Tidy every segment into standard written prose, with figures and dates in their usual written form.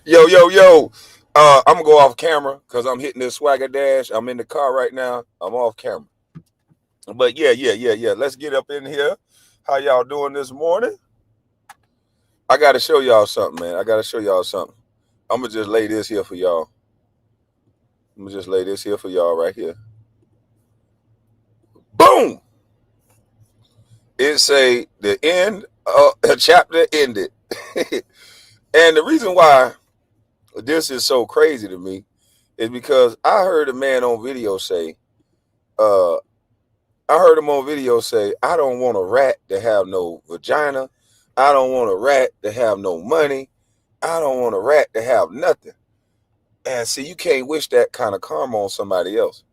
Yo. I'm gonna go off camera because I'm hitting this swagger dash. I'm in the car right now. I'm off camera. But yeah. Let's get up in here. How y'all doing this morning? I gotta show y'all something, man. I gotta show y'all something. I'm gonna just lay this here for y'all. I'm gonna just lay this here for y'all right here. Boom! It say the end of the chapter ended. And the reason why this is so crazy to me is because I heard a man on video say, uh, I heard him on video say, I don't want a rat to have no vagina. I don't want a rat to have no money. I don't want a rat to have nothing. And see, you can't wish that kind of karma on somebody else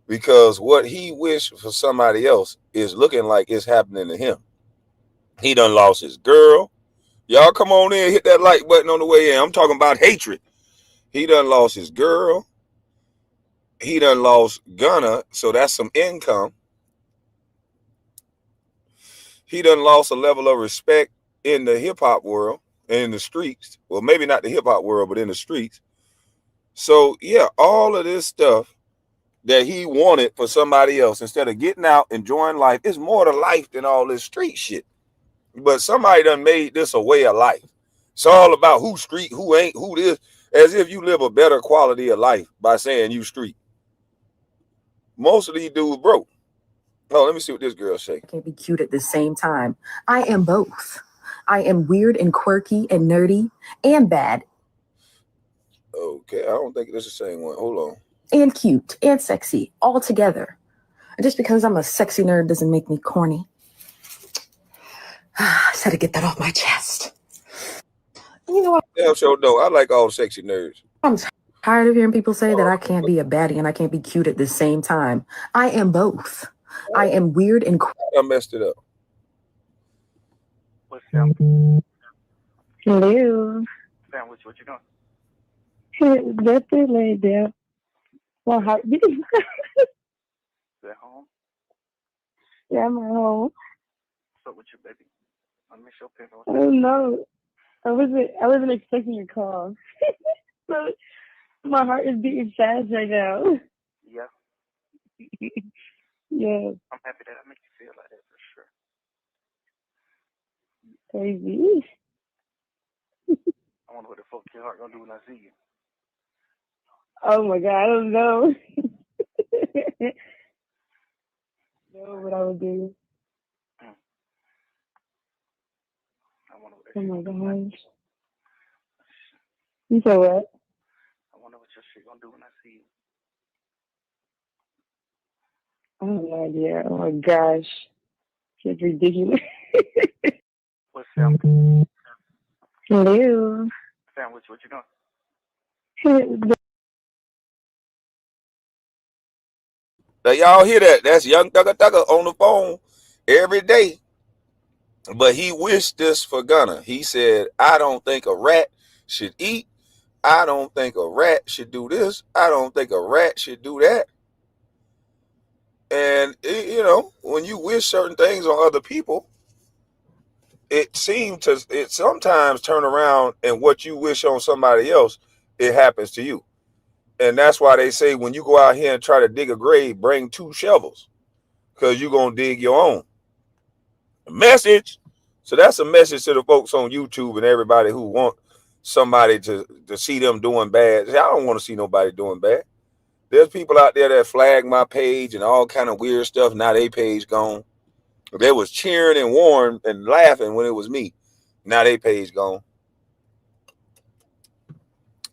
because what he wished for somebody else is looking like it's happening to him. He done lost his girl. Y'all come on in, hit that like button on the way in. I'm talking about hatred. He done lost his girl. He done lost Gunna, so that's some income. He done lost a level of respect in the hip hop world, in the streets. Well, maybe not the hip hop world, but in the streets. So yeah, all of this stuff that he wanted for somebody else instead of getting out, enjoying life, it's more to life than all this street shit. But somebody done made this a way of life. It's all about who street, who ain't, who this, as if you live a better quality of life by saying you street. Most of these dudes broke. Oh, let me see what this girl say. Can't be cute at the same time. I am both. I am weird and quirky and nerdy and bad. Okay, I don't think it's the same one. Hold on. And cute and sexy all together. Just because I'm a sexy nerd doesn't make me corny. I just had to get that off my chest. You know what? Damn sure no. I like all sexy nerds. I'm tired of hearing people say that I can't be a baddie and I can't be cute at the same time. I am both. I am weird and I messed it up. What's up? Hello. Sandwich, what you doing? That's it, laid there. Well, how you? You at home? Yeah, I'm at home. What's up with you, baby? I miss your pin. I don't know. I wasn't expecting your call. So my heart is beating fast right now. Yeah, Yeah, I'm happy that I make you feel like that for sure. crazy. I wonder what the fuck your heart gonna do when I see you. Oh my god, I don't know. Know what I would do. I wonder what that Oh shit my gonna do when I gosh. You said what? I wonder what your shit gonna do when I see you. I have no idea. Oh my gosh. It's ridiculous. What's up? Hello. Sandwich, what you doing? Now y'all hear that? That's Young Thugger on the phone every day. But he wished this for Gunna. He said, I don't think a rat should eat. I don't think a rat should do this. I don't think a rat should do that. And, when you wish certain things on other people, it sometimes turn around and what you wish on somebody else, it happens to you. And that's why they say when you go out here and try to dig a grave, bring 2 shovels because you're going to dig your own. Message. So that's a message to the folks on YouTube and everybody who want somebody to see them doing bad. I don't want to see nobody doing bad. There's people out there that flag my page and all kind of weird stuff. Now they page gone. They was cheering and warring and laughing when it was me. Now they page gone.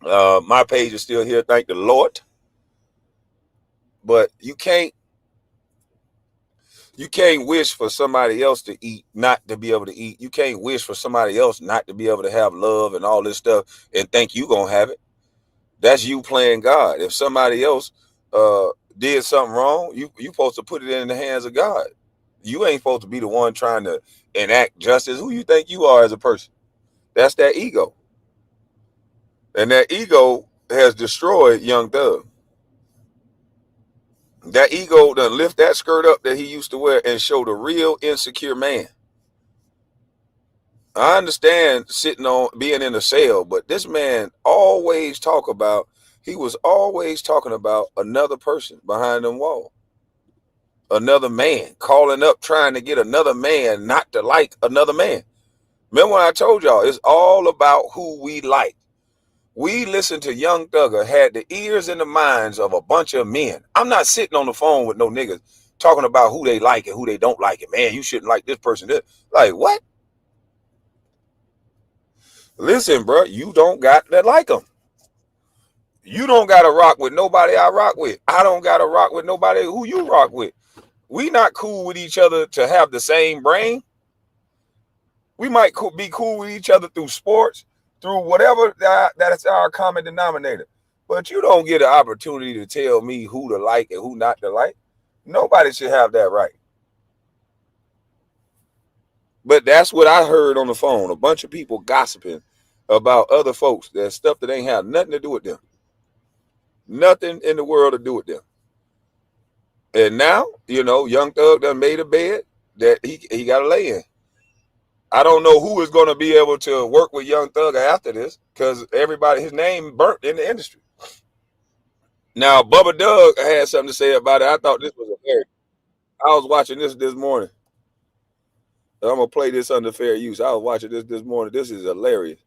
My page is still here, thank the Lord. But you can't wish for somebody else to eat, not to be able to eat. You can't wish for somebody else not to be able to have love and all this stuff and think you gonna have it. That's you playing God. If somebody else did something wrong, you supposed to put it in the hands of God. You ain't supposed to be the one trying to enact justice. Who you think you are as a person? That's that ego. And that ego has destroyed Young Thug. That ego done lift that skirt up that he used to wear and show the real insecure man. I understand sitting on being in a cell, but this man always he was always talking about another person behind them wall. Another man calling up trying to get another man not to like another man. Remember when I told y'all it's all about who we like. We listened to Young Thugger, had the ears and the minds of a bunch of men. I'm not sitting on the phone with no niggas talking about who they like and who they don't like. And man, you shouldn't like this person. Like, what? Listen, bro, you don't got to like them. You don't got to rock with nobody I rock with. I don't got to rock with nobody who you rock with. We not cool with each other to have the same brain. We might be cool with each other through sports, through whatever that is our common denominator. But you don't get an opportunity to tell me who to like and who not to like. Nobody should have that right. But that's what I heard on the phone. A bunch of people gossiping about other folks. That stuff that ain't have nothing to do with them. Nothing in the world to do with them. And now, Young Thug done made a bed that he got to lay in. I don't know who is going to be able to work with Young Thug after this because his name burnt in the industry. Now, Bubba Doug had something to say about it. I thought this was hilarious. I was watching this morning. I'm going to play this under fair use. I was watching this morning. This is hilarious.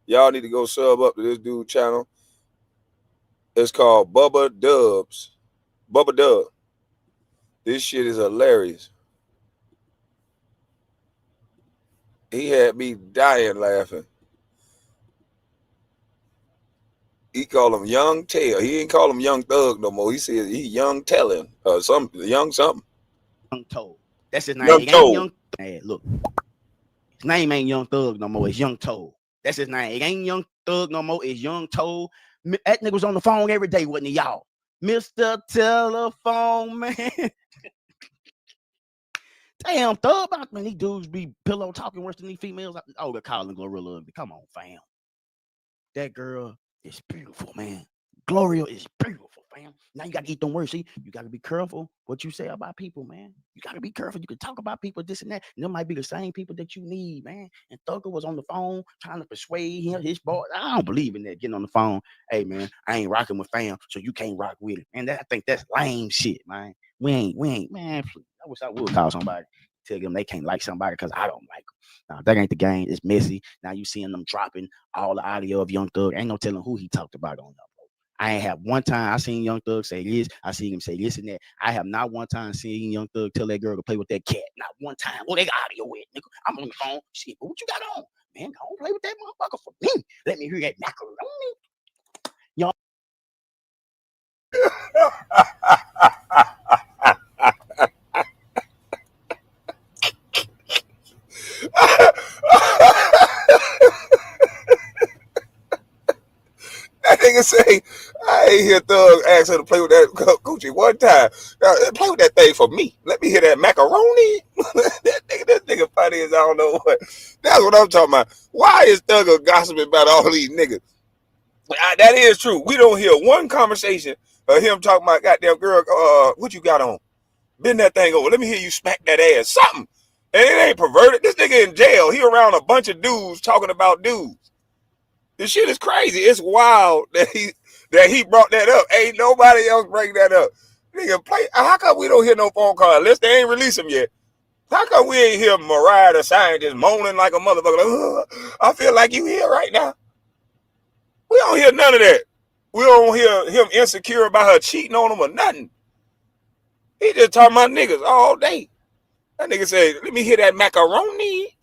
Y'all need to go sub up to this dude channel. It's called Bubba Dubs. Bubba Dub. This shit is hilarious. He had me dying laughing. He called him Young Tell. He ain't call him Young Thug no more. He said he Young Telling or something. Young something. Young Toad. That's his name. Young It ain't Toad. Young. Hey, look, his name ain't Young Thug no more. It's Young Toad. That's his name. It ain't Young Thug no more. It's Young Toad. That nigga was on the phone every day, wasn't he, y'all? Mr. Telephone Man. Damn, Thug, man, these dudes be pillow talking worse than these females. Oh, they're calling Glorilla ugly. Come on, fam. That girl is beautiful, man. Gloria is beautiful, fam. Now you got to eat them words. See, you got to be careful what you say about people, man. You got to be careful. You can talk about people, this and that. And them might be the same people that you need, man. And Thugger was on the phone trying to persuade him, his boy. I don't believe in that, getting on the phone. Hey, man, I ain't rocking with fam, so you can't rock with it. And I think that's lame shit, man. We ain't, man. Please. I wish I would call somebody, tell them they can't like somebody because I don't like them. Now, that ain't the game. It's messy. Now you seeing them dropping all the audio of Young Thug. Ain't no telling who he talked about on that. I ain't have one time I seen Young Thug say this. I seen him say this and that. I have not one time seen Young Thug tell that girl to play with that cat. Not one time. Well, they got audio with it, nigga. I'm on the phone. Shit, but what you got on? Man, don't play with that motherfucker for me. Let me hear that macaroni. Y'all. That nigga say, I ain't hear Thug ask her to play with that coochie one time. Play with that thing for me. Let me hear that macaroni. that nigga funny as I don't know what. That's what I'm talking about. Why is Thugger gossiping about all these niggas? That is true. We don't hear one conversation of him talking about goddamn girl, what you got on? Bend that thing over. Let me hear you smack that ass. Something. And it ain't perverted. This nigga in jail. He around a bunch of dudes talking about dudes. This shit is crazy. It's wild that he brought that up. Ain't nobody else bring that up. Nigga, how come we don't hear no phone call unless they ain't released them yet? How come we ain't hear Mariah the Scientist moaning like a motherfucker? Like, I feel like you here right now. We don't hear none of that. We don't hear him insecure about her cheating on him or nothing. He just talking about niggas all day. That nigga said, let me hear that macaroni.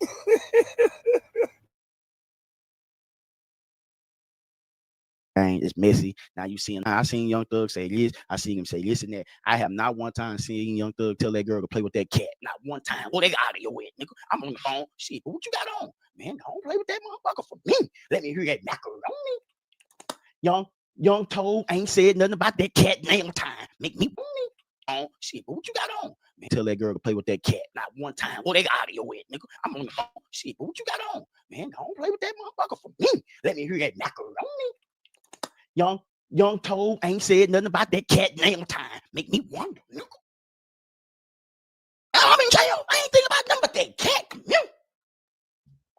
It's messy. Now you seeing, I seen Young Thug say this. I seen him say this and that. I have not one time seen Young Thug tell that girl to play with that cat. Not one time. Well, they got audio with it, nigga. I'm on the phone. Shit, but what you got on? Man, don't play with that motherfucker for me. Let me hear that macaroni. Young Toad ain't said nothing about that cat damn time. Make me on. Shit, but what you got on? Man, tell that girl to play with that cat. Not one time. Well, they got audio with it, nigga. I'm on the phone. Shit, but what you got on? Man, don't play with that motherfucker for me. Let me hear that macaroni. Young Toad ain't said nothing about that cat damn time. Make me wonder, nigga. I'm in jail. I ain't thinking about nothing but that cat.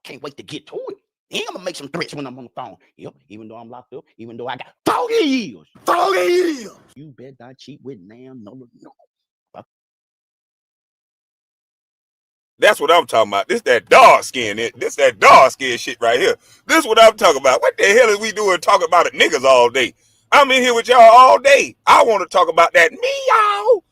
can't wait to get to it. Then I'm gonna make some threats when I'm on the phone. Yep, even though I'm locked up, even though I got 40 years. 40 years. You better not cheat with Nam. No. That's what I'm talking about. This that dark skin. This that dark skin shit right here. This what I'm talking about. What the hell is we doing talking about it niggas all day? I'm in here with y'all all day. I want to talk about that meow.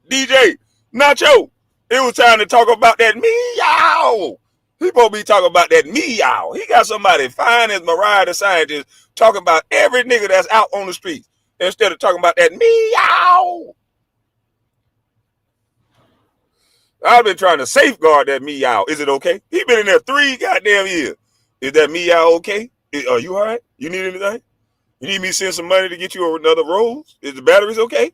DJ Nacho, it was time to talk about that meow. He supposed to be talking about that meow. He got somebody fine as Mariah the Scientist talking about every nigga that's out on the streets instead of talking about that meow. I've been trying to safeguard that meow. Is it okay? He been in there 3 goddamn years. Is that meow okay? Are you all right? You need anything? You need me to send some money to get you another rose? Is the batteries okay?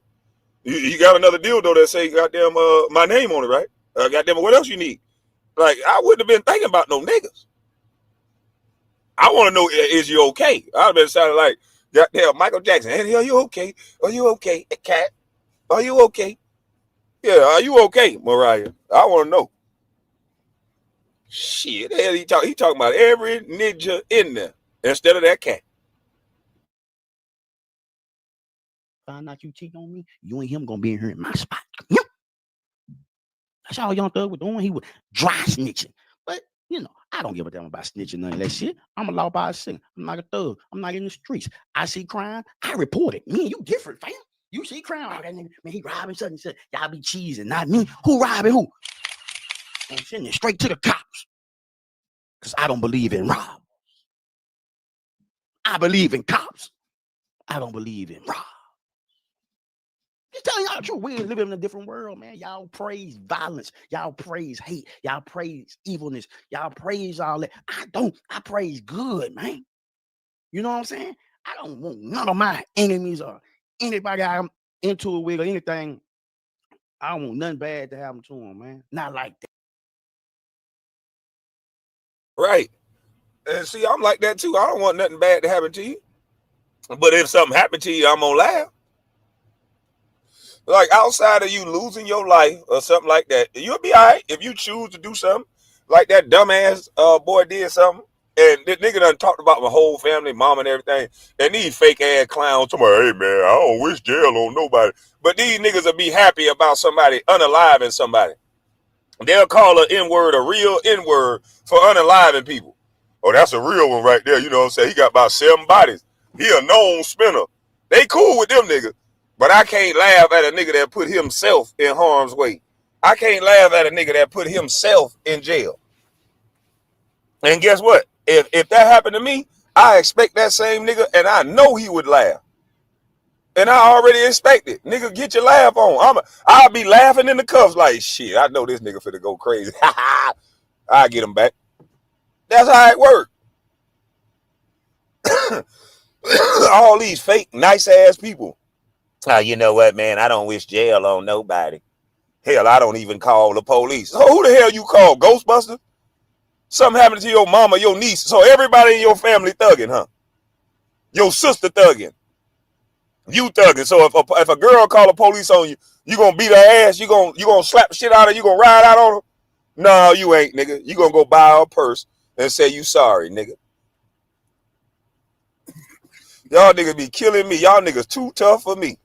You got another dildo that say goddamn my name on it, right? Goddamn, what else you need? Like, I wouldn't have been thinking about no niggas. I want to know, is you okay? I've been sounding like goddamn Michael Jackson. Hey, are you okay? Are you okay, cat? Are you okay? Yeah, are you okay, Mariah? I want to know. Shit, the hell he talking about every ninja in there instead of that cat. Find out you cheat on me, you and him gonna be in here in my spot. Yep. That's all Young Thug was doing. He was dry snitching. But, you know, I don't give a damn about snitching, none of that shit. I'm a law-abiding citizen. I'm not a thug. I'm not in the streets. I see crime, I report it. Me and you different, fam. You see crime, oh, that nigga, man, he robbing something. Y'all be cheesing, not me. Who robbing who? And sending it straight to the cops. Because I don't believe in robbers. I believe in cops. I don't believe in robbers. Just telling y'all the truth. We live in a different world, man. Y'all praise violence. Y'all praise hate. Y'all praise evilness. Y'all praise all that. I don't. I praise good, man. You know what I'm saying? I don't want none of my enemies or anybody I'm into it with or anything. I don't want nothing bad to happen to them, man. Not like that. Right. And see, I'm like that too. I don't want nothing bad to happen to you. But if something happened to you, I'm gonna laugh. Like, outside of you losing your life or something like that, you'll be all right if you choose to do something like that dumbass boy did something. And this nigga done talked about my whole family, mom and everything. And these fake ass clowns talking about, hey man, I don't wish jail on nobody. But these niggas will be happy about somebody unaliving somebody. They'll call an N-word a real N-word for unaliving people. Oh, that's a real one right there. You know what I'm saying? He got about 7 bodies. He a known spinner. They cool with them niggas. But I can't laugh at a nigga that put himself in harm's way. I can't laugh at a nigga that put himself in jail. And guess what? If that happened to me, I expect that same nigga, and I know he would laugh. And I already expect it. Nigga, get your laugh on. I'll be laughing in the cuffs like, shit, I know this nigga finna go crazy. I'll get him back. That's how it works. All these fake, nice-ass people. Oh, you know what, man? I don't wish jail on nobody. Hell, I don't even call the police. So who the hell you call? Ghostbusters? Something happened to your mama, your niece. So everybody in your family thugging, huh? Your sister thugging. You thugging. So if a girl call the police on you, you gonna beat her ass? You gonna slap the shit out of her? You gonna ride out on her? No, you ain't, nigga. You gonna go buy her a purse and say you sorry, nigga. Y'all niggas be killing me. Y'all niggas too tough for me.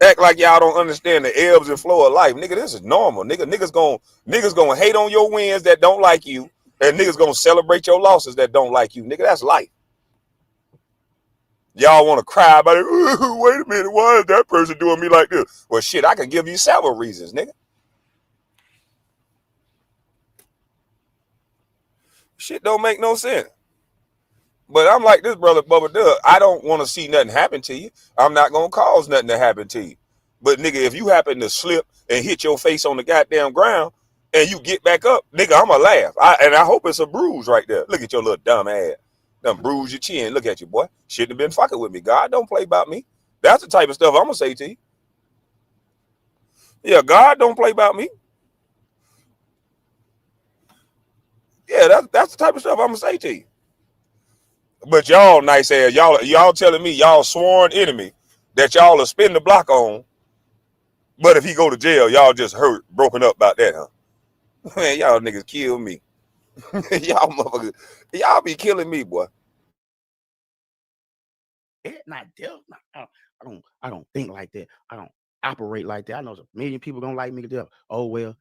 Act like y'all don't understand the ebbs and flow of life. Nigga, this is normal. Niggas gonna hate on your wins that don't like you, and niggas gonna celebrate your losses that don't like you. Nigga, that's life. Y'all want to cry about it. Wait a minute, why is that person doing me like this? Well, shit, I can give you several reasons, nigga. Shit don't make no sense. But I'm like this, brother Bubba Dub. I don't want to see nothing happen to you. I'm not going to cause nothing to happen to you. But, nigga, if you happen to slip and hit your face on the goddamn ground and you get back up, nigga, I'm going to laugh. And I hope it's a bruise right there. Look at your little dumb ass. Done bruise your chin. Look at you, boy. Shouldn't have been fucking with me. God don't play about me. That's the type of stuff I'm going to say to you. Yeah, God don't play about me. Yeah, that's the type of stuff I'm going to say to you. But y'all nice ass, y'all telling me y'all sworn enemy that y'all will spin the block on. But if he go to jail, y'all just hurt, broken up about that, huh? Man, y'all niggas kill me. Y'all motherfuckers, y'all be killing me, boy. Not death. I don't think like that. I don't operate like that. I know a million people don't like me to death. Oh well.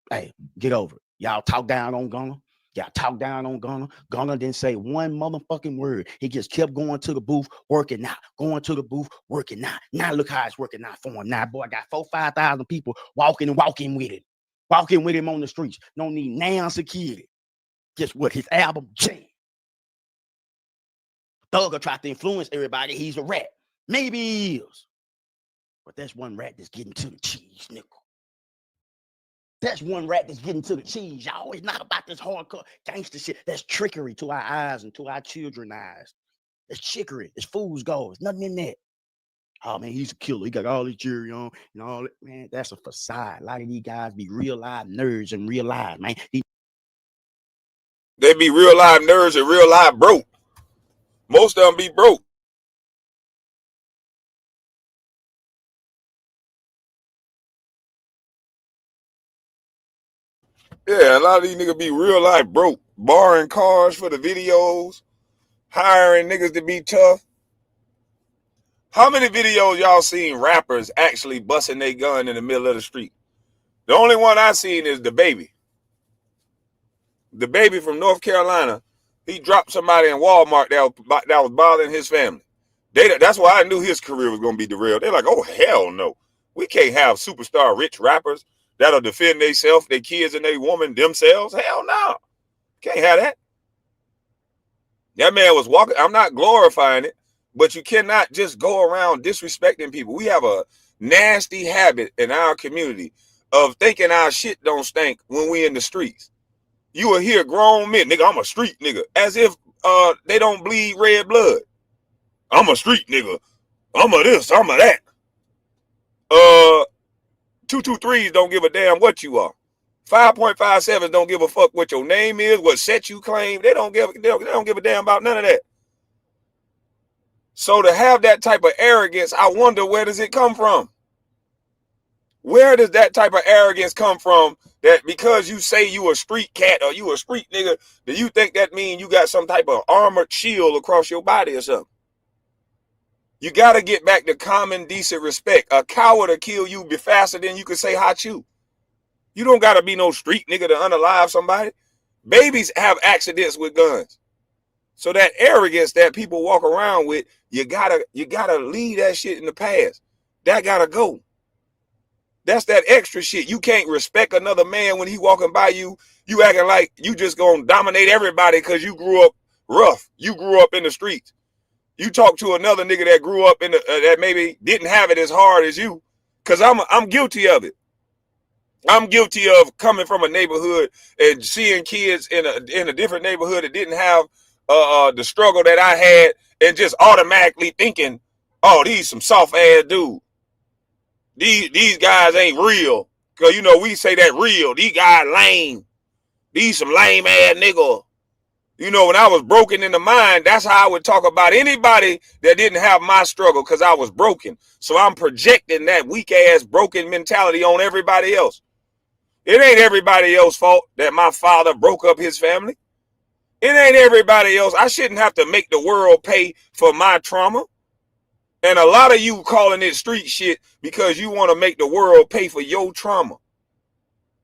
Hey, get over it. Y'all talk down on Gunner. Y'all talk down on Gunner. Gunner didn't say one motherfucking word. He just kept going to the booth, working out, going to the booth, working out. Now look how it's working out for him. Now, boy, I got 4,000-5,000 people walking with it. Walking with him on the streets. Don't need now security. Guess what? His album jam. Thugger tried to influence everybody. He's a rat. Maybe he is. But that's one rat that's getting to the cheese, nickel. That's one rat that's getting to the cheese, y'all. It's not about this hardcore gangster shit. That's trickery to our eyes and to our children's eyes. It's trickery. It's fool's gold. There's nothing in that. Oh, man, he's a killer. He got all this jewelry on and all that. Man, that's a facade. A lot of these guys be real live nerds and real live, man. They be real live nerds and real live broke. Most of them be broke. Yeah, a lot of these niggas be real life broke. Borrowing cars for the videos. Hiring niggas to be tough. How many videos y'all seen rappers actually busting their gun in the middle of the street? The only one I seen is the baby. The baby from North Carolina. He dropped somebody in Walmart that was bothering his family. That's why I knew his career was going to be derailed. They're like, oh, hell no. We can't have superstar rich rappers that'll defend themselves, their kids and their woman themselves. Hell no. Can't have that. That man was walking. I'm not glorifying it, but you cannot just go around disrespecting people. We have a nasty habit in our community of thinking our shit don't stink when we in the streets. You will hear grown men, nigga, I'm a street nigga, as if they don't bleed red blood. I'm a street nigga. I'm a this, I'm a that. 223s don't give a damn what you are. 5.57s don't give a fuck what your name is, what set you claim. They don't give a damn about none of that. So to have that type of arrogance, I wonder, where does it come from? Where does that type of arrogance come from, that because you say you a street cat or you a street nigga, do you think that means you got some type of armored shield across your body or something? You got to get back to common decent respect. A coward will kill you faster than you can say hot you. You don't got to be no street nigga to unalive somebody. Babies have accidents with guns. So that arrogance that people walk around with, you gotta leave that shit in the past. That gotta go. That's that extra shit. You can't respect another man when he walking by you. You acting like you just gonna dominate everybody because you grew up rough. You grew up in the streets. You talk to another nigga that grew up in that maybe didn't have it as hard as you, because I'm guilty of it. I'm guilty of coming from a neighborhood and seeing kids in a different neighborhood that didn't have the struggle that I had, and just automatically thinking, oh, these some soft ass dudes. These guys ain't real. Cause you know we say that real. These guys lame. These some lame ass nigga. You know, when I was broken in the mind, that's how I would talk about anybody that didn't have my struggle, because I was broken. So I'm projecting that weak ass broken mentality on everybody else. It ain't everybody else's fault that my father broke up his family. It ain't everybody else. I shouldn't have to make the world pay for my trauma. And a lot of you calling it street shit because you want to make the world pay for your trauma.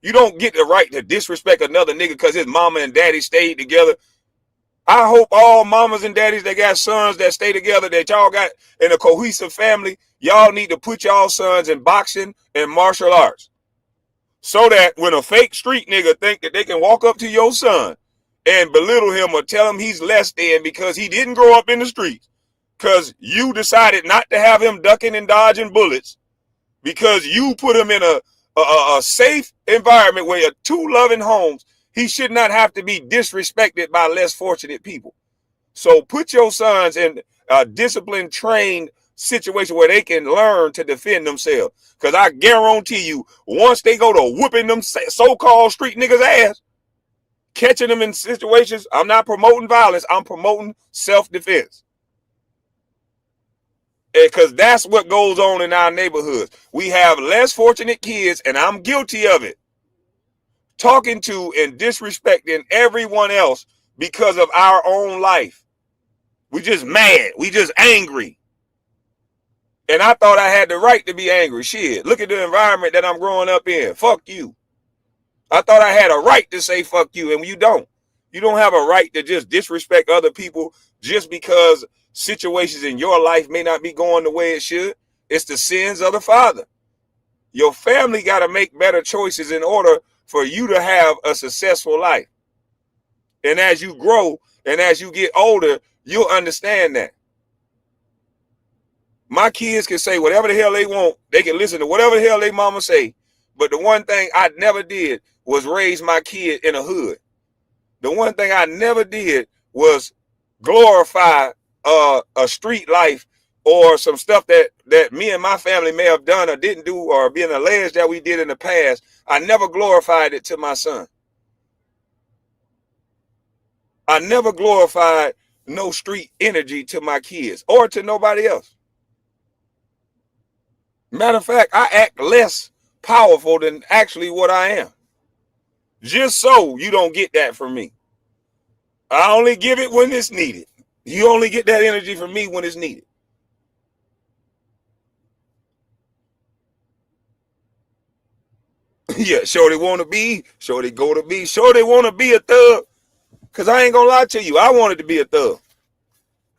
You don't get the right to disrespect another nigga because his mama and daddy stayed together. I hope all mamas and daddies that got sons that stay together, that y'all got in a cohesive family, y'all need to put y'all sons in boxing and martial arts. So that when a fake street nigga think that they can walk up to your son and belittle him or tell him he's less than because he didn't grow up in the streets, because you decided not to have him ducking and dodging bullets, because you put him in a safe environment where two loving homes, he should not have to be disrespected by less fortunate people. So put your sons in a disciplined, trained situation where they can learn to defend themselves. Because I guarantee you, once they go to whooping them so-called street niggas' ass, catching them in situations, I'm not promoting violence, I'm promoting self-defense. Because that's what goes on in our neighborhoods. We have less fortunate kids, and I'm guilty of it, talking to and disrespecting everyone else because of our own life. We just mad. We just angry. And I thought I had the right to be angry. Shit, look at the environment that I'm growing up in. Fuck you. I thought I had a right to say fuck you, and you don't. You don't have a right to just disrespect other people just because situations in your life may not be going the way it should. It's the sins of the father. Your family got to make better choices in order for you to have a successful life. And as you grow and as you get older, you'll understand that. My kids can say whatever the hell they want. They can listen to whatever the hell they mama say. But the one thing I never did was raise my kid in a hood. The one thing I never did was glorify a street life or some stuff that me and my family may have done or didn't do or being alleged that we did in the past. I never glorified it to my son. I never glorified no street energy to my kids or to nobody else. Matter of fact, I act less powerful than actually what I am. Just so you don't get that from me. I only give it when it's needed. You only get that energy from me when it's needed. Yeah, sure they want to be, sure they go to be, sure they want to be a thug. Because I ain't going to lie to you, I wanted to be a thug.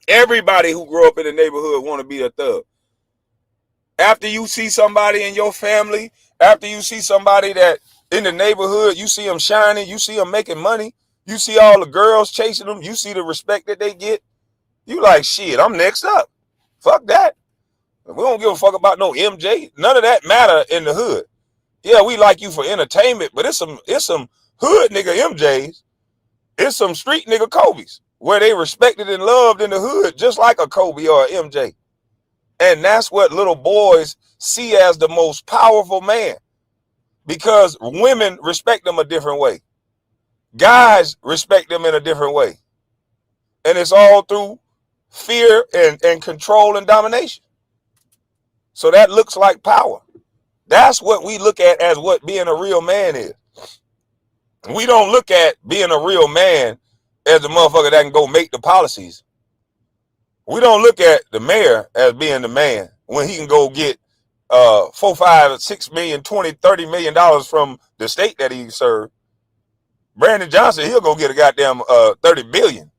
Everybody who grew up in the neighborhood want to be a thug. After you see somebody in your family, after you see somebody that in the neighborhood, you see them shining, you see them making money, you see all the girls chasing them, you see the respect that they get, you like, shit, I'm next up. Fuck that. We don't give a fuck about no MJ. None of that matter in the hood. Yeah, we like you for entertainment, but it's some hood nigga MJs. It's some street nigga Kobe's where they respected and loved in the hood just like a Kobe or a MJ. And that's what little boys see as the most powerful man because women respect them a different way. Guys respect them in a different way. And it's all through fear and control and domination. So that looks like power. That's what we look at as what being a real man is. We don't look at being a real man as a motherfucker that can go make the policies. We don't look at the mayor as being the man when he can go get $4, $5, $6 million, $20, $30 million from the state that he served. Brandon Johnson, he'll go get a goddamn $30 billion.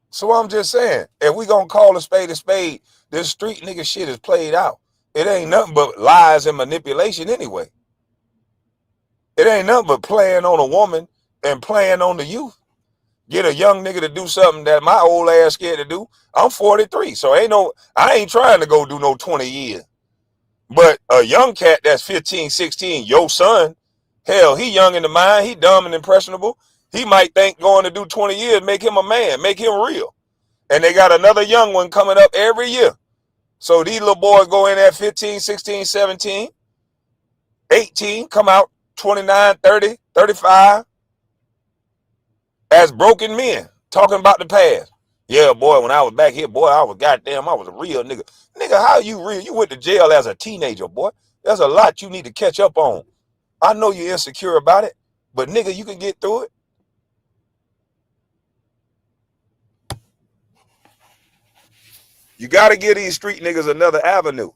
So I'm just saying, if we gonna call a spade, this street nigga shit is played out. It ain't nothing but lies and manipulation anyway. It ain't nothing but playing on a woman and playing on the youth. Get a young nigga to do something that my old ass scared to do. I'm 43, so I ain't trying to go do no 20 years. But a young cat that's 15, 16, your son, hell, he young in the mind, he dumb and impressionable. He might think going to do 20 years make him a man, make him real. And they got another young one coming up every year. So these little boys go in at 15, 16, 17, 18, come out 29, 30, 35 as broken men talking about the past. Yeah, boy, when I was back here, boy, I was a real nigga. Nigga, how you real? You went to jail as a teenager, boy. There's a lot you need to catch up on. I know you're insecure about it, but nigga, you can get through it. You got to give these street niggas another avenue.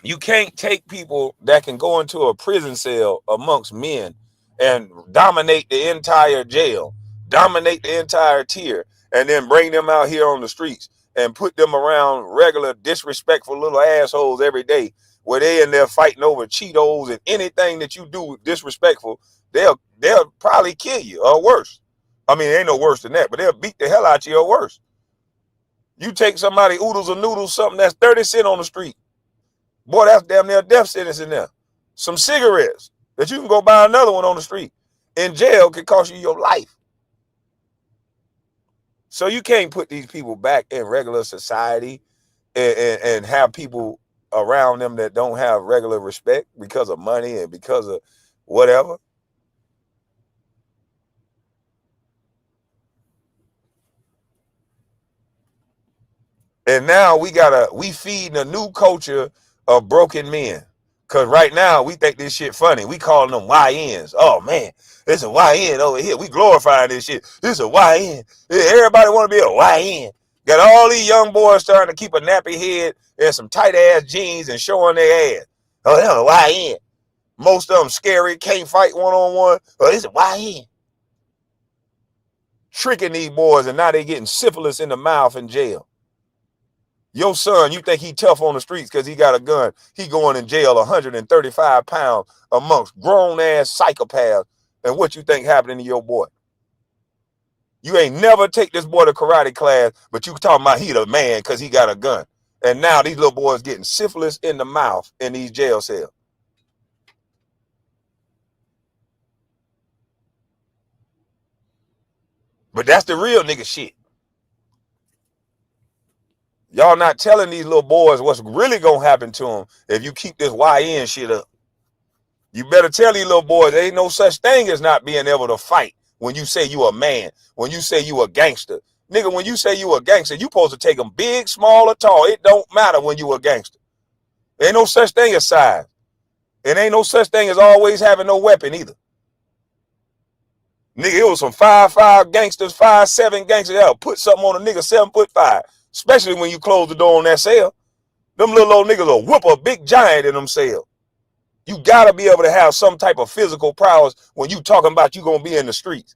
You can't take people that can go into a prison cell amongst men and dominate the entire jail, dominate the entire tier, and then bring them out here on the streets and put them around regular disrespectful little assholes every day where they in there fighting over Cheetos and anything that you do disrespectful, they'll probably kill you or worse. I mean, it ain't no worse than that, but they'll beat the hell out you or worse. You take somebody oodles or noodles, something that's 30 cents on the street. Boy, that's damn near a death sentence in there. Some cigarettes that you can go buy another one on the street. In jail can cost you your life. So you can't put these people back in regular society and have people around them that don't have regular respect because of money and because of whatever. And now we feeding a new culture of broken men. Cause right now we think this shit funny. We calling them YNs. Oh man, it's a YN over here. We glorifying this shit. This is a YN. Everybody want to be a YN. Got all these young boys starting to keep a nappy head and some tight ass jeans and showing their ass. Oh, they're a YN. Most of them scary, can't fight one-on-one. Oh, this is a YN. Tricking these boys, and now they getting syphilis in the mouth in jail. Your son, you think he tough on the streets because he got a gun. He going in jail 135 pounds amongst grown-ass psychopaths. And what you think happening to your boy? You ain't never take this boy to karate class, but you talking about he the man because he got a gun. And now these little boys getting syphilis in the mouth in these jail cells. But that's the real nigga shit. Y'all not telling these little boys what's really going to happen to them if you keep this YN shit up. You better tell these little boys there ain't no such thing as not being able to fight when you say you a man, when you say you a gangster. Nigga, when you say you a gangster, you supposed to take them big, small, or tall. It don't matter when you a gangster. There ain't no such thing as size. It ain't no such thing as always having no weapon either. Nigga, it was some 5'5" gangsters, 5'7" gangsters. That'll put something on a nigga 7'5", especially when you close the door on that cell. Them little old niggas will whoop a big giant in them cells. You gotta be able to have some type of physical prowess when you talking about you gonna be in the streets.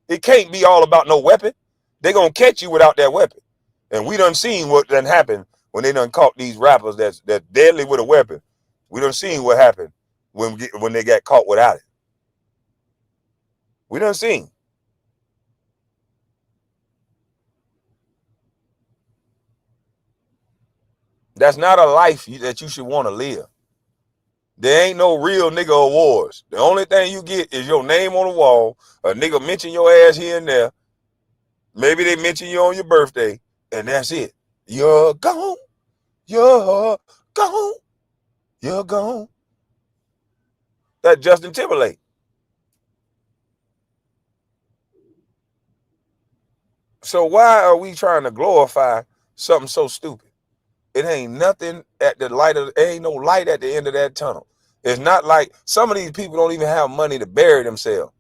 It can't be all about no weapon. They gonna catch you without that weapon. And we done seen what done happened when they done caught these rappers that's deadly with a weapon. We done seen what happened when they got caught without it. We done seen. That's not a life that you should want to live. There ain't no real nigga awards. The only thing you get is your name on the wall. A nigga mention your ass here and there. Maybe they mention you on your birthday, and that's it. You're gone. You're gone. You're gone. That's Justin Timberlake. So why are we trying to glorify something so stupid? It ain't nothing at the light of, ain't no light at the end of that tunnel. It's not like some of these people don't even have money to bury themselves.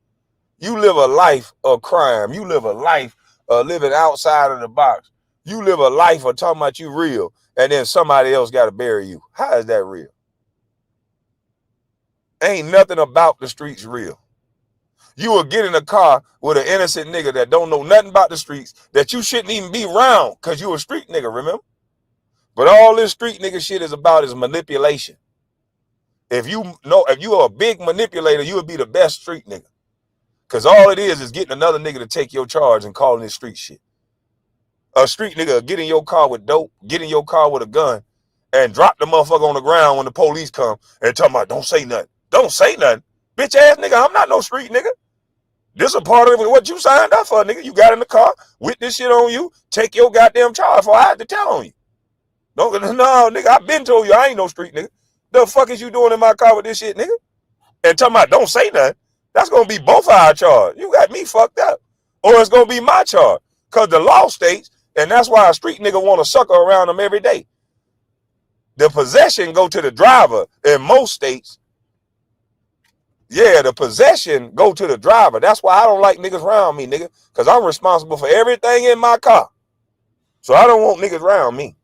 You live a life of crime. You live a life of living outside of the box. You live a life of talking about you real, and then somebody else got to bury you. How is that real? Ain't nothing about the streets real. You will get in a car with an innocent nigga that don't know nothing about the streets, that you shouldn't even be around because you a street nigga, remember? But all this street nigga shit is about is manipulation. If you are a big manipulator, you would be the best street nigga. Because all it is getting another nigga to take your charge and calling it street shit. A street nigga get in your car with dope, get in your car with a gun, and drop the motherfucker on the ground when the police come and talking about don't say nothing. Don't say nothing. Bitch ass nigga, I'm not no street nigga. This a part of what you signed up for, nigga. You got in the car with this shit on you. Take your goddamn charge for I had to tell on you. No, nigga, I been told you I ain't no street nigga. The fuck is you doing in my car with this shit, nigga? And talking about don't say nothing. That's going to be both our charge. You got me fucked up. Or it's going to be my charge. Because the law states, and that's why a street nigga want to sucker around them every day. The possession go to the driver in most states. Yeah, the possession go to the driver. That's why I don't like niggas around me, nigga. Because I'm responsible for everything in my car. So I don't want niggas around me.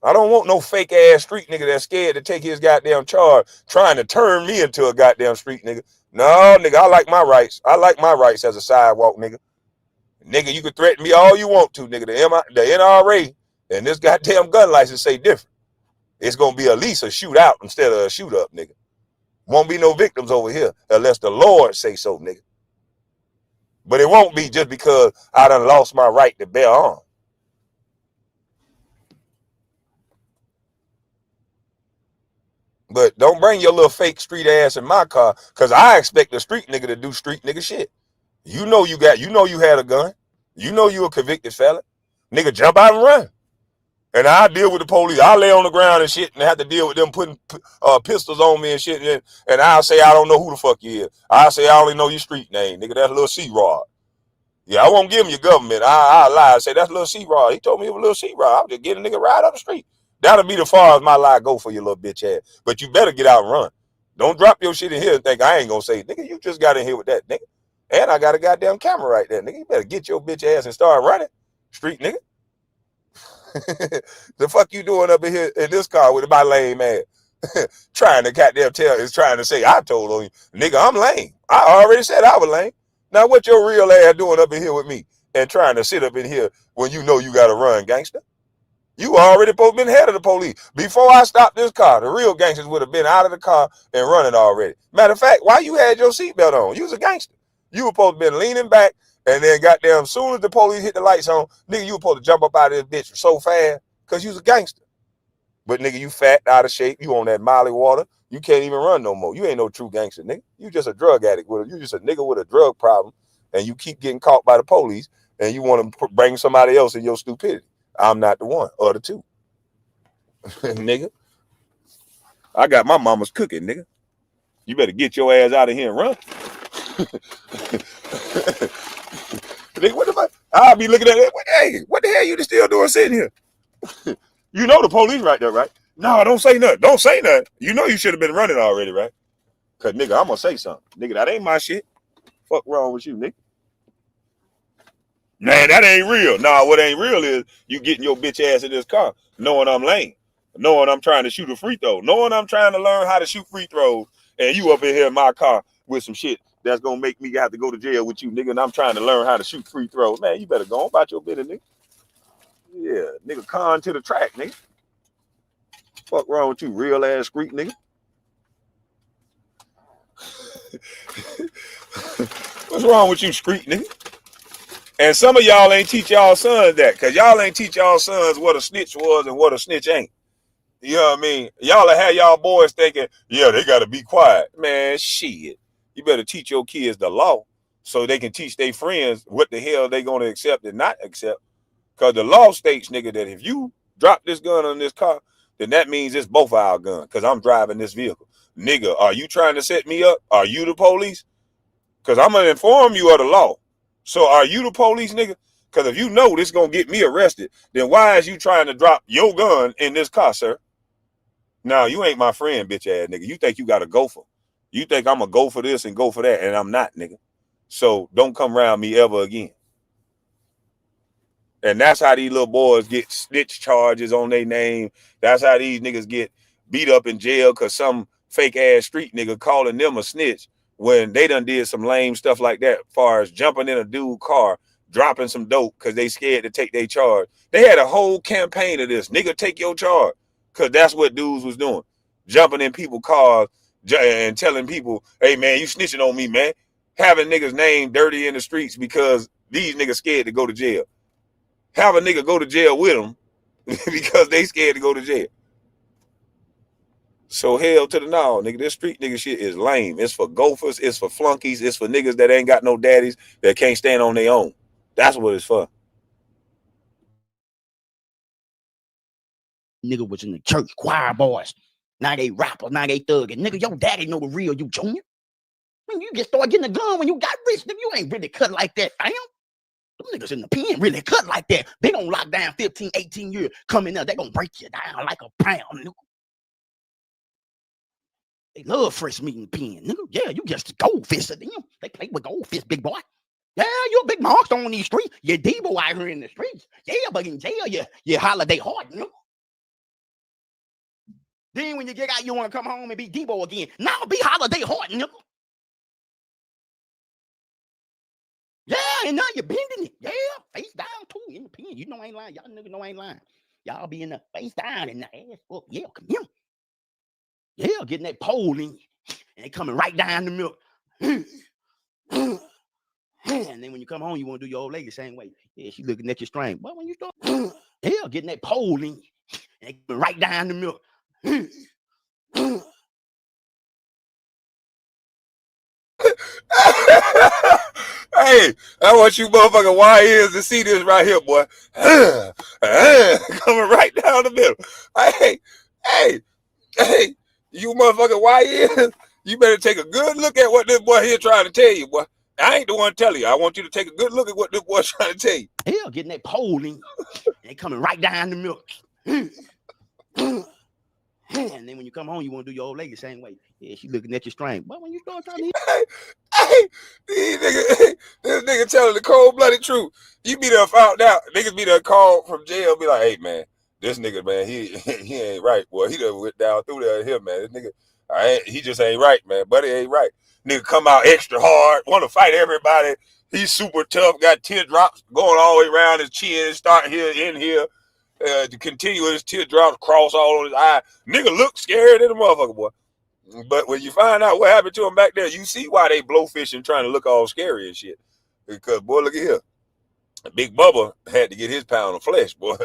I don't want no fake ass street nigga that's scared to take his goddamn charge trying to turn me into a goddamn street nigga. No, nigga, I like my rights. I like my rights as a sidewalk nigga. Nigga, you can threaten me all you want to, nigga. The NRA and this goddamn gun license say different. It's going to be at least a shootout instead of a shoot up, nigga. Won't be no victims over here unless the Lord say so, nigga. But it won't be just because I done lost my right to bear arms. But don't bring your little fake street ass in my car, because I expect the street nigga to do street nigga shit. You know you had a gun. You know you a convicted felon. Nigga, jump out and run. And I deal with the police. I lay on the ground and shit and have to deal with them putting pistols on me and shit. And I'll say I don't know who the fuck you is. I'll say I only know your street name. Nigga, that's a little C-Rod. Yeah, I won't give him your government. I lie. I say that's little C-Rod. He told me it was little C-Rod. I'm just getting a nigga right up the street. That'll be the far as my lie go for your little bitch ass. But you better get out and run. Don't drop your shit in here and think I ain't gonna say, nigga, you just got in here with that, nigga. And I got a goddamn camera right there, nigga. You better get your bitch ass and start running. Street nigga. The fuck you doing up in here in this car with my lame ass? Trying to goddamn trying to say I told on you. Nigga, I'm lame. I already said I was lame. Now what your real ass doing up in here with me and trying to sit up in here when you know you gotta run, gangster? You already supposed to been head of the police. Before I stopped this car, the real gangsters would have been out of the car and running already. Matter of fact, why you had your seatbelt on? You was a gangster. You were supposed to been leaning back and then goddamn soon as the police hit the lights on, nigga, you were supposed to jump up out of this bitch so fast because you was a gangster. But nigga, you fat, out of shape, you on that Molly water, you can't even run no more. You ain't no true gangster, nigga. You just a drug addict. You just a nigga with a drug problem, and you keep getting caught by the police, and you want to bring somebody else in your stupidity. I'm not the one or the two. Nigga, I got my mama's cooking, nigga. You better get your ass out of here and run. Nigga, what the fuck? I'll be looking at it. Hey, what the hell you still doing sitting here? You know the police right there, right? No, don't say nothing. Don't say nothing. You know you should have been running already, right? Cause nigga, I'm gonna say something. Nigga, that ain't my shit. Fuck wrong with you, nigga? Man, that ain't real. Nah, what ain't real is you getting your bitch ass in this car, knowing I'm lame, knowing I'm trying to shoot a free throw, knowing I'm trying to learn how to shoot free throws, and you up in here in my car with some shit that's gonna make me have to go to jail with you, nigga, and I'm trying to learn how to shoot free throws. Man, you better go on about your business, nigga. Yeah, nigga, con to the track, nigga. Fuck wrong with you, real ass street nigga? What's wrong with you, street nigga? And some of y'all ain't teach y'all sons that, cause y'all ain't teach y'all sons what a snitch was and what a snitch ain't. You know what I mean? Y'all have y'all boys thinking, yeah, they gotta be quiet. Man, shit. You better teach your kids the law so they can teach their friends what the hell they gonna accept and not accept. Cause the law states, nigga, that if you drop this gun on this car, then that means it's both our guns, because I'm driving this vehicle. Nigga, are you trying to set me up? Are you the police? Because I'm going to inform you of the law. So are you the police, nigga? Because if you know this going to get me arrested, then why is you trying to drop your gun in this car, sir? No, you ain't my friend, bitch ass nigga. You think you got to go for. You think I'm going to go for this and go for that, and I'm not, nigga. So don't come around me ever again. And that's how these little boys get snitch charges on their name. That's how these niggas get beat up in jail because some fake ass street nigga calling them a snitch when they done did some lame stuff like that, as far as jumping in a dude's car, dropping some dope because they scared to take their charge. They had a whole campaign of this. Nigga, take your charge. Because that's what dudes was doing. Jumping in people's cars and telling people, hey, man, you snitching on me, man. Having niggas' name dirty in the streets because these niggas scared to go to jail. Have a nigga go to jail with them because they scared to go to jail. So hell to the no, nigga. This street nigga shit is lame. It's for gophers. It's for flunkies. It's for niggas that ain't got no daddies that can't stand on their own. That's what it's for. Nigga was in the church, choir boys. Now they rappers, now they thugging. Nigga, your daddy know the real you, Junior. When you just start getting a gun when you got rich, nigga, you ain't really cut like that, fam. Them niggas in the pen really cut like that. They gonna lock down 15, 18 years coming up. They gonna break you down like a pound, nigga. They love fresh meat in the pen, nigga. Yeah, you just a goldfish to them. They play with goldfish, big boy. Yeah, you a big monster on these streets. You Debo out here in the streets. Yeah, but in jail, you holiday hard, nigga. Then when you get out, you want to come home and be Debo again. Now be holiday hard, nigga. Yeah, and now you're bending it. Yeah, face down too in the pen. You know I ain't lying. Y'all niggas know I ain't lying. Y'all be in the face down and the ass up. Yeah, come here. Yeah, getting that pole in you. And they coming right down the middle. And then when you come home, you want to do your old lady the same way. Yeah, she looking at your string. But when you start, yeah, getting that pole in you. And they coming right down the middle. Hey, I want you motherfucking YNs to see this right here, boy. Coming right down the middle. Hey, you motherfucking YNs, you better take a good look at what this boy here trying to tell you, boy. I ain't the one telling you. I want you to take a good look at what this boy's trying to tell you. Hell, getting that pole in, and they coming right down the middle. And then when you come home, you want to do your old lady the same way. Yeah, she looking at your string. But when you start trying to Hey, this nigga telling the cold-blooded truth. You be there found out. Niggas be there called from jail, be like, hey, man, this nigga, man, he ain't right, boy. He done went down through there here, man. This nigga, he just ain't right, man. Buddy ain't right. Nigga come out extra hard, want to fight everybody. He's super tough, got teardrops going all the way around his chin, start here, in here, to continue his teardrops cross all on his eye. Nigga look scared than a motherfucker, boy. But when you find out what happened to him back there, you see why they blowfishing trying to look all scary and shit. Because, boy, look at here. Big Bubba had to get his pound of flesh, boy.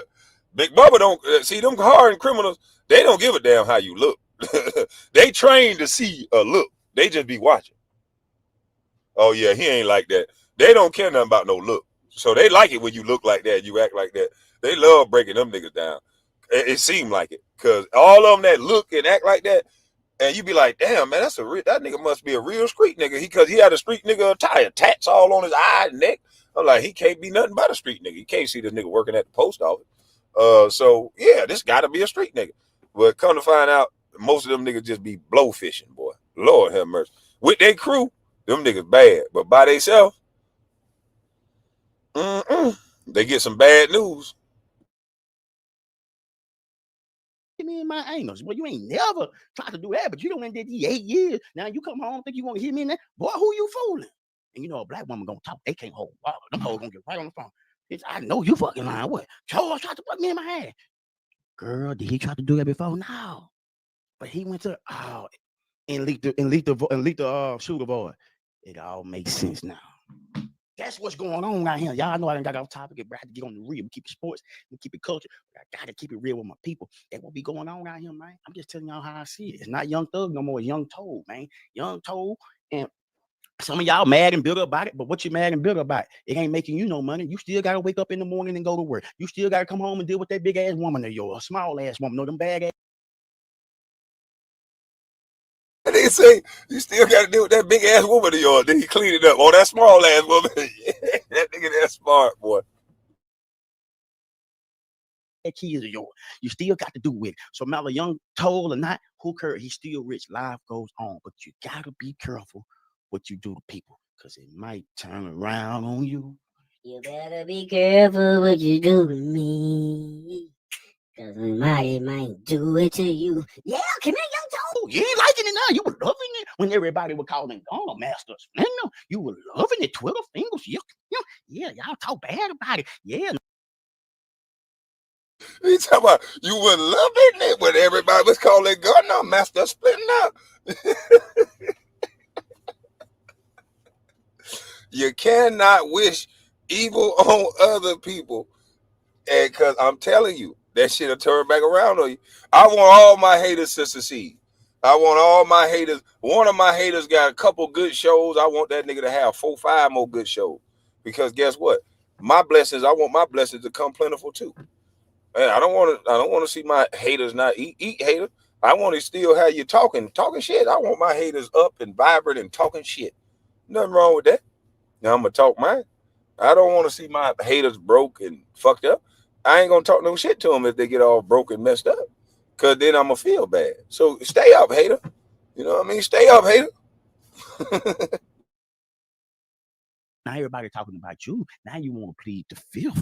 Big Bubba don't, see, them hardened criminals, they don't give a damn how you look. They trained to see a look. They just be watching. Oh, yeah, he ain't like that. They don't care nothing about no look. So they like it when you look like that, you act like that. They love breaking them niggas down. It seemed like it. Because all of them that look and act like that, and you be like, damn, man, that nigga must be a real street nigga. Because he had a street nigga attire, tats all on his eye and neck. I'm like, he can't be nothing but a street nigga. You can't see this nigga working at the post office. So, yeah, this got to be a street nigga. But come to find out, most of them niggas just be blowfishing, boy. Lord have mercy. With their crew, them niggas bad. But by themselves, they get some bad news. me in my angles. Well, you ain't never tried to do that, but you done did these 8 years. Now you come home, think you want to hit me in there? Boy, who you fooling? And you know a black woman gonna talk. They can't hold water. Them hoes gonna get right on the phone. I know you fucking lying. What? Charles tried to put me in my hand. Girl, did he try to do that before? No. But he went to and leaked the shooter boy. It all makes sense now. That's what's going on out here. Y'all know I done got off topic, but I have to get on the real. We keep it sports, we keep it culture. But I gotta keep it real with my people. That what be going on out here, man. I'm just telling y'all how I see it. It's not Young Thug no more. It's Young Told, man. Young Told, and some of y'all mad and bitter about it. But what you mad and bitter about? It ain't making you no money. You still gotta wake up in the morning and go to work. You still gotta come home and deal with that big ass woman of yours, small ass woman, no them bad ass. They say you still got to deal with that big ass woman of yours. Then he clean it up. Oh, that small ass woman. That nigga that smart, boy. That kids are yours. You still got to do with it. So matter Young Told or not, who cares? He's still rich. Life goes on. But you gotta be careful what you do to people, because it might turn around on you. You better be careful what you do to me, because it might do it to you. Yeah, come here, Young Told. You ain't liking it now. You were loving it when everybody was calling Master Splinter. You were loving it. Twitter fingers. Yeah, y'all talk bad about it. Yeah. You talking about you were loving it when everybody was calling Gunner Master Splinter. You cannot wish evil on other people. And because I'm telling you, that shit'll turn back around on you. I want all my haters to succeed. I want all my haters. One of my haters got a couple good shows. I want that nigga to have 4, 5 more good shows. Because guess what? My blessings, I want my blessings to come plentiful too. And I don't want to see my haters not eat hater. I want to still have you talking shit. I want my haters up and vibrant and talking shit. Nothing wrong with that. Now I'm gonna talk mine. I don't want to see my haters broke and fucked up. I ain't gonna talk no shit to them if they get all broke and messed up, because then I'm gonna feel bad. So stay up, hater. You know what I mean? Stay up, hater. Now everybody talking about you. Now you want to plead the fifth.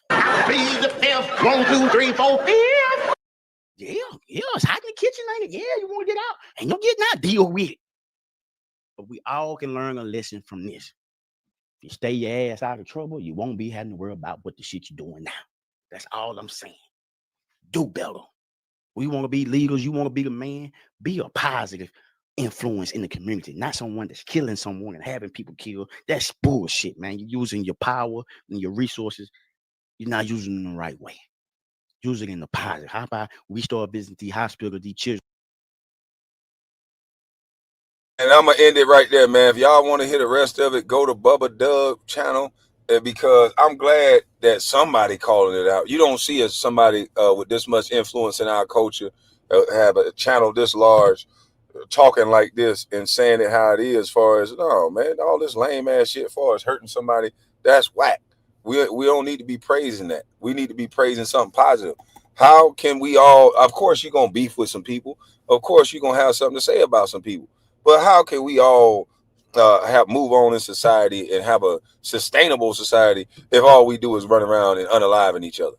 Plead the fifth. 1, 2, 3, 4, 5. Yeah, it's hot in the kitchen, ain't it? Yeah, you want to get out. Ain't no getting out. Deal with it. But we all can learn a lesson from this. If you stay your ass out of trouble, you won't be having to worry about what the shit you're doing now. That's all I'm saying. Do better. We want to be leaders. You want to be the man. Be a positive influence in the community, not someone that's killing someone and having people killed. That's bullshit, man. You're using your power and your resources. You're not using them the right way. Use it in the positive. How about we start visiting the hospital, these children? And I'm going to end it right there, man. If y'all want to hear the rest of it, go to Bubba Dub channel, because I'm glad that somebody calling it out. You don't see somebody with this much influence in our culture have a channel this large talking like this and saying it how it is, as far as, no, man, all this lame ass shit as far as hurting somebody, that's whack. We don't need to be praising that. We need to be praising something positive. How can we all, of course you're gonna beef with some people, of course you're gonna have something to say about some people, but how can we all have move on in society and have a sustainable society if all we do is run around and unaliving each other?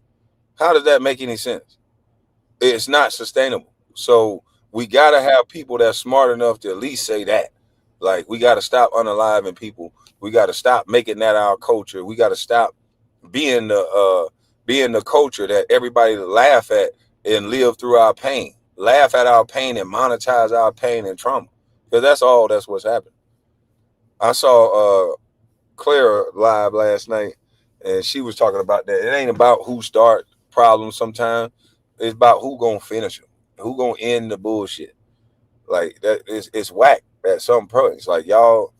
How does that make any sense? It's not sustainable. So we got to have people that's smart enough to at least say that. Like, we got to stop unaliving people. We got to stop making that our culture. We got to stop being the culture that everybody laugh at and live through our pain. Laugh at our pain and monetize our pain and trauma. Because that's what's happening. I saw Clara live last night, and she was talking about that. It ain't about who start problems sometimes. It's about who gonna finish them, who gonna end the bullshit. Like, that is, it's whack at some points. Like, y'all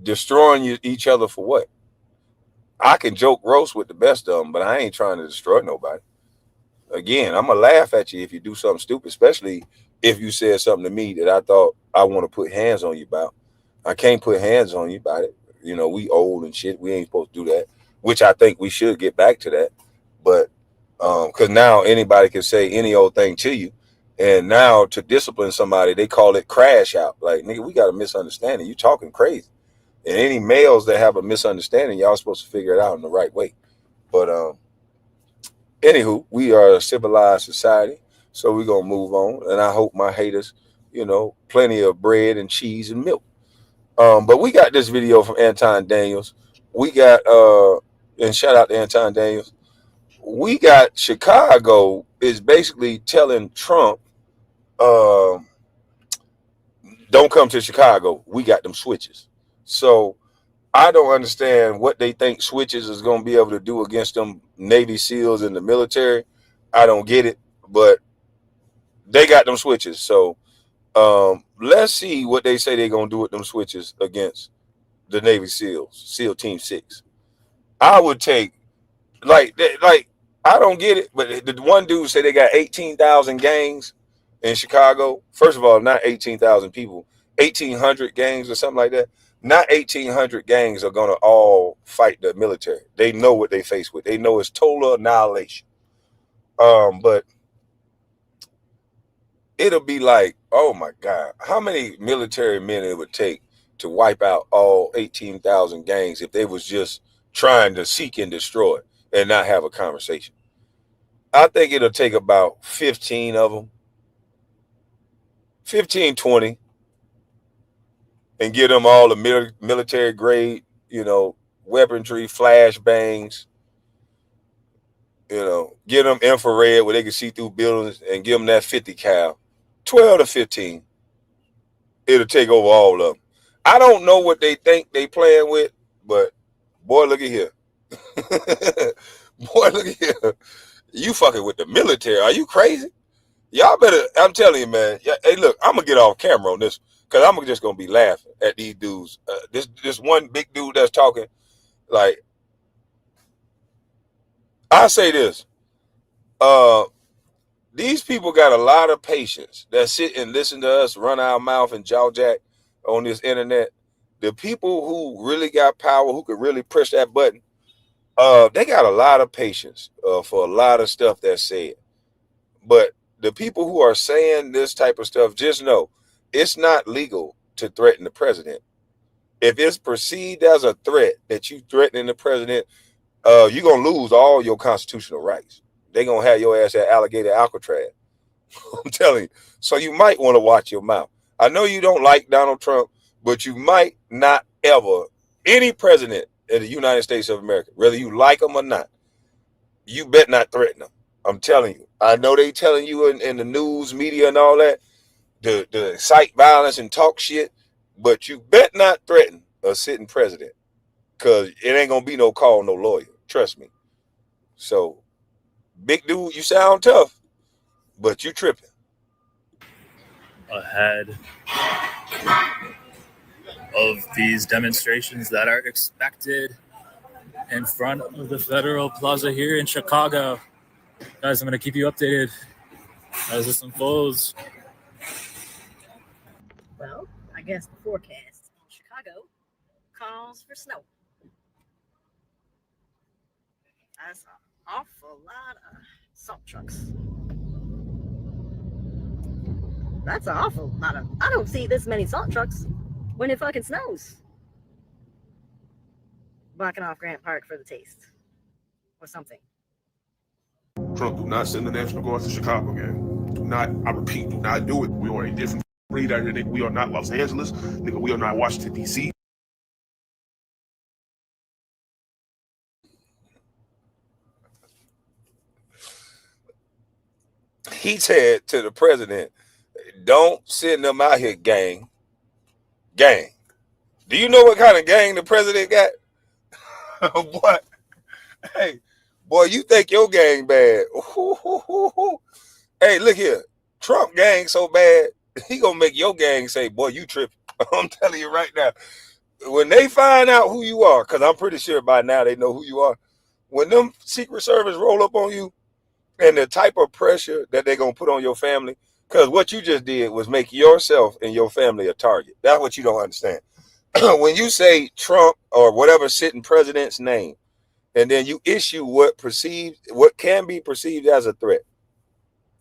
destroying each other for what? I can joke roast with the best of them, but I ain't trying to destroy nobody. Again, I'm gonna laugh at you if you do something stupid, especially if you said something to me that I thought I want to put hands on you about. I can't put hands on you about it. You know, we old and shit. We ain't supposed to do that, which I think we should get back to that. But because now anybody can say any old thing to you, and now to discipline somebody, they call it crash out. Like, nigga, we got a misunderstanding. You talking crazy. And any males that have a misunderstanding, y'all supposed to figure it out in the right way. But anywho, we are a civilized society, so we're gonna move on. And I hope my haters, plenty of bread and cheese and milk. But we got this video from Anton Daniels. We got and shout out to Anton Daniels. We got Chicago is basically telling Trump, don't come to Chicago. We got them switches. So I don't understand what they think switches is going to be able to do against them Navy SEALs in the military. I don't get it, but they got them switches. So let's see what they say they're going to do with them switches against the Navy SEALs, SEAL Team 6. I would take, like, I don't get it, but the one dude said they got 18,000 gangs in Chicago. First of all, not 18,000 people, 1,800 gangs or something like that. Not 1,800 gangs are going to all fight the military. They know what they face with. They know it's total annihilation. But it'll be like, oh my God, how many military men it would take to wipe out all 18,000 gangs if they was just trying to seek and destroy and not have a conversation? I think it'll take about 15 of them, 15, 20, and get them all the military grade, weaponry, flashbangs, get them infrared where they can see through buildings, and give them that 50 cal, 12 to 15. It'll take over all of them. I don't know what they think they playing with, but boy, look at here. Boy, look at here. You fucking with the military. Are you crazy? Y'all better, I'm telling you, man. Hey, look, I'm going to get off camera on this because I'm just going to be laughing at these dudes. This one big dude that's talking, like, I say this. These people got a lot of patience that sit and listen to us run our mouth and jaw jack on this internet. The people who really got power, who could really push that button, they got a lot of patience for a lot of stuff that's said. But the people who are saying this type of stuff, just know it's not legal to threaten the president. If it's perceived as a threat that you threatening the president, you're going to lose all your constitutional rights. They're going to have your ass at Alligator Alcatraz. I'm telling you. So you might want to watch your mouth. I know you don't like Donald Trump, but you might not ever, any president of the United States of America, whether you like them or not, you bet not threaten them. I'm telling you. I know they telling you in the news, media and all that, to incite violence and talk shit, but you bet not threaten a sitting president, because it ain't going to be no call, no lawyer. Trust me. So, big dude, you sound tough, but you tripping. Ahead of these demonstrations that are expected in front of the Federal Plaza here in Chicago. Guys, I'm going to keep you updated as this unfolds. Well, I guess the forecast in Chicago calls for snow. That's an awful lot of salt trucks. That's an awful lot of. I don't see this many salt trucks when it fucking snows. Blocking off Grant Park for the taste or something. Trump, do not send the National Guard to Chicago, gang. Do not, I repeat, do not do it. We are a different breed out here, nigga. We are not Los Angeles, nigga. We are not Washington, D.C. He said to the president, don't send them out here, gang. Gang. Do you know what kind of gang the president got? Boy, hey, boy, you think your gang bad. Hey, look here. Trump gang so bad, he gonna make your gang say, boy, you tripping. I'm telling you right now. When they find out who you are, because I'm pretty sure by now they know who you are, when them Secret Service roll up on you and the type of pressure that they're going to put on your family, because what you just did was make yourself and your family a target. That's what you don't understand. When you say Trump or whatever sitting president's name, and then you issue what can be perceived as a threat,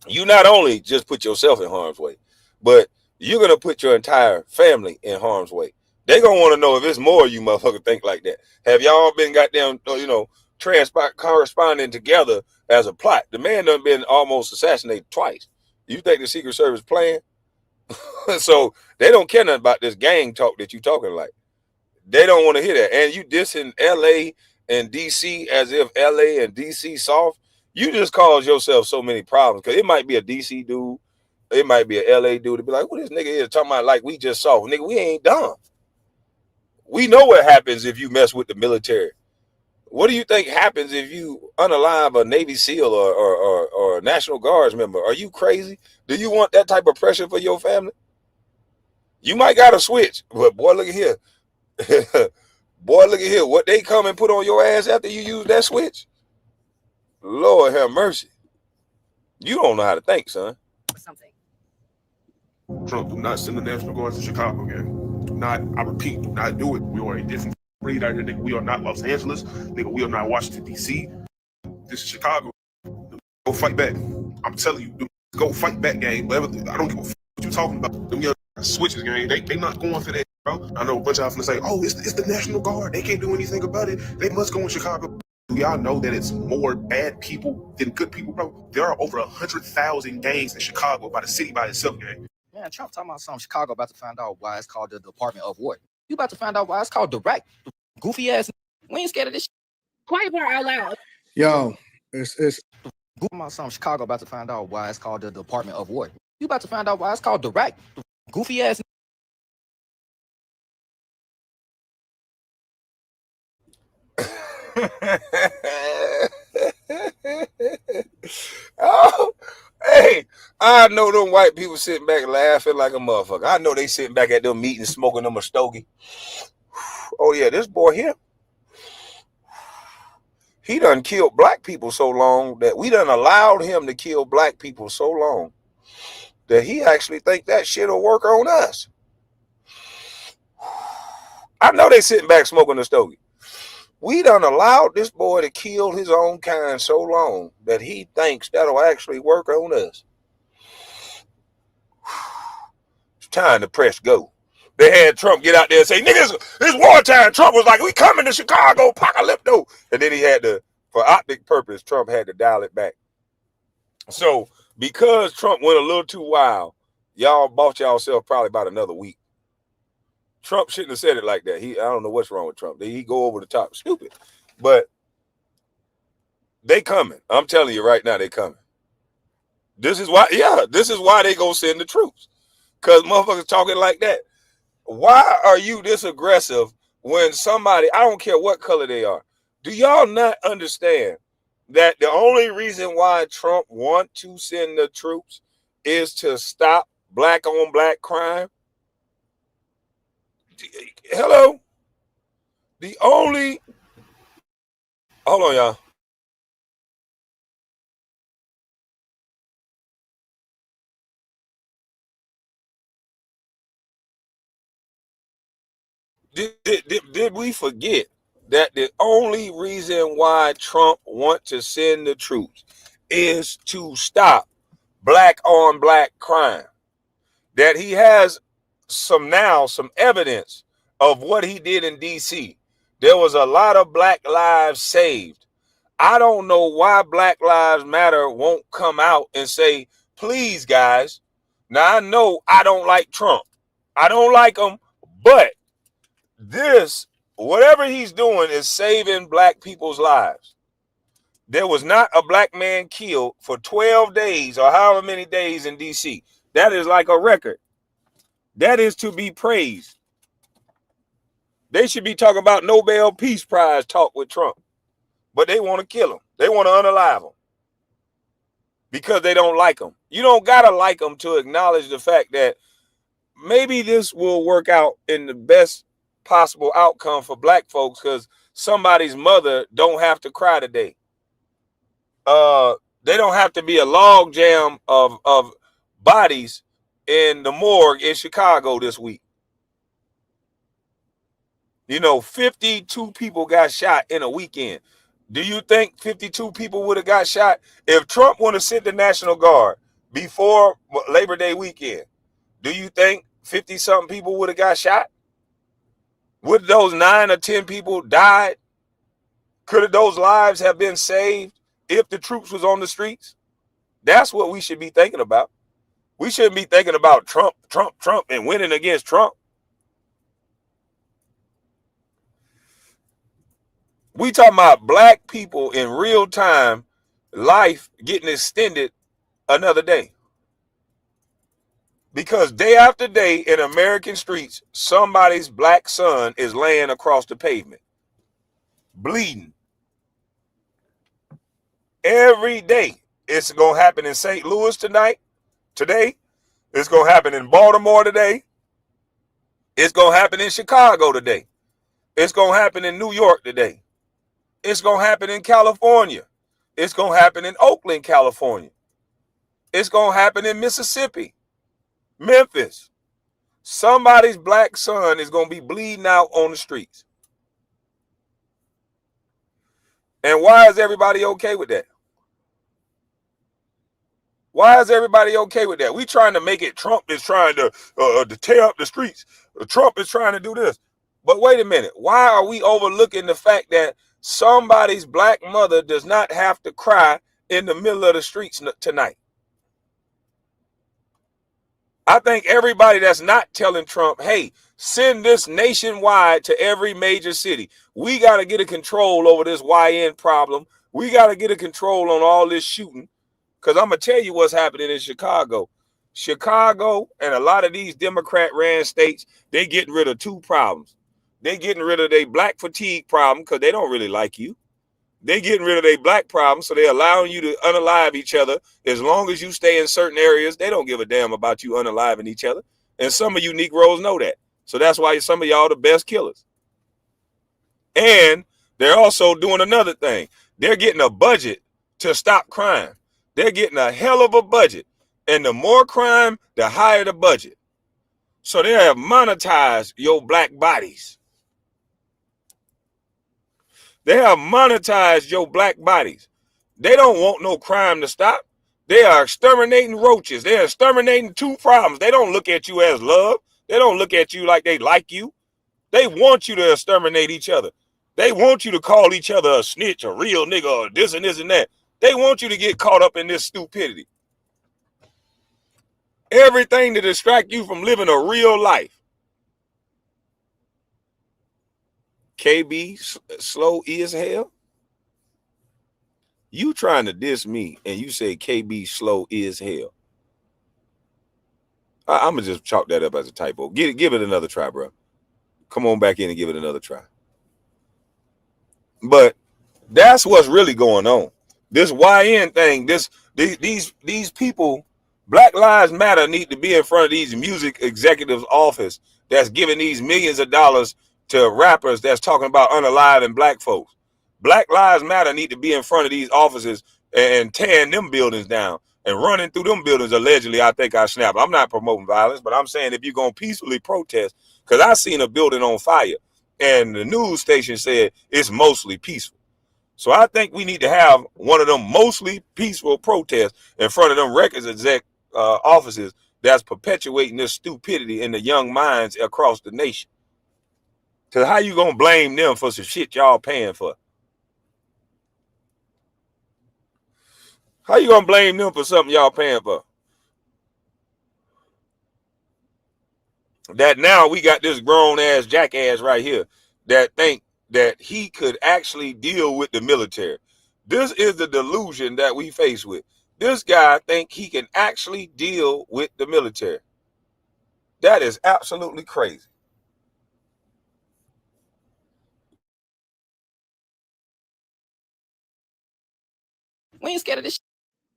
you not only just put yourself in harm's way, but you're going to put your entire family in harm's way. They're going to want to know if it's more you motherfucker think like that. Have y'all been goddamn, corresponding together as a plot? The man done been almost assassinated twice. You think the Secret Service playing? So they don't care nothing about this gang talk that you talking like. They don't want to hear that. And you dissing LA and DC as if LA and DC soft. You just cause yourself so many problems, because it might be a DC dude, it might be a LA dude to be like, what this nigga is talking about like we just soft. Nigga, we ain't dumb. We know what happens if you mess with the military. What do you think happens if you unalive a Navy SEAL or a National Guards member? Are you crazy? Do you want that type of pressure for your family? You might got to switch, but boy, look at here. Boy, look at here. What they come and put on your ass after you use that switch? Lord have mercy. You don't know how to think, son. Something. Trump, do not send the National Guard to Chicago, gang. Do not, I repeat, do not do it. We are a different breed out here, nigga. We are not Los Angeles, nigga. We are not Washington, D.C. This is Chicago. Go fight back. I'm telling you, go fight back, gang. Whatever, I don't give a fuck what you talking about. Them young switches, gang. They not going for that, bro. I know a bunch of y'all finna say, oh, it's the National Guard. They can't do anything about it. They must go in Chicago. Do y'all know that it's more bad people than good people, bro? There are over 100,000 gangs in Chicago by the city by itself, gang. Man, Trump talking about something. Chicago about to find out why it's called the Department of War. You about to find out why it's called direct. Goofy ass. We ain't scared of this shit. Quiet part out loud. Yo, it's Talking about something. Chicago about to find out why it's called the Department of War. You about to find out why it's called direct. Goofy ass. Oh, hey, I know them white people sitting back laughing like a motherfucker. I know they sitting back at them meetings smoking them a stogie. Oh yeah, this boy here, he done killed black people so long that we done allowed him to kill black people so long that he actually think that shit will work on us. I know they sitting back smoking a stogie. We done allowed this boy to kill his own kind so long that he thinks that'll actually work on us. It's time to press go. They had Trump get out there and say, niggas, it's wartime. Trump was like, we coming to Chicago, apocalypto. And then he had to, for optic purpose, Trump had to dial it back. So because Trump went a little too wild, y'all bought yourself probably about another week. Trump shouldn't have said it like that. I don't know what's wrong with Trump. He go over the top. Stupid. But they coming. I'm telling you right now, they coming. This is why they go send the troops. Because motherfuckers talking like that. Why are you this aggressive when somebody, I don't care what color they are. Do y'all not understand that the only reason why Trump want to send the troops is to stop black on black crime? Hello? Hold on, y'all. Did we forget that the only reason why Trump wants to send the troops is to stop black on black crime? That he has some evidence of what he did in DC. There was a lot of black lives saved. I don't know why Black Lives Matter won't come out and say, please, guys. Now, I know I don't like Trump. I don't like him, but this, whatever he's doing, is saving black people's lives. There was not a black man killed for 12 days or however many days in DC. That is like a record. That is to be praised. They should be talking about Nobel Peace Prize talk with Trump. But they want to kill him. They want to unalive him. Because they don't like him. You don't got to like him to acknowledge the fact that maybe this will work out in the best possible outcome for black folks, because somebody's mother don't have to cry today. They don't have to be a log jam of bodies in the morgue in Chicago this week. 52 people got shot in a weekend. Do you think 52 people would have got shot if Trump would have sent the National Guard before Labor Day weekend? Do you think 50-something people would have got shot? Would those 9 or 10 people died? Could those lives have been saved if the troops was on the streets? That's what we should be thinking about. We shouldn't be thinking about Trump, and winning against Trump. We talking about black people in real time, life getting extended another day. Because day after day in American streets, somebody's black son is laying across the pavement, bleeding. Every day. It's going to happen in St. Louis today. It's going to happen in Baltimore today. It's going to happen in Chicago today. It's going to happen in New York today. It's going to happen in California. It's going to happen in Oakland, California. It's going to happen in Mississippi, Memphis. Somebody's black son is going to be bleeding out on the streets. And why is everybody okay with that? Why is everybody okay with that? We trying to make it Trump is trying to tear up the streets. Trump is trying to do this. But wait a minute. Why are we overlooking the fact that somebody's black mother does not have to cry in the middle of the streets tonight? I think everybody that's not telling Trump, hey, send this nationwide to every major city. We got to get a control over this YN problem. We got to get a control on all this shooting. Because I'm going to tell you what's happening in Chicago. Chicago and a lot of these Democrat-ran states, they getting rid of two problems. They getting rid of their black fatigue problem because they don't really like you. They getting rid of their black problem, so they're allowing you to unalive each other. As long as you stay in certain areas, they don't give a damn about you unaliving each other. And some of you Negroes know that. So that's why some of y'all the best killers. And they're also doing another thing. They're getting a budget to stop crime. They're getting a hell of a budget. And the more crime, the higher the budget. So they have monetized your black bodies. They have monetized your black bodies. They don't want no crime to stop. They are exterminating roaches. They're exterminating two problems. They don't look at you as love. They don't look at you like they like you. They want you to exterminate each other. They want you to call each other a snitch, a real nigga, or this and this and that. They want you to get caught up in this stupidity. Everything to distract you from living a real life. KB slow is hell. You trying to diss me and you say KB slow is hell. I'm going to just chalk that up as a typo. Give it another try, bro. Come on back in and give it another try. But that's what's really going on. This YN thing, these people, Black Lives Matter need to be in front of these music executives' office that's giving these millions of dollars to rappers that's talking about unaliving black folks. Black Lives Matter need to be in front of these offices and tearing them buildings down and running through them buildings. Allegedly, I think I snapped. I'm not promoting violence, but I'm saying if you're going to peacefully protest, because I seen a building on fire. And the news station said it's mostly peaceful. So I think we need to have one of them mostly peaceful protests in front of them records exec offices that's perpetuating this stupidity in the young minds across the nation. Because how you going to blame them for some shit y'all paying for? How you going to blame them for something y'all paying for? That now we got this grown-ass jackass right here that think that he could actually deal with the military. This is the delusion that we face with. This guy think he can actually deal with the military. That is absolutely crazy. We ain't scared of this shit.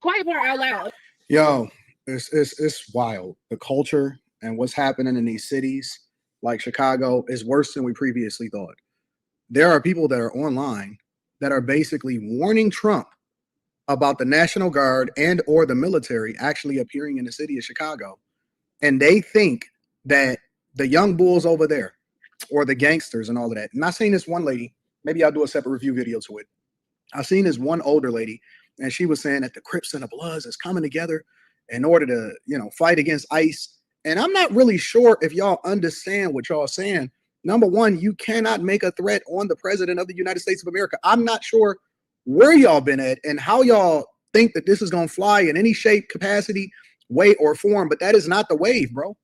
Quiet part out loud. Yo, it's wild. The culture and what's happening in these cities like Chicago is worse than we previously thought. There are people that are online that are basically warning Trump about the National Guard and or the military actually appearing in the city of Chicago. And they think that the young bulls over there or the gangsters and all of that. And I seen this one lady, maybe I'll do a separate review video to it. I seen this one older lady, and she was saying that the Crips and the Bloods is coming together in order to, fight against ICE. And I'm not really sure if y'all understand what y'all saying. Number one, you cannot make a threat on the president of the United States of America. I'm not sure where y'all been at and how y'all think that this is going to fly in any shape, capacity, way, or form, but that is not the wave, bro.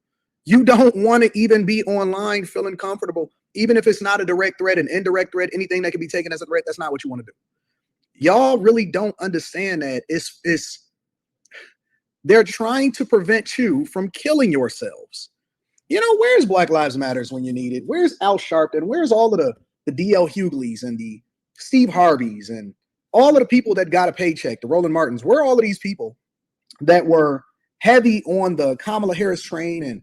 You don't want to even be online feeling comfortable, even if it's not a direct threat, an indirect threat, anything that can be taken as a threat. That's not what you want to do. Y'all really don't understand that they're trying to prevent you from killing yourselves. Where's Black Lives Matters when you need it? Where's Al Sharpton? Where's all of the D.L. Hugleys and the Steve Harveys and all of the people that got a paycheck, the Roland Martins? Where are all of these people that were heavy on the Kamala Harris train, and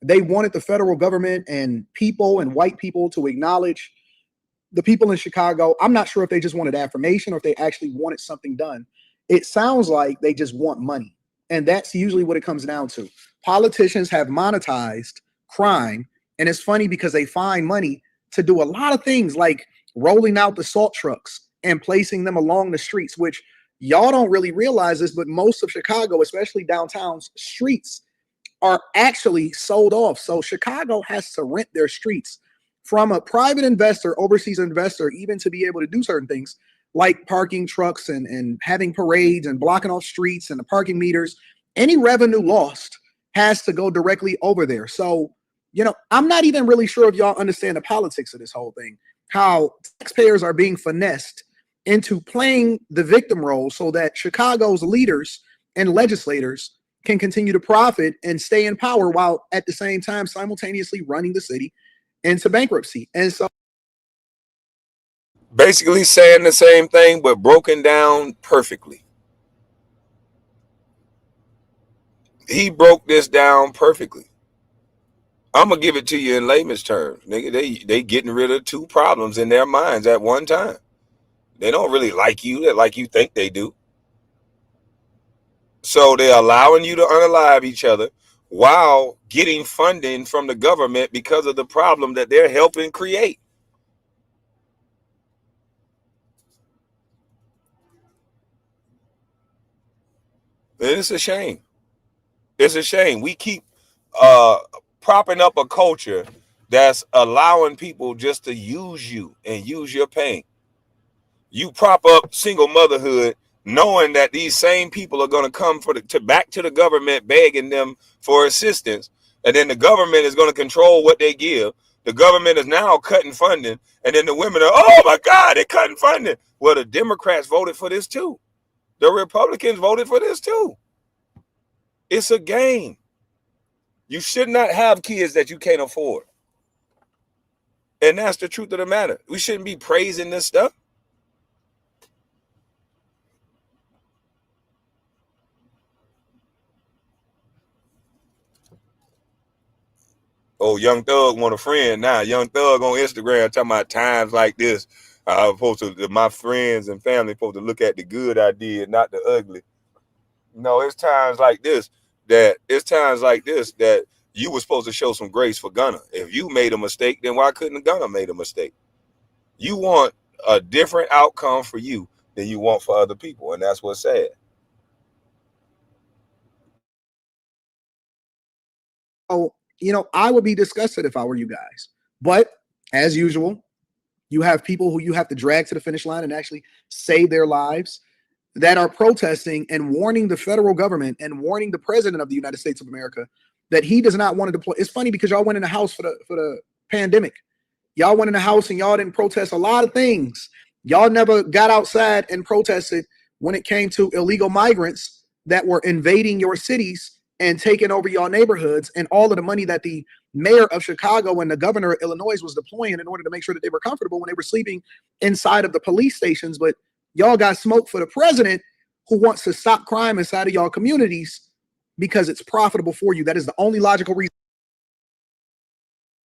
they wanted the federal government and people and white people to acknowledge the people in Chicago? I'm not sure if they just wanted affirmation or if they actually wanted something done. It sounds like they just want money. And that's usually what it comes down to. Politicians have monetized crime. And it's funny because they find money to do a lot of things like rolling out the salt trucks and placing them along the streets, which y'all don't really realize this, but most of Chicago, especially downtown's streets, are actually sold off. So Chicago has to rent their streets from a private investor, overseas investor, even to be able to do certain things like parking trucks and having parades and blocking off streets and the parking meters. Any revenue lost has to go directly over there. So, I'm not even really sure if y'all understand the politics of this whole thing, how taxpayers are being finessed into playing the victim role so that Chicago's leaders and legislators can continue to profit and stay in power while at the same time simultaneously running the city into bankruptcy. And so Basically saying the same thing, but broken down perfectly. He broke this down perfectly. I'm going to give it to you in layman's terms. Nigga, they getting rid of two problems in their minds at one time. They don't really like you like you think they do. So they're allowing you to unalive each other while getting funding from the government because of the problem that they're helping create. It's a shame. It's a shame. We keep propping up a culture that's allowing people just to use you and use your pain. You prop up single motherhood knowing that these same people are going to come back to the government begging them for assistance, and then the government is going to control what they give. The government is now cutting funding, and then the women are, oh my God, they're cutting funding. Well, the Democrats voted for this too. The Republicans voted for this too. It's a game. You should not have kids that you can't afford. And that's the truth of the matter. We shouldn't be praising this stuff. Oh, Young Thug want a friend now. Young Thug on Instagram talking about times like this. My friends and family supposed to look at the good I did, not the ugly. No, it's times like this that You were supposed to show some grace for Gunna. If you made a mistake, then why couldn't Gunna made a mistake? You want a different outcome for you than you want for other people, and that's what's sad. Oh, I would be disgusted if I were you guys. But as usual, you have people who you have to drag to the finish line and actually save their lives that are protesting and warning the federal government and warning the president of the United States of America that he does not want to deploy. It's funny because y'all went in the house for the pandemic. Y'all went in the house and y'all didn't protest a lot of things. Y'all never got outside and protested when it came to illegal migrants that were invading your cities and taking over your neighborhoods, and all of the money that the mayor of Chicago and the governor of Illinois was deploying in order to make sure that they were comfortable when they were sleeping inside of the police stations. But y'all got smoked for the president who wants to stop crime inside of y'all communities because it's profitable for you. That is the only logical reason.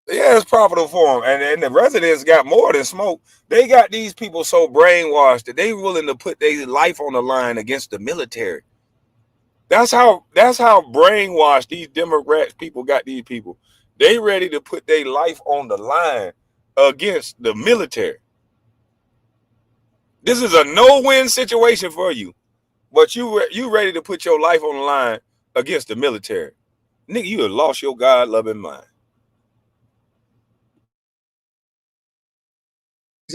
Yeah, it's profitable for them. And the residents got more than smoke. They got these people so brainwashed that they willing to put their life on the line against the military. That's how brainwashed these Democrats people got these people. They ready to put their life on the line against the military. This is a no-win situation for you, but you ready to put your life on the line against the military. Nigga, you have lost your God-loving mind.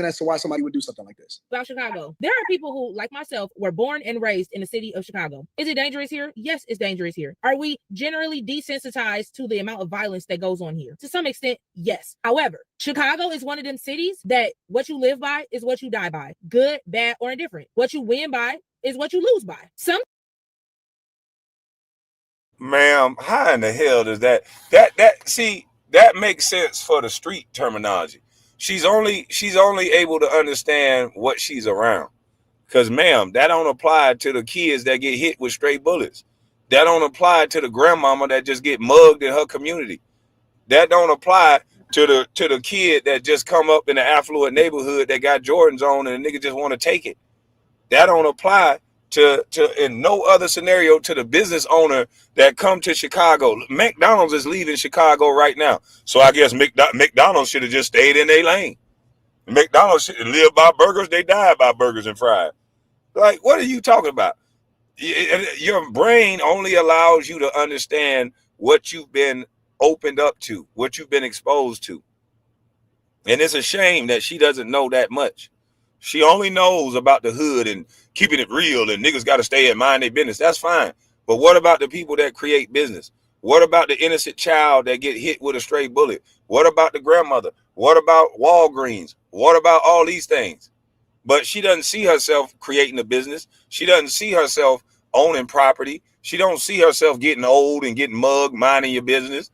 As to why somebody would do something like this. About Chicago. There are people who, like myself, were born and raised in the city of Chicago. Is it dangerous here? Yes, it's dangerous here. Are we generally desensitized to the amount of violence that goes on here? To some extent, yes. However, Chicago is one of them cities that what you live by is what you die by. Good, bad, or indifferent. What you win by is what you lose by. Ma'am, how in the hell does that see, that makes sense for the street terminology. She's only able to understand what she's around. Because, ma'am, that don't apply to the kids that get hit with stray bullets. That don't apply to the grandmama that just get mugged in her community. That don't apply to the kid that just come up in the affluent neighborhood that got Jordans on and the nigga just want to take it. That don't apply to in no other scenario to the business owner that come to Chicago. McDonald's is leaving Chicago right now. So I guess McDonald's should have just stayed in their lane. McDonald's should live by burgers. They die by burgers and fries. Like, what are you talking about? Your brain only allows you to understand what you've been opened up to, what you've been exposed to. And it's a shame that she doesn't know that much. She only knows about the hood and keeping it real and niggas got to stay and mind their business. That's fine. But what about the people that create business? What about the innocent child that get hit with a stray bullet? What about the grandmother? What about Walgreens? What about all these things? But she doesn't see herself creating a business. She doesn't see herself owning property. She don't see herself getting old and getting mugged, minding your business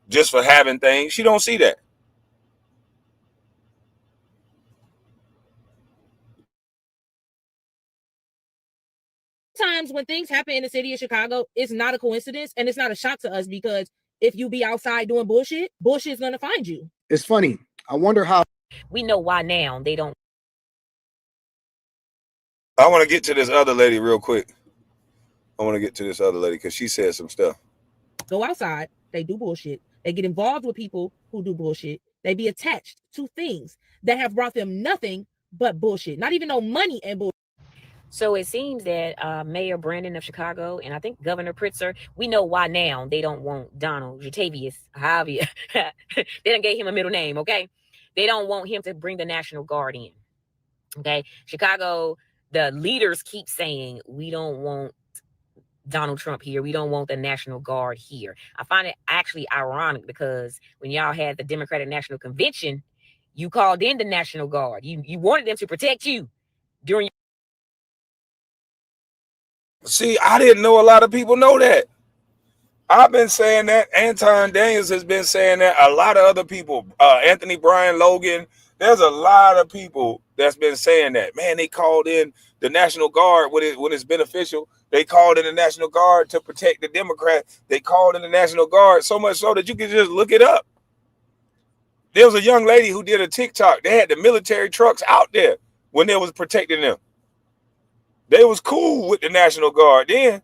just for having things. She don't see that. Times when things happen in the city of Chicago, it's not a coincidence and it's not a shock to us, because if you be outside doing bullshit is gonna find you. It's funny. I wonder how. We know why now they don't. I want to get to this other lady real quick. I want to get to this other lady because she said some stuff. Go outside, they do bullshit. They get involved with people who do bullshit. They be attached to things that have brought them nothing but bullshit. Not even no money and bullshit. So it seems that Mayor Brandon of Chicago and I think Governor Pritzker, we know why now they don't want Donald Jatavius, Javier. They done gave him a middle name, okay? They don't want him to bring the National Guard in, okay? Chicago, the leaders keep saying, we don't want Donald Trump here. We don't want the National Guard here. I find it actually ironic because when y'all had the Democratic National Convention, you called in the National Guard. You wanted them to protect you during. See, I didn't know a lot of people know that. I've been saying that. Anton Daniels has been saying that. A lot of other people, Anthony Brian Logan, there's a lot of people that's been saying that. Man, they called in the National Guard when it's beneficial. They called in the National Guard to protect the Democrats. They called in the National Guard so much so that you can just look it up. There was a young lady who did a TikTok. They had the military trucks out there when they was protecting them. They was cool with the National Guard then,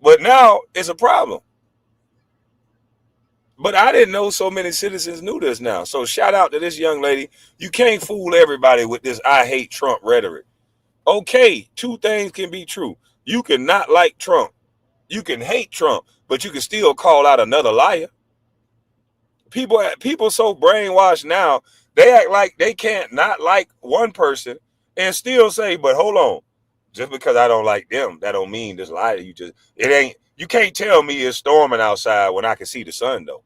but now it's a problem. But I didn't know so many citizens knew this now. So shout out to this young lady. You can't fool everybody with this I hate Trump rhetoric. Okay, two things can be true. You can not like Trump. You can hate Trump, but you can still call out another liar. People so brainwashed now, they act like they can't not like one person and still say, but hold on, just because I don't like them, that don't mean this liar. You can't tell me it's storming outside when I can see the sun though.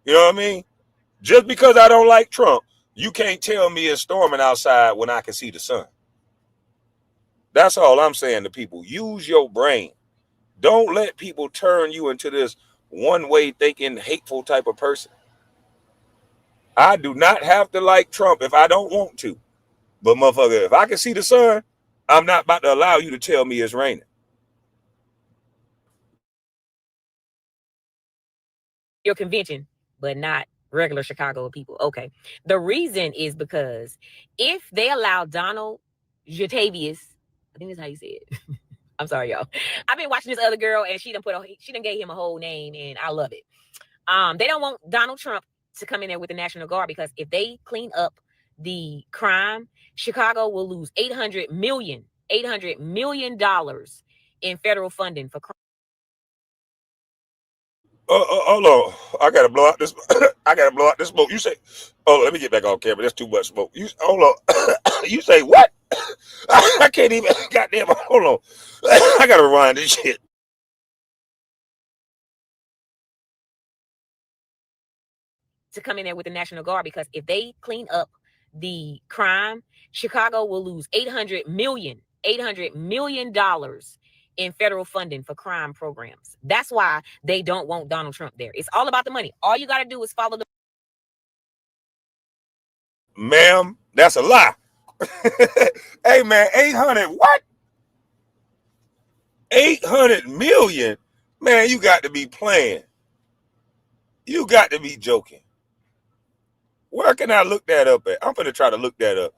You know what I mean? Just because I don't like Trump, you can't tell me it's storming outside when I can see the sun. That's all I'm saying to people. Use your brain. Don't let people turn you into this one-way thinking, hateful type of person. I do not have to like Trump if I don't want to. But motherfucker, if I can see the sun, I'm not about to allow you to tell me it's raining. Your convention, but not regular Chicago people. Okay. The reason is because if they allow Donald Jatavius, I think that's how you say it. I'm sorry, y'all. I've been watching this other girl and she done gave him a whole name and I love it. They don't want Donald Trump to come in there with the National Guard because if they clean up the crime, Chicago will lose $800 million in federal funding for crime. Hold on. I gotta blow out this. I gotta blow out this smoke. You say, oh, let me get back on camera. That's too much smoke. Hold on. You say what? I can't even. Goddamn. Hold on. I gotta rewind this shit. To come in there with the National Guard because if they clean up the crime, Chicago will lose $800 million in federal funding for crime programs. That's why they don't want Donald Trump there. It's all about the money. All you got to do is follow the. Ma'am, that's a lie. Hey man, 800 what? 800 million? Man, you got to be playing. You got to be joking. Where can I look that up at? I'm gonna try to look that up.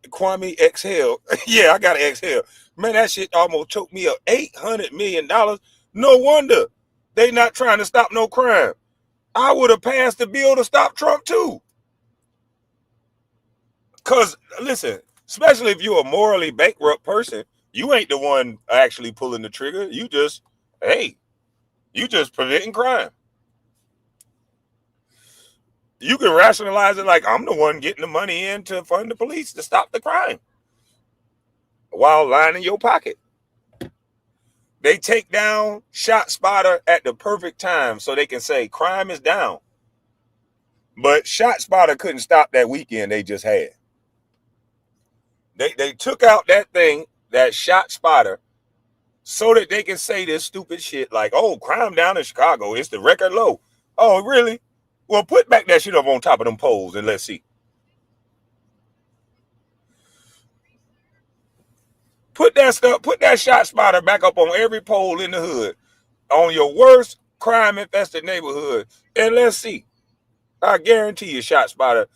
Kwame exhale. Yeah, I gotta exhale. Man, that shit almost choked me up. $800 million. No wonder they not trying to stop no crime. I would have passed the bill to stop Trump too. Cause listen, especially if you're a morally bankrupt person, you ain't the one actually pulling the trigger. You just preventing crime. You can rationalize it like I'm the one getting the money in to fund the police to stop the crime while lining your pocket. They take down ShotSpotter at the perfect time so they can say crime is down. But ShotSpotter couldn't stop that weekend they just had. They took out that thing, that ShotSpotter, so that they can say this stupid shit like, oh, crime down in Chicago, it's the record low. Oh, really? Well, put back that shit up on top of them poles and let's see. Put that ShotSpotter back up on every pole in the hood, on your worst crime-infested neighborhood, and let's see. I guarantee you ShotSpotter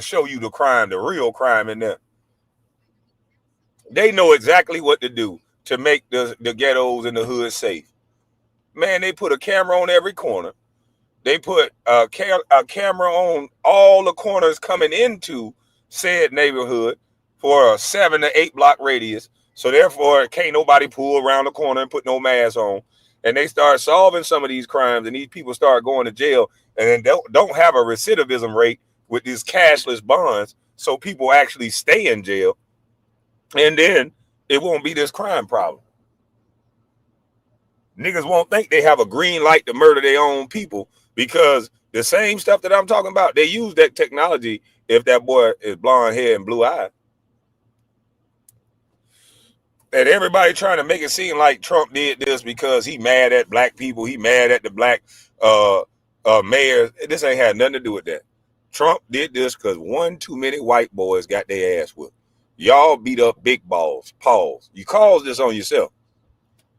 show you the crime, the real crime in there. They know exactly what to do to make the ghettos and the hood safe. Man, they put a camera on every corner. They put a camera on all the corners coming into said neighborhood for a 7 to 8 block radius. So therefore, can't nobody pull around the corner and put no mask on. And they start solving some of these crimes, and these people start going to jail, and then don't have a recidivism rate with these cashless bonds, so people actually stay in jail. And then it won't be this crime problem. Niggas won't think they have a green light to murder their own people. Because the same stuff that I'm talking about, they use that technology if that boy is blonde hair and blue eyes. And everybody trying to make it seem like Trump did this because he mad at black people. He mad at the black mayors. This ain't had nothing to do with that. Trump did this because one too many white boys got their ass whipped. Y'all beat up big balls. Pause. You caused this on yourself.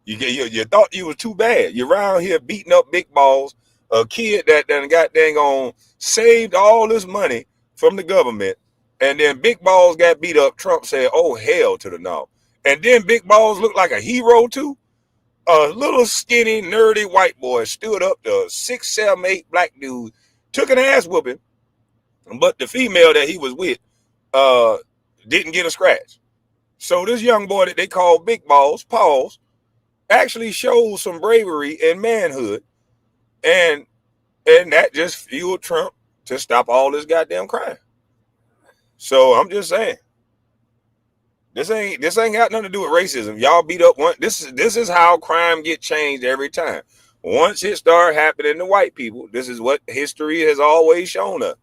You thought you was too bad. You're around here beating up big balls. A kid that done got dang on saved all this money from the government, and then big balls got beat up. Trump said, oh, hell to the no. And then big balls look like a hero too. A little skinny, nerdy white boy stood up to 6, 7, 8 black dudes, took an ass whooping, but the female that he was with didn't get a scratch. So this young boy that they call Big Balls, Pauls, actually showed some bravery and manhood, and that just fueled Trump to stop all this goddamn crime. So I'm just saying, this ain't got nothing to do with racism. Y'all beat up one. This is how crime get changed every time. Once it started happening to white people, this is what history has always shown us.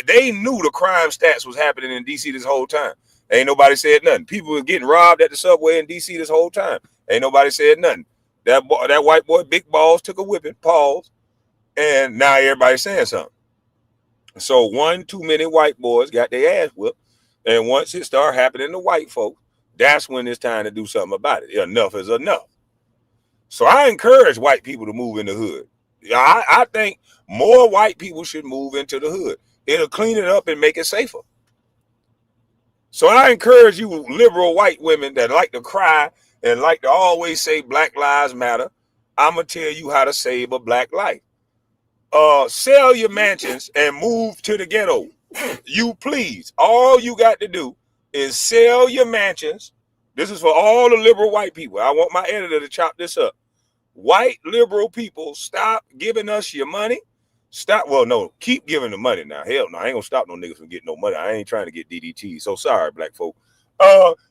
They knew the crime stats was happening in DC this whole time. Ain't nobody said nothing. People were getting robbed at the subway in DC this whole time. Ain't nobody said nothing. That white boy, Big Balls, took a whipping, pause, and now everybody's saying something. So one too many white boys got their ass whipped, and once it started happening to white folks, that's when it's time to do something about it. Enough is enough. So I encourage white people to move in the hood. I think more white people should move into the hood. It'll clean it up and make it safer. So I encourage you liberal white women that like to cry and like to always say Black Lives Matter. I'm going to tell you how to save a black life. Sell your mansions and move to the ghetto. You please. All you got to do is sell your mansions. This is for all the liberal white people. I want my editor to chop this up. White liberal people, stop giving us your money. Keep giving the money now. Hell no, I ain't gonna stop no niggas from getting no money. I ain't trying to get DDT. So sorry, black folk.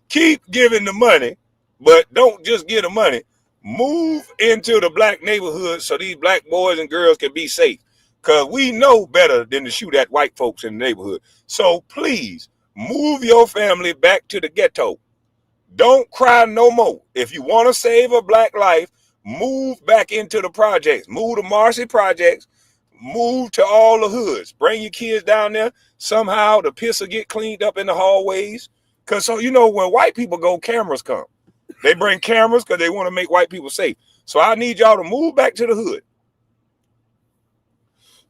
Keep giving the money, but don't just give the money. Move into the black neighborhood so these black boys and girls can be safe. Because we know better than to shoot at white folks in the neighborhood. So please, move your family back to the ghetto. Don't cry no more. If you want to save a black life, move back into the projects. Move to Marcy Projects. Move to all the hoods. Bring your kids down there. Somehow the piss will get cleaned up in the hallways. Because, so, you know, when white people go, cameras come. They bring cameras because they want to make white people safe. So I need y'all to move back to the hood.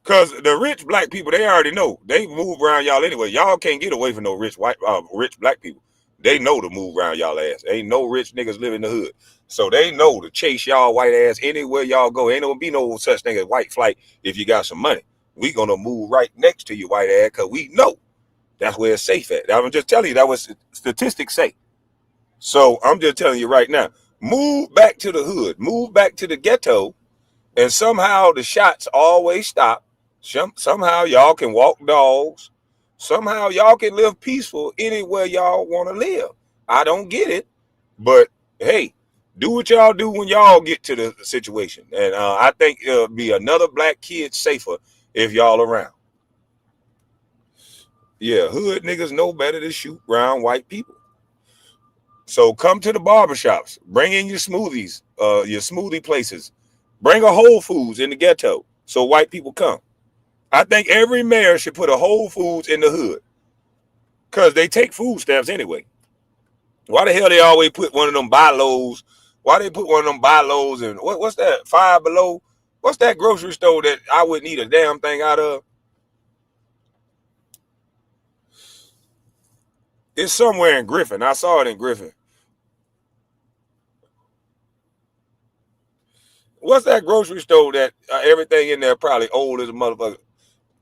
Because the rich black people, they already know. They move around y'all anyway. Y'all can't get away from no rich black people. They know to move around y'all ass. Ain't no rich niggas live in the hood. So they know to chase y'all white ass anywhere y'all go. Ain't gonna be no such thing as white flight if you got some money. We gonna move right next to your white ass because we know that's where it's safe at. I'm just telling you, that was statistics say. So I'm just telling you right now, move back to the hood, move back to the ghetto, and somehow the shots always stop. Somehow y'all can walk dogs. Somehow y'all can live peaceful anywhere y'all want to live. I don't get it, but hey, do what y'all do when y'all get to the situation. And I think it'll be another black kid safer if y'all around. Yeah, hood niggas know better to shoot around white people. So come to the barbershops. Bring in your smoothies, your smoothie places. Bring a Whole Foods in the ghetto so white people come. I think every mayor should put a Whole Foods in the hood because they take food stamps anyway. Why the hell they always put one of them buy lows? Why they put one of them buy lows and what's that? Five Below? What's that grocery store that I wouldn't eat a damn thing out of? It's somewhere in Griffin. I saw it in Griffin. What's that grocery store that everything in there probably old as a motherfucker?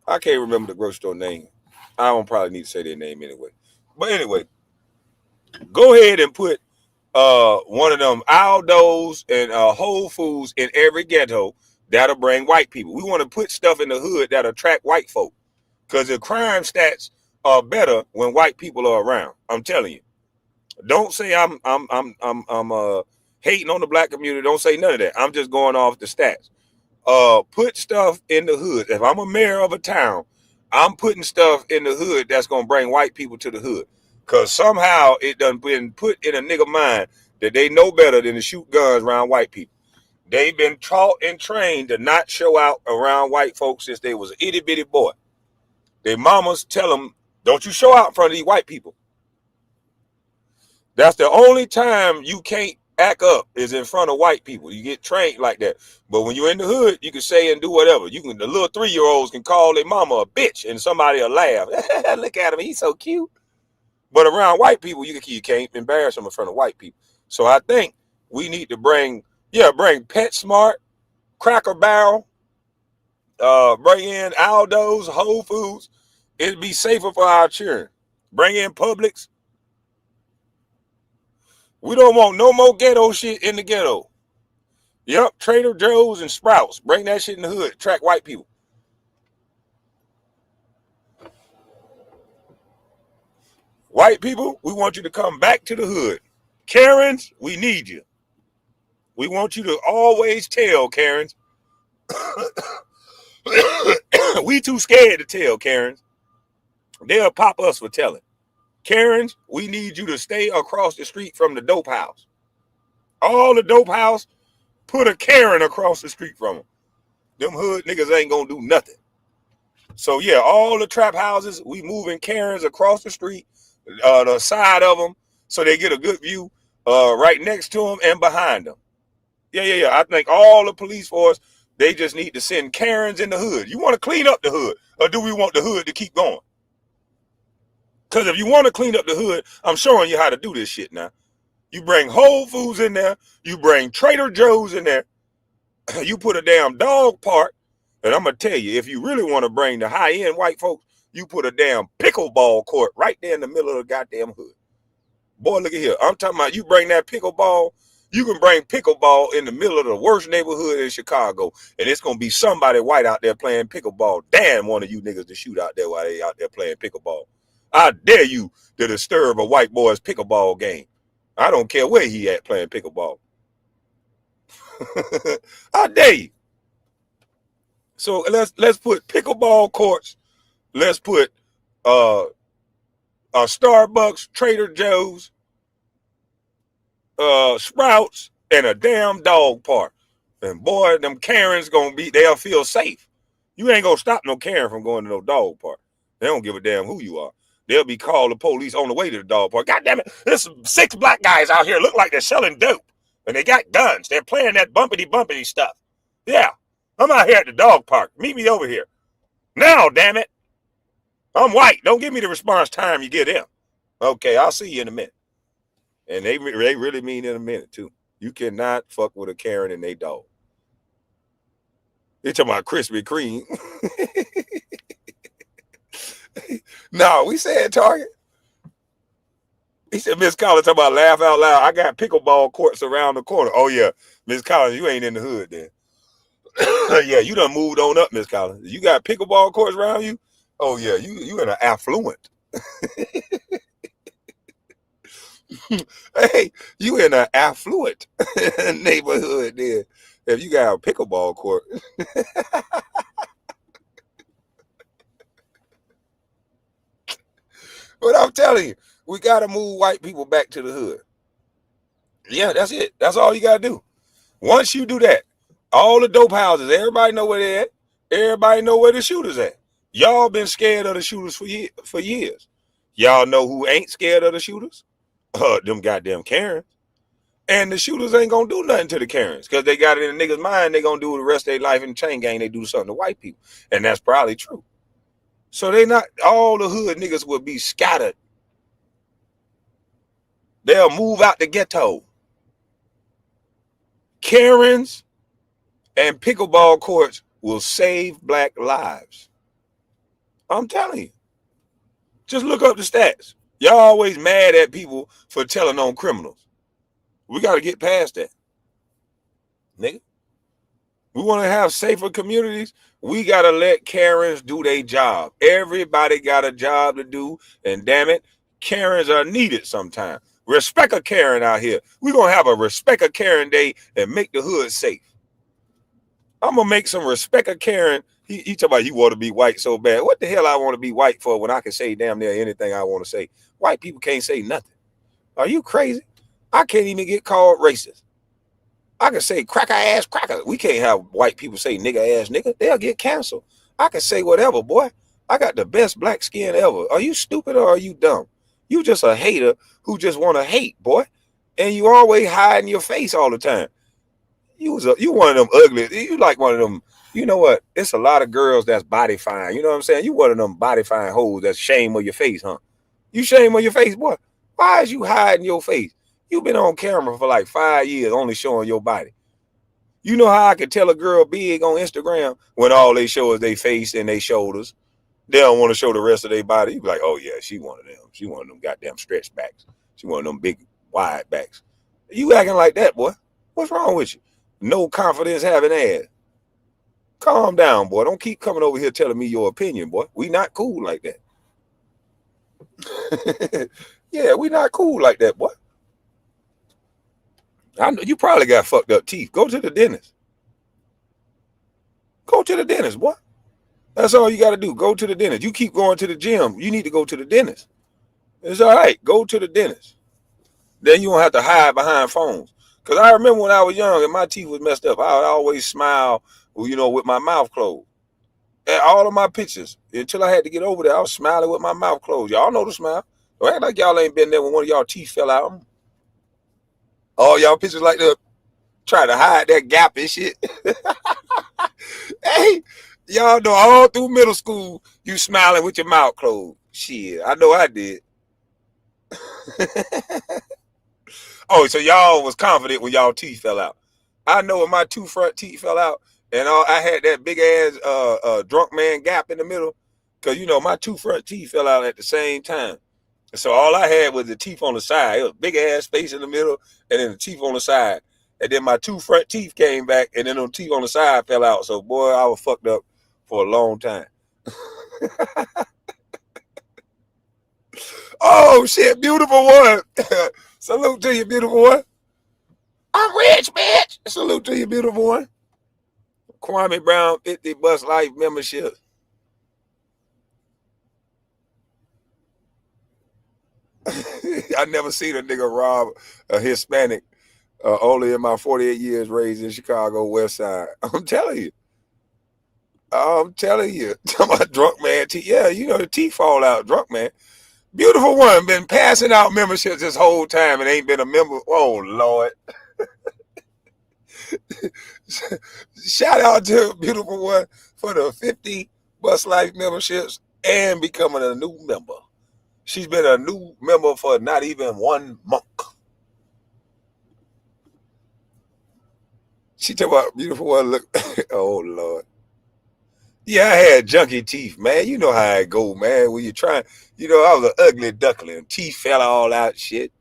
I can't remember the grocery store name. I don't probably need to say their name anyway. But anyway, go ahead and put one of them Aldo's and Whole Foods in every ghetto. That'll bring white people. We want to put stuff in the hood that'll attract white folk because the crime stats are better when white people are around. I'm telling you. Don't say I'm hating on the black community. Don't say none of that. I'm just going off the stats. Put stuff in the hood. If I'm a mayor of a town, I'm putting stuff in the hood that's gonna bring white people to the hood. Cause somehow it done been put in a nigga mind that they know better than to shoot guns around white people. They've been taught and trained to not show out around white folks since they was an itty bitty boy. Their mamas tell them, don't you show out in front of these white people. That's the only time you can't act up is in front of white people. You get trained like that. But when you're in the hood, you can say and do whatever. You can. The little 3-year-olds can call their mama a bitch and somebody will laugh. Look at him, he's so cute. But around white people, you can't embarrass them in front of white people. So I think We need to bring PetSmart, Cracker Barrel, bring in Aldo's, Whole Foods. It'd be safer for our children. Bring in Publix. We don't want no more ghetto shit in the ghetto. Yep, Trader Joe's and Sprouts. Bring that shit in the hood. Attract white people. White people, we want you to come back to the hood. Karens, we need you. We want you to always tell, Karens. We too scared to tell, Karens. They'll pop us for telling. Karens, we need you to stay across the street from the dope house. All the dope house, put a Karen across the street from them. Them hood niggas ain't gonna do nothing. So yeah, all the trap houses, we moving Karens across the street, the side of them, so they get a good view right next to them and behind them. Yeah. I think all the police force, they just need to send Karens in the hood. You want to clean up the hood, or do we want the hood to keep going? Because if you want to clean up the hood, I'm showing you how to do this shit now. You bring Whole Foods in there. You bring Trader Joe's in there. You put a damn dog park. And I'm going to tell you, if you really want to bring the high-end white folks, you put a damn pickleball court right there in the middle of the goddamn hood. Boy, look at here. I'm talking about you bring that pickleball. You can bring pickleball in the middle of the worst neighborhood in Chicago, and it's going to be somebody white out there playing pickleball. Damn one of you niggas to shoot out there while they out there playing pickleball. I dare you to disturb a white boy's pickleball game. I don't care where he at playing pickleball. I dare you. So let's put pickleball courts. Let's put a Starbucks, Trader Joe's, Sprouts, and a damn dog park. And boy, them Karens they'll feel safe. You ain't gonna stop no Karen from going to no dog park. They don't give a damn who you are. They'll be called the police on the way to the dog park. God damn it, there's 6 black guys out here look like they're selling dope. And they got guns. They're playing that bumpity stuff. Yeah, I'm out here at the dog park. Meet me over here. Now, damn it. I'm white. Don't give me the response time you give them. Okay, I'll see you in a minute. And they really mean in a minute, too. You cannot fuck with a Karen and they dog. They talking about Krispy Kreme. No, we said Target. He said, Miss Collins, talking about laugh out loud. I got pickleball courts around the corner. Oh, yeah. Miss Collins, you ain't in the hood then. Yeah, you done moved on up, Miss Collins. You got pickleball courts around you? Oh, yeah, you in an affluent. Hey, you in an affluent neighborhood there. If you got a pickleball court. But I'm telling you, we got to move white people back to the hood. Yeah, that's it. That's all you got to do. Once you do that, all the dope houses, everybody know where they're at. Everybody know where the shooters at. Y'all been scared of the shooters for years. Y'all know who ain't scared of the shooters? Them goddamn Karens. And the shooters ain't going to do nothing to the Karens because they got it in the niggas' mind they going to do the rest of their life in the chain gang. They do something to white people. And that's probably true. So they not, all the hood niggas will be scattered. They'll move out the ghetto. Karens and pickleball courts will save black lives. I'm telling you. Just look up the stats. Y'all always mad at people for telling on criminals. We got to get past that. Nigga. We want to have safer communities. We got to let Karens do their job. Everybody got a job to do. And damn it, Karens are needed sometimes. Respect a Karen out here. We're going to have a Respect a Karen day and make the hood safe. I'm going to make some Respect a Karen. He talk about you want to be white so bad. What the hell I want to be white for when I can say damn near anything I want to say? White people can't say nothing. Are you crazy? I can't even get called racist. I can say cracker ass cracker. We can't have white people say nigga ass nigga. They'll get canceled. I can say whatever, boy. I got the best black skin ever. Are you stupid or are you dumb? You just a hater who just want to hate, boy. And you always hiding your face all the time. You one of them ugly. You like one of them. You know what? It's a lot of girls that's body fine. You know what I'm saying? You one of them body fine hoes that's shame of your face, huh? You shame of your face, boy. Why is you hiding your face? You've been on camera for like 5 years, only showing your body. You know how I can tell a girl big on Instagram when all they show is their face and their shoulders. They don't want to show the rest of their body. You be like, oh yeah, she one of them. She one of them goddamn stretch backs. She one of them big wide backs. You acting like that, boy. What's wrong with you? No confidence having ass. Calm down, boy. Don't keep coming over here telling me your opinion, boy. We not cool like that. Yeah, we not cool like that, boy. I know you probably got fucked up teeth. Go to the dentist. Go to the dentist, boy. That's all you got to do. Go to the dentist. You keep going to the gym. You need to go to the dentist. It's all right. Go to the dentist. Then you don't have to hide behind phones. Because I remember when I was young and my teeth was messed up, I would always smile, with my mouth closed. And all of my pictures, until I had to get over there, I was smiling with my mouth closed. Y'all know the smile. Don't act like y'all ain't been there when one of y'all teeth fell out. All y'all pictures like that, try to hide that gap and shit. Hey, y'all know all through middle school, you smiling with your mouth closed. Shit, I know I did. Oh, so y'all was confident when y'all teeth fell out. I know when my two front teeth fell out and I had that big ass drunk man gap in the middle, because my two front teeth fell out at the same time. So all I had was the teeth on the side. It was big ass space in the middle and then the teeth on the side. And then my two front teeth came back and then the teeth on the side fell out. So boy, I was fucked up for a long time. Oh shit, beautiful one. Salute to you, beautiful one. I'm rich, bitch. Salute to you, beautiful one. Kwame Brown, 50 Bus Life membership. I never seen a nigga rob a Hispanic only in my 48 years raised in Chicago West Side. I'm telling you. Talking about drunk man teeth. Yeah, the teeth fall out, drunk man. Beautiful one, been passing out memberships this whole time and ain't been a member. Oh, Lord. Shout out to beautiful one for the 50 Bus Life memberships and becoming a new member. She's been a new member for not even 1 month. She talking about beautiful one. Look, oh, Lord. Yeah, I had junky teeth, man. You know how it go, man. When you're trying, I was an ugly duckling. Teeth fell all out, shit.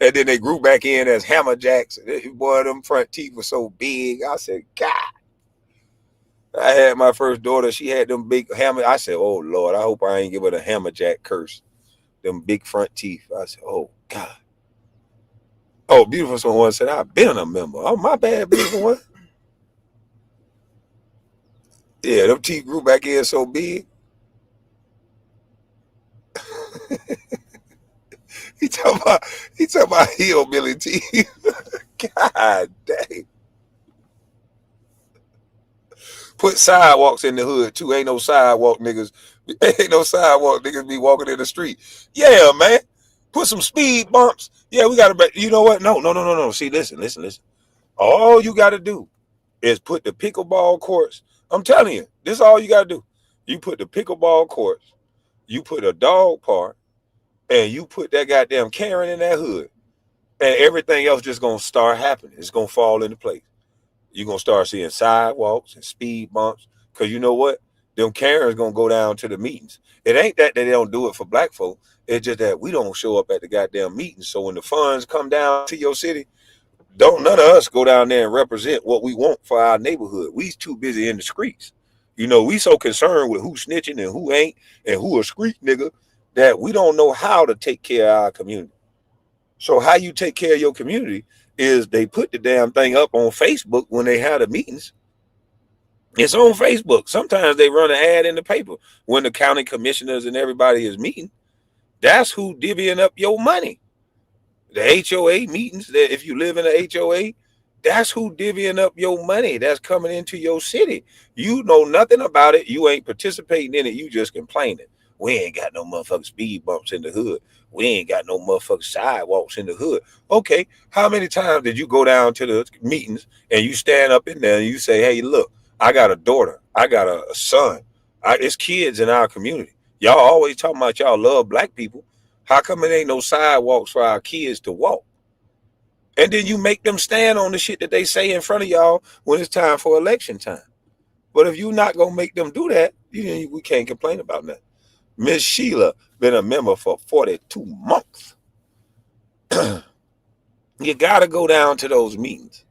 And then they grew back in as hammer jacks. Boy, them front teeth were so big. I said, God. I had my first daughter. She had them big hammer. I said, oh, Lord, I hope I ain't give her the hammer jack curse. Them big front teeth. I said, oh, God. Oh, beautiful someone said, I've been a member. Oh, my bad, beautiful one. Yeah, them teeth grew back in so big. He talking about hillbilly teeth. God dang. Put sidewalks in the hood too. Ain't no sidewalk niggas be walking in the street. Yeah, man. Put some speed bumps. Yeah, we gotta. You know what? No. See, listen. All you gotta do is put the pickleball courts. I'm telling you, this is all you gotta do. You put the pickleball courts, you put a dog park, and you put that goddamn Karen in that hood, and everything else just gonna start happening. It's gonna fall into place. You're gonna start seeing sidewalks and speed bumps. Cause you know what? Them Karens gonna go down to the meetings. It ain't that they don't do it for black folk. It's just that we don't show up at the goddamn meetings. So when the funds come down to your city, don't none of us go down there and represent what we want for our neighborhood. We too busy in the streets. We so concerned with who snitching and who ain't and who a street nigga that we don't know how to take care of our community. So how you take care of your community is they put the damn thing up on Facebook when they have the meetings. It's on Facebook. Sometimes they run an ad in the paper when the county commissioners and everybody is meeting. That's who divvying up your money. The HOA meetings, that if you live in an HOA, that's who divvying up your money that's coming into your city. You know nothing about it. You ain't participating in it. You just complaining. We ain't got no motherfucking speed bumps in the hood. We ain't got no motherfucking sidewalks in the hood. Okay, how many times did you go down to the meetings and you stand up in there and you say, hey, look, I got a daughter. I got a son. It's kids in our community. Y'all always talking about y'all love black people. How come it ain't no sidewalks for our kids to walk? And then you make them stand on the shit that they say in front of y'all when it's time for election time. But if you're not going to make them do that, we can't complain about that. Miss Sheila been a member for 42 months. You got to go down to those meetings.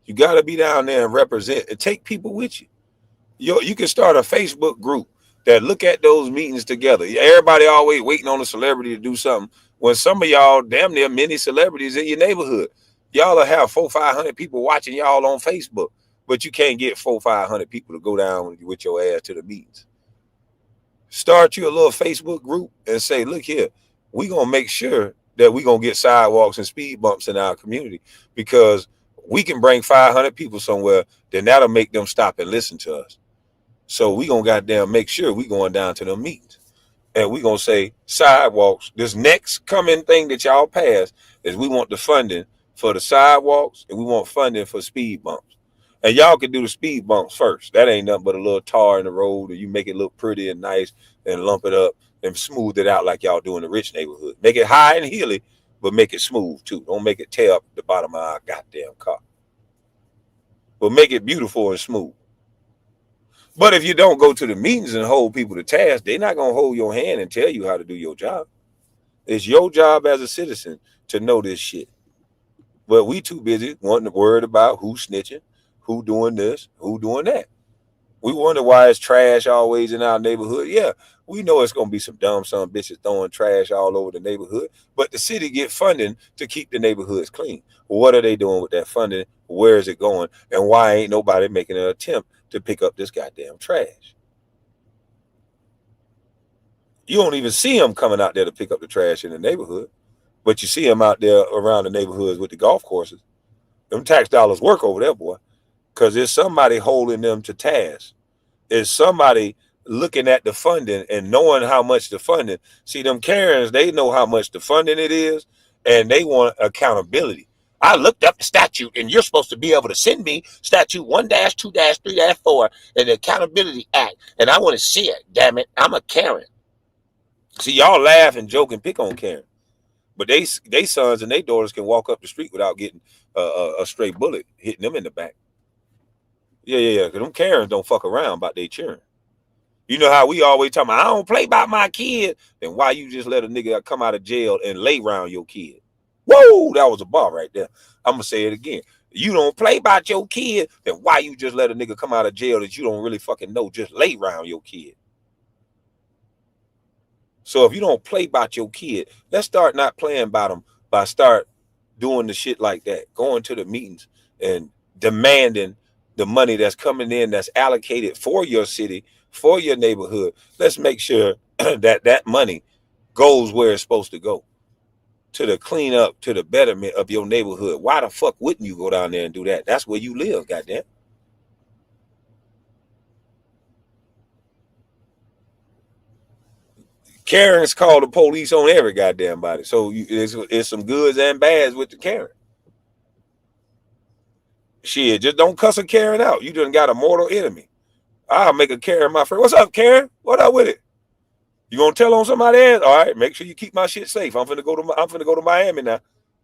You got to be down there and represent and take people with you. You can start a Facebook group that look at those meetings together. Everybody always waiting on a celebrity to do something. When some of y'all, damn near many celebrities in your neighborhood, y'all will have 400-500 people watching y'all on Facebook, but you can't get 400-500 people to go down with your ass to the meetings. Start you a little Facebook group and say, look here, we going to make sure that we going to get sidewalks and speed bumps in our community, because we can bring 500 people somewhere, then that'll make them stop and listen to us. So we going to goddamn make sure we going down to them meetings. And we going to say sidewalks. This next coming thing that y'all pass is we want the funding for the sidewalks and we want funding for speed bumps. And y'all can do the speed bumps first. That ain't nothing but a little tar in the road, and you make it look pretty and nice and lump it up and smooth it out like y'all do in the rich neighborhood. Make it high and hilly, but make it smooth too. Don't make it tear up the bottom of our goddamn car. But make it beautiful and smooth. But if you don't go to the meetings and hold people to task, they're not going to hold your hand and tell you how to do your job. It's your job as a citizen to know this shit. But we too busy wanting to worry about who's snitching, who doing this, who doing that. We wonder why it's trash always in our neighborhood. Yeah, we know it's going to be some dumb son bitches throwing trash all over the neighborhood, but the city get funding to keep the neighborhoods clean. What are they doing with that funding? Where is it going? And why ain't nobody making an attempt to pick up this goddamn trash? You don't even see them coming out there to pick up the trash in the neighborhood, but you see them out there around the neighborhoods with the golf courses. Them tax dollars work over there, boy, because there's somebody holding them to task. There's somebody looking at the funding and knowing how much the funding. See, them Karens, they know how much the funding it is, and they want accountability. I looked up the statute, and you're supposed to be able to send me statute 1-2-3-4 and the Accountability Act, and I want to see it. Damn it, I'm a Karen. See, y'all laugh and joke and pick on Karen, but they sons and they daughters can walk up the street without getting a stray bullet hitting them in the back. Yeah. Because them Karens don't fuck around about their children. You know how we always talk about, I don't play about my kid. Then why you just let a nigga come out of jail and lay around your kid? Whoa, that was a bar right there. I'm going to say it again. You don't play about your kid, then why you just let a nigga come out of jail that you don't really fucking know, just lay around your kid? So if you don't play about your kid, let's start not playing about them by start doing the shit like that, going to the meetings and demanding the money that's coming in that's allocated for your city, for your neighborhood. Let's make sure that money goes where it's supposed to go, to the cleanup, to the betterment of your neighborhood. Why the fuck wouldn't you go down there and do that? That's where you live, goddamn. Karens call the police on every goddamn body. So it's some goods and bads with the Karen. Shit, just don't cuss a Karen out. You done got a mortal enemy. I'll make a Karen my friend. What's up, Karen? What up with it? You gonna tell on somebody else? All right, make sure you keep my shit safe. I'm finna go to Miami now.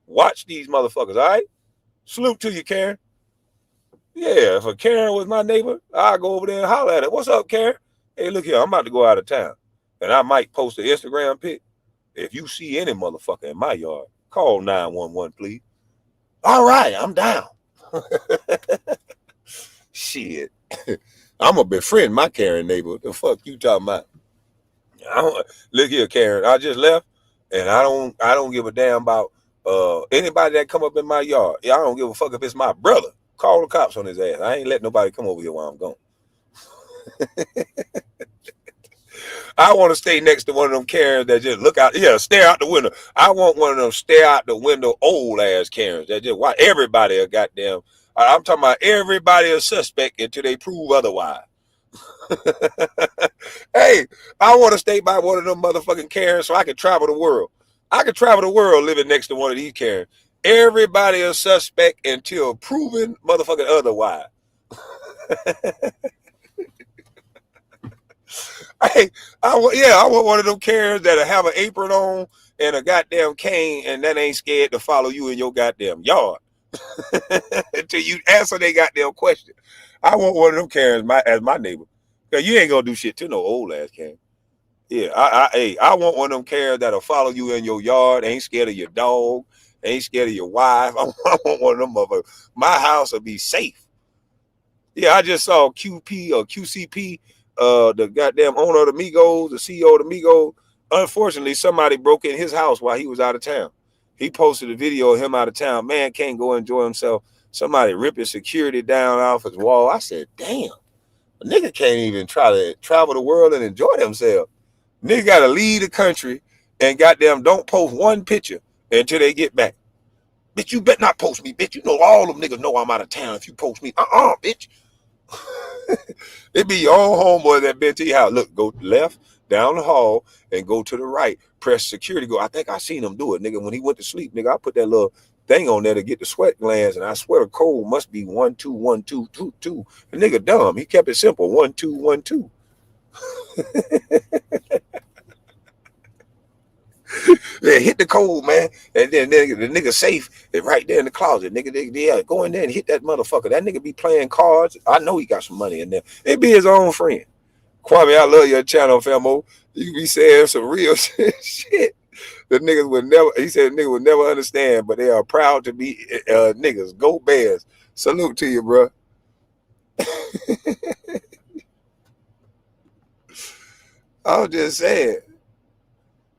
Watch these motherfuckers, all right? Salute to you, Karen. Yeah, if a Karen was my neighbor, I'll go over there and holler at her. What's up, Karen? Hey, look here, I'm about to go out of town. And I might post an Instagram pic. If you see any motherfucker in my yard, call 911, please. All right, I'm down. Shit. I'm going to befriend my Karen neighbor. The fuck you talking about? Look here, Karen. I just left, and I don't give a damn about anybody that come up in my yard. I don't give a fuck if it's my brother. Call the cops on his ass. I ain't letting nobody come over here while I'm gone. I want to stay next to one of them Karens that just look out, stare out the window. I want one of them stare out the window old ass Karens that just watch everybody a goddamn. I'm talking about everybody a suspect until they prove otherwise. Hey, I want to stay by one of them motherfucking Karens so I can travel the world. I can travel the world living next to one of these Karens. Everybody a suspect until proven motherfucking otherwise. I want one of them Karens that'll have an apron on and a goddamn cane, and that ain't scared to follow you in your goddamn yard until you answer their goddamn question. I want one of them Karens as my neighbor, because you ain't gonna do shit to no old ass Karen. Yeah, I want one of them Karens that'll follow you in your yard, ain't scared of your dog, ain't scared of your wife. I want one of them motherfuckers. My house will be safe. Yeah, I just saw QP or QCP, the goddamn owner of the Migos, the CEO of the Migos. Unfortunately, somebody broke in his house while he was out of town. He posted a video of him out of town. Man can't go enjoy himself. Somebody ripping security down off his wall. I said, damn, a nigga can't even try to travel the world and enjoy themselves. Nigga got to leave the country and goddamn don't post one picture until they get back. Bitch, you better not post me, bitch. You know all them niggas know I'm out of town if you post me. Bitch. It be your own homeboy that been to your house. Look, go left, down the hall, and go to the right. Press security. Go. I think I seen him do it, nigga. When he went to sleep, nigga, I put that little thing on there to get the sweat glands, and I swear the code must be 1 2 1 2 2 2. The nigga dumb. He kept it simple. 1 2 1 2. Yeah, hit the code, man, and then the nigga safe is right there in the closet. Nigga, go in there and hit that motherfucker. That nigga be playing cards. I know he got some money in there. It be his own friend. Kwame, I love your channel, Famo. You be saying some real shit. The niggas would never. He said the nigga would never understand, but they are proud to be niggas. Go Bears. Salute to you, bro. I'm just saying.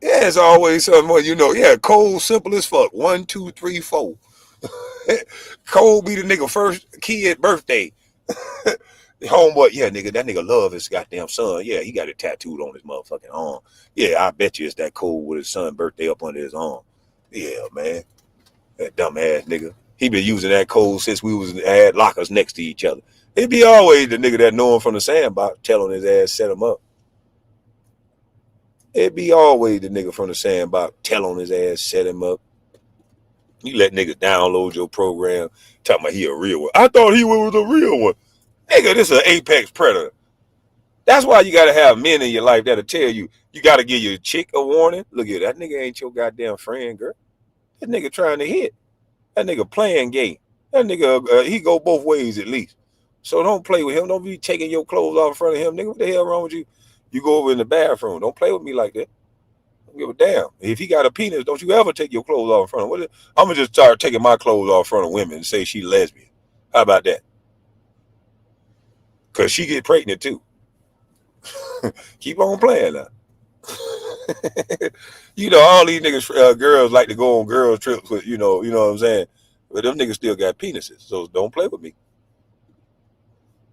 Yeah, it's always something more, yeah, Cole simple as fuck. 1 2 3 4. Cole be the nigga first kid birthday. Homeboy, yeah, nigga, that nigga love his goddamn son. Yeah, he got it tattooed on his motherfucking arm. Yeah, I bet you it's that Cole with his son birthday up under his arm. Yeah, man. That dumb ass nigga. He been using that code since we had lockers next to each other. It be always the nigga that know him from the sandbox telling his ass set him up. It be always the nigga from the sandbox tell on his ass, set him up. You let niggas download your program, talking about he a real one. I thought he was a real one. Nigga, this is an apex predator. That's why you got to have men in your life that'll tell you, you got to give your chick a warning. Look at that nigga ain't your goddamn friend, girl. That nigga trying to hit. That nigga playing game. That nigga, he go both ways at least. So don't play with him. Don't be taking your clothes off in front of him. Nigga, what the hell wrong with you? You go over in the bathroom. Don't play with me like that. Don't give a damn. If he got a penis, don't you ever take your clothes off in front of him. I'm going to just start taking my clothes off in front of women and say she lesbian. How about that? Because she get pregnant too. Keep on playing now. All these niggas, girls like to go on girls trips with, you know what I'm saying? But them niggas still got penises. So don't play with me.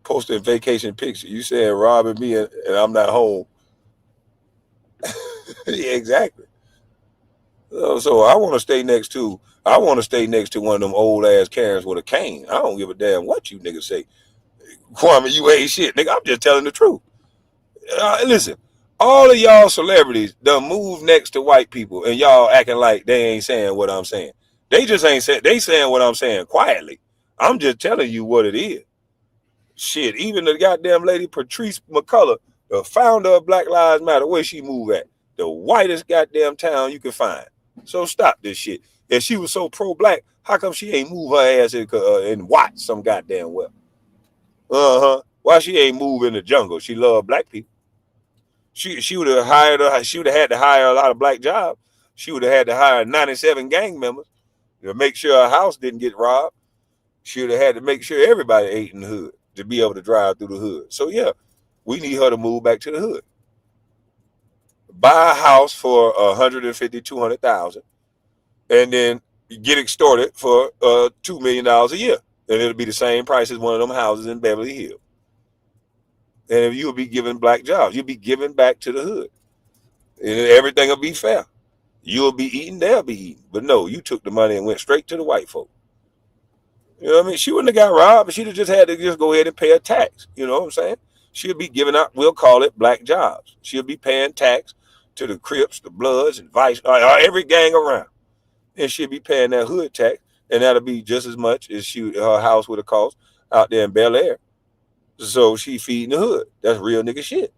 Posting vacation picture. You saying robbing me and I'm not home. Yeah, exactly. So I want to stay next to one of them old ass Karens with a cane. I don't give a damn what you niggas say. Kwame, you ain't shit, nigga. I'm just telling the truth. Listen, all of y'all celebrities done move next to white people, and y'all acting like they ain't saying what I'm saying. They just ain't saying. They saying what I'm saying quietly. I'm just telling you what it is. Shit, even the goddamn lady Patrice McCullough, the founder of Black Lives Matter, where she move at? The whitest goddamn town you can find. So stop this shit. If she was so pro-black, how come she ain't move her ass in Watts some goddamn well? Why she ain't move in the jungle? She love black people. She would have hired her. She would have had to hire a lot of black jobs. She would have had to hire 97 gang members to make sure her house didn't get robbed. She would have had to make sure everybody ate in the hood to be able to drive through the hood. So yeah, we need her to move back to the hood. Buy a house for $150,000, $200,000, and then get extorted for $2 million a year, and it'll be the same price as one of them houses in Beverly Hills. And if you'll be given black jobs, you'll be given back to the hood, and everything will be fair. You'll be eating, they'll be eating. But no, you took the money and went straight to the white folk. You know what I mean? She wouldn't have got robbed, but she'd have just had to just go ahead and pay a tax. You know what I'm saying? She'll be giving out, we'll call it black jobs. She'll be paying tax to the Crips, the Bloods, and Vice, every gang around. And she'll be paying that hood tax, and that'll be just as much as her house would have cost out there in Bel Air. So she feeding the hood. That's real nigga shit.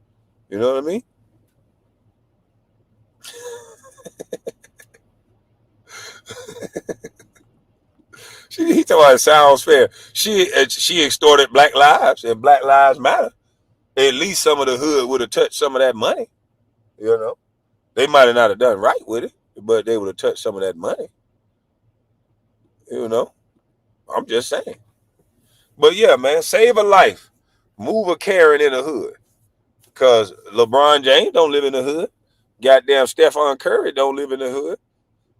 You know what I mean? He talking about it sounds fair. She extorted Black Lives, and Black Lives Matter. At least some of the hood would have touched some of that money. You know, they might have not have done right with it, but they would have touched some of that money. You know, I'm just saying. But yeah, man, save a life, move a Karen in the hood, because LeBron James don't live in the hood. Goddamn Stephon Curry don't live in the hood.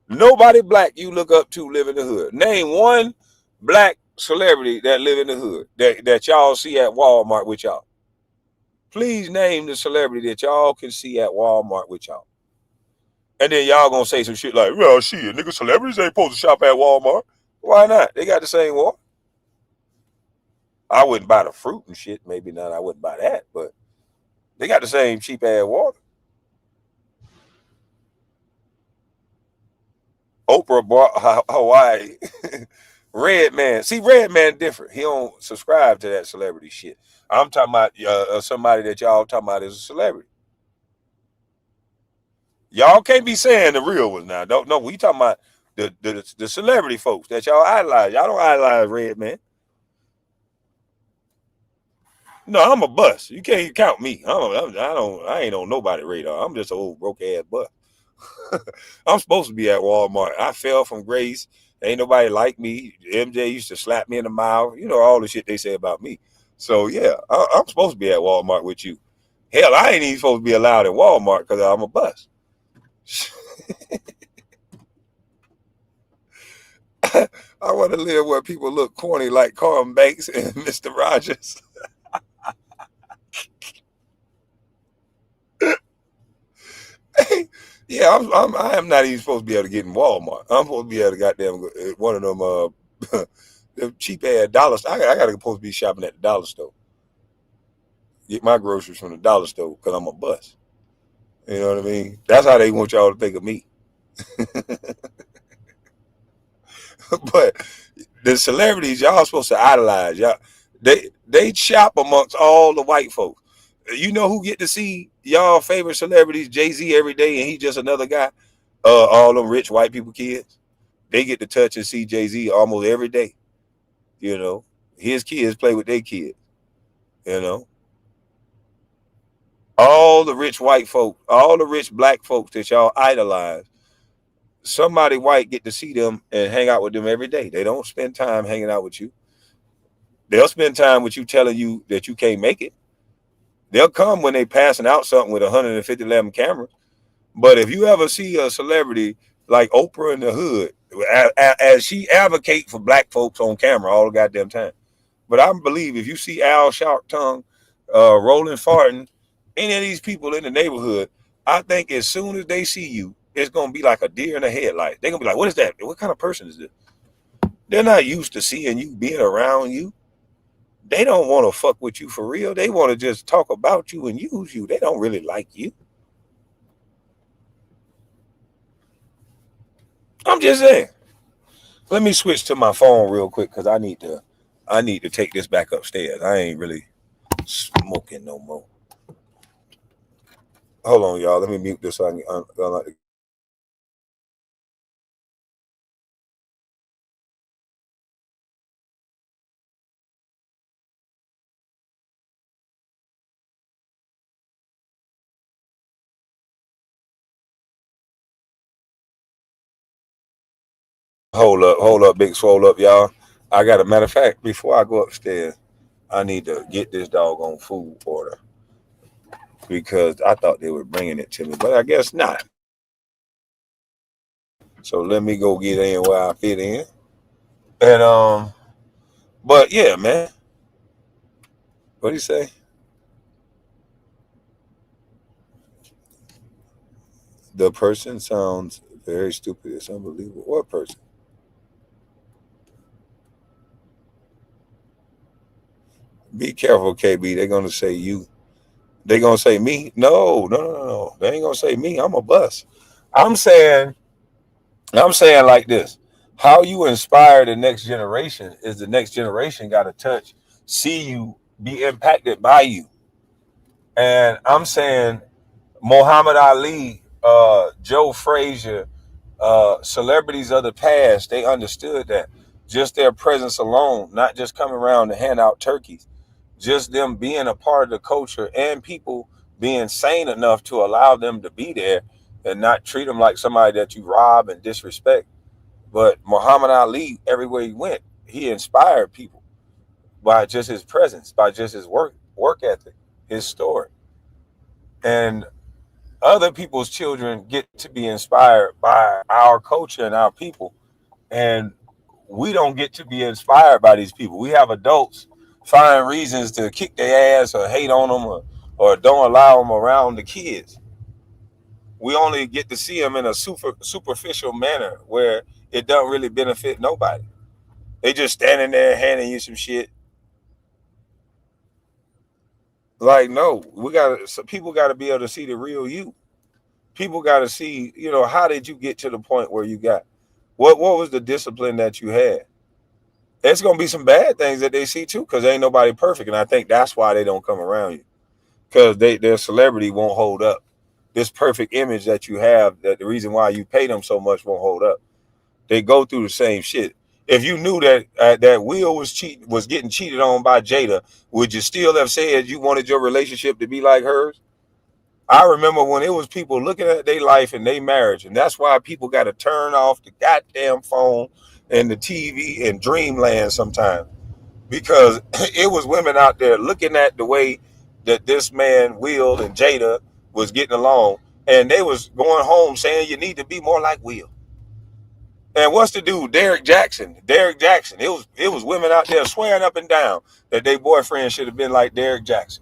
Nobody black you look up to live in the hood. Name one black celebrity that live in the hood that y'all see at Walmart with y'all. Please name the celebrity that y'all can see at Walmart with y'all. And then y'all gonna say some shit like, well, shit, nigga, celebrities ain't supposed to shop at Walmart. Why not? They got the same water. I wouldn't buy the fruit and shit. Maybe not. I wouldn't buy that, but they got the same cheap ass water. Oprah bought Hawaii. Redman. See, Redman different. He don't subscribe to that celebrity shit. I'm talking about somebody that y'all talking about as a celebrity. Y'all can't be saying the real ones now. Don't no. We talking about the celebrity folks that y'all idolize. Y'all don't idolize Redman. No, I'm a bust. You can't count me. I ain't on nobody radar. I'm just an old broke ass bust. I'm supposed to be at Walmart. I fell from grace. Ain't nobody like me. MJ used to slap me in the mouth. You know all the shit they say about me. So yeah, I'm supposed to be at Walmart with you. Hell, I ain't even supposed to be allowed at Walmart because I'm a bust. I want to live where people look corny like Carl Banks and Mr. Rogers. Yeah, I am not even supposed to be able to get in Walmart. I'm supposed to be able to goddamn one of them them cheap ass dollar store. I gotta supposed to be shopping at the dollar store. Get my groceries from the dollar store because I'm a bust. You know what I mean? That's how they want y'all to think of me. But the celebrities, y'all supposed to idolize. Y'all they shop amongst all the white folks. You know who get to see y'all favorite celebrities, Jay-Z, every day, and he just another guy? All them rich white people kids. They get to touch and see Jay-Z almost every day. You know, his kids play with their kids. You know, all the rich white folk, all the rich black folks that y'all idolize, somebody white get to see them and hang out with them every day. They don't spend time hanging out with you. They'll spend time with you telling you that you can't make it. They'll come when they passing out something with 150 cameras. But if you ever see a celebrity like Oprah in the hood, as she advocate for black folks on camera all the goddamn time. But I believe if you see Al Sharpton, Roland Farton, any of these people in the neighborhood, I think as soon as they see you, it's gonna be like a deer in the headlight. They're gonna be like, "What is that? What kind of person is this?" They're not used to seeing you being around you. They don't want to fuck with you for real. They want to just talk about you and use you. They don't really like you. I'm just saying. Let me switch to my phone real quick because I need to take this back upstairs. I ain't really smoking no more. Hold on, y'all. Let me mute this so I can hold up, big swole up, y'all. I got a matter of fact, before I go upstairs, I need to get this doggone food order because I thought they were bringing it to me, but I guess not. So let me go get in where I fit in. And but yeah, man. What do you say? The person sounds very stupid. It's unbelievable. What person? Be careful, KB. They're gonna say you. They're gonna say me. No. They ain't gonna say me. I'm a bust. I'm saying like this. How you inspire the next generation is the next generation got to touch, see you, be impacted by you. And I'm saying Muhammad Ali, Joe Frazier, celebrities of the past, they understood that. Just their presence alone, not just coming around to hand out turkeys, just them being a part of the culture and people being sane enough to allow them to be there and not treat them like somebody that you rob and disrespect. But Muhammad Ali, everywhere he went, he inspired people by just his presence, by just his work ethic, his story. And other people's children get to be inspired by our culture and our people. And we don't get to be inspired by these people. We have adults find reasons to kick their ass or hate on them or don't allow them around the kids. We only get to see them in a superficial manner where it doesn't really benefit nobody. They just standing there handing you some shit. Like, no, people got to be able to see the real you. People got to see, how did you get to the point where you got? What was the discipline that you had? There's going to be some bad things that they see too, because ain't nobody perfect. And I think that's why they don't come around you, because their celebrity won't hold up. This perfect image that you have, that the reason why you pay them so much won't hold up. They go through the same shit. If you knew that that Will was getting cheated on by Jada, would you still have said you wanted your relationship to be like hers? I remember when it was people looking at their life and their marriage, and that's why people got to turn off the goddamn phone and the TV in dreamland sometimes, because it was women out there looking at the way that this man, Will and Jada, was getting along, and they was going home saying you need to be more like Will. And what's the dude, Derek Jackson? It was women out there swearing up and down that their boyfriend should have been like Derek Jackson.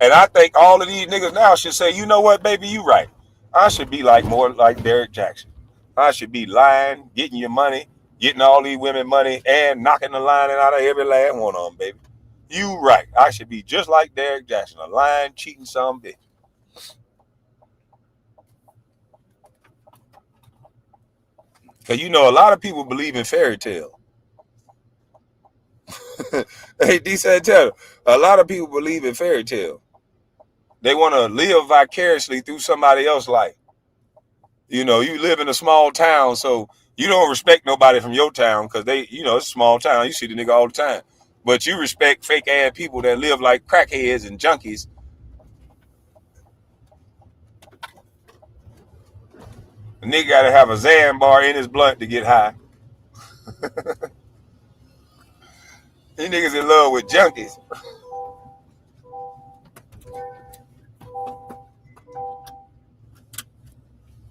And I think all of these niggas now should say, you know what, baby, you right. I should be more like Derek Jackson. I should be lying, getting your money, getting all these women money, and knocking the lining out of every last one of them, baby. You right. I should be just like Derek Jackson, a lying, cheating son of a bitch. Because a lot of people believe in fairy tale. Hey, D said tell a lot of people believe in fairy tale. They want to live vicariously through somebody else's life. You live in a small town, so you don't respect nobody from your town because it's a small town. You see the nigga all the time. But you respect fake ass people that live like crackheads and junkies. The nigga got to have a Zan bar in his blunt to get high. These niggas in love with junkies.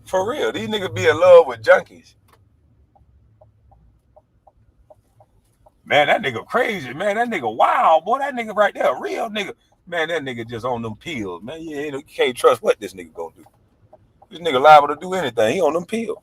For real, these niggas be in love with junkies. Man, that nigga crazy, man. That nigga wild, boy. That nigga right there, real nigga. Man, that nigga just on them pills, man. You can't trust what this nigga gonna do. This nigga liable to do anything. He on them pills.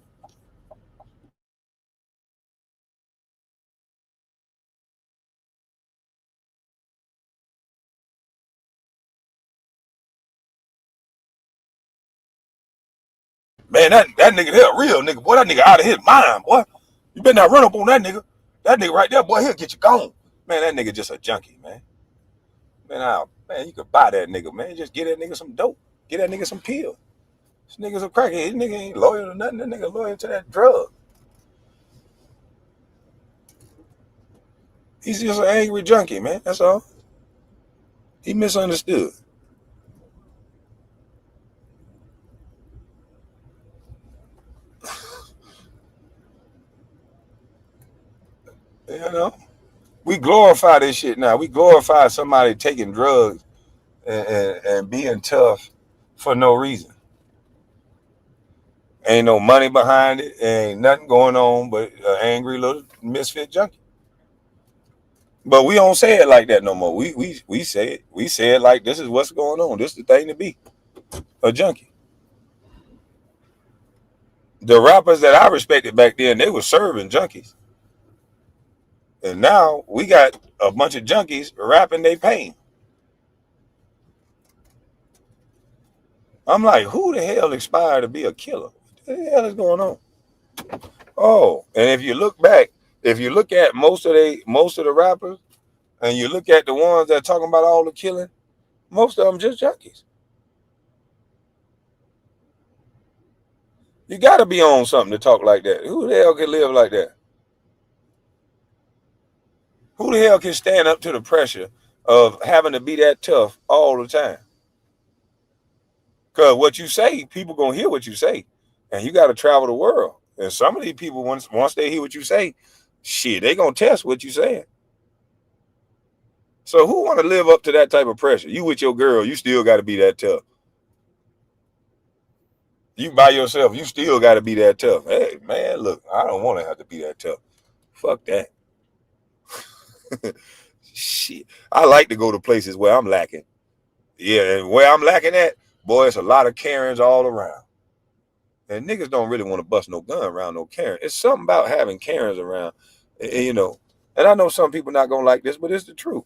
Man, that nigga there, real nigga, boy. That nigga out of his mind, boy. You better not run up on that nigga. That nigga right there, boy, he'll get you gone. Man, that nigga just a junkie, man. Man, you could buy that nigga, man. Just get that nigga some dope. Get that nigga some pills. This nigga's a crackhead. This nigga ain't loyal to nothing. That nigga loyal to that drug. He's just an angry junkie, man. That's all. He misunderstood. We glorify this shit now. We glorify somebody taking drugs and being tough for no reason. Ain't no money behind it. Ain't nothing going on but an angry little misfit junkie. But we don't say it like that no more. We say it. We say it like this is what's going on. This is the thing to be. A junkie. The rappers that I respected back then, they were serving junkies. And now we got a bunch of junkies rapping their pain. I'm like, who the hell aspired to be a killer? What the hell is going on? Oh, and if you look back, if you look at most of the rappers, and you look at the ones that talking about all the killing, Most of them just junkies. You got to be on something to talk like that. Who the hell can live like that? Who the hell can stand up to the pressure of having to be that tough all the time? Because what you say, people going to hear what you say. And you got to travel the world. And some of these people, once they hear what you say, shit, they going to test what you saying. So who want to live up to that type of pressure? You with your girl, you still got to be that tough. You by yourself, you still got to be that tough. Hey, man, look, I don't want to have to be that tough. Fuck that. Shit. I like to go to places where I'm lacking. Yeah, and where I'm lacking at, boy, it's a lot of Karens all around. And niggas don't really want to bust no gun around no Karen. It's something about having Karens around, you know. And I know some people not going to like this, but it's the truth.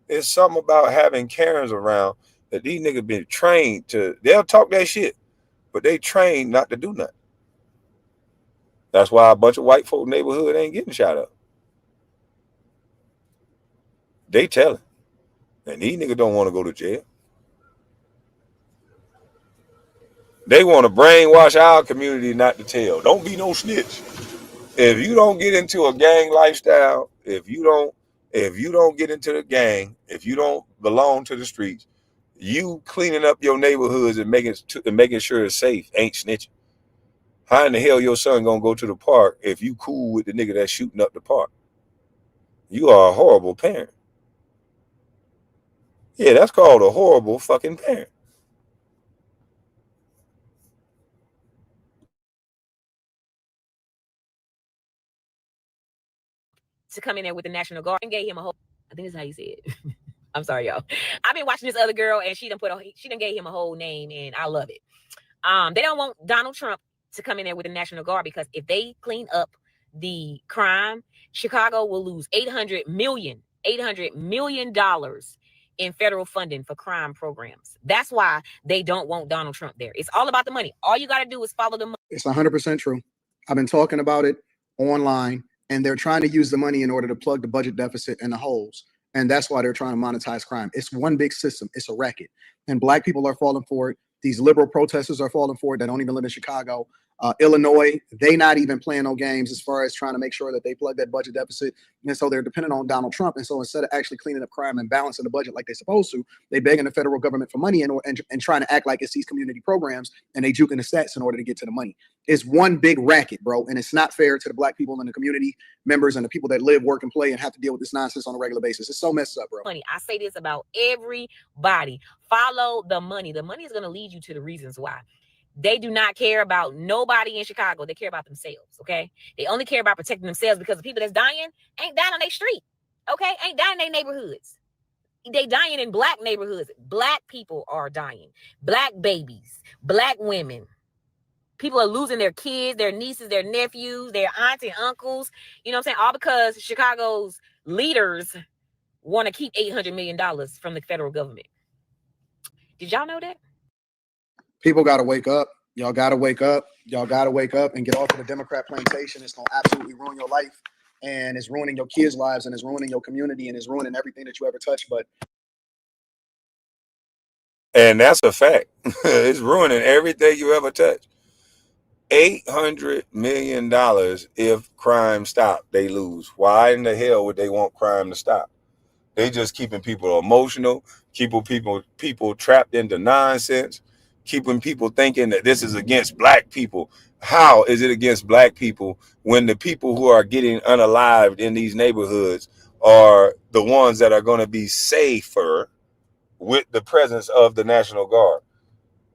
It's something about having Karens around that these niggas been trained to. They'll talk that shit, but they trained not to do nothing. That's why a bunch of white folk neighborhood ain't getting shot up. They telling. And these niggas don't want to go to jail. They want to brainwash our community not to tell. Don't be no snitch. If you don't get into a gang lifestyle, if you don't get into the gang, if you don't belong to the streets, you cleaning up your neighborhoods and making sure it's safe ain't snitching. How in the hell your son gonna go to the park if you cool with the nigga that's shooting up the park? You are a horrible parent. Yeah, that's called a horrible fucking parent. To come in there with the National Guard and gave him a whole, I think that's how you say it. I'm sorry, y'all. I've been watching this other girl and she done gave him a whole name and I love it. They don't want Donald Trump to come in there with the National Guard because if they clean up the crime, Chicago will lose $800 million in federal funding for crime programs. That's why they don't want Donald Trump there. It's all about the money. All you got to do is follow the money. It's 100% true. I've been talking about it online, and they're trying to use the money in order to plug the budget deficit and the holes. And that's why they're trying to monetize crime. It's one big system. It's a racket. And black people are falling for it. These liberal protesters are falling for it that don't even live in Chicago. Illinois, they not even playing no games as far as trying to make sure that they plug that budget deficit. And so they're dependent on Donald Trump. And so instead of actually cleaning up crime and balancing the budget like they're supposed to, they begging the federal government for money and trying to act like it's these community programs, and they juking the stats in order to get to the money. It's one big racket, bro. And it's not fair to the black people in the community, members, and the people that live, work, and play and have to deal with this nonsense on a regular basis. It's so messed up, bro. Money. I say this about everybody. Follow the money. The money is going to lead you to the reasons why. They do not care about nobody in Chicago. They care about themselves, okay? They only care about protecting themselves because the people that's dying ain't dying on their street, okay? Ain't dying in their neighborhoods. They dying in black neighborhoods. Black people are dying. Black babies, black women. People are losing their kids, their nieces, their nephews, their aunts and uncles. You know what I'm saying? All because Chicago's leaders want to keep $800 million from the federal government. Did y'all know that? People got to wake up. Y'all got to wake up. Y'all got to wake up and get off of the Democrat plantation. It's going to absolutely ruin your life, and it's ruining your kids' lives, and it's ruining your community, and it's ruining everything that you ever touch. And that's a fact. It's ruining everything you ever touch. $800 million if crime stop, they lose. Why in the hell would they want crime to stop? They just keeping people emotional, keeping people trapped into nonsense, keeping people thinking that this is against black people. How is it against black people when the people who are getting unalived in these neighborhoods are the ones that are going to be safer with the presence of the National Guard?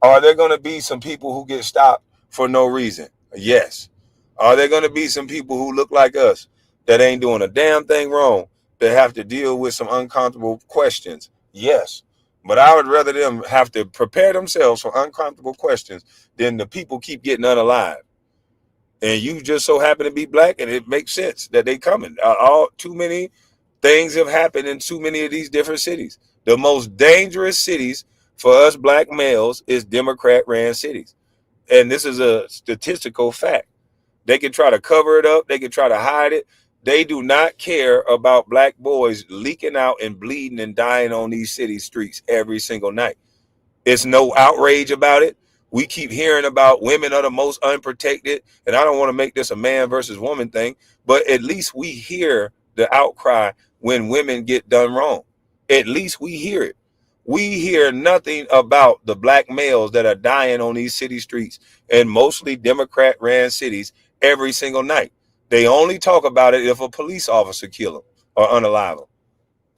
Are there going to be some people who get stopped for no reason? Yes. Are there going to be some people who look like us that ain't doing a damn thing wrong that have to deal with some uncomfortable questions? Yes. But I would rather them have to prepare themselves for uncomfortable questions than the people keep getting unalived. And you just so happen to be black, and it makes sense that they coming. Too many things have happened in too many of these different cities. The most dangerous cities for us black males is Democrat-ran cities. And this is a statistical fact. They can try to cover it up. They can try to hide it. They do not care about black boys leaking out and bleeding and dying on these city streets every single night. It's no outrage about it. We keep hearing about women are the most unprotected, and I don't want to make this a man versus woman thing, but at least we hear the outcry when women get done wrong. At least we hear it. We hear nothing about the black males that are dying on these city streets and mostly Democrat-ran cities every single night. They only talk about it if a police officer kill them or unalive them.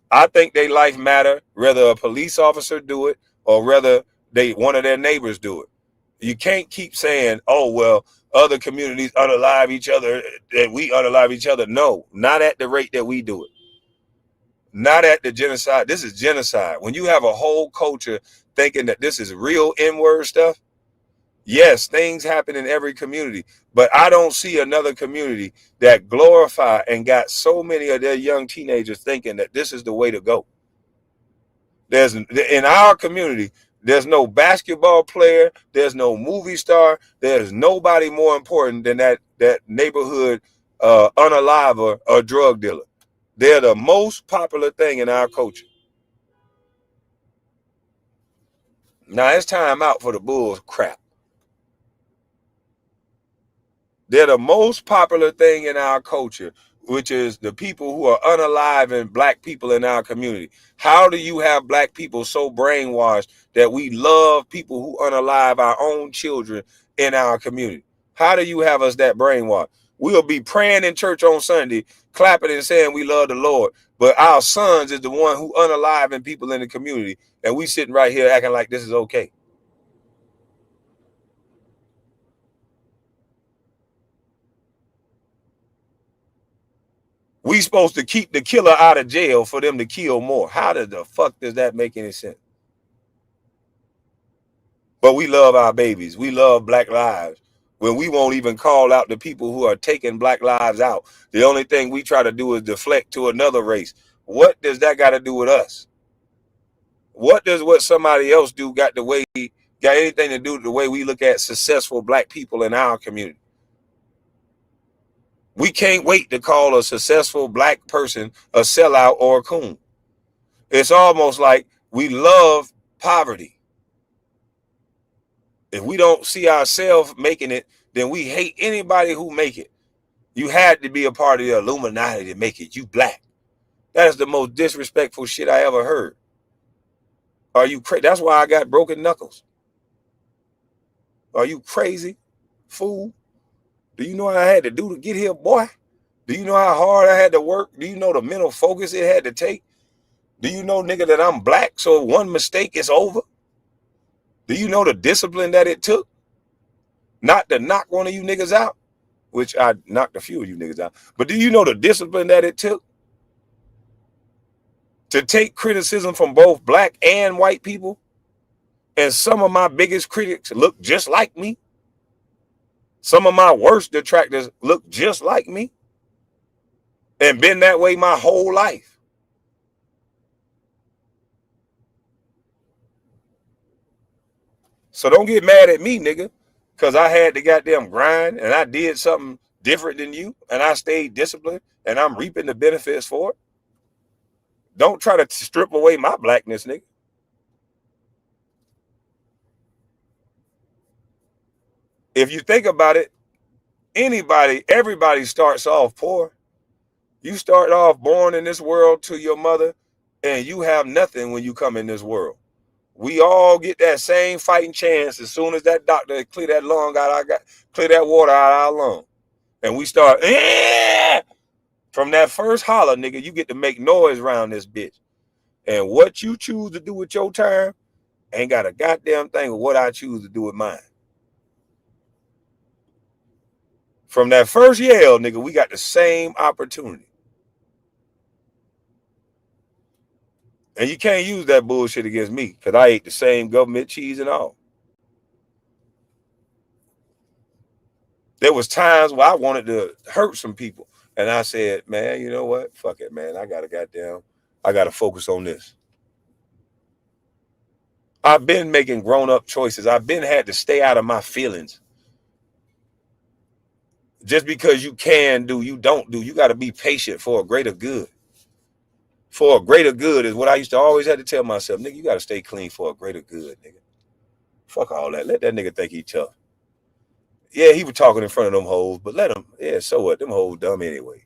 I think their life matter, whether a police officer do it or whether one of their neighbors do it. You can't keep saying, oh, well, other communities unalive each other and we unalive each other. No, not at the rate that we do it. Not at the genocide. This is genocide. When you have a whole culture thinking that this is real N-word stuff, yes, things happen in every community, but I don't see another community that glorify and got so many of their young teenagers thinking that this is the way to go. In our community, there's no basketball player, there's no movie star, there's nobody more important than that neighborhood unaliver or drug dealer. They're the most popular thing in our culture. Now it's time out for the Bulls crap. They're the most popular thing in our culture, which is the people who are unaliving black people in our community. How do you have black people so brainwashed that we love people who unalive our own children in our community? How do you have us that brainwashed? We'll be praying in church on Sunday, clapping and saying we love the Lord, but our sons is the one who unaliving people in the community, and we sitting right here acting like this is okay. We supposed to keep the killer out of jail for them to kill more. How the fuck does that make any sense? But we love our babies. We love black lives. When we won't even call out the people who are taking black lives out. The only thing we try to do is deflect to another race. What does that got to do with us? What does what somebody else do got anything to do with the way we look at successful black people in our community? We can't wait to call a successful black person a sellout or a coon. It's almost like we love poverty. If we don't see ourselves making it, then we hate anybody who make it. You had to be a part of the Illuminati to make it. You black. That is the most disrespectful shit I ever heard. Are you crazy? That's why I got broken knuckles. Are you crazy, fool? Do you know what I had to do to get here, boy? Do you know how hard I had to work? Do you know the mental focus it had to take? Do you know, nigga, that I'm black, so one mistake is over? Do you know the discipline that it took? Not to knock one of you niggas out, which I knocked a few of you niggas out. But do you know the discipline that it took to take criticism from both black and white people? And some of my biggest critics look just like me. Some of my worst detractors look just like me. And been that way my whole life. So don't get mad at me, nigga, because I had to goddamn grind and I did something different than you and I stayed disciplined and I'm reaping the benefits for it. Don't try to strip away my blackness, nigga. If you think about it, everybody starts off poor. You start off born in this world to your mother and you have nothing when you come in this world. We all get that same fighting chance as soon as that doctor clear that clear that water out of our lung. And we start, from that first holler, nigga, you get to make noise around this bitch. And what you choose to do with your time ain't got a goddamn thing with what I choose to do with mine. From that first yell, nigga, we got the same opportunity. And you can't use that bullshit against me because I ate the same government cheese and all. There was times where I wanted to hurt some people. And I said, man, you know what? Fuck it, man. I got to focus on this. I've been making grown-up choices. I've been had to stay out of my feelings. Just because you can do, you don't do. You got to be patient for a greater good. For a greater good is what I used to always have to tell myself. Nigga, you got to stay clean for a greater good, nigga. Fuck all that. Let that nigga think he tough. Yeah, he was talking in front of them hoes, but let him. Yeah, so what? Them hoes dumb anyway.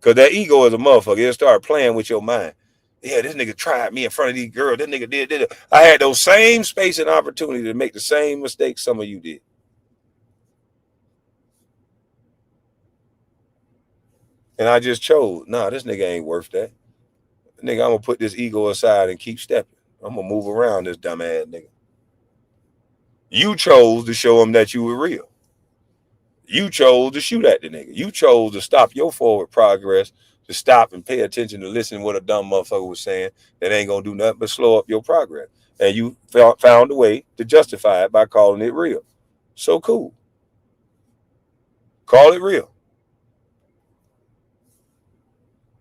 Because that ego is a motherfucker. It'll start playing with your mind. Yeah, this nigga tried me in front of these girls. This nigga did. I had those same space and opportunity to make the same mistakes some of you did. And I just chose, nah, this nigga ain't worth that. Nigga, I'm going to put this ego aside and keep stepping. I'm going to move around this dumb ass nigga. You chose to show him that you were real. You chose to shoot at the nigga. You chose to stop your forward progress, to stop and pay attention to listen to what a dumb motherfucker was saying that ain't going to do nothing but slow up your progress. And you found a way to justify it by calling it real. So cool. Call it real.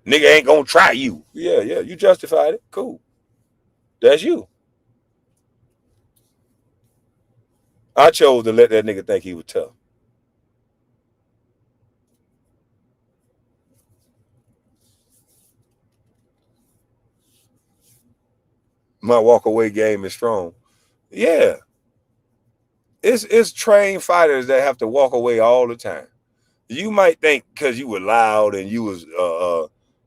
Nigga ain't going to try you. Yeah, you justified it. Cool. That's you. I chose to let that nigga think he was tough. My walk-away game is strong. Yeah. It's trained fighters that have to walk away all the time. You might think because you were loud and you was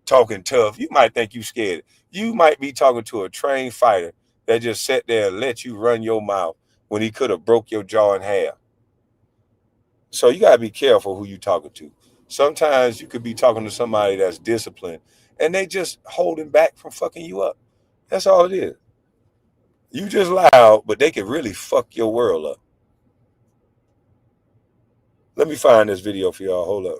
talking tough, you might think you scared. You might be talking to a trained fighter that just sat there and let you run your mouth when he could have broke your jaw in half. So you got to be careful who you talking to. Sometimes you could be talking to somebody that's disciplined and they just holding back from fucking you up. That's all it is. You just loud, but they can really fuck your world up. Let me find this video for y'all. Hold up.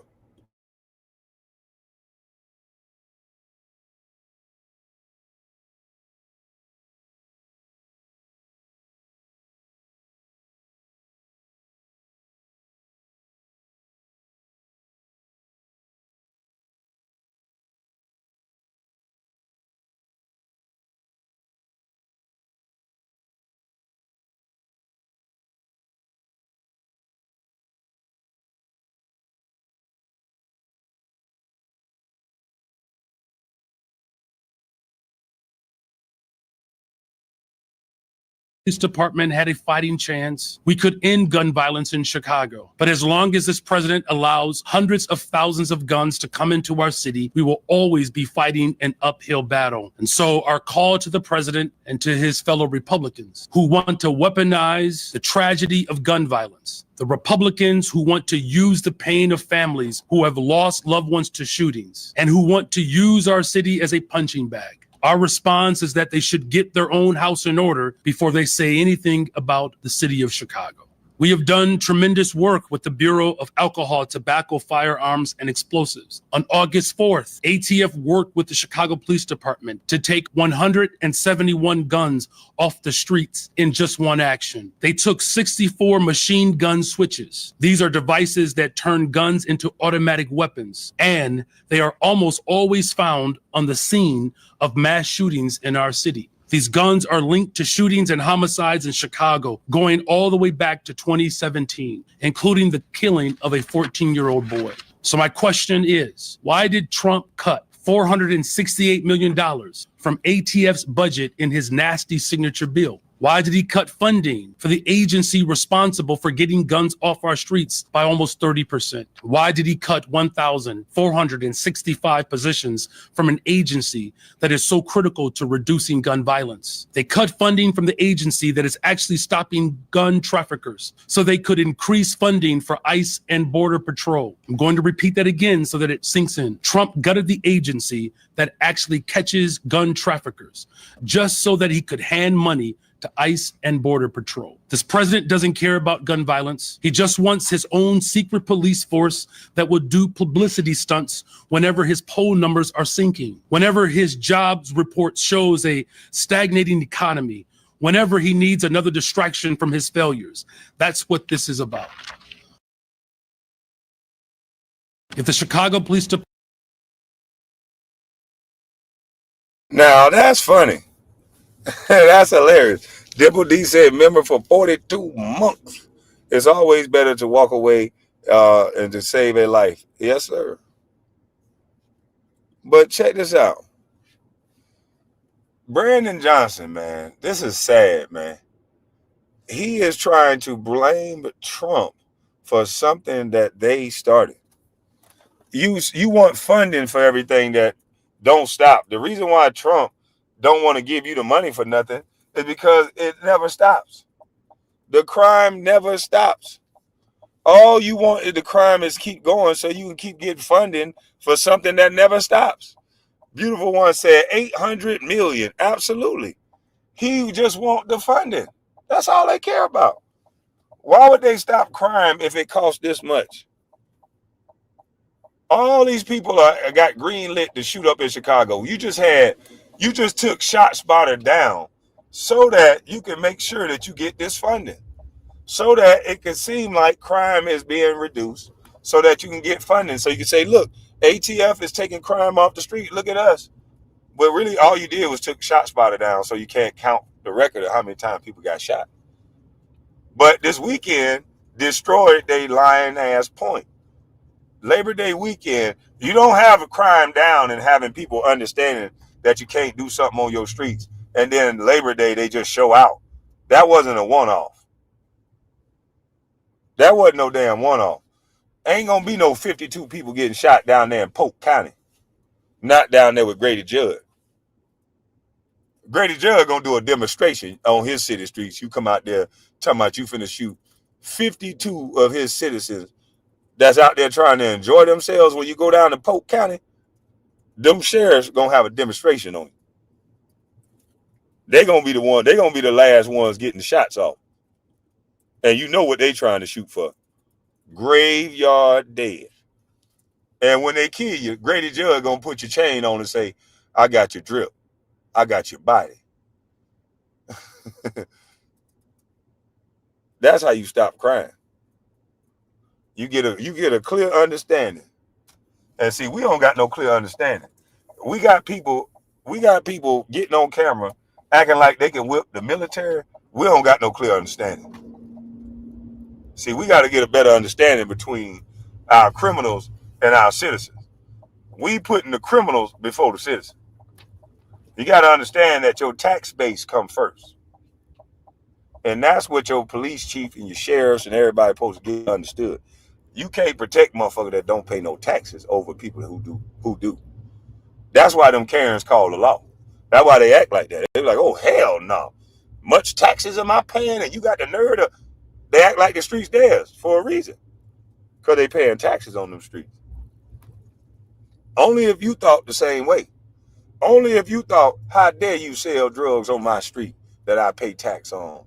Police department had a fighting chance, we could end gun violence in Chicago. But as long as this president allows hundreds of thousands of guns to come into our city, we will always be fighting an uphill battle. And so our call to the president and to his fellow Republicans who want to weaponize the tragedy of gun violence, the Republicans who want to use the pain of families who have lost loved ones to shootings, and who want to use our city as a punching bag. Our response is that they should get their own house in order before they say anything about the city of Chicago. We have done tremendous work with the Bureau of Alcohol, Tobacco, Firearms, and Explosives. On August 4th, ATF worked with the Chicago Police Department to take 171 guns off the streets in just one action. They took 64 machine gun switches. These are devices that turn guns into automatic weapons, and they are almost always found on the scene of mass shootings in our city. These guns are linked to shootings and homicides in Chicago, going all the way back to 2017, including the killing of a 14-year-old boy. So my question is, why did Trump cut $468 million from ATF's budget in his nasty signature bill? Why did he cut funding for the agency responsible for getting guns off our streets by almost 30%? Why did he cut 1,465 positions from an agency that is so critical to reducing gun violence? They cut funding from the agency that is actually stopping gun traffickers so they could increase funding for ICE and Border Patrol. I'm going to repeat that again so that it sinks in. Trump gutted the agency that actually catches gun traffickers just so that he could hand money to ICE and Border Patrol. This president doesn't care about gun violence. He just wants his own secret police force that will do publicity stunts whenever his poll numbers are sinking, whenever his jobs report shows a stagnating economy, whenever he needs another distraction from his failures. That's what this is about. If the Chicago Police Department... Now, that's funny. That's hilarious. Dipple D said, remember, for 42 months, it's always better to walk away and to save a life. Yes, sir. But check this out. Brandon Johnson, man, this is sad, man. He is trying to blame Trump for something that they started. You want funding for everything that don't stop. The reason why Trump don't want to give you the money for nothing is because it never stops. The crime never stops. All you want is the crime is keep going so you can keep getting funding for something that never stops. Beautiful One said 800 million. Absolutely. He just want the funding. That's all they care about. Why would they stop crime if it costs this much? All these people got greenlit to shoot up in Chicago. You just took ShotSpotter down so that you can make sure that you get this funding, so that it can seem like crime is being reduced, so that you can get funding. So you can say, look, ATF is taking crime off the street. Look at us. But really, all you did was took ShotSpotter down so you can't count the record of how many times people got shot. But this weekend destroyed their lying ass point. Labor Day weekend, you don't have a crime down and having people understanding that you can't do something on your streets. And then Labor Day, they just show out. That wasn't a one-off. That wasn't no damn one-off. Ain't gonna be no 52 people getting shot down there in Polk County. Not down there with Grady Judd. Grady Judd gonna do a demonstration on his city streets. You come out there talking about you finna shoot 52 of his citizens that's out there trying to enjoy themselves. When you go down to Polk County, them sheriffs gonna have a demonstration on you. They're gonna be the last ones getting the shots off. And you know what they trying to shoot for. Graveyard dead. And when they kill you, Grady Judd gonna put your chain on and say, I got your drip. I got your body. That's how you stop crime. You get a clear understanding. And see, we don't got no clear understanding. We got people getting on camera acting like they can whip the military. We don't got no clear understanding. See, we got to get a better understanding between our criminals and our citizens. We putting the criminals before the citizens. You got to understand that your tax base come first. And that's what your police chief and your sheriffs and everybody supposed to get understood. You can't protect motherfuckers that don't pay no taxes over people who do. That's why them Karens call the law. That's why they act like that. They're like, oh, hell no. Much taxes am I paying? And you got the nerve to... They act like the streets theirs for a reason. Because they paying taxes on them streets. Only if you thought the same way. Only if you thought, how dare you sell drugs on my street that I pay tax on.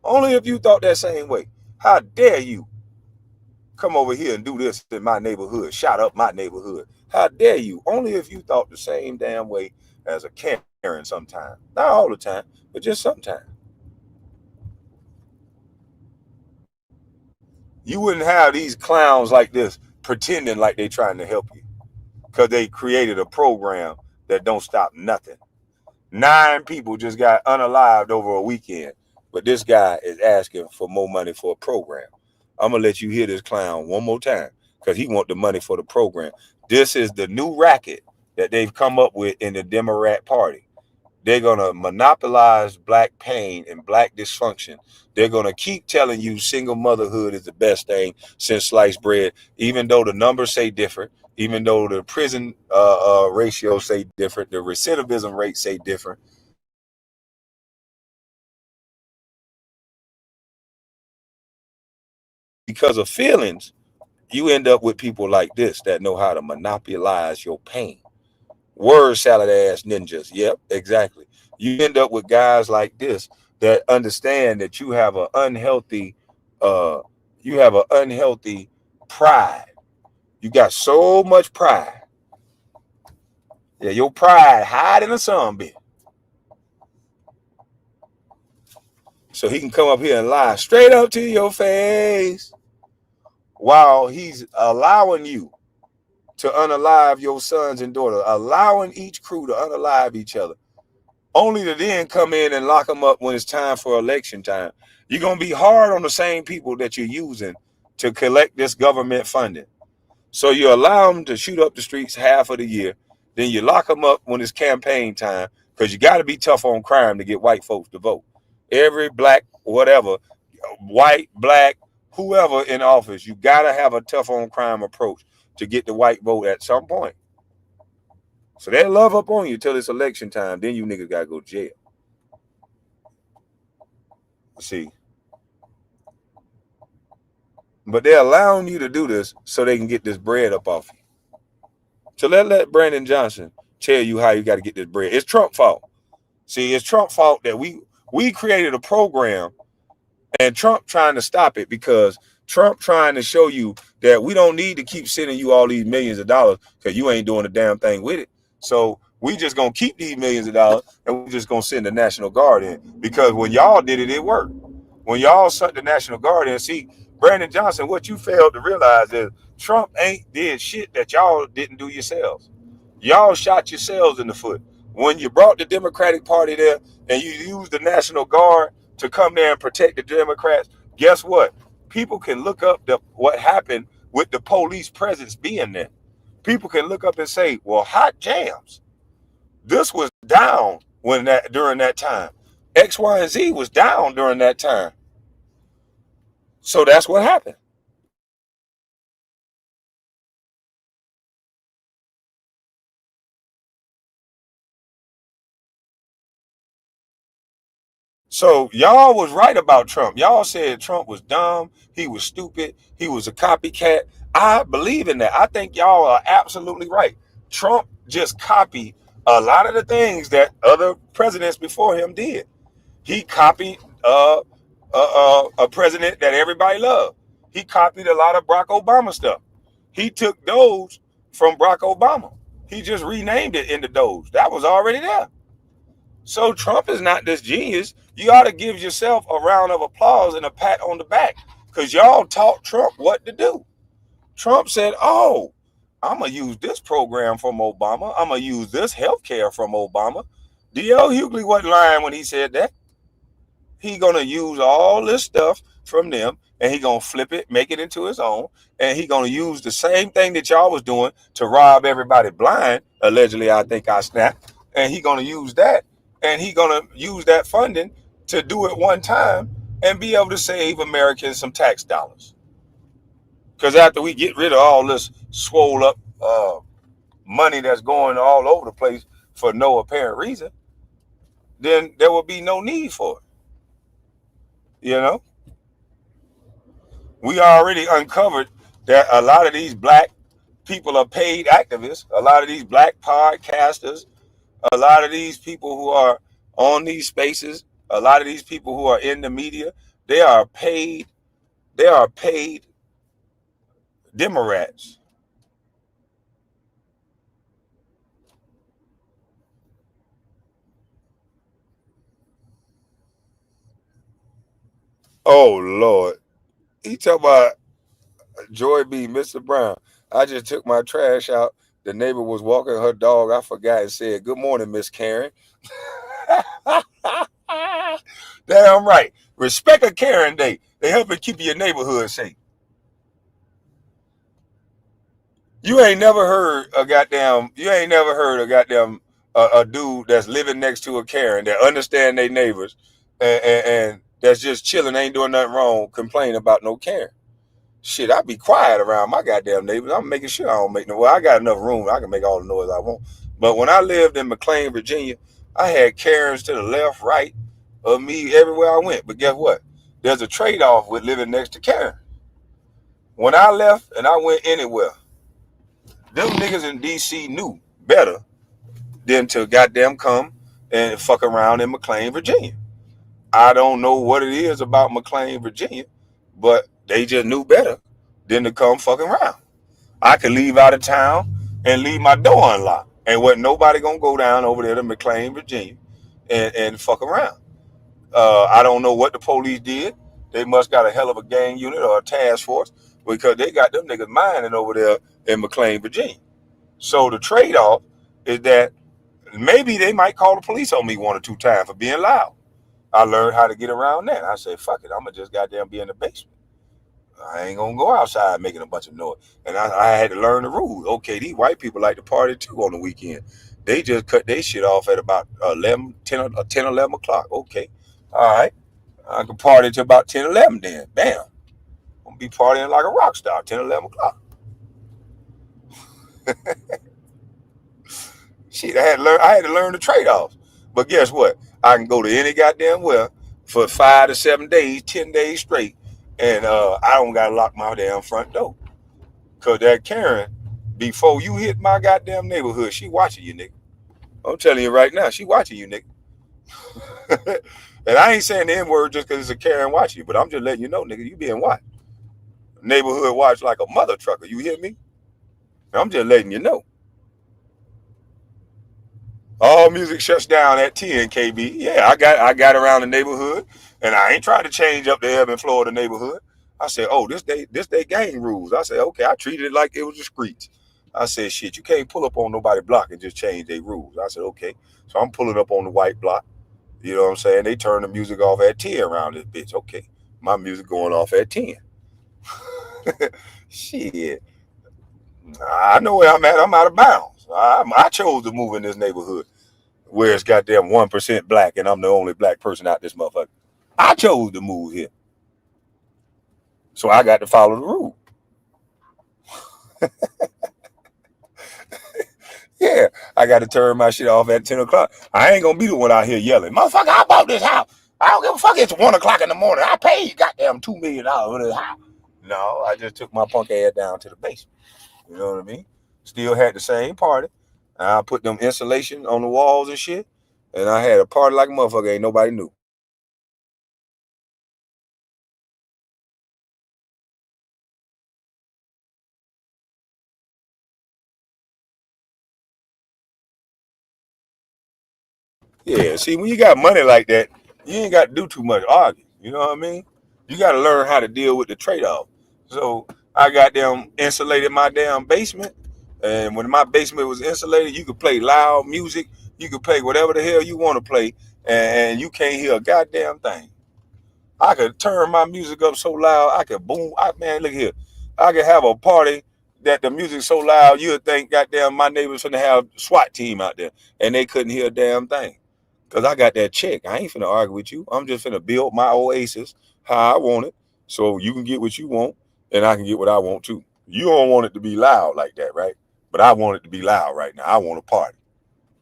Only if you thought that same way. How dare you come over here and do this in my neighborhood, shot up my neighborhood. How dare you? Only if you thought the same damn way as a Karen sometime. Not all the time, but just sometimes. You wouldn't have these clowns like this pretending like they trying to help you because they created a program that don't stop nothing. 9 people just got unalived over a weekend, but this guy is asking for more money for a program. I'm going to let you hear this clown one more time because he want the money for the program. This is the new racket that they've come up with in the Democrat Party. They're going to monopolize black pain and black dysfunction. They're going to keep telling you single motherhood is the best thing since sliced bread, even though the numbers say different, even though the prison ratios say different, the recidivism rates say different. Because of feelings, you end up with people like this that know how to monopolize your pain. Word salad ass ninjas. Yep, exactly. You end up with guys like this that understand that you have an unhealthy pride. You got so much pride. Yeah, your pride hide in the sun bit. So he can come up here and lie straight up to your face while he's allowing you to unalive your sons and daughters, allowing each crew to unalive each other, only to then come in and lock them up when it's time for election time. You're going to be hard on the same people that you're using to collect this government funding. So you allow them to shoot up the streets half of the year. Then you lock them up when it's campaign time, because you got to be tough on crime to get white folks to vote. Every black, whatever, white, black, whoever in office, you got to have a tough on crime approach to get the white vote at some point. So they love up on you till it's election time. Then you niggas got to go to jail. See? But they're allowing you to do this so they can get this bread up off you. So let Brandon Johnson tell you how you got to get this bread. It's Trump's fault. See, it's Trump's fault that we created a program and Trump trying to stop it, because Trump trying to show you that we don't need to keep sending you all these millions of dollars because you ain't doing a damn thing with it. So we just going to keep these millions of dollars and we're just going to send the National Guard in, because when y'all did it, it worked. When y'all sent the National Guard in, see, Brandon Johnson, what you failed to realize is Trump ain't did shit that y'all didn't do yourselves. Y'all shot yourselves in the foot. When you brought the Democratic Party there and you used the National Guard to come there and protect the Democrats, guess what? People can look up what happened with the police presence being there. People can look up and say, well, hot jams. This was down during that time. X, Y, and Z was down during that time. So that's what happened. So y'all was right about Trump. Y'all said Trump was dumb. He was stupid. He was a copycat. I believe in that. I think y'all are absolutely right. Trump just copied a lot of the things that other presidents before him did. He copied a president that everybody loved. He copied a lot of Barack Obama stuff. He took those from Barack Obama. He just renamed it into those. That was already there. So Trump is not this genius. You ought to give yourself a round of applause and a pat on the back, because y'all taught Trump what to do. Trump said, oh, I'm going to use this program from Obama. I'm going to use this health care from Obama. D.L. Hughley wasn't lying when he said that. He going to use all this stuff from them, and he going to flip it, make it into his own, and he going to use the same thing that y'all was doing to rob everybody blind. Allegedly, I think I snapped. And he going to use that, and he going to use that funding to do it one time and be able to save Americans some tax dollars. Because after we get rid of all this swole up money that's going all over the place for no apparent reason, then there will be no need for it. You know? We already uncovered that a lot of these black people are paid activists. A lot of these black podcasters, a lot of these people who are on these spaces, a lot of these people who are in the media, they are paid Democrats. Oh Lord. He talk about Joy B, Mr. Brown. I just took my trash out. The neighbor was walking her dog. I forgot and said, good morning, Miss Karen. Damn right. Respect a Karen Day. They help keep your neighborhood safe. You ain't never heard a dude that's living next to a Karen that understand their neighbors and that's just chilling, ain't doing nothing wrong, complain about no Karen. Shit, I be quiet around my goddamn neighbors. I'm making sure I don't make no. Well, I got enough room. I can make all the noise I want. But when I lived in McLean, Virginia, I had Karens to the left, right of me everywhere I went. But guess what? There's a trade-off with living next to Karen. When I left and I went anywhere, them niggas in D.C. knew better than to goddamn come and fuck around in McLean, Virginia. I don't know what it is about McLean, Virginia, but they just knew better than to come fucking around. I could leave out of town and leave my door unlocked, and wasn't nobody gonna go down over there to McLean, Virginia, and fuck around. I don't know what the police did. They must got a hell of a gang unit or a task force, because they got them niggas mining over there in McLean, Virginia. So the trade-off is that maybe they might call the police on me 1 or 2 times for being loud. I learned how to get around that. I said, fuck it, I'm gonna just goddamn be in the basement. I ain't gonna go outside making a bunch of noise. And I had to learn the rules. Okay, these white people like to party too on the weekend. They just cut their shit off at about 11 o'clock. Okay, all right. I can party till about 10, 11 then. Bam. I'm gonna be partying like a rock star 10, 11 o'clock. Shit, I had to learn the trade-offs. But guess what? I can go to any goddamn where for 5 to 7 days, 10 days straight, and I don't gotta lock my damn front door. Cause that Karen, before you hit my goddamn neighborhood, she watching you, nigga. I'm telling you right now, she watching you, nigga. And I ain't saying the N-word just because it's a Karen watching you, but I'm just letting you know, nigga, you being watched. Neighborhood watch like a mother trucker. You hear me? I'm just letting you know. All music shuts down at 10, KB. Yeah, I got around the neighborhood, and I ain't trying to change up the Evan, Florida neighborhood. I said, oh, this they gang rules. I said, okay, I treated it like it was the streets. I said, shit, you can't pull up on nobody's block and just change their rules. I said, okay. So I'm pulling up on the white block. You know what I'm saying? They turn the music off at 10 around this bitch. Okay. My music going off at 10. Shit. I know where I'm at. I'm out of bounds. I chose to move in this neighborhood where it's goddamn 1% black and I'm the only black person out this motherfucker. I chose to move here. So I got to follow the rule. Yeah, I got to turn my shit off at 10 o'clock. I ain't going to be the one out here yelling, motherfucker, I bought this house. I don't give a fuck. It's 1 o'clock in the morning. I paid goddamn $2 million for this house. No, I just took my punk ass down to the basement. You know what I mean? Still had the same party. I put them insulation on the walls and shit. And I had a party like a motherfucker. Ain't nobody knew. Yeah, see, when you got money like that, you ain't got to do too much arguing. You know what I mean? You got to learn how to deal with the trade-off. So I got them insulated my damn basement. And when my basement was insulated, you could play loud music. You could play whatever the hell you want to play. And you can't hear a goddamn thing. I could turn my music up so loud, I could boom. Man, look here. I could have a party that the music's so loud, you would think, goddamn, my neighbors finna have a SWAT team out there. And they couldn't hear a damn thing. Because I got that check. I ain't finna argue with you. I'm just finna build my oasis how I want it. So you can get what you want, and I can get what I want too. You don't want it to be loud like that, right? But I want it to be loud right now. I want a party.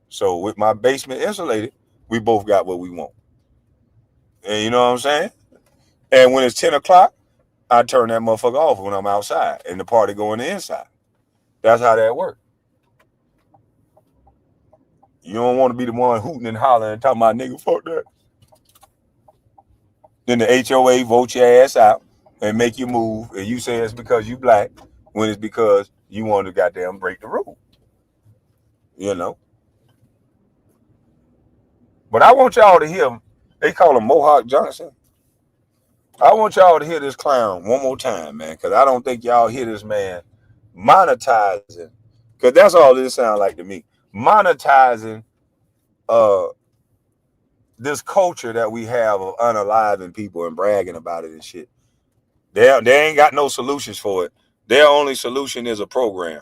So with my basement insulated, we both got what we want. And you know what I'm saying? And when it's 10 o'clock, I turn that motherfucker off when I'm outside and the party go in the inside. That's how that works. You don't want to be the one hooting and hollering and talking about, nigga, fuck that. Then the HOA vote your ass out and make you move, and you say it's because you black when it's because you want to goddamn break the rule. You know? But I want y'all to hear, they call him Mohawk Johnson. I want y'all to hear this clown one more time, man, because I don't think y'all hear this man monetizing, because that's all this sounds like to me. Monetizing this culture that we have of unaliving people and bragging about it and shit. They ain't got no solutions for it. Their only solution is a program.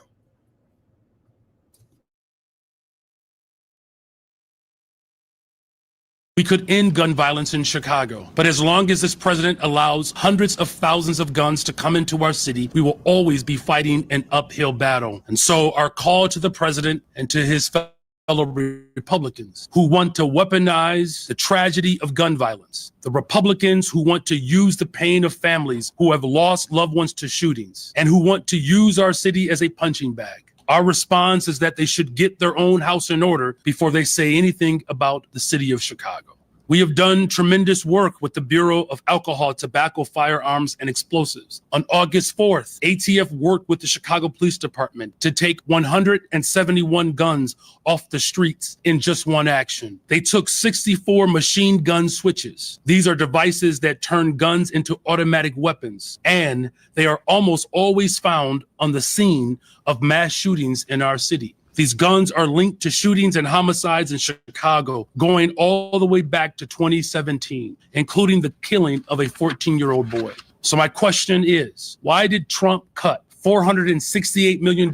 We could end gun violence in Chicago, but as long as this president allows hundreds of thousands of guns to come into our city, we will always be fighting an uphill battle. And so our call to the president and to his fellow Republicans who want to weaponize the tragedy of gun violence, the Republicans who want to use the pain of families who have lost loved ones to shootings, and who want to use our city as a punching bag. Our response is that they should get their own house in order before they say anything about the city of Chicago. We have done tremendous work with the Bureau of Alcohol, Tobacco, Firearms, and Explosives. On August 4th, ATF worked with the Chicago Police Department to take 171 guns off the streets in just one action. They took 64 machine gun switches. These are devices that turn guns into automatic weapons, and they are almost always found on the scene of mass shootings in our city. These guns are linked to shootings and homicides in Chicago going all the way back to 2017, including the killing of a 14-year-old boy. So my question is, why did Trump cut $468 million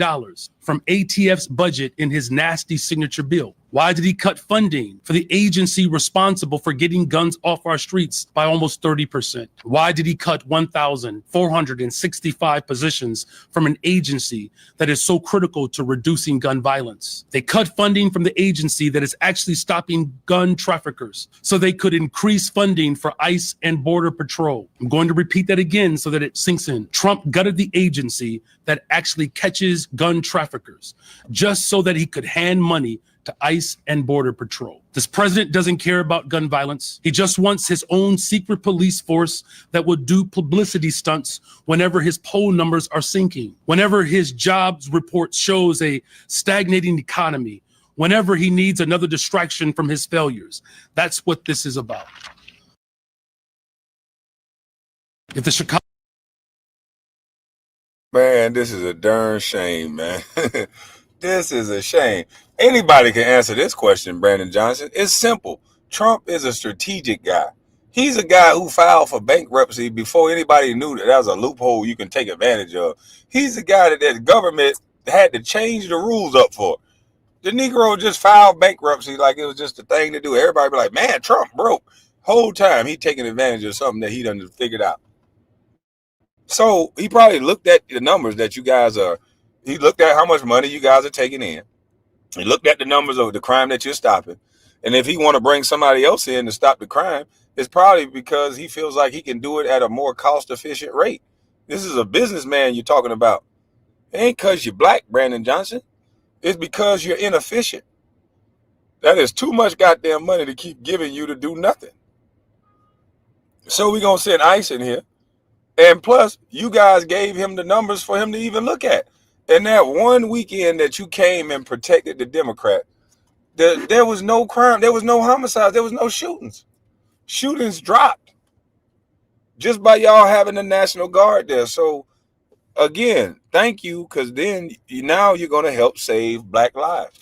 from ATF's budget in his nasty signature bill? Why did he cut funding for the agency responsible for getting guns off our streets by almost 30%? Why did he cut 1,465 positions from an agency that is so critical to reducing gun violence? They cut funding from the agency that is actually stopping gun traffickers so they could increase funding for ICE and Border Patrol. I'm going to repeat that again so that it sinks in. Trump gutted the agency that actually catches gun traffickers just so that he could hand money to ICE and Border Patrol. This president doesn't care about gun violence. He just wants his own secret police force that will do publicity stunts whenever his poll numbers are sinking, whenever his jobs report shows a stagnating economy, whenever he needs another distraction from his failures. That's what this is about. If the Chicago Man, this is a darn shame, man. This is a shame. Anybody can answer this question, Brandon Johnson. It's simple. Trump is a strategic guy. He's a guy who filed for bankruptcy before anybody knew that was a loophole you can take advantage of. He's the guy that the government had to change the rules up for. The Negro just filed bankruptcy like it was just a thing to do. Everybody be like, man, Trump broke. Whole time he taking advantage of something that he done figured out. So he probably looked at the numbers that you guys are. He looked at how much money you guys are taking in. He looked at the numbers of the crime that you're stopping. And if he want to bring somebody else in to stop the crime, it's probably because he feels like he can do it at a more cost-efficient rate. This is a businessman you're talking about. It ain't because you're black, Brandon Johnson. It's because you're inefficient. That is too much goddamn money to keep giving you to do nothing. So we're going to send ICE in here. And plus, you guys gave him the numbers for him to even look at. And that one weekend that you came and protected the Democrat, there was no crime, there was no homicides, there was no shootings. Shootings dropped just by y'all having the National Guard there. So again, thank you, because then now you're going to help save black lives.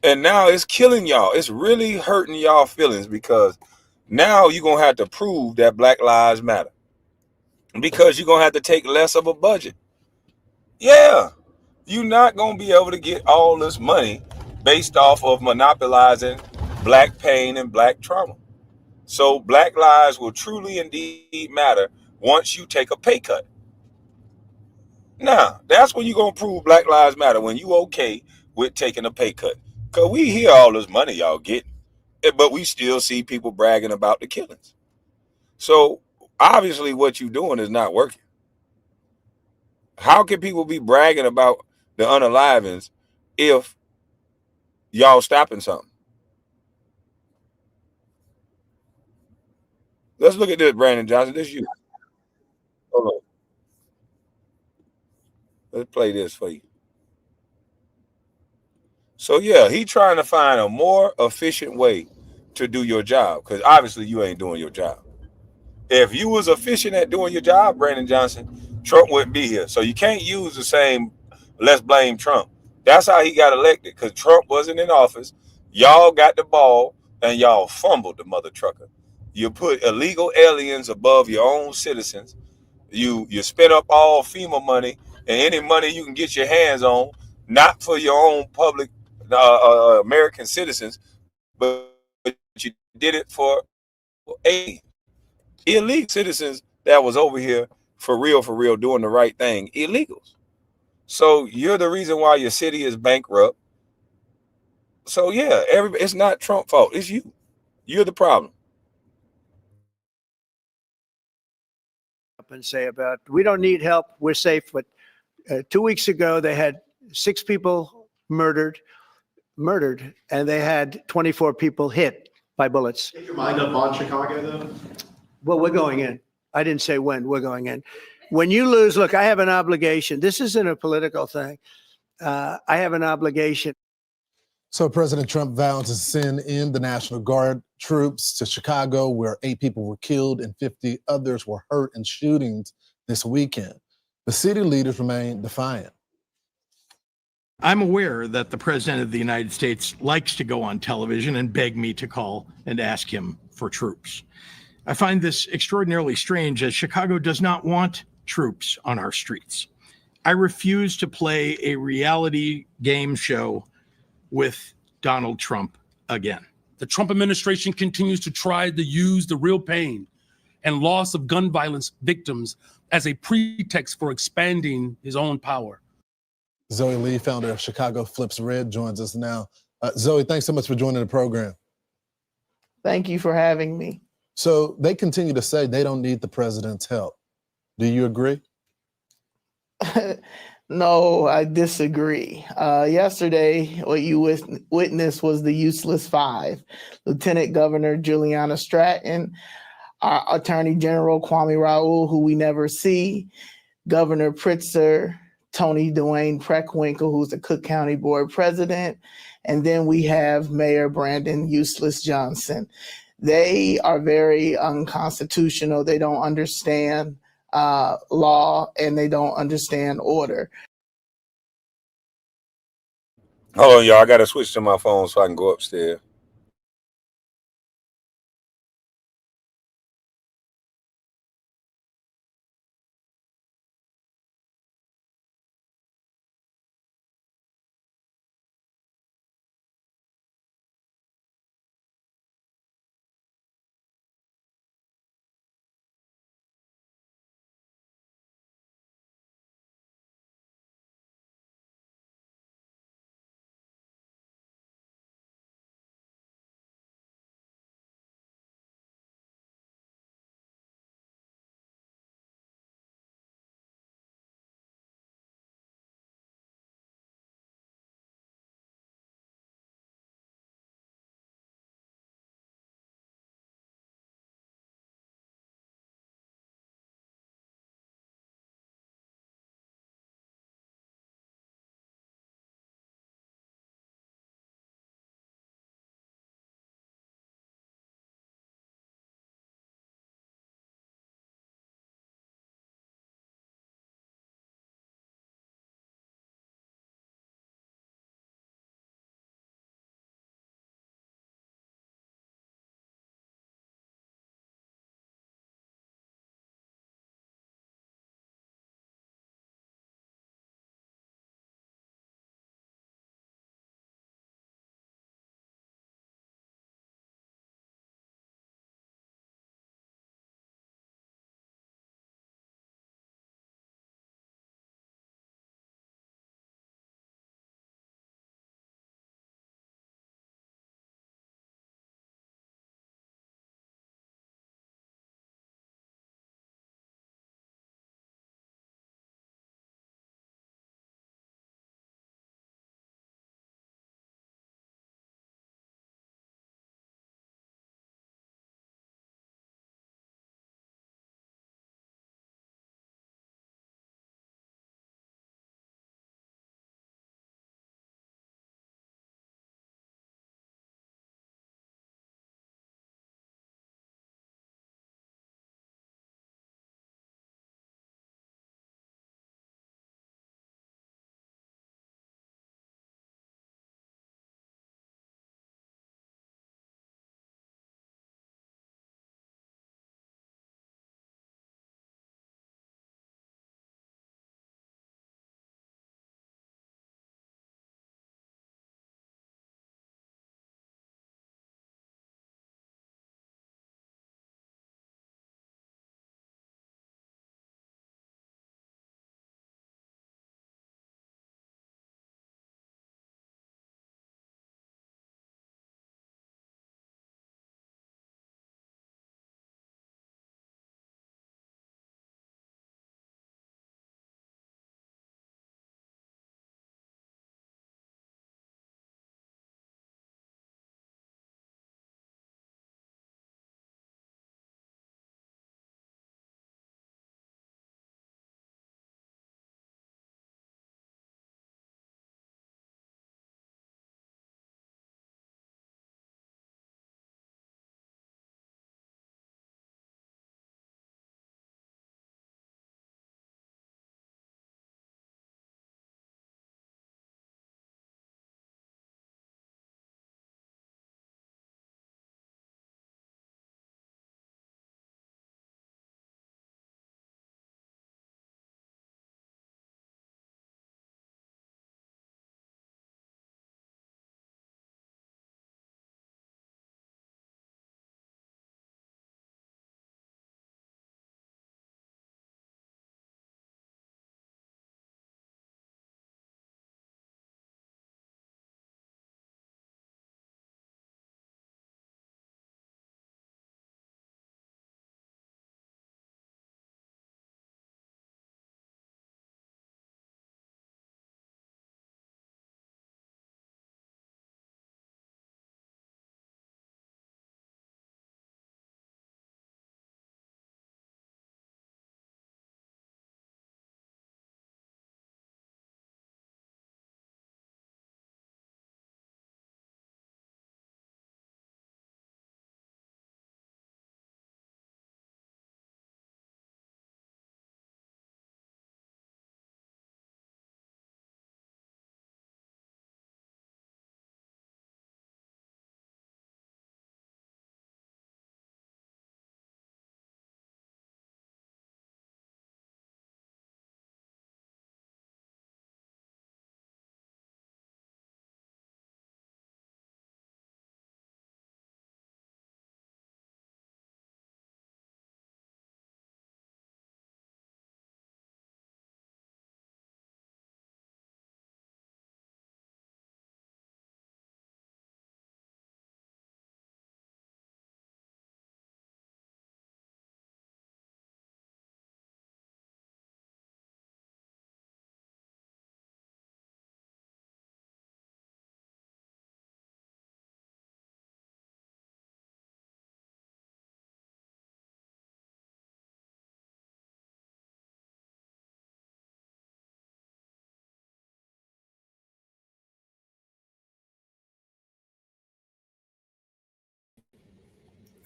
And now it's killing y'all. It's really hurting y'all feelings because now you're going to have to prove that Black Lives Matter. Because you're going to have to take less of a budget. Yeah, you're not going to be able to get all this money based off of monopolizing black pain and black trauma. So black lives will truly indeed matter once you take a pay cut. Now, that's when you're going to prove Black Lives Matter, when you okay with taking a pay cut. Because we hear all this money y'all getting, but we still see people bragging about the killings. So obviously what you're doing is not working. How can people be bragging about the unalivings if y'all stopping something? Let's look at this, Brandon Johnson. This is you. Hold on. Let's play this for you. So yeah, he trying to find a more efficient way to do your job, because obviously you ain't doing your job. If you was efficient at doing your job, Brandon Johnson, Trump wouldn't be here. So you can't use the same, let's blame Trump. That's how he got elected, because Trump wasn't in office. Y'all got the ball and y'all fumbled the mother trucker. You put illegal aliens above your own citizens. You spent up all FEMA money and any money you can get your hands on, not for your own public American citizens, but you did it for illegal citizens that was over here for real, doing the right thing, illegals. So you're the reason why your city is bankrupt. So yeah, it's not Trump's fault. It's you. You're the problem. And say about, we don't need help, we're safe. But 2 weeks ago, they had 6 people murdered, and they had 24 people hit by bullets. Get your mind up on Chicago, though? Well, we're going in. I didn't say when, we're going in. When you lose, look, I have an obligation. This isn't a political thing. I have an obligation. So President Trump vowed to send in the National Guard troops to Chicago, where 8 people were killed and 50 others were hurt in shootings this weekend. The city leaders remain defiant. I'm aware that the President of the United States likes to go on television and beg me to call and ask him for troops. I find this extraordinarily strange as Chicago does not want troops on our streets. I refuse to play a reality game show with Donald Trump again. The Trump administration continues to try to use the real pain and loss of gun violence victims as a pretext for expanding his own power. Zoe Lee, founder of Chicago Flips Red, joins us now. Zoe, thanks so much for joining the program. Thank you for having me. So they continue to say they don't need the president's help. Do you agree? No, I disagree. Yesterday, what you witnessed was the useless five. Lieutenant Governor Juliana Stratton, our Attorney General Kwame Raoul, who we never see, Governor Pritzker, Tony Dwayne Preckwinkle, who's the Cook County Board President, and then we have Mayor Brandon Useless Johnson. They are very unconstitutional. They don't understand law, and they don't understand order. Hold on, y'all. I got to switch to my phone so I can go upstairs.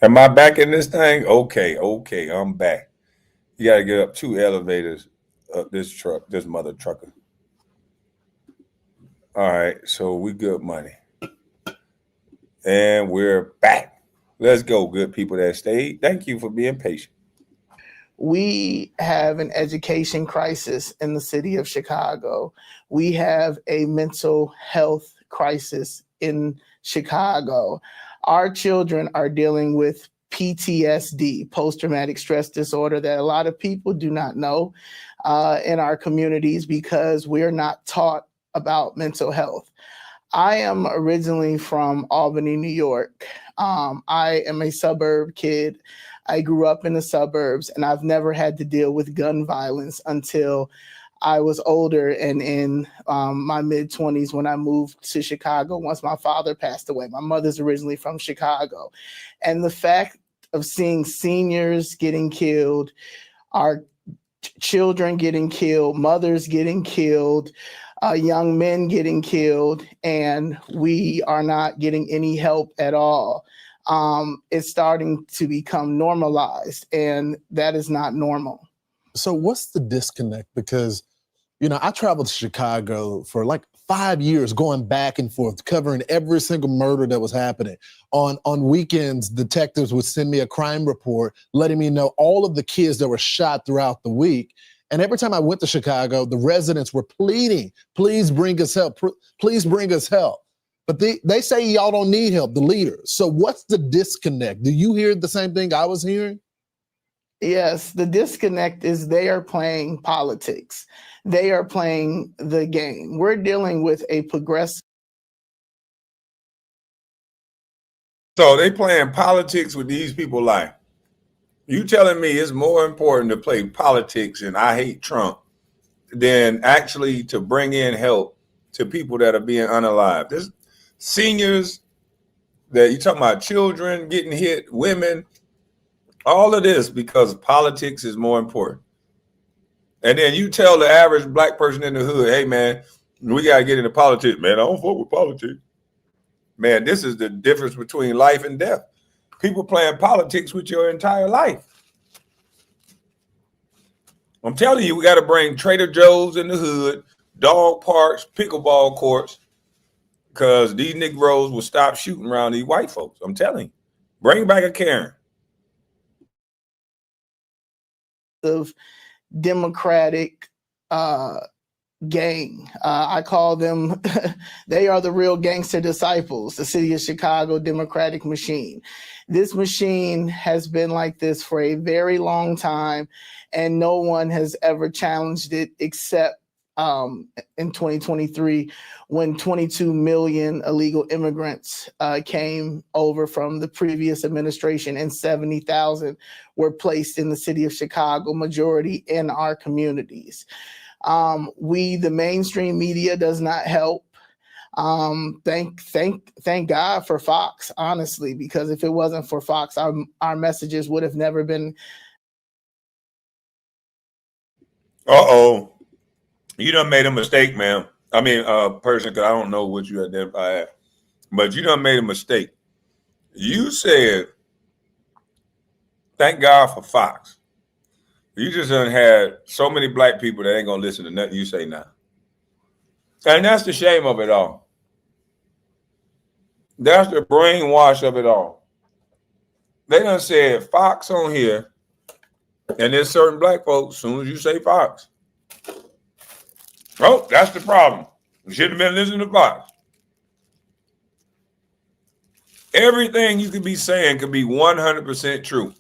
Am I back in this thing? Okay, I'm back. You got to get up 2 elevators up this truck, this mother trucker. All right, so we good money. And we're back. Let's go, good people that stayed. Thank you for being patient. We have an education crisis in the city of Chicago. We have a mental health crisis in Chicago. Our children are dealing with PTSD, post-traumatic stress disorder, that a lot of people do not know in our communities because we're not taught about mental health. I am originally from Albany, New York. I am a suburb kid. I grew up in the suburbs, and I've never had to deal with gun violence until I was older and in my mid-20s when I moved to Chicago once my father passed away. My mother's originally from Chicago. And the fact of seeing seniors getting killed, our children getting killed, mothers getting killed, young men getting killed, and we are not getting any help at all. It's starting to become normalized, and that is not normal. So what's the disconnect? Because, I traveled to Chicago for like 5 years, going back and forth, covering every single murder that was happening. On weekends, detectives would send me a crime report, letting me know all of the kids that were shot throughout the week. And every time I went to Chicago, the residents were pleading, please bring us help, please bring us help. But they say y'all don't need help, the leaders. So what's the disconnect? Do you hear the same thing I was hearing? Yes, the disconnect is they are playing politics. They are playing the game. We're dealing with a progressive. So they playing politics with these people like, you telling me it's more important to play politics and I hate Trump than actually to bring in help to people that are being unalived. There's seniors that you talking about, children getting hit, women, all of this because politics is more important. And then you tell the average black person in the hood, hey man, we got to get into politics. Man, I don't fuck with politics. Man, this is the difference between life and death. People playing politics with your entire life. I'm telling you, we got to bring Trader Joe's in the hood, dog parks, pickleball courts, because these Negroes will stop shooting around these white folks. I'm telling you, bring back a Karen. Of Democratic gang. I call them, they are the real gangster disciples, the city of Chicago Democratic machine. This machine has been like this for a very long time, and no one has ever challenged it except in 2023 when 22 million illegal immigrants came over from the previous administration and 70,000 were placed in the city of Chicago, majority in our communities. The mainstream media does not help. Thank God for Fox, honestly, because if it wasn't for Fox, our messages would have never been. Uh-oh. You done made a mistake, ma'am. I mean, person, because I don't know what you identify as, but you done made a mistake. You said, thank God for Fox. You just done had so many black people that ain't going to listen to nothing you say now. And that's the shame of it all. That's the brainwash of it all. They done said Fox on here, and there's certain black folks, as soon as you say Fox, oh, that's the problem. You should have been listening to Fox. Everything you could be saying could be 100% true.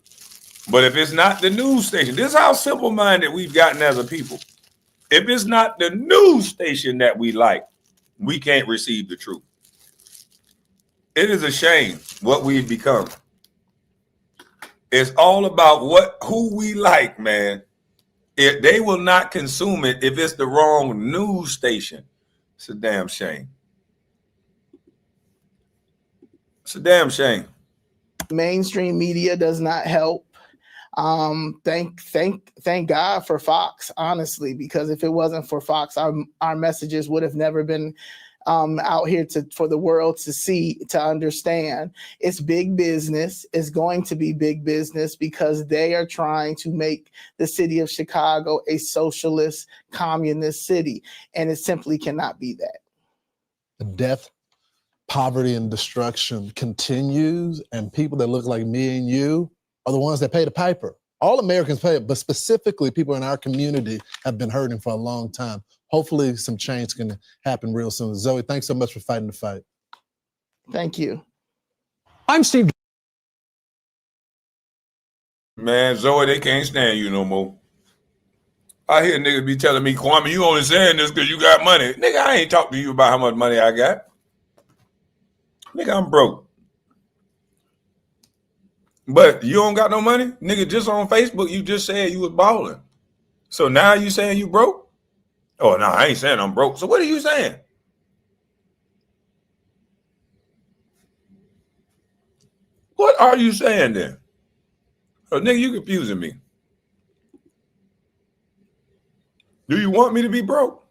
But if it's not the news station, this is how simple-minded we've gotten as a people. If it's not the news station that we like, we can't receive the truth. It is a shame what we've become. It's all about who we like, man. If they will not consume it if it's the wrong news station. It's a damn shame. It's a damn shame. Mainstream media does not help. Thank God for Fox, honestly, because if it wasn't for Fox, our messages would have never been out here for the world to see, to understand. It's big business. It's going to be big business because they are trying to make the city of Chicago a socialist, communist city, and it simply cannot be that. Death, poverty, and destruction continues, and people that look like me and you are the ones that pay the piper. All Americans pay it, but specifically people in our community have been hurting for a long time. Hopefully some change can happen real soon. Zoe, thanks so much for fighting the fight. Thank you. I'm Steve. Man, Zoe, they can't stand you no more. I hear niggas be telling me, Kwame, you only saying this because you got money. Nigga, I ain't talking to you about how much money I got. Nigga, I'm broke. But you don't got no money? Nigga, just on Facebook, you just said you was balling. So now you saying you broke? Oh, no, I ain't saying I'm broke. So what are you saying? What are you saying then? Oh, nigga, you confusing me. Do you want me to be broke?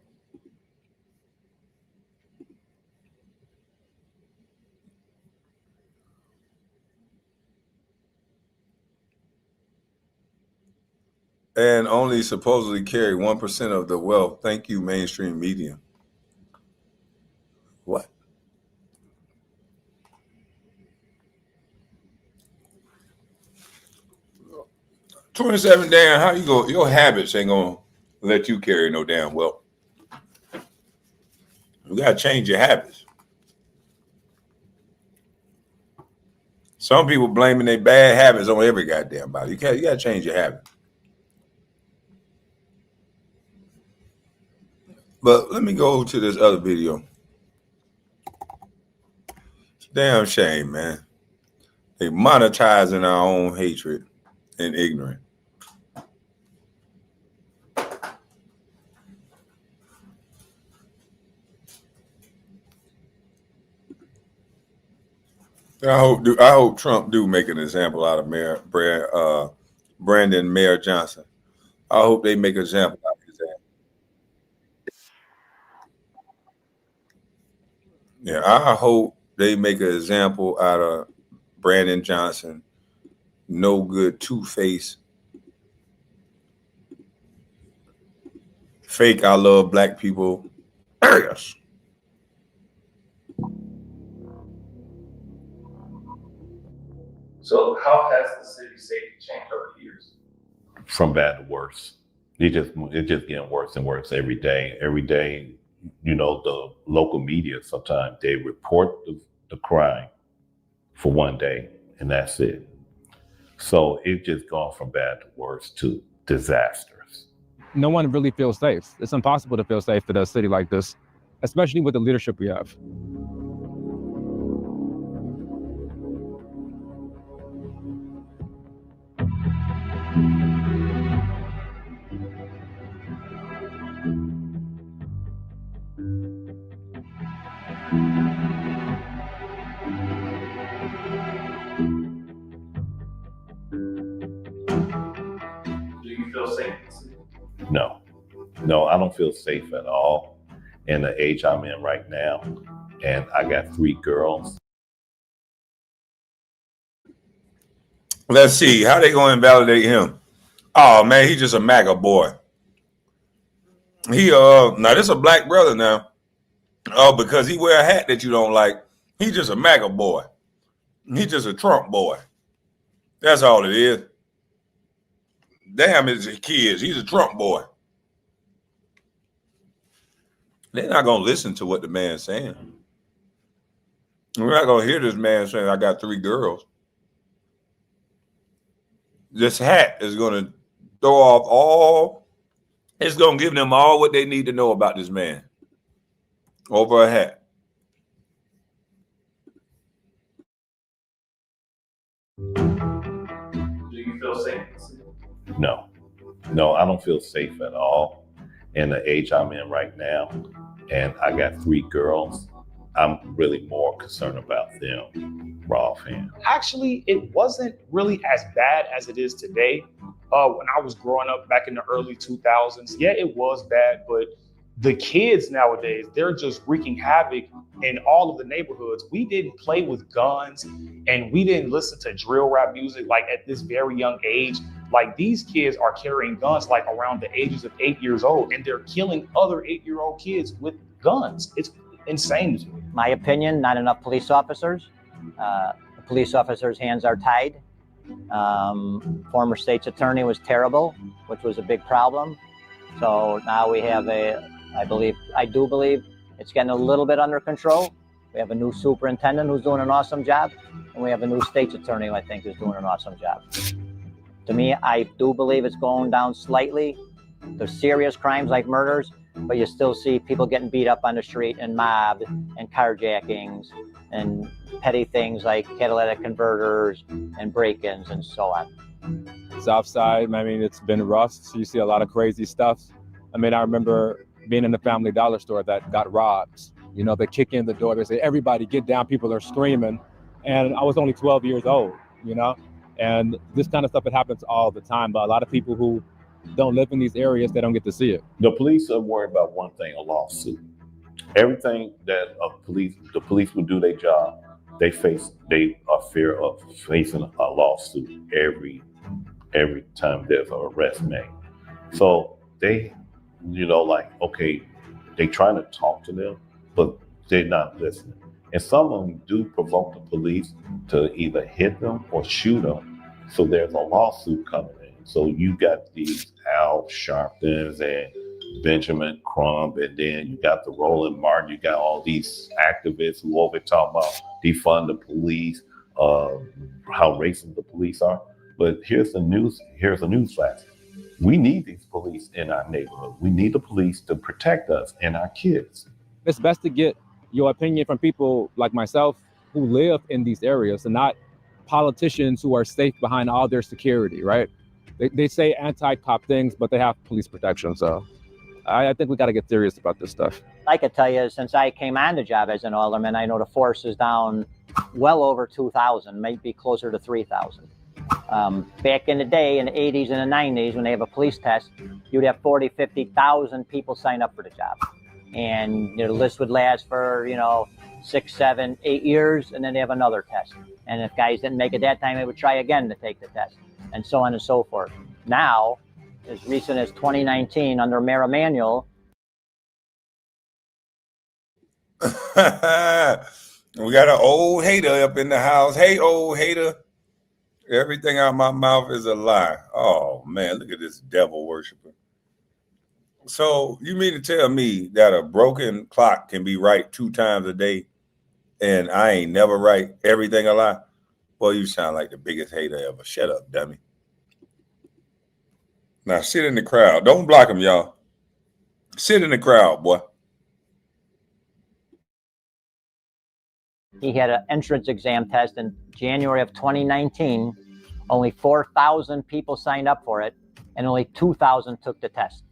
And only supposedly carry 1% of the wealth. Thank you, mainstream media. What? $27 damn, how you go? Your habits ain't gonna let you carry no damn wealth. You gotta change your habits. Some people blaming their bad habits on every goddamn body. You gotta change your habits. But let me go to this other video. It's a damn shame, man. They monetizing our own hatred and ignorance. I hope Trump do make an example out of Brandon Mayor Johnson. I hope they make an example out of his ass. Yeah, I hope they make an example out of Brandon Johnson. No good, two-faced, fake I love black people areas. So how has the city safety changed over the years? From bad to worse. It's just getting worse and worse every day. Every day, you know, the local media, sometimes they report the crime for one day and that's it. So it's just gone from bad to worse to disastrous. No one really feels safe. It's impossible to feel safe in a city like this, especially with the leadership we have. Do you feel safe in the city? No, I don't feel safe at all in the age I'm in right now. And I got 3 girls. Let's see, how they gonna invalidate him? Oh man, he's just a MAGA boy. He now this a black brother now. Oh, because he wear a hat that you don't like. He's just a MAGA boy. He's just a Trump boy. That's all it is. Damn, it's his kids. He's a Trump boy. They're not gonna listen to what the man's saying. We're not gonna hear this man saying, I got 3 girls. This hat is gonna throw off all, it's gonna give them all what they need to know about this man over a hat. Do you feel safe in the city? No, I don't feel safe at all in the age I'm in right now. And I got 3 girls. I'm really more concerned about them, raw fan. Actually, it wasn't really as bad as it is today. When I was growing up back in the early 2000s, yeah, it was bad, but the kids nowadays, they're just wreaking havoc in all of the neighborhoods. We didn't play with guns and we didn't listen to drill rap music like at this very young age. Like these kids are carrying guns like around the ages of 8 years old, and they're killing other 8-year-old kids with guns. It's insane to me. My opinion, not enough police officers. The police officers' hands are tied. Former state's attorney was terrible, which was a big problem. So now we have I do believe it's getting a little bit under control. We have a new superintendent who's doing an awesome job, and we have a new state's attorney who I think is doing an awesome job. To me, I do believe it's going down slightly. There's serious crimes like murders, but you still see people getting beat up on the street and mobbed and carjackings and petty things like catalytic converters and break-ins and so on. South Side, I mean, it's been rough. So you see a lot of crazy stuff. I mean, I remember being in the Family Dollar store that got robbed. You know, they kick in the door, they say, everybody get down, people are screaming. And I was only 12 years old, you know? And this kind of stuff, it happens all the time. But a lot of people who don't live in these areas, they don't get to see it. The police are worried about one thing: a lawsuit. Everything that the police will do their job, they are fear of facing a lawsuit every time there's an arrest made. So they, okay, they trying to talk to them, but they're not listening. And some of them do provoke the police to either hit them or shoot them. So there's a lawsuit coming in. So you got these Al Sharptons and Benjamin Crump, and then you got the Roland Martin. You got all these activists who over talk about defund the police, how racist the police are. But here's a news flash. We need these police in our neighborhood. We need the police to protect us and our kids. It's best to get your opinion from people like myself who live in these areas and not politicians who are safe behind all their security, right? They say anti-cop things, but they have police protection. So I think we got to get serious about this stuff. I could tell you, since I came on the job as an alderman, I know the force is down well over 2,000, maybe closer to 3,000. Back in the day, in the 80s and the 90s, when they have a police test, you'd have 40, 50,000 people sign up for the job. And the list would last for, 6, 7, 8 years, and then they have another test. And if guys didn't make it that time, they would try again to take the test, and so on and so forth. Now, as recent as 2019, under Mayor Emanuel, We got an old hater up in the house. Hey, old hater. Everything out of my mouth is a lie. Oh, man, look at this devil worshiper. So you mean to tell me that a broken clock can be right 2 times a day and I ain't never right? Everything a lie? Boy, you sound like the biggest hater ever. Shut up, dummy. Now sit in the crowd. Don't block him, y'all. Sit in the crowd, boy. he had an entrance exam test in January of 2019. Only 4,000 people signed up for it, and only 2,000 took the test.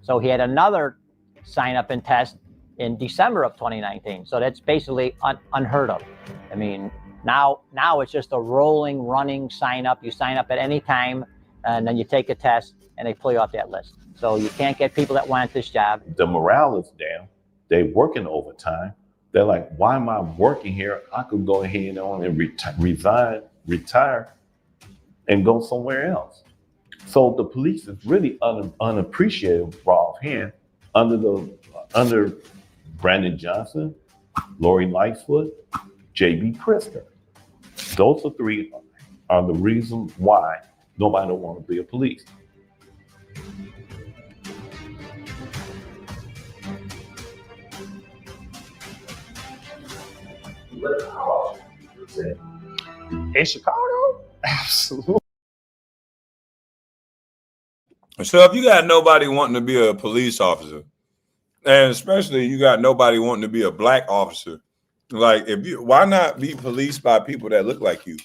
So he had another sign up and test in December of 2019. So that's basically unheard of. I mean, now it's just a rolling, running sign up. You sign up at any time, and then you take a test, and they pull you off that list. So you can't get people that want this job. The morale is down. They're working overtime. They're like, why am I working here? I could go ahead and retire, and go somewhere else. So the police is really unappreciated for offhand under Brandon Johnson, Lori Lightfoot, J.B. Pritzker. Those three are the reason why nobody don't want to be a police. In Chicago? Absolutely. So if you got nobody wanting to be a police officer, and especially you got nobody wanting to be a black officer, like why not be policed by people that look like you?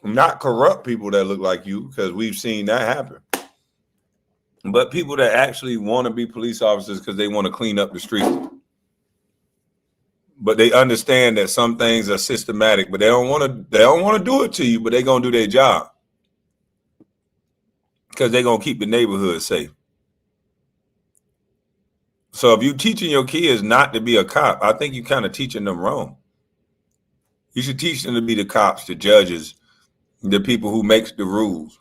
Not corrupt people that look like you, because we've seen that happen. But people that actually want to be police officers because they want to clean up the streets. But they understand that some things are systematic, but they don't want to do it to you, but they're gonna do their job. Because they're gonna keep the neighborhood safe. So if you teaching your kids not to be a cop, I think you kind of teaching them wrong. You should teach them to be the cops, the judges, the people who makes the rules.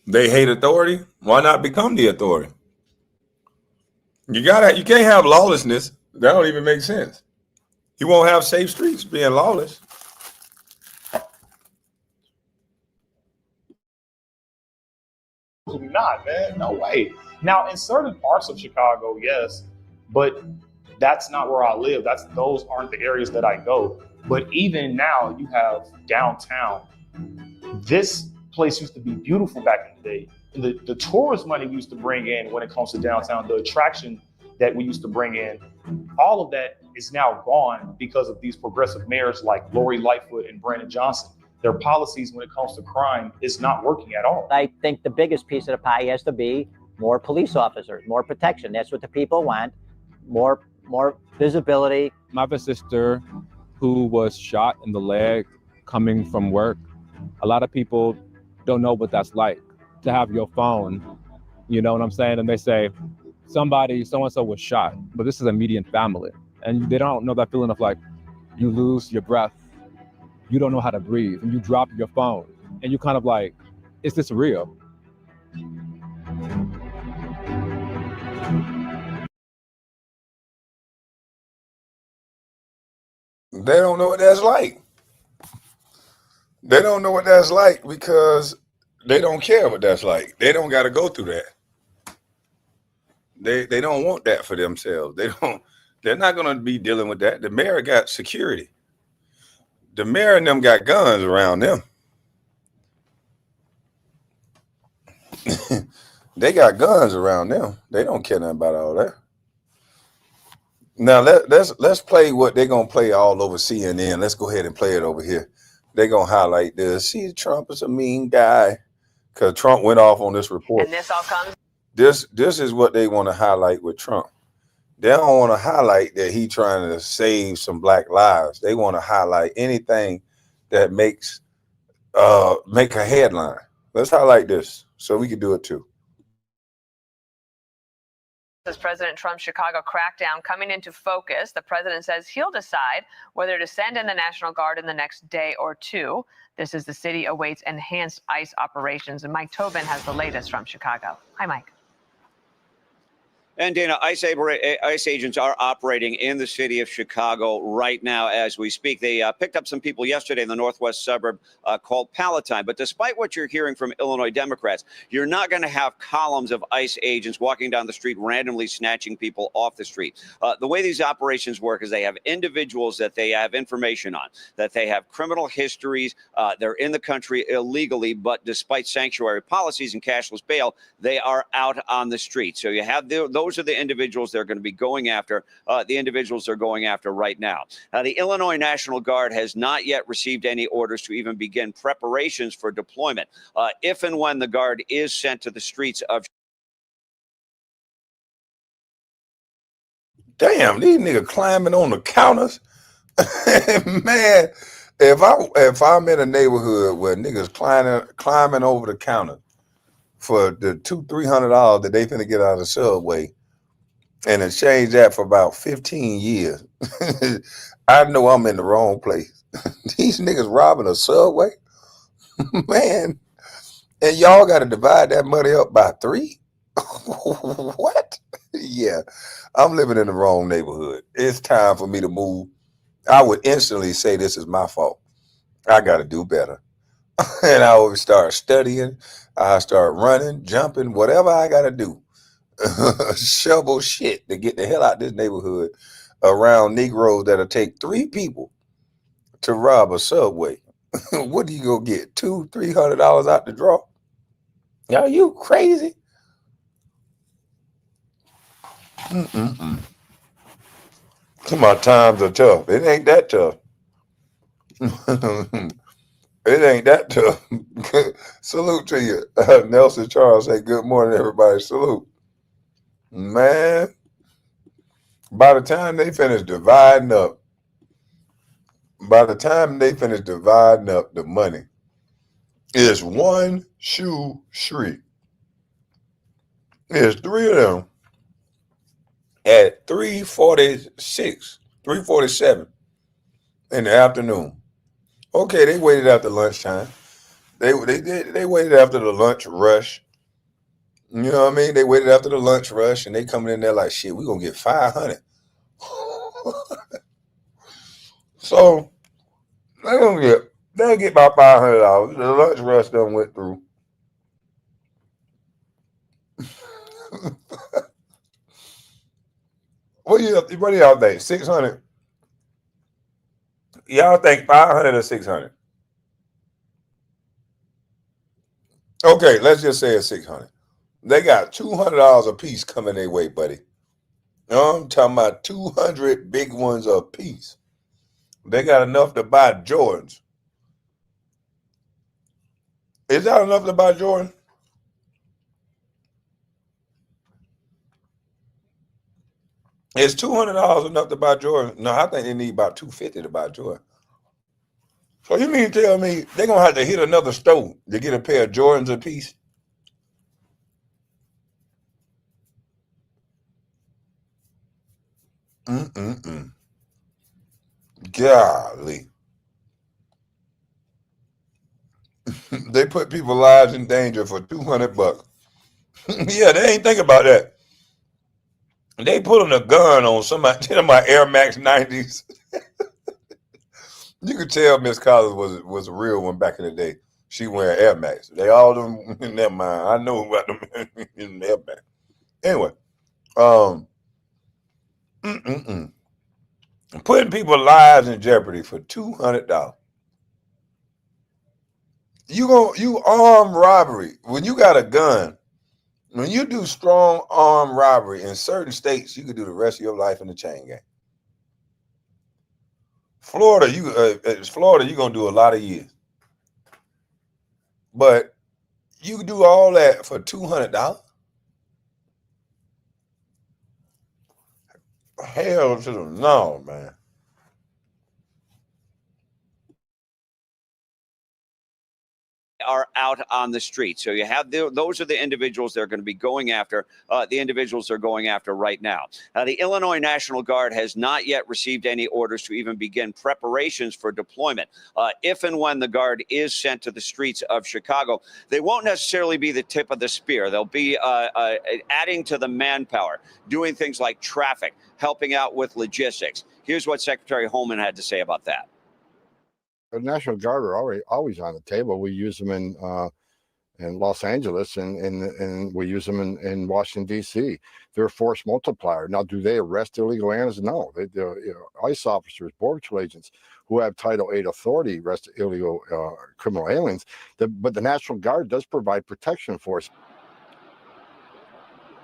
They hate authority. Why not become the authority? You can't have lawlessness. That don't even make sense. You won't have safe streets being lawless. Absolutely not, man. No way. Now, in certain parts of Chicago, yes, but that's not where I live. Those aren't the areas that I go. But even now, you have downtown. This place used to be beautiful back in the day. The tourist money we used to bring in when it comes to downtown, the attraction that we used to bring in, all of that is now gone because of these progressive mayors like Lori Lightfoot and Brandon Johnson. Their policies when it comes to crime is not working at all. I think the biggest piece of the pie has to be more police officers, more protection. That's what the people want. More visibility. I have a sister who was shot in the leg coming from work. A lot of people don't know what that's like to have your phone, you know what I'm saying? And they say, so-and-so was shot, but this is a median family. And they don't know that feeling of like, you lose your breath, you don't know how to breathe, and you drop your phone, and you kind of like, is this real? They don't know what that's like. They don't know what that's like because they don't care what that's like. They don't got to go through that. They don't want that for themselves. They're not going to be dealing with that. The mayor got security. The mayor and them got guns around them. They got guns around them. They don't care nothing about all that. Now let's play what they're gonna play all over CNN. Let's go ahead and play it over here. They're gonna highlight this. See, Trump is a mean guy because Trump went off on this report. And this all comes. This is what they want to highlight with Trump. They don't want to highlight that he trying to save some black lives. They want to highlight anything that make a headline. Let's highlight this so we can do it too. As President Trump's Chicago crackdown coming into focus, the president says he'll decide whether to send in the National Guard in the next day or two. This as the city awaits enhanced ICE operations. And Mike Tobin has the latest from Chicago. Hi, Mike. And Dana, ICE agents are operating in the city of Chicago right now as we speak. They picked up some people yesterday in the northwest suburb called Palatine. But despite what you're hearing from Illinois Democrats, you're not going to have columns of ICE agents walking down the street randomly snatching people off the street. The way these operations work is they have individuals that they have information on, that they have criminal histories. They're in the country illegally, but despite sanctuary policies and cashless bail, they are out on the street. So you have those are the individuals they're going to be going after, the individuals they're going after right now. The Illinois National Guard has not yet received any orders to even begin preparations for deployment. If and when the Guard is sent to the streets of... Damn, these niggas climbing on the counters. Man, if I'm in a neighborhood where niggas climbing over the counter for the $200-$300 that they finna get out of the subway, and exchange that for about 15 years, I know I'm in the wrong place. These niggas robbing a subway, man, and y'all got to divide that money up by 3. What? Yeah, I'm living in the wrong neighborhood. It's time for me to move. I would instantly say this is my fault. I got to do better. And I would start studying. I start running, jumping, whatever I got to do. Shovel shit to get the hell out of this neighborhood around Negroes that'll take 3 people to rob a subway. What do you go get? $200-$300 out the draw? Are you crazy? Come on, times are tough. It ain't that tough. It ain't that tough. Salute to you. Nelson Charles say good morning, everybody. Salute. Man, by the time they finish dividing up, the money, it's one shoe street. There's 3 of them. at 3:46, 3:47 in the afternoon. Okay, they waited after lunchtime. They waited after the lunch rush. You know what I mean? They waited after the lunch rush, and they coming in there like, shit, we're gonna get 500. So they'll get about $500. The lunch rush done went through. What do y'all think? 600? Y'all think 500 or 600? Okay, let's just say it's 600. They got $200 a piece coming their way, buddy. I'm talking about 200 big ones a piece. They got enough to buy Jordans. Is that enough to buy Jordan? Is $200 enough to buy Jordan? No, I think they need about $250 to buy Jordan. So you mean to tell me they're gonna have to hit another store to get a pair of Jordans a piece? Golly. They put people's lives in danger for $200. Yeah, they ain't think about that. They pulling a gun on somebody in my Air Max 90s. You could tell Miss Collins was a real one back in the day. She wearing Air Max. They all them in their mind. I know about them in Air Max. Anyway, putting people's lives in jeopardy for $200. You armed robbery. When you got a gun, when you do strong armed robbery in certain states, you could do the rest of your life in the chain gang. Florida, you're gonna do a lot of years. But you do all that for $200? Hell to the no, man. Are out on the street. So you have those are the individuals they're going to be going after, the individuals they're going after right now. The Illinois National Guard has not yet received any orders to even begin preparations for deployment. If and when the Guard is sent to the streets of Chicago, they won't necessarily be the tip of the spear. They'll be adding to the manpower, doing things like traffic, helping out with logistics. Here's what Secretary Holman had to say about that. The National Guard are always on the table. We use them in Los Angeles and we use them in Washington, D.C. They're a force multiplier. Now, do they arrest illegal aliens? No. ICE officers, Border Patrol agents who have Title VIII authority arrest illegal criminal aliens. But the National Guard does provide protection for us.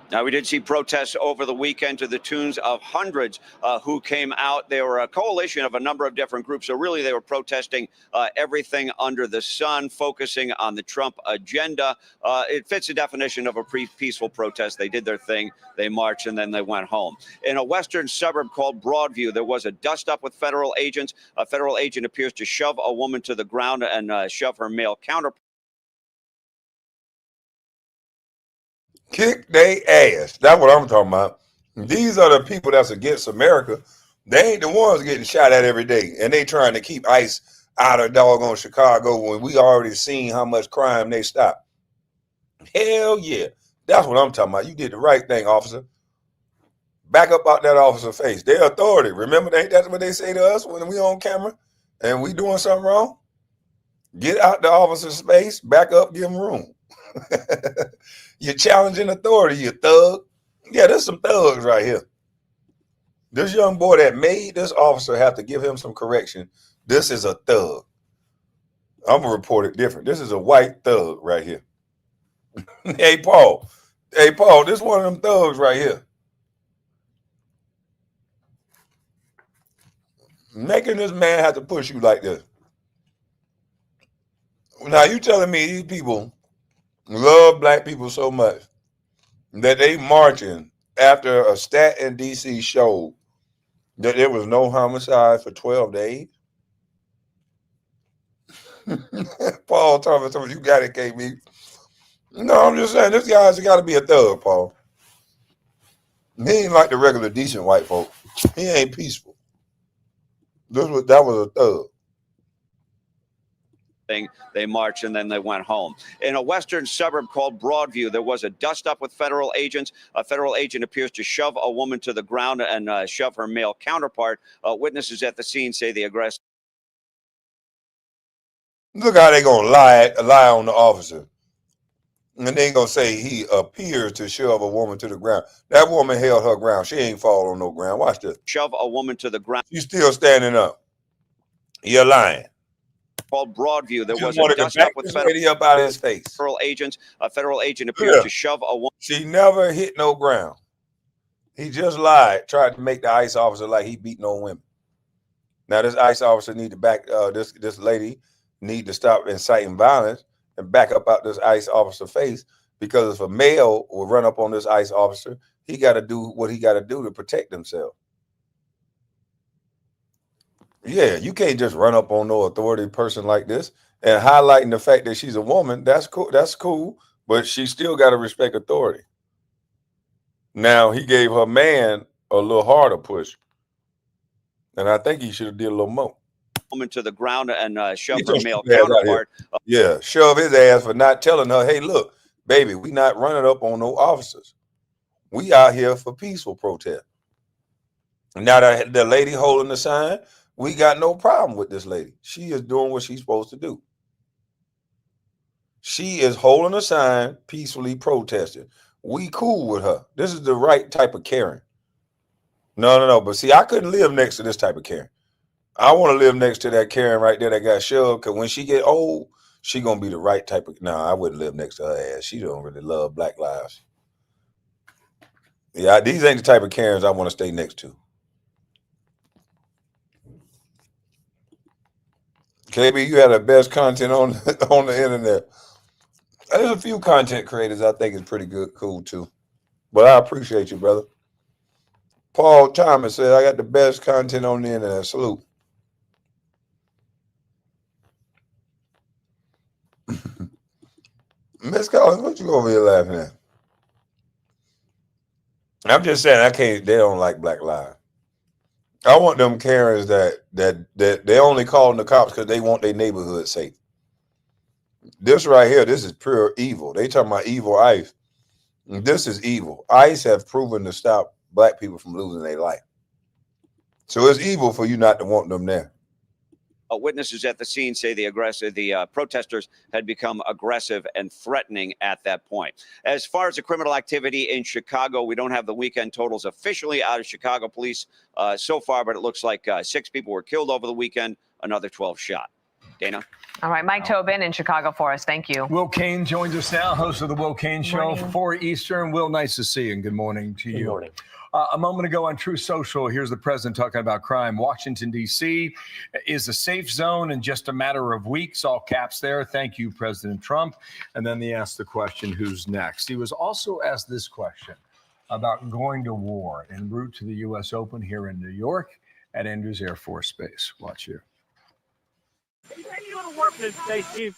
Now, we did see protests over the weekend to the tunes of hundreds who came out. They were a coalition of a number of different groups. So really, they were protesting everything under the sun, focusing on the Trump agenda. It fits the definition of a peaceful protest. They did their thing. They marched, and then they went home. In a western suburb called Broadview, there was a dust-up with federal agents. A federal agent appears to shove a woman to the ground and shove her male counterpart. Kick they ass. That's what I'm talking about. These are the people that's against America. They ain't the ones getting shot at every day. And they trying to keep ICE out of doggone Chicago when we already seen how much crime they stopped. Hell yeah. That's what I'm talking about. You did the right thing, officer. Back up out that officer's face. Their authority. Remember, ain't that what they say to us when we on camera and we doing something wrong? Get out the officer's space, back up, give him room. You're challenging authority, you thug. Yeah, there's some thugs right here. This young boy that made this officer have to give him some correction. This is a thug. I'm going to report it different. This is a white thug right here. Hey, Paul. Hey, Paul, this is one of them thugs right here. Making this man have to push you like this. Now, you telling me these people love black people so much that they marching after a stat in DC showed that there was no homicide for 12 days? Paul Thomas, you got it, KB. No, I'm just saying this guy's got to be a thug, Paul. He ain't like the regular decent white folk. He ain't peaceful. That was a thug. They marched and then they went home. In a western suburb called Broadview, there was a dust-up with federal agents. A federal agent appears to shove a woman to the ground and shove her male counterpart. Witnesses at the scene say the aggressor. Look how they gonna lie on the officer. And they gonna say he appears to shove a woman to the ground. That woman held her ground. She ain't fall on no ground. Watch this. Shove a woman to the ground. She's still standing up. You're lying. Called Broadview, there She was wanted a to dust-up back with this lady up out of his face. federal agents. A federal agent appears Yeah. to shove a woman. She never hit no ground. He just lied, tried to make the ICE officer like he beat no women. Now this ICE officer need to back this lady need to stop inciting violence and back up out this ICE officer face, because if a male will run up on this ICE officer, he got to do what he got to do to protect himself. Yeah, you can't just run up on no authority person like this. And highlighting the fact that she's a woman, that's cool. That's cool, but she still got to respect authority. Now he gave her man a little harder push, and I think he should have did a little more. Woman to the ground and shove He her just male should have got counterpart. Yeah, shove his ass for not telling her, hey, look, baby, we not running up on no officers. We out here for peaceful protest. Now that the lady holding the sign, we got no problem with this lady. She is doing what she's supposed to do. She is holding a sign, peacefully protesting. We cool with her. This is the right type of Karen. No. But see, I couldn't live next to this type of Karen. I want to live next to that Karen right there that got shoved, because when she get old, she going to be the right type of... No, I wouldn't live next to her ass. She don't really love black lives. Yeah, these ain't the type of Karens I want to stay next to. KB, you had the best content on the internet. There's a few content creators I think is pretty good, cool too. But I appreciate you, brother. Paul Thomas said, I got the best content on the internet. Salute. Miss Collins, what you over here laughing at? I'm just saying, they don't like black lives. I want them Karens that they only calling the cops because they want their neighborhood safe. This right here, this is pure evil. They talking about evil ICE. This is evil. ICE have proven to stop black people from losing their life. So it's evil for you not to want them there. Witnesses at the scene say the protesters had become aggressive and threatening at that point. As far as the criminal activity in Chicago, we don't have the weekend totals officially out of Chicago police so far, but it looks like 6 people were killed over the weekend, another 12 shot. Dana? All right, Mike Tobin in Chicago for us. Thank you. Will Kane joins us now, host of the Will Kane Show, Morning. 4 Eastern. Will, nice to see you, and good morning to you. Good morning. A moment ago on True Social, here's the president talking about crime. Washington, D.C. is a safe zone in just a matter of weeks, all caps there. Thank you, President Trump. And then he asked the question, who's next? He was also asked this question about going to war en route to the U.S. Open here in New York at Andrews Air Force Base. Watch here.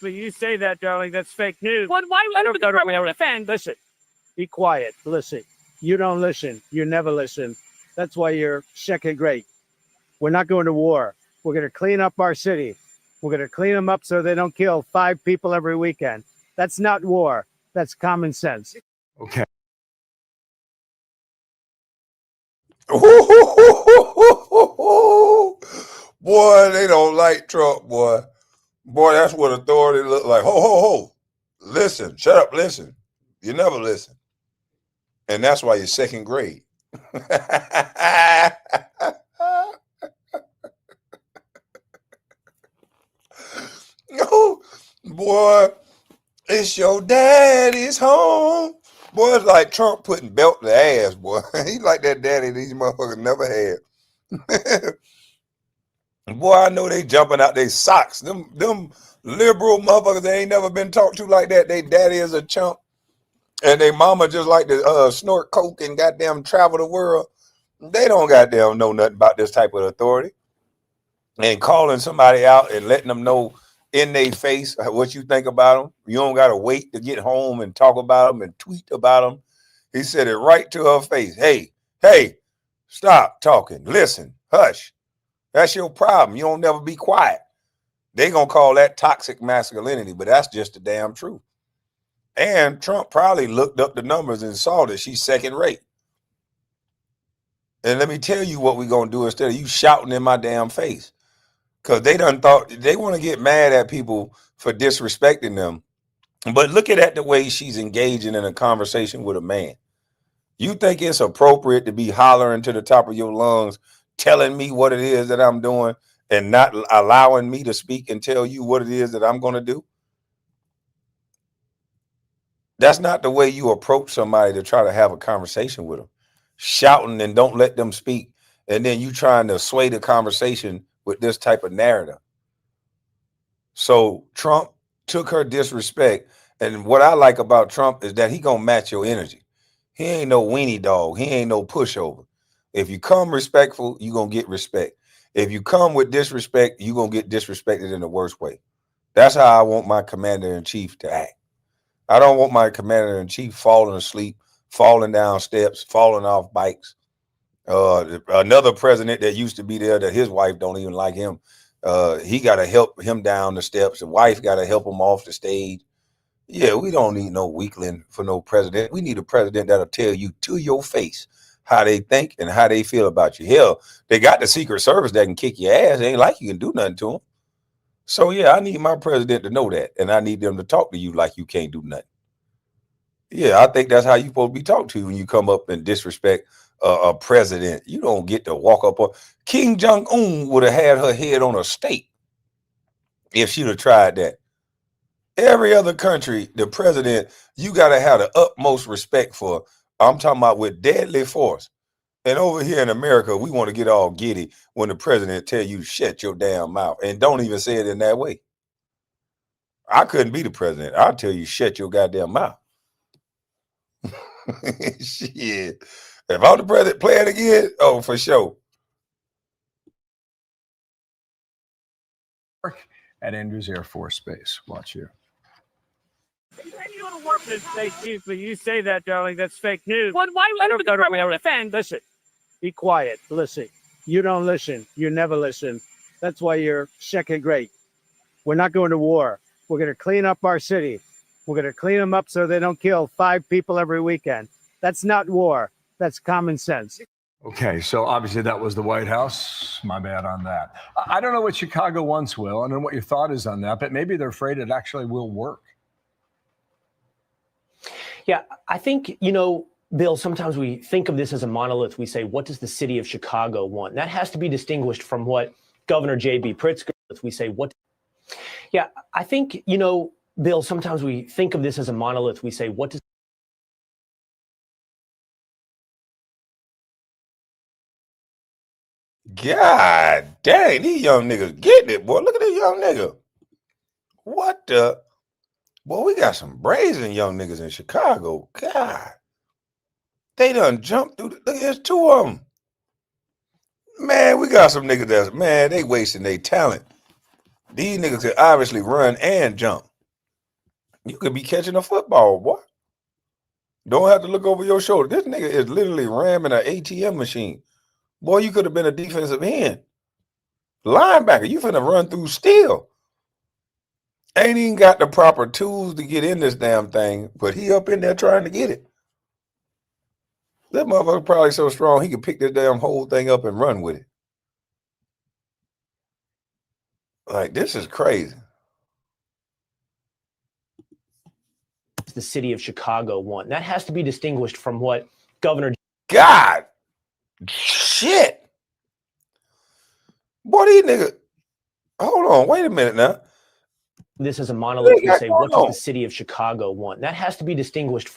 You say that, darling. That's fake news. Why listen, be quiet. Listen. You don't listen. You never listen. That's why you're second grade. We're not going to war. We're going to clean up our city. We're going to clean them up so they don't kill 5 people every weekend. That's not war. That's common sense. Okay. Boy, they don't like Trump, boy. Boy, that's what authority look like. Ho, ho, ho. Listen, shut up, listen. You never listen. And that's why you're second grade. No, boy, it's your daddy's home. Boy, it's like Trump putting belt in the ass, boy. He like that daddy these motherfuckers never had. Boy, I know they jumping out their socks. Them liberal motherfuckers, they ain't never been talked to like that. They daddy is a chump. And they mama just like to snort coke and goddamn travel the world. They don't goddamn know nothing about this type of authority. And calling somebody out and letting them know in their face what you think about them. You don't got to wait to get home and talk about them and tweet about them. He said it right to her face. Hey, Hey, stop talking. Listen, hush. That's your problem. You don't never be quiet. They gonna call that toxic masculinity, but that's just the damn truth. And Trump probably looked up the numbers and saw that she's second rate. And let me tell you what we're gonna do instead of you shouting in my damn face. Because they done thought they want to get mad at people for disrespecting them. But look at the way she's engaging in a conversation with a man. You think it's appropriate to be hollering to the top of your lungs, telling me what it is that I'm doing and not allowing me to speak and tell you what it is that I'm going to do? That's not the way you approach somebody to try to have a conversation with them. Shouting and don't let them speak. And then you trying to sway the conversation with this type of narrative. So Trump took her disrespect. And what I like about Trump is that he going to match your energy. He ain't no weenie dog. He ain't no pushover. If you come respectful, you're going to get respect. If you come with disrespect, you're going to get disrespected in the worst way. That's how I want my commander-in-chief to act. I don't want my commander-in-chief falling asleep, falling down steps, falling off bikes. Another president that used to be there that his wife don't even like him, he got to help him down the steps. The wife got to help him off the stage. Yeah, we don't need no weakling for no president. We need a president that'll tell you to your face how they think and how they feel about you. Hell, they got the Secret Service that can kick your ass. It ain't like you can do nothing to them. So, yeah, I need my president to know that, and I need them to talk to you like you can't do nothing. Yeah, I think that's how you're supposed to be talked to when you come up and disrespect a president. You don't get to walk up on. Kim Jong-un would have had her head on a stake if she'd have tried that. Every other country, the president, you got to have the utmost respect for. I'm talking about with deadly force. And over here in America, we want to get all giddy when the president tell you to shut your damn mouth and don't even say it in that way. I couldn't be the president. I'll tell you, shut your goddamn mouth. Shit. If I'm the president, play it again. Oh, for sure. At Andrews Air Force Base. Watch here. You don't work this fake news, but you say that, darling. That's fake news. Why let her go to fan? Listen, be quiet. Listen. You don't listen. You never listen. That's why you're second grade. We're not going to war. We're going to clean up our city. We're going to clean them up so they don't kill 5 people every weekend. That's not war. That's common sense. Okay, so obviously that was the White House. My bad on that. I don't know what Chicago wants, Will. I don't know what your thought is on that, but maybe they're afraid it actually will work. Yeah, I think, Bill, sometimes we think of this as a monolith. We say, what does the city of Chicago want? That has to be distinguished from what Governor J.B. Pritzker, we say, what? Yeah, I think, Bill, sometimes we think of this as a monolith. We say, what does God dang, these young niggas getting it, boy. Look at this young nigga. What the? Boy, we got some brazen young niggas in Chicago. God. They done jumped through. There's 2 of them. Man, we got some niggas that's, man, they wasting their talent. These niggas can obviously run and jump. You could be catching a football, boy. Don't have to look over your shoulder. This nigga is literally ramming an ATM machine. Boy, you could have been a defensive end. Linebacker, you finna run through steel. Ain't even got the proper tools to get in this damn thing, but he up in there trying to get it. That motherfucker probably so strong he could pick this damn whole thing up and run with it. Like, this is crazy. the city of Chicago want? That has to be distinguished from what Governor. God, shit. Boy, these niggas. Hold on, wait a minute now. This is a monolith. We say, what does the city of Chicago want? That has to be distinguished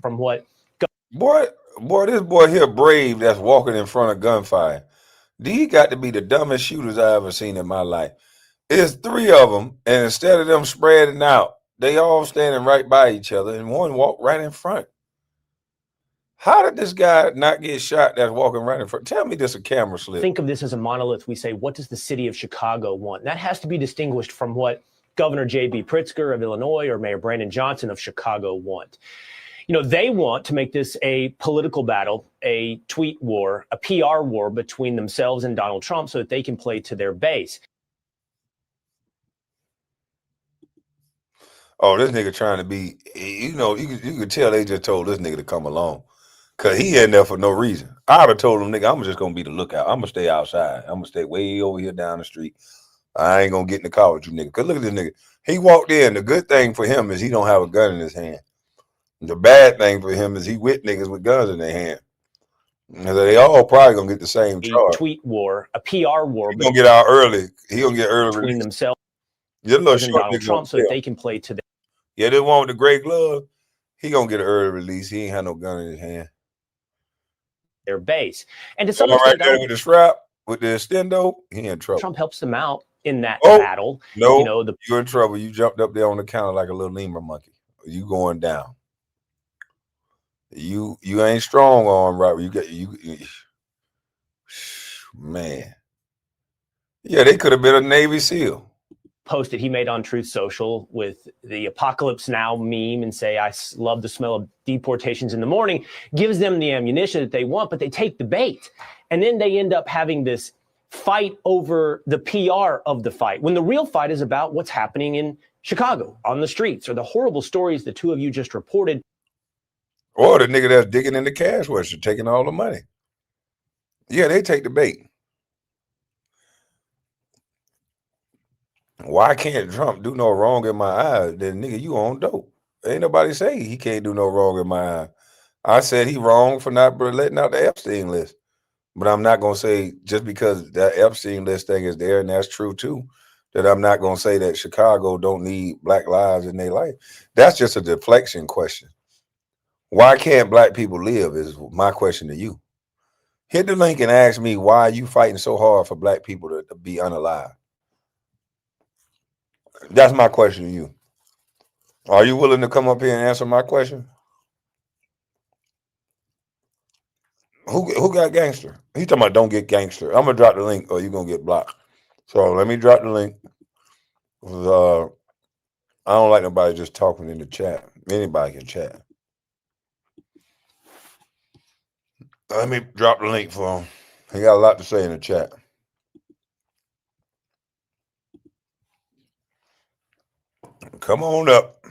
from what. Boy, this boy here, Brave, that's walking in front of gunfire. These got to be the dumbest shooters I ever seen in my life. It's 3 of them, and instead of them spreading out, they all standing right by each other, and one walked right in front. How did this guy not get shot that's walking right in front? Tell me this a camera slip. Think of this as a monolith. We say, what does the city of Chicago want? That has to be distinguished from what Governor J.B. Pritzker of Illinois or Mayor Brandon Johnson of Chicago want. they want to make this a political battle, a tweet war, a PR war between themselves and Donald Trump so that they can play to their base. Oh, this nigga trying to be, you could tell they just told this nigga to come along. Cause he ain't there for no reason. I'd have told him, nigga, I'm just gonna be the lookout. I'm gonna stay outside. I'm gonna stay way over here down the street. I ain't gonna get in the car with you, nigga. Cause look at this nigga. He walked in. The good thing for him is he don't have a gun in his hand. The bad thing for him is he with niggas with guns in their hand. And they all probably gonna get the same charge. A tweet war, a PR war. He gonna get out early. He gonna get early between themselves and Donald Trump so that they can play to their. Yeah, they want the gray glove. He gonna get an early release. He ain't had no gun in his hand. Their base. And to some right extent, there with the strap, with the extendo, he in trouble. Trump helps them out in that battle. No, you're in trouble. You jumped up there on the counter like a little lemur monkey. You going down. You ain't strong arm, right? You man. Yeah, they could have been a Navy SEAL. Post that he made on Truth Social with the Apocalypse Now meme and say, I love the smell of deportations in the morning, gives them the ammunition that they want, but they take the bait. And then they end up having this fight over the PR of the fight, when the real fight is about what's happening in Chicago on the streets, or the horrible stories the two of you just reported. Or the nigga that's digging in the cash register, taking all the money. Yeah, they take the bait. Why can't Trump do no wrong in my eyes? Then nigga, you on dope. Ain't nobody say he can't do no wrong in my eyes. I said he wrong for not letting out the Epstein list. But I'm not gonna say just because that Epstein list thing is there, and that's true too, that I'm not gonna say that Chicago don't need black lives in their life. That's just a deflection question. Why can't black people live is my question to you. Hit the link and ask me why you fighting so hard for black people to be unalive. That's my question to you. Are you willing to come up here and answer my question? Who got gangster? He talking about don't get gangster. I'm gonna drop the link or you're gonna get blocked. So let me drop the link. I don't like nobody just talking in the chat. Anybody can chat. Let me drop the link for him. He got a lot to say in the chat. Come on up.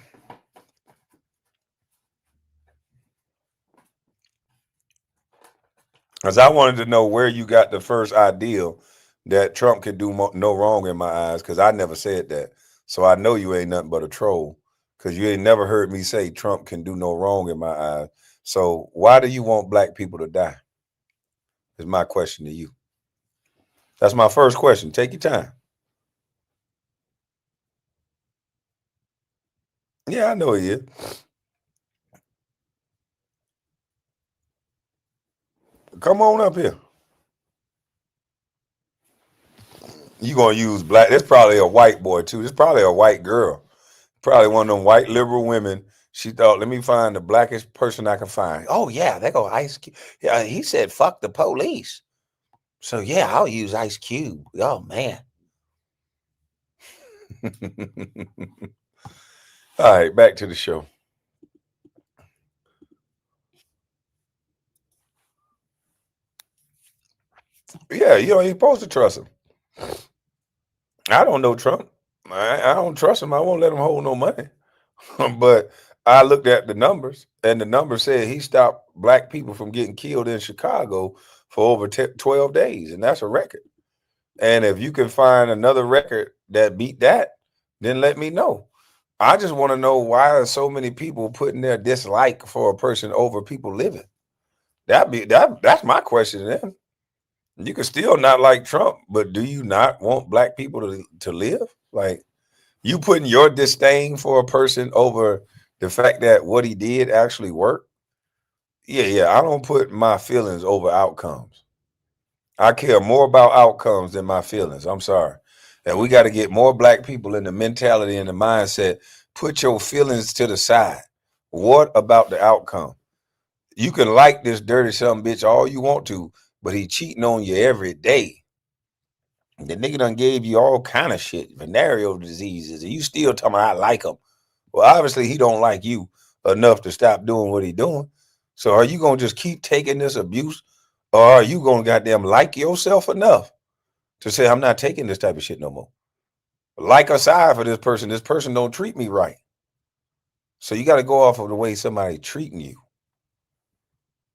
Because I wanted to know where you got the first ideal that Trump could do no wrong in my eyes, because I never said that. So I know you ain't nothing but a troll, because you ain't never heard me say Trump can do no wrong in my eyes. So why do you want black people to die? Is my question to you. That's my first question. Take your time. Yeah, I know he is. Come on up here. You gonna use black? That's probably a white boy too. It's probably a white girl. Probably one of them white liberal women. She thought, let me find the blackest person I can find. Oh yeah, they go Ice Cube. Yeah, he said fuck the police. So yeah, I'll use Ice Cube. Oh man. All right, back to the show. Yeah, you're supposed to trust him. I don't know Trump. I don't trust him. I won't let him hold no money. But I looked at the numbers, and the numbers said he stopped black people from getting killed in Chicago for over 12 days, and that's a record. And if you can find another record that beat that, then let me know. I just want to know why are so many people putting their dislike for a person over people living. That's my question to them. You can still not like Trump, but do you not want black people to live? Like, you putting your disdain for a person over the fact that what he did actually worked? Yeah. I don't put my feelings over outcomes. I care more about outcomes than my feelings. I'm sorry. And we got to get more black people in the mentality and the mindset. Put your feelings to the side. What about the outcome? You can like this dirty son bitch all you want to, but he cheating on you every day. The nigga done gave you all kind of shit, venereal diseases, and you still talking about I like him. Well, obviously he don't like you, enough to stop doing what he doing. So are you gonna just keep taking this abuse, or are you gonna goddamn like yourself enough to say I'm not taking this type of shit no more? Like aside for this person don't treat me right. So you got to go off of the way somebody treating you.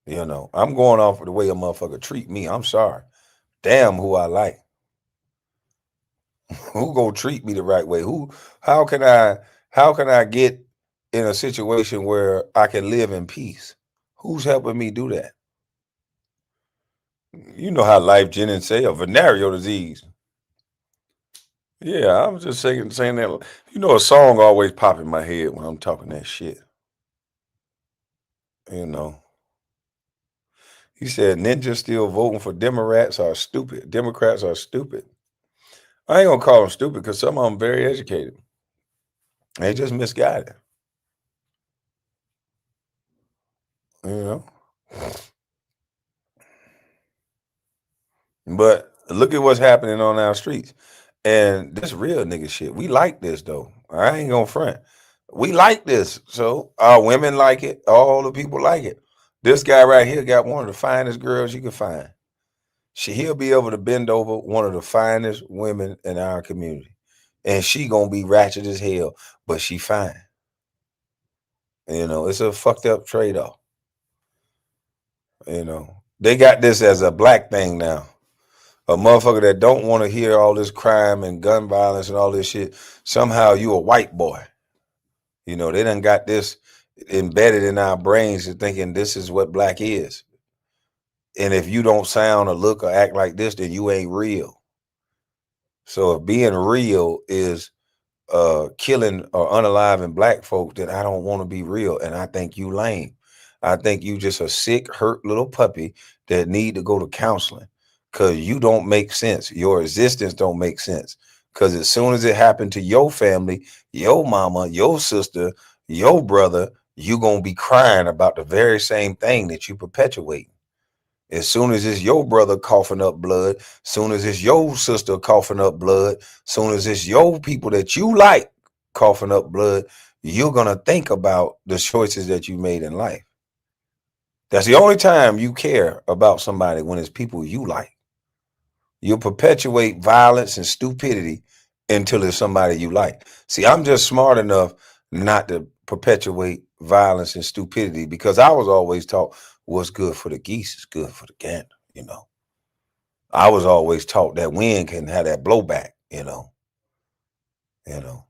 You know, I'm going off of the way a motherfucker treat me. I'm sorry. Damn who I like. Who gonna treat me the right way? How can I get in a situation where I can live in peace? Who's helping me do that? You know how Life Jennings say a venereal disease. Yeah, I was just saying that. You know, a song always pop in my head when I'm talking that shit. You know, he said ninjas still voting for Democrats are stupid. Democrats are stupid. I ain't gonna call them stupid because some of them very educated. They just misguided. You know. But look at what's happening on our streets. And this real nigga shit. We like this though. I ain't gonna front. We like this. So our women like it. All the people like it. This guy right here got one of the finest girls you can find. He'll be able to bend over one of the finest women in our community. And she gonna be ratchet as hell, but she fine. You know, it's a fucked up trade-off. You know, they got this as a black thing now. A motherfucker that don't want to hear all this crime and gun violence and all this shit. Somehow you a white boy. You know, they done got this embedded in our brains to thinking this is what black is. And if you don't sound or look or act like this, then you ain't real. So if being real is killing or unaliving black folk, then I don't want to be real. And I think you lame. I think you just a sick, hurt little puppy that need to go to counseling because you don't make sense. Your existence don't make sense. Because as soon as it happened to your family, your mama, your sister, your brother, you going to be crying about the very same thing that you perpetuate. As soon as it's your brother coughing up blood, soon as it's your sister coughing up blood, soon as it's your people that you like coughing up blood, you're going to think about the choices that you made in life. That's the only time you care about somebody, when it's people you like. You'll perpetuate violence and stupidity until it's somebody you like. See, I'm just smart enough not to perpetuate violence and stupidity because I was always taught what's good for the geese is good for the gander, you know. I was always taught that wind can have that blowback, you know. You know.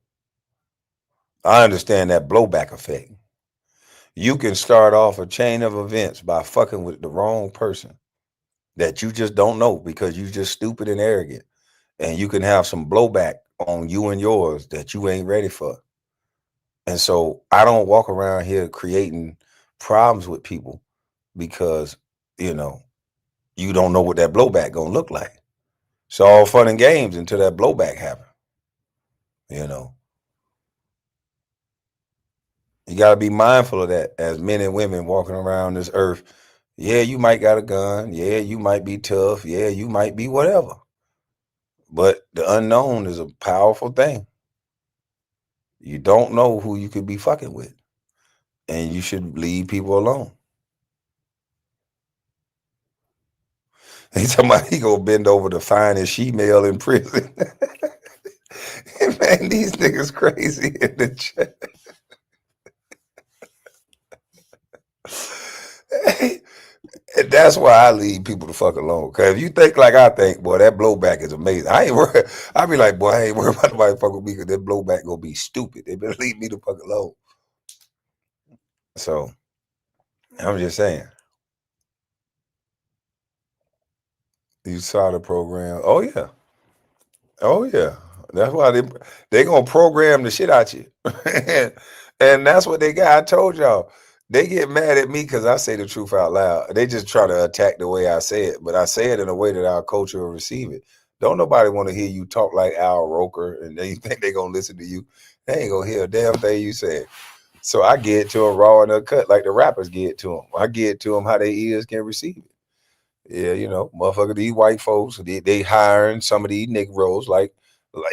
I understand that blowback effect. You can start off a chain of events by fucking with the wrong person that you just don't know because you just stupid and arrogant. And you can have some blowback on you and yours that you ain't ready for. And so I don't walk around here creating problems with people because, you know, you don't know what that blowback gonna look like. It's all fun and games until that blowback happens. You know. You got to be mindful of that as men and women walking around this earth. Yeah, you might got a gun. Yeah, you might be tough. Yeah, you might be whatever. But the unknown is a powerful thing. You don't know who you could be fucking with. And you should leave people alone. He's talking about he gonna bend over the finest she-male in prison. Man, these niggas crazy in the chat. And that's why I leave people the fuck alone. Cause if you think like I think, boy, that blowback is amazing. I ain't worried. I be like, boy, I ain't worried about nobody fuck with me because that blowback gonna be stupid. They better leave me the fuck alone. So I'm just saying. You saw the program. Oh yeah. Oh yeah. That's why they gonna program the shit out you. And that's what they got. I told y'all. They get mad at me because I say the truth out loud. They just try to attack the way I say it, but I say it in a way that our culture will receive it. Don't nobody want to hear you talk like Al Roker and they think they're going to listen to you. They ain't going to hear a damn thing you say. So I get it to them raw and uncut like the rappers get it to them. I get it to them how their ears can receive it. Yeah, you know, motherfucker, these white folks, they hiring some of these Negroes, like,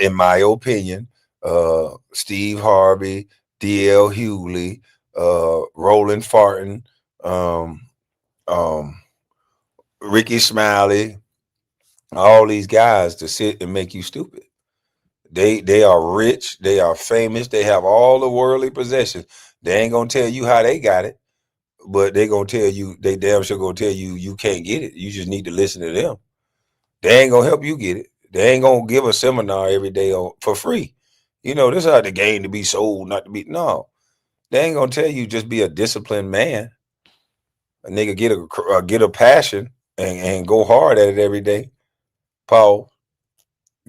in my opinion, Steve Harvey, D.L. Hughley, Roland Farton, Ricky Smiley, all these guys to sit and make you stupid. They are rich, they are famous, they have all the worldly possessions. They ain't gonna tell you how they got it, but they gonna tell you, they damn sure gonna tell you you can't get it. You just need to listen to them. They ain't gonna help you get it. They ain't gonna give a seminar every day for free. You know, this is how the game to be sold, not to be. No, they ain't gonna tell you just be a disciplined man. A nigga get a passion and go hard at it every day. Paul,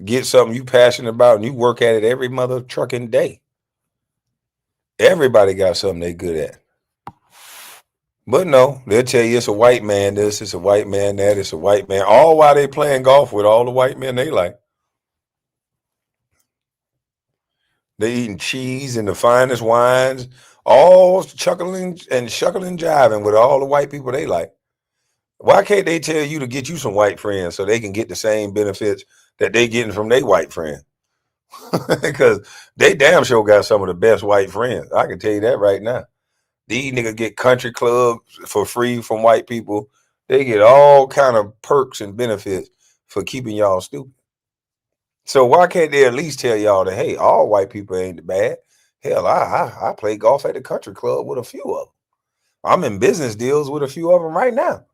get something you passionate about and you work at it every mother trucking day. Everybody got something they good at. But no, they'll tell you it's a white man this, it's a white man that, it's a white man. All while they playing golf with all the white men they like. They eating cheese and the finest wines, all chuckling and shuckling jiving with all the white people they like. Why can't they tell you to get you some white friends so they can get the same benefits that they getting from their white friend? Because they damn sure got some of the best white friends. I can tell you that right now. These niggas get country clubs for free from white people. They get all kind of perks and benefits for keeping y'all stupid. So why can't they at least tell y'all that, hey, all white people ain't bad? Hell, I play golf at the country club with a few of them. I'm in business deals with a few of them right now.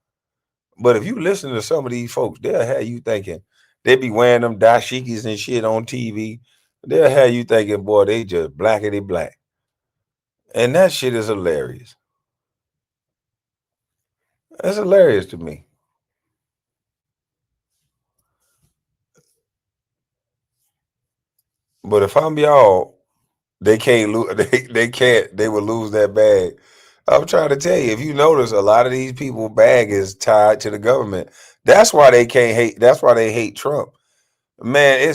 But if you listen to some of these folks, they'll have you thinking, they be wearing them dashikis and shit on TV. They'll have you thinking, boy, they just blackity black. And that shit is hilarious. That's hilarious to me. But if I'm y'all, they can't lose. They can't. They will lose that bag. I'm trying to tell you. If you notice, a lot of these people bag is tied to the government. That's why they can't hate. That's why they hate Trump. Man,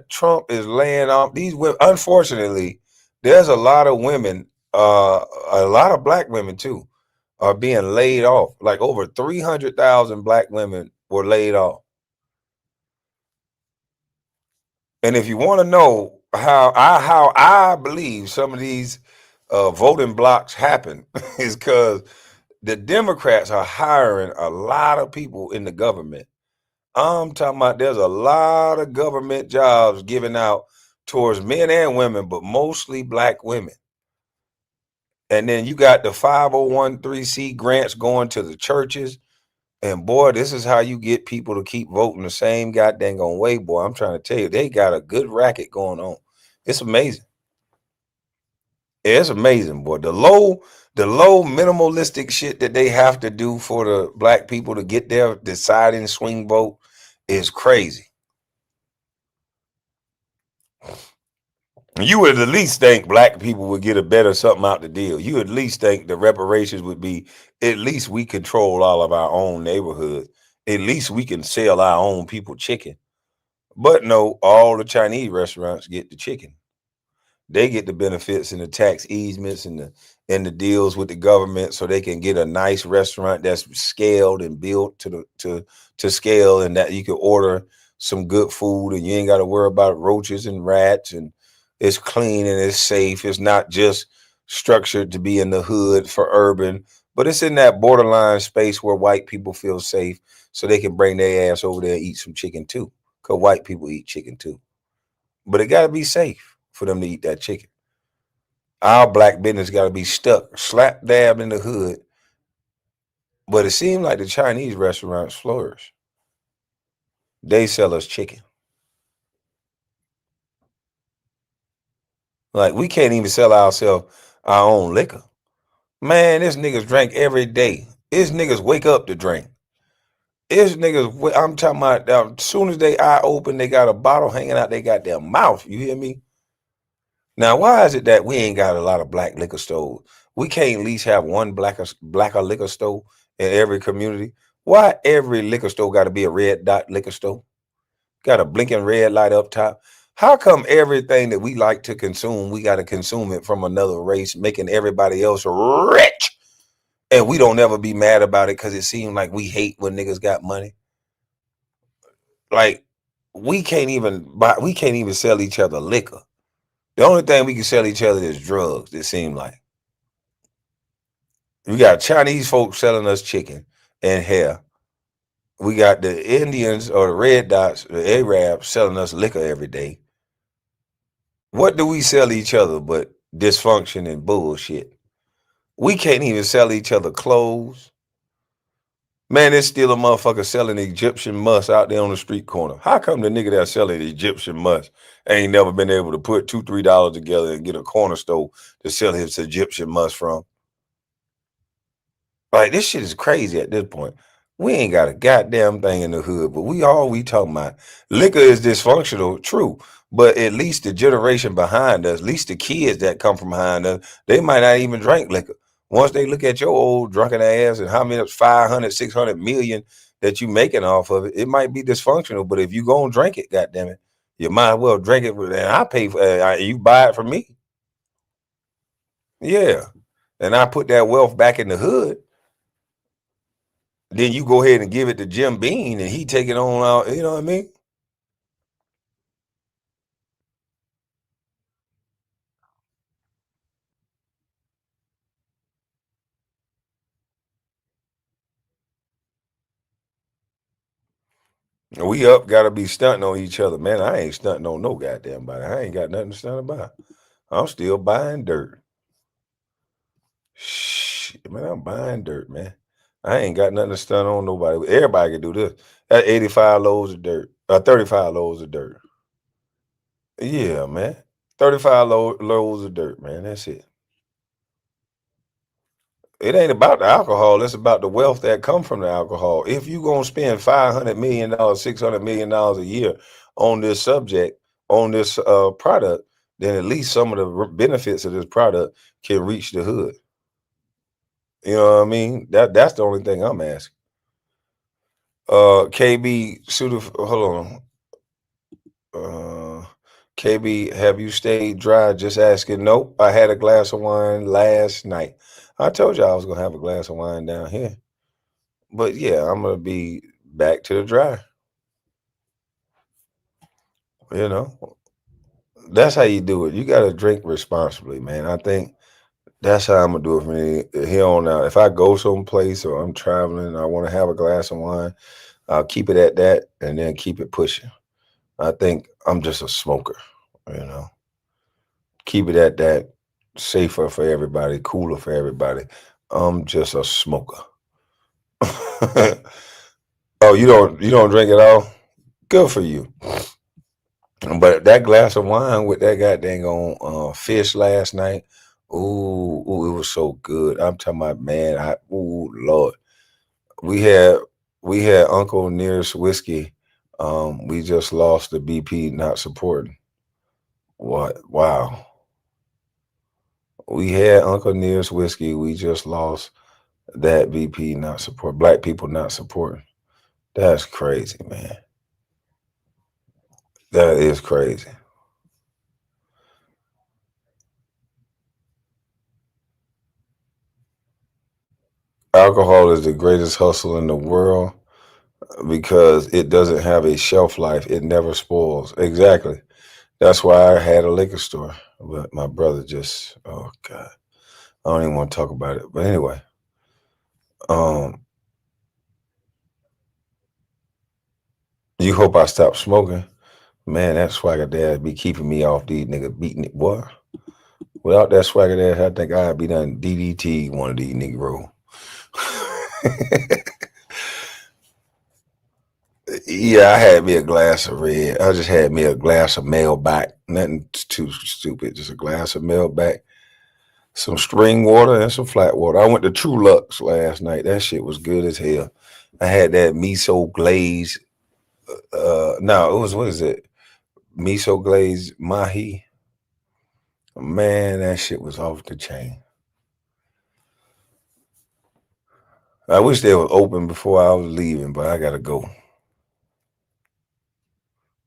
Trump is laying off these women. Unfortunately, there's a lot of women, a lot of black women too, are being laid off. Like over 300,000 black women were laid off. And if you want to know how I believe some of these voting blocks happen, is because the Democrats are hiring a lot of people in the government. I'm talking about there's a lot of government jobs given out towards men and women, but mostly black women. And then you got the 501(c)(3) grants going to the churches. And boy, this is how you get people to keep voting the same goddamn way, boy. I'm trying to tell you, they got a good racket going on. It's amazing. It's amazing, boy. The low minimalistic shit that they have to do for the black people to get their deciding swing vote is crazy. You would at least think black people would get a better something out the deal. You at least think the reparations would be, at least we control all of our own neighborhoods. At least we can sell our own people chicken. But no, all the Chinese restaurants get the chicken. They get the benefits and the tax easements and the deals with the government, so they can get a nice restaurant that's scaled and built to scale, and that you can order some good food and you ain't got to worry about roaches and rats, and it's clean and it's safe. It's not just structured to be in the hood for urban, but it's in that borderline space where white people feel safe, so they can bring their ass over there and eat some chicken too, because white people eat chicken too. But it got to be safe for them to eat that chicken. Our black business got to be stuck, slap dab in the hood. But it seemed like the Chinese restaurants flourish. They sell us chicken. Like, we can't even sell ourselves our own liquor. Man, this niggas drink every day. This niggas wake up to drink. This niggas, I'm talking about, as soon as they eye open, they got a bottle hanging out they got their mouth. You hear me? Now, why is it that we ain't got a lot of black liquor stores? We can't at least have one blacker liquor store in every community. Why every liquor store got to be a red dot liquor store? Got a blinking red light up top. How come everything that we like to consume, we got to consume it from another race, making everybody else rich? And we don't ever be mad about it because it seems like we hate when niggas got money. Like, we can't even sell each other liquor. The only thing we can sell each other is drugs, it seems like. We got Chinese folks selling us chicken and hair. We got the Indians or the red dots, the Arabs selling us liquor every day. What do we sell each other but dysfunction and bullshit? We can't even sell each other clothes. Man, there's still a motherfucker selling Egyptian musk out there on the street corner. How come the nigga that's selling Egyptian musk ain't never been able to put $2, $3 together and get a corner store to sell his Egyptian musk from? Like, this shit is crazy at this point. We ain't got a goddamn thing in the hood, but we talking about. Liquor is dysfunctional, true. But at least the generation behind us, at least the kids that come from behind us, they might not even drink liquor. Once they look at your old drunken ass and how many 500, 600 million that you making off of it, it might be dysfunctional. But if you gonna drink it, goddamn it, you might as well drink it. And I pay for you buy it from me. Yeah, and I put that wealth back in the hood. Then you go ahead and give it to Jim Beam and he take it on out. You know what I mean? We up, gotta be stunting on each other. Man, I ain't stunting on no goddamn body. I ain't got nothing to stunt about. I'm still buying dirt. Shit, man, I'm buying dirt, man. I ain't got nothing to stunt on nobody. Everybody can do this. That 85 loads of dirt. 35 loads of dirt. Yeah, man. 35 loads of dirt, man. That's it. It ain't about the alcohol. It's about the wealth that come from the alcohol. If you gonna spend $500 million, $600 million a year on this subject, on this product, then at least some of the benefits of this product can reach the hood. You know what I mean? That's the only thing I'm asking. KB hold on. KB, have you stayed dry? Just asking. Nope. I had a glass of wine last night. I told you I was gonna have a glass of wine down here. But yeah, I'm gonna be back to the dry. You know, that's how you do it. You gotta drink responsibly, man. I think that's how I'm gonna do it for me here on out. If I go someplace or I'm traveling and I want to have a glass of wine, I'll keep it at that and then keep it pushing. I think I'm just a smoker, you know. Keep it at that, safer for everybody, cooler for everybody. I'm just a smoker. Oh, you don't drink at all? Good for you. But that glass of wine with that goddamn on fish last night, ooh, it was so good. I'm talking about, man, Lord. We had Uncle Nearest whiskey. We just lost the BP not supporting. What? Wow. We had Uncle Nearest whiskey. We just lost that BP not support. Black people not supporting. That's crazy, man. That is crazy. Alcohol is the greatest hustle in the world because it doesn't have a shelf life. It never spoils. Exactly. That's why I had a liquor store. But my brother just, oh God. I don't even want to talk about it. But anyway. You hope I stop smoking. Man, that swagger dad be keeping me off these niggas beating it. What? Without that swagger dad, I think I'd be done DDT one of these niggas. Yeah, I had me a glass of red. I just had me a glass of Malbec. Nothing too stupid. Just a glass of Malbec, some spring water, and some flat water. I went to True Lux last night. That shit was good as hell. I had that miso glaze. No, it was, what is it? Miso glaze mahi. Man, that shit was off the chain. I wish they were open before I was leaving, but I gotta go.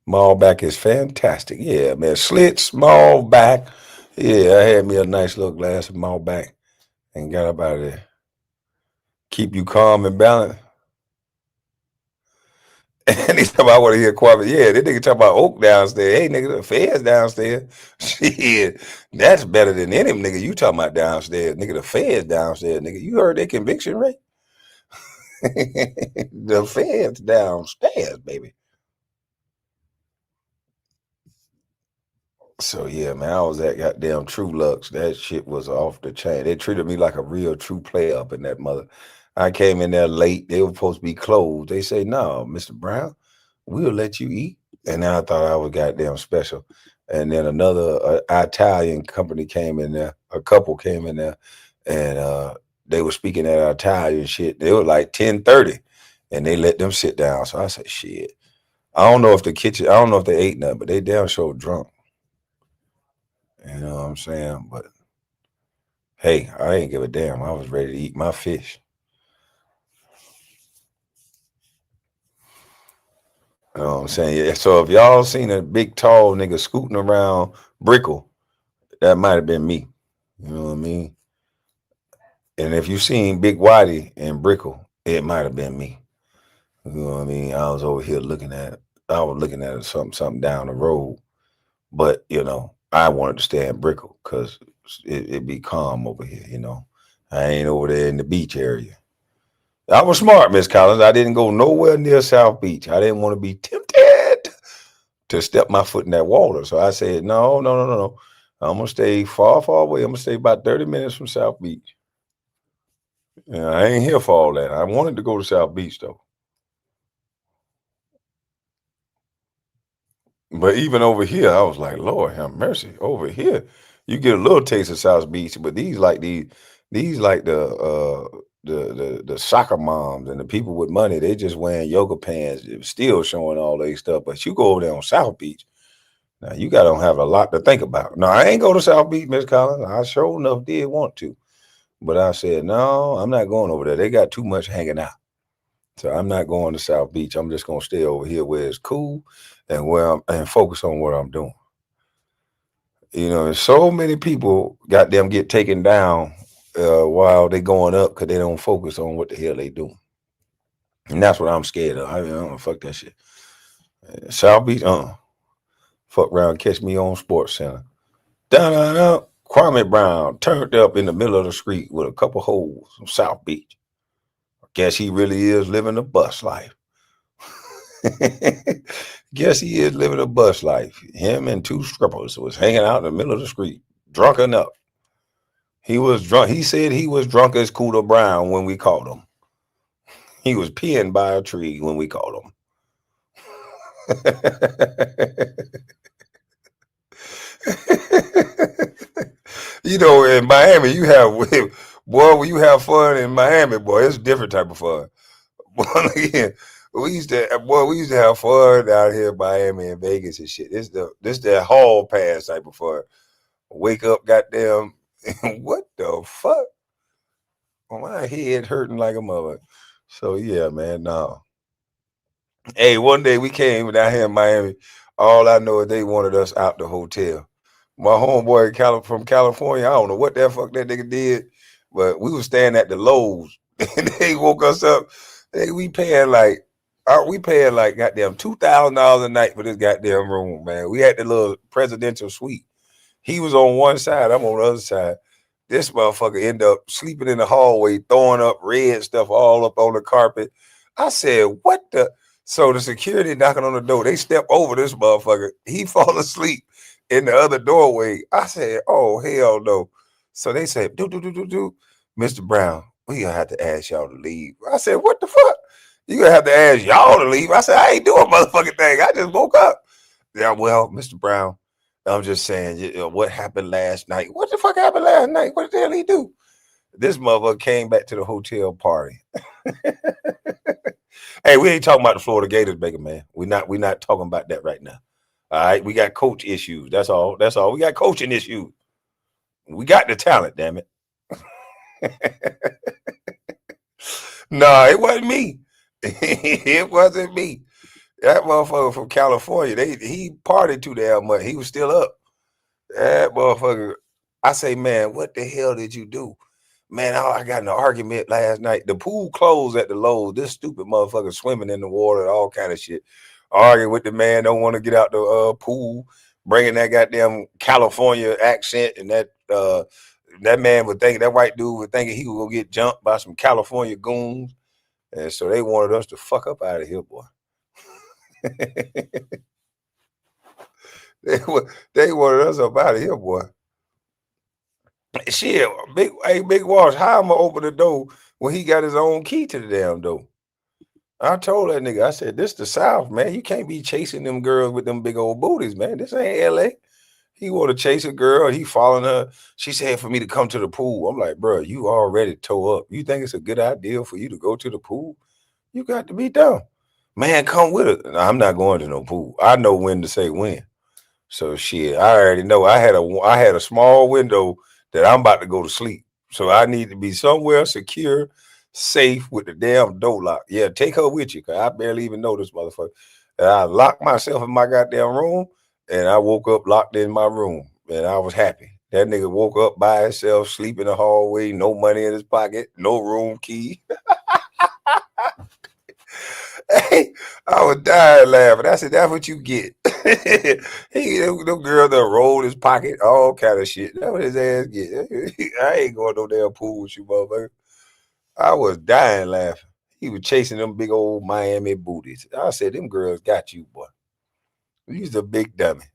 Malbec is fantastic. Yeah, man. Schlitz, Malbec. Yeah, I had me a nice little glass of Malbec and got up out of there. Keep you calm and balanced. And he talking about, I want to hear Kwame. Yeah, this nigga talking about Oak downstairs. Hey, nigga, the feds downstairs. Shit, that's better than any nigga you talking about downstairs. Nigga, the feds downstairs. Nigga, you heard their conviction rate? The feds downstairs, baby. So yeah, man, I was at goddamn True Lux. That shit was off the chain. They treated me like a real true player up in that mother. I came in there late. They were supposed to be closed. They say, no, Mr. Brown, we'll let you eat. And then I thought I was goddamn special. And then another Italian company came in there. A couple came in there, and they were speaking that Italian shit. They were like 10:30, and they let them sit down. So I said, shit. I don't know if they ate nothing, but they damn sure drunk. You know what I'm saying? But hey, I ain't give a damn. I was ready to eat my fish. You know what I'm saying? Yeah. So if y'all seen a big tall nigga scooting around Brickell, that might have been me. You know what I mean? And if you seen Big Whitey in Brickell, it might have been me. You know what I mean? I was over here looking at something down the road. But you know, I wanted to stay in Brickell because it'd be calm over here, you know. I ain't over there in the beach area. I was smart, Miss Collins. I didn't go nowhere near South Beach. I didn't want to be tempted to step my foot in that water. So I said, no. I'm going to stay far, far away. I'm going to stay about 30 minutes from South Beach. Yeah, I ain't here for all that. I wanted to go to South Beach, though. But even over here, I was like, Lord have mercy. Over here, you get a little taste of South Beach, but these like the soccer moms and the people with money, they just wearing yoga pants, still showing all their stuff. But you go over there on South Beach, now you gotta have a lot to think about. No, I ain't go to South Beach, Miss Collins. I sure enough did want to, but I said, no, I'm not going over there. They got too much hanging out. So I'm not going to South Beach. I'm just gonna stay over here where it's cool and focus on what I'm doing. You know, so many people goddamn get taken down while they going up because they don't focus on what the hell they doing. And that's what I'm scared of. I don't fuck that shit. South Beach, fuck around, catch me on Sports Center. Down, Kwame Brown turned up in the middle of the street with a couple holes from South Beach. I guess he really is living the bus life. Guess he is living a bus life. Him and two strippers was hanging out in the middle of the street, drunk enough. He was drunk. He said he was drunk as Cooter Brown when we caught him. He was peeing by a tree when we caught him. You know, in Miami, you have, boy, when you have fun in Miami, boy, it's a different type of fun. Boy, again, we used to have fun out here in Miami and Vegas and shit. This the hall pass type of fun. Wake up, goddamn, what the fuck? My head hurting like a mother. So yeah, man, no. Hey, one day we came down here in Miami. All I know is they wanted us out the hotel. My homeboy from California, I don't know what the fuck that nigga did, but we was staying at the Lowe's and they woke us up. Hey, we paying like goddamn $2,000 a night for this goddamn room, man. We had the little presidential suite. He was on one side, I'm on the other side. This motherfucker ended up sleeping in the hallway, throwing up red stuff all up on the carpet. I said, what the? So the security knocking on the door, they step over this motherfucker. He fall asleep in the other doorway. I said, oh, hell no. So they said, Mr. Brown, we gonna have to ask y'all to leave. I said, what the fuck? You gonna have to ask y'all to leave? I said, I ain't doing a motherfucking thing. I just woke up. Yeah, well, Mr. Brown, I'm just saying, you know, what happened last night? What the fuck happened last night? What the hell he do? This motherfucker came back to the hotel party. Hey, we ain't talking about the Florida Gators, Baker, man. We're not talking about that right now. All right, we got coach issues. That's all. We got coaching issues. We got the talent, damn it. No, it wasn't me. It wasn't me. That motherfucker from California, he partied too damn much. He was still up. That motherfucker. I say, man, what the hell did you do? Man, I got in an argument last night. The pool closed at the Lowe's. This stupid motherfucker swimming in the water, all kind of shit. Arguing with the man, don't want to get out the pool, bringing that goddamn California accent, and that man would think, that white dude would thinking he was gonna get jumped by some California goons, and so they wanted us to fuck up out of here, boy. They wanted us up out of here, boy. Shit, Big Walsh, how am I open the door when he got his own key to the damn door? I told that nigga, I said, this the South, man. You can't be chasing them girls with them big old booties, man. This ain't LA. He want to chase a girl. He following her. She said for me to come to the pool. I'm like, bro, you already toe up. You think it's a good idea for you to go to the pool? You got to be dumb. Man, come with it. No, I'm not going to no pool. I know when to say when. So shit, I already know. I had a small window that I'm about to go to sleep. So I need to be somewhere secure, safe with the damn door lock. Yeah, take her with you, because I barely even know this motherfucker. And I locked myself in my goddamn room, and I woke up locked in my room, and I was happy. That nigga woke up by himself, sleep in the hallway, no money in his pocket, no room key. Hey, I was dying laughing. I said, that's what you get. Them girls that rolled his pocket, all kind of shit. That's what his ass get. I ain't going no damn pool with you, motherfucker. I was dying laughing. He was chasing them big old Miami booties. I said, them girls got you, boy. He's a big dummy.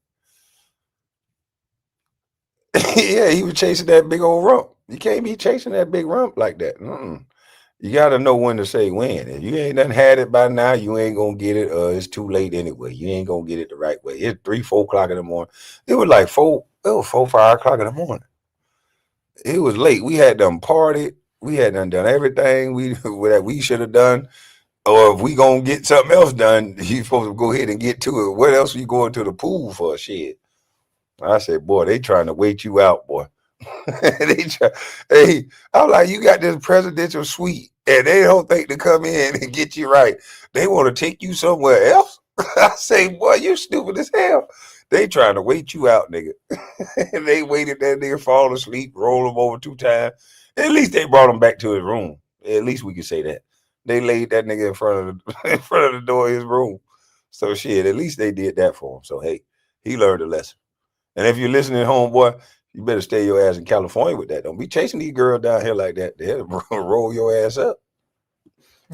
Yeah, he was chasing that big old rump. You can't be chasing that big rump like that. You got to know when to say when. If you ain't done had it by now, you ain't going to get it. It's too late anyway. You ain't going to get it the right way. It's 3, 4 o'clock in the morning. It was like 4, 5 o'clock in the morning. It was late. We had done partied. We had done everything that we should have done. Or if we going to get something else done, you supposed to go ahead and get to it. What else are you going to the pool for? Shit. I said, boy, they trying to wait you out, boy. Hey, I'm like, you got this presidential suite, and they don't think to come in and get you right. They want to take you somewhere else. I say, boy, you stupid as hell. They trying to wait you out, nigga. And they waited that nigga fall asleep, roll him over 2 times. At least they brought him back to his room. At least we can say that. They laid that nigga in front of the door of his room. So shit, at least they did that for him. So hey, he learned a lesson. And if you're listening, homeboy, you better stay your ass in California with that. Don't be chasing these girls down here like that. They'll roll your ass up.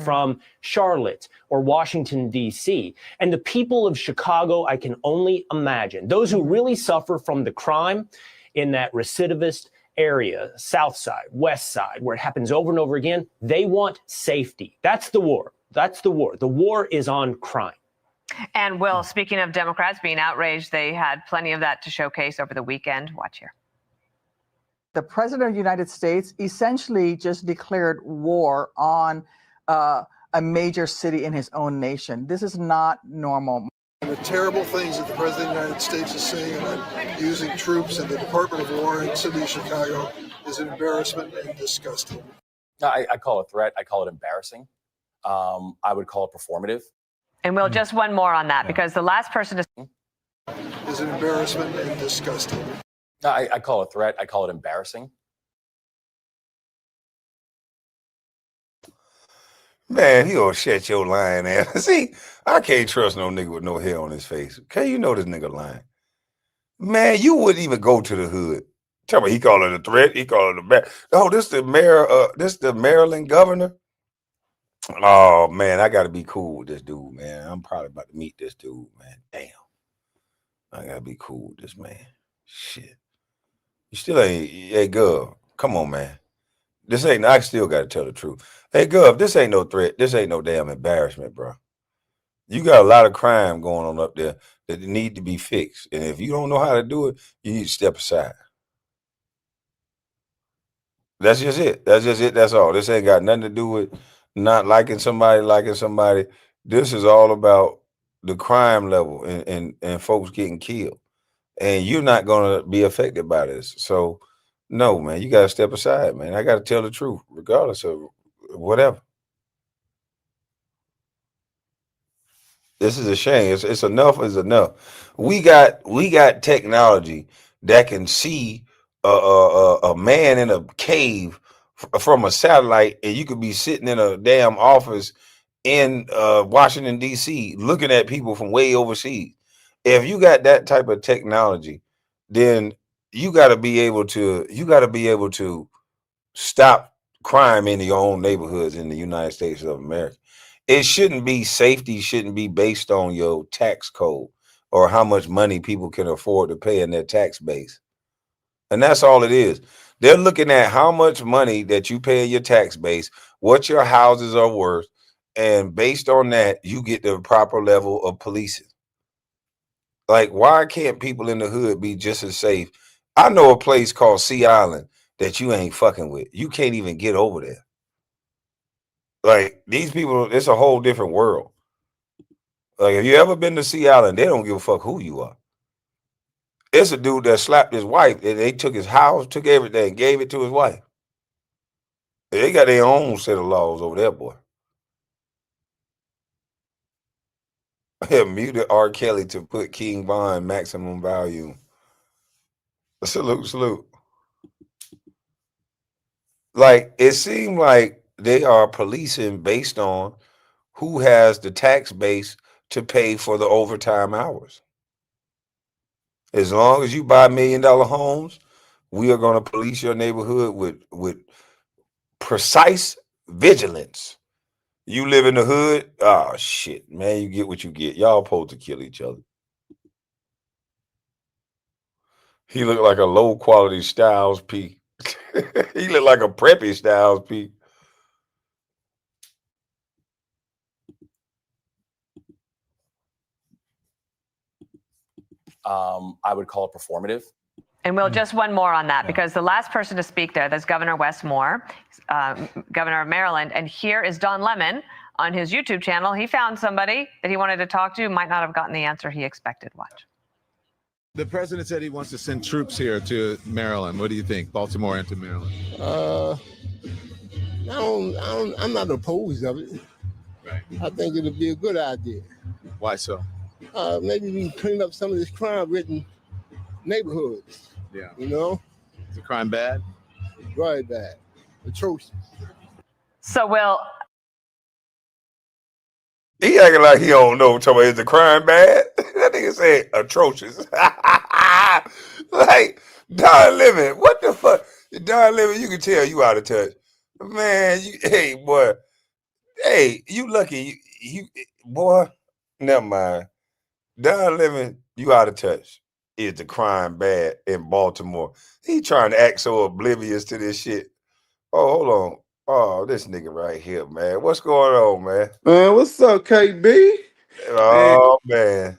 From Charlotte or Washington, D.C. And the people of Chicago, I can only imagine, those who really suffer from the crime in that recidivist area, South Side, West Side, where it happens over and over again, they want safety. That's the war. That's the war. The war is on crime. And Will, speaking of Democrats being outraged, they had plenty of that to showcase over the weekend. Watch here. The president of the United States essentially just declared war on a major city in his own nation. This is not normal. And the terrible things that the president of the United States is saying about using troops in the Department of War in the city of Chicago is an embarrassment and disgusting. I call it a threat. I call it embarrassing. I would call it performative. And Will, just one more on that, because the last person to is an embarrassment and disgusting. I call it a threat. I call it embarrassing. Man, he gonna shut your lying ass. See, I can't trust no nigga with no hair on his face. Okay, you know this nigga lying. Man, you wouldn't even go to the hood. Tell me, he call it a threat. He call it a bad. Oh, this the mayor. This the Maryland governor. Oh man, I gotta be cool with this dude, man. I'm probably about to meet this dude, man. Damn, I gotta be cool with this man. Shit, you still ain't. Hey, Gov, come on, man. This ain't. I still gotta tell the truth. Hey, Gov, this ain't no threat. This ain't no damn embarrassment, bro. You got a lot of crime going on up there that need to be fixed, and if you don't know how to do it, you need to step aside. That's just it. That's just it. That's all. This ain't got nothing to do with not liking somebody. This is all about the crime level and folks getting killed. And you're not going to be affected by this. So, no, man, you got to step aside, man. I got to tell the truth, regardless of whatever. This is a shame. It's enough is enough. We got technology that can see a man in a cave from a satellite, and you could be sitting in a damn office in Washington, D.C., looking at people from way overseas. If you got that type of technology, then you got to be able to stop crime in your own neighborhoods in the United States of America. It shouldn't be, safety shouldn't be based on your tax code or how much money people can afford to pay in their tax base. And that's all it is. They're looking at how much money that you pay in your tax base, what your houses are worth, and based on that, you get the proper level of policing. Like, why can't people in the hood be just as safe? I know a place called Sea Island that you ain't fucking with. You can't even get over there. Like, these people, it's a whole different world. Like, if you ever been to Sea Island, they don't give a fuck who you are. It's a dude that slapped his wife, and they took his house, took everything, gave it to his wife. They got their own set of laws over there, boy. I have muted R. Kelly to put King Von maximum value. Salute, salute. Like, it seemed like they are policing based on who has the tax base to pay for the overtime hours. As long as you buy $1 million homes, we are going to police your neighborhood with precise vigilance. You live in the hood, oh shit, man, you get what you get. Y'all supposed to kill each other. He looked like a low quality Styles P. He looked like a preppy Styles P. I would call it performative. And Will, just one more on that, because the last person to speak there, that's Governor Wes Moore, Governor of Maryland. And here is Don Lemon on his YouTube channel. He found somebody that he wanted to talk to, might not have gotten the answer he expected. Watch. The president said he wants to send troops here to Maryland. What do you think? Baltimore into Maryland? I'm not opposed of it. Right. I think it'll be a good idea. Why so? Maybe we clean up some of this crime-ridden neighborhoods. Yeah. You know? Is the crime bad? Very bad. Atrocious. So, Will, he acting like he don't know. Talking about, is the crime bad? That nigga said atrocious. Like, Don Lemon, what the fuck? Don Lemon, you can tell you out of touch. Man, hey, boy. Hey, you lucky. You boy, never mind. Don Lemon, you out of touch. Is the crime bad in Baltimore? He trying to act so oblivious to this shit. Oh, hold on. Oh, this nigga right here, man. What's going on, man? Man, what's up, KB? Oh, man.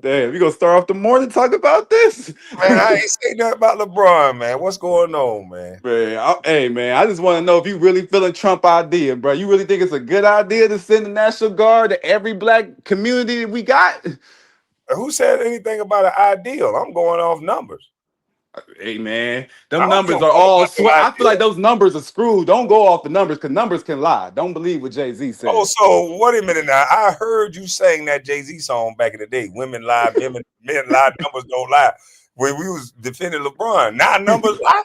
Damn, we gonna start off the morning talk about this? Man, I ain't say nothing about LeBron, man. What's going on, man? Man, hey, man, I just want to know if you really feeling Trump idea, bro. You really think it's a good idea to send the National Guard to every black community that we got? Who said anything about an ideal? I'm going off numbers. Hey, man, them numbers are all. I feel like those numbers are screwed. Don't go off the numbers because numbers can lie. Don't believe what Jay-Z said. Oh, so wait a minute now. I heard you saying that Jay-Z song back in the day. Women lie, men lie, numbers don't lie. When we was defending LeBron, now numbers lie.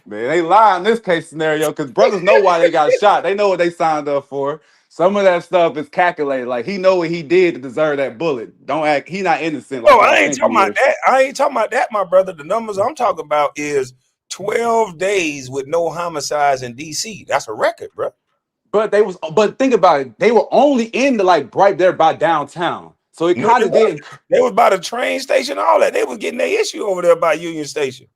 Man, they lie in this case scenario because brothers know why they got shot. They know what they signed up for. Some of that stuff is calculated. Like, he know what he did to deserve that bullet. Don't act. He not innocent. Like, no, I ain't talking about that. I ain't talking about that, my brother. The numbers I'm talking about is 12 days with no homicides in D.C. That's a record, bro. But think about it. They were only in the right there by downtown. So it kind of did. They was by the train station, all that. They was getting their issue over there by Union Station.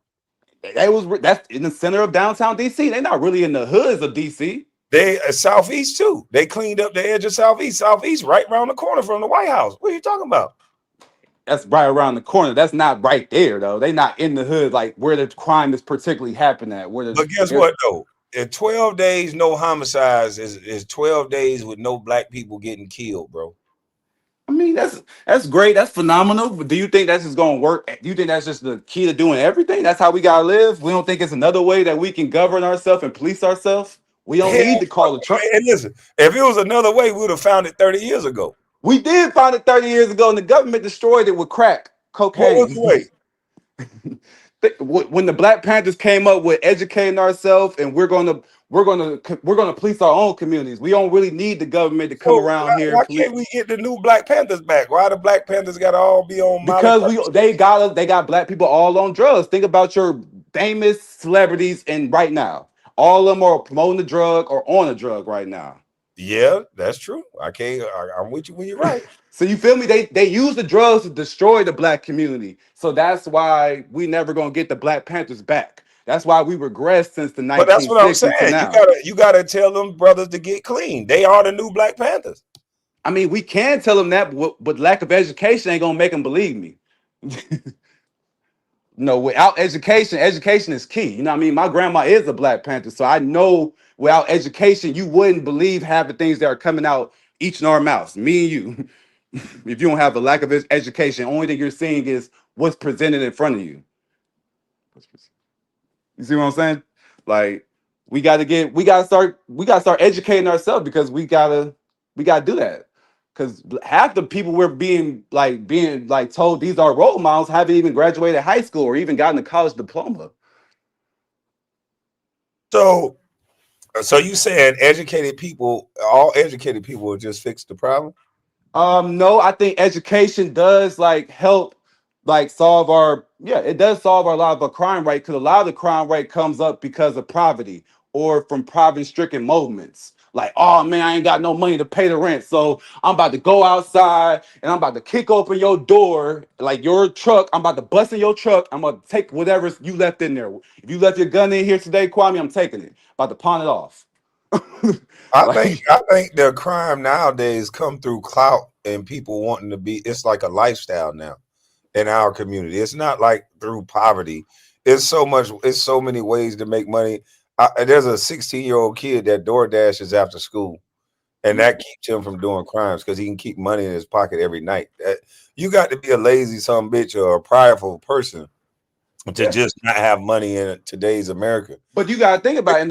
That's in the center of downtown D.C. They're not really in the hoods of D.C. They Southeast too. They cleaned up the edge of Southeast. Southeast right around the corner from the White House. What are you talking about? That's right around the corner. That's not right there though. They not in the hood like where the crime is particularly happening at. But guess what though? In 12 days, no homicides is 12 days with no black people getting killed, bro. I mean, that's great. That's phenomenal. But do you think that's just going to work? Do you think that's just the key to doing everything? That's how we got to live? We don't think it's another way that we can govern ourselves and police ourselves? We don't need to call it Trump. And listen, if it was another way, we would have found it 30 years ago. We did find it 30 years ago, and the government destroyed it with crack cocaine. What was the way? When the Black Panthers came up with educating ourselves and we're gonna police our own communities. We don't really need the government to come So around here why and police. can't we get the new Black Panthers back? Why the Black Panthers got to all be on Molly? Because they got black people all on drugs. Think about your famous celebrities, and right now, all of them are promoting the drug or on a drug right now. Yeah, that's true. I'm with you when you're right. So you feel me? They use the drugs to destroy the black community. So that's why we never gonna get the Black Panthers back. That's why we regressed since the 1960s. But that's what I'm saying. to now. You gotta tell them brothers to get clean. They are the new Black Panthers. I mean, we can tell them that, but lack of education ain't gonna make them believe me. No, without education is key. You know what I mean? My grandma is a Black Panther, so I know without education, you wouldn't believe half the things that are coming out each in our mouths. Me and you. If you don't have a lack of education, only thing you're seeing is what's presented in front of you. You see what I'm saying? Like we gotta start educating ourselves, because we gotta do that. Because half the people we're being told these are role models haven't even graduated high school or even gotten a college diploma. So you saying all educated people will just fix the problem? No, I think education does help solve it does solve a lot of our crime rate, because a lot of the crime rate comes up because of poverty or from poverty-stricken moments. Like, oh man, I ain't got no money to pay the rent, so I'm about to go outside and I'm about to kick open your door, like your truck. I'm about to bust in your truck. I'm gonna take whatever you left in there. If you left your gun in here today, Kwame, I'm taking it. About to pawn it off. I think the crime nowadays come through clout and people wanting to be. It's like a lifestyle now in our community. It's not like through poverty. It's so many ways to make money. There's a 16-year-old kid that DoorDashes after school, and that keeps him from doing crimes because he can keep money in his pocket every night. You got to be a lazy son bitch or a prideful person to just not have money in today's America. But you gotta think about it,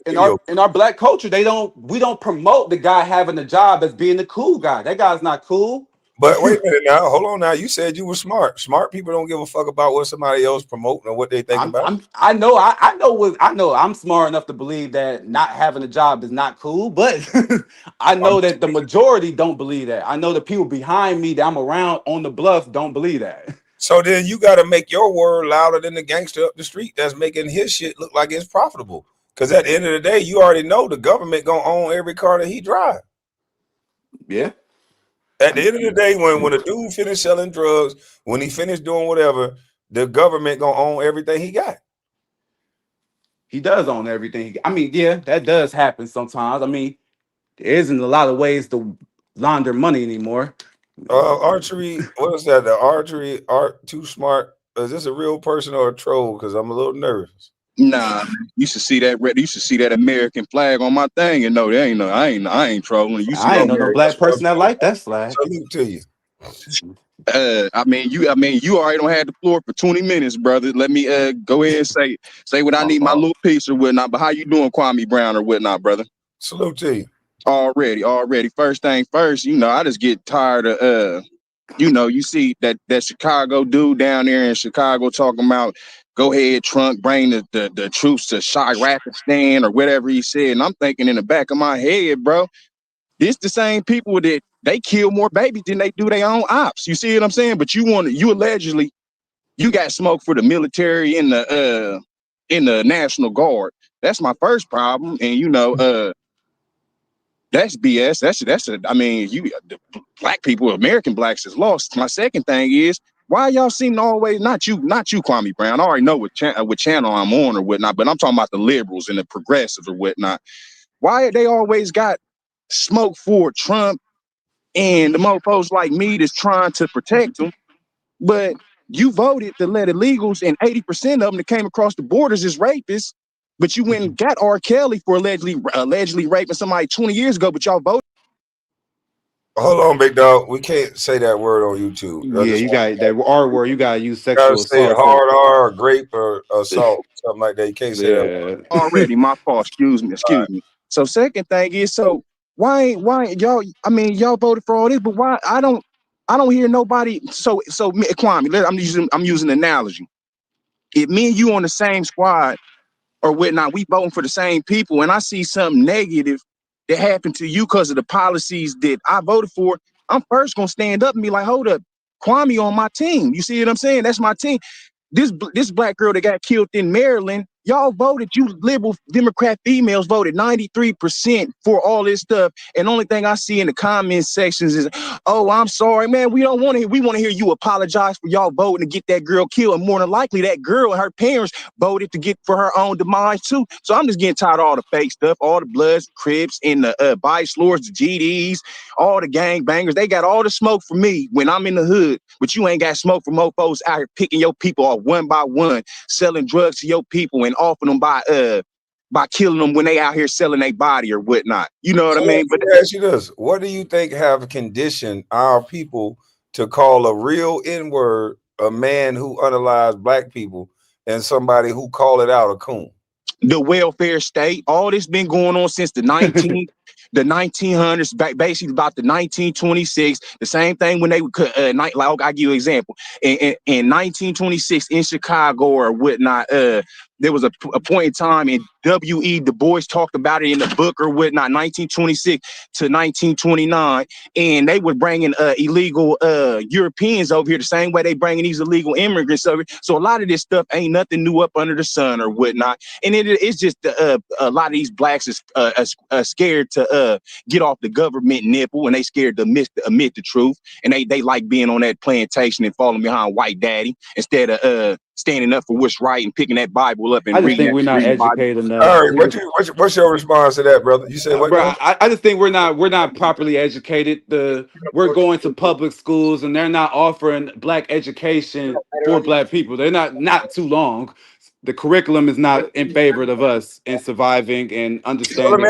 in our black culture, we don't promote the guy having a job as being the cool guy. That guy's not cool. But wait a minute now, hold on now. You said you were smart. Smart people don't give a fuck about what somebody else promoting or what they think about. I know I'm smart enough to believe that not having a job is not cool, but I know that the majority don't believe that. I know the people behind me that I'm around on the bluff don't believe that. So then you got to make your word louder than the gangster up the street that's making his shit look like it's profitable. Because at the end of the day, you already know the government gonna own every car that he drive. Yeah. At the end of the day, when a dude finished selling drugs, when he finished doing whatever, the government gonna own everything he got. He does own everything. I mean, yeah, that does happen sometimes. I mean, there isn't a lot of ways to launder money anymore. Archery, what is that? The archery art too smart. Is this a real person or a troll? Because I'm a little nervous. Nah, you should see that red. You should see that American flag on my thing and know there ain't no. I ain't trolling. You see I ain't know no black person that like that flag. Salute to you. I mean, you already don't have the floor for 20 minutes, brother. Let me go ahead and say what I need, my little piece or whatnot. But how you doing, Kwame Brown or whatnot, brother? Salute to you. Already. First thing first, I just get tired of you see that Chicago dude down there in Chicago talking about go ahead, Trump, bring the troops to Shirakistan or whatever he said. And I'm thinking in the back of my head, bro, this the same people that they kill more babies than they do their own ops. You see what I'm saying? But you allegedly got smoke for the military in the National Guard. That's my first problem. And that's BS. The black people, American blacks is lost. My second thing is, why y'all seem to always, not you, Kwame Brown. I already know what channel I'm on or whatnot, but I'm talking about the liberals and the progressives or whatnot. Why they always got smoke for Trump and the mofos like me that's trying to protect them, but you voted to let illegals and 80% of them that came across the borders as rapists, but you went and got R. Kelly for allegedly raping somebody 20 years ago, but y'all voted. Hold on, big dog. We can't say that word on YouTube. Yeah, you got that R word. You gotta use You sexual gotta say assault. hard R or grape or assault, something like that. You can't say that. Already, my fault. Excuse me. So second thing is, why y'all? I mean, y'all voted for all this, but why I don't hear nobody. So Kwame, I'm using an analogy. if me and you on the same squad or whatnot, we voting for the same people, and I see something negative that happened to you because of the policies that I voted for, I'm first gonna stand up and be like, hold up, Kwame on my team. You see what I'm saying? That's my team. This black girl that got killed in Maryland, y'all voted, you liberal Democrat females voted 93% for all this stuff. And the only thing I see in the comment sections is, oh, I'm sorry, man. We want to hear you apologize for y'all voting to get that girl killed. And more than likely, that girl and her parents voted to get for her own demise too. So I'm just getting tired of all the fake stuff, all the Bloods, Crips, and the Vice Lords, the GDs, all the gang bangers. They got all the smoke for me when I'm in the hood, but you ain't got smoke for mofos out here picking your people off one by one, selling drugs to your people and offering them by killing them when they out here selling their body or whatnot. You know what I mean? But let me ask you this: what do you think have conditioned our people to call a real N-word a man who unalived black people and somebody who call it out a coon? The welfare state. All this been going on since the 1900s, basically about the 1926. The same thing when they would like I'll give you an example. In 1926 in Chicago or whatnot, there was a point in time, and W.E. Du Bois talked about it in the book or whatnot, 1926 to 1929, and they were bringing illegal Europeans over here the same way they bringing these illegal immigrants over. So a lot of this stuff ain't nothing new up under the sun or whatnot, and it's just a lot of these blacks is scared to get off the government nipple, and they scared to admit the truth, and they like being on that plantation and falling behind white daddy instead of standing up for what's right and picking that Bible up and I just reading. think we're not educated enough. All right, what's your response to that, brother? You said what? Bro, I just think we're not properly educated. We're going to public schools and they're not offering black education for black people. They're not too long. The curriculum is not in favor of us in surviving and So understanding let me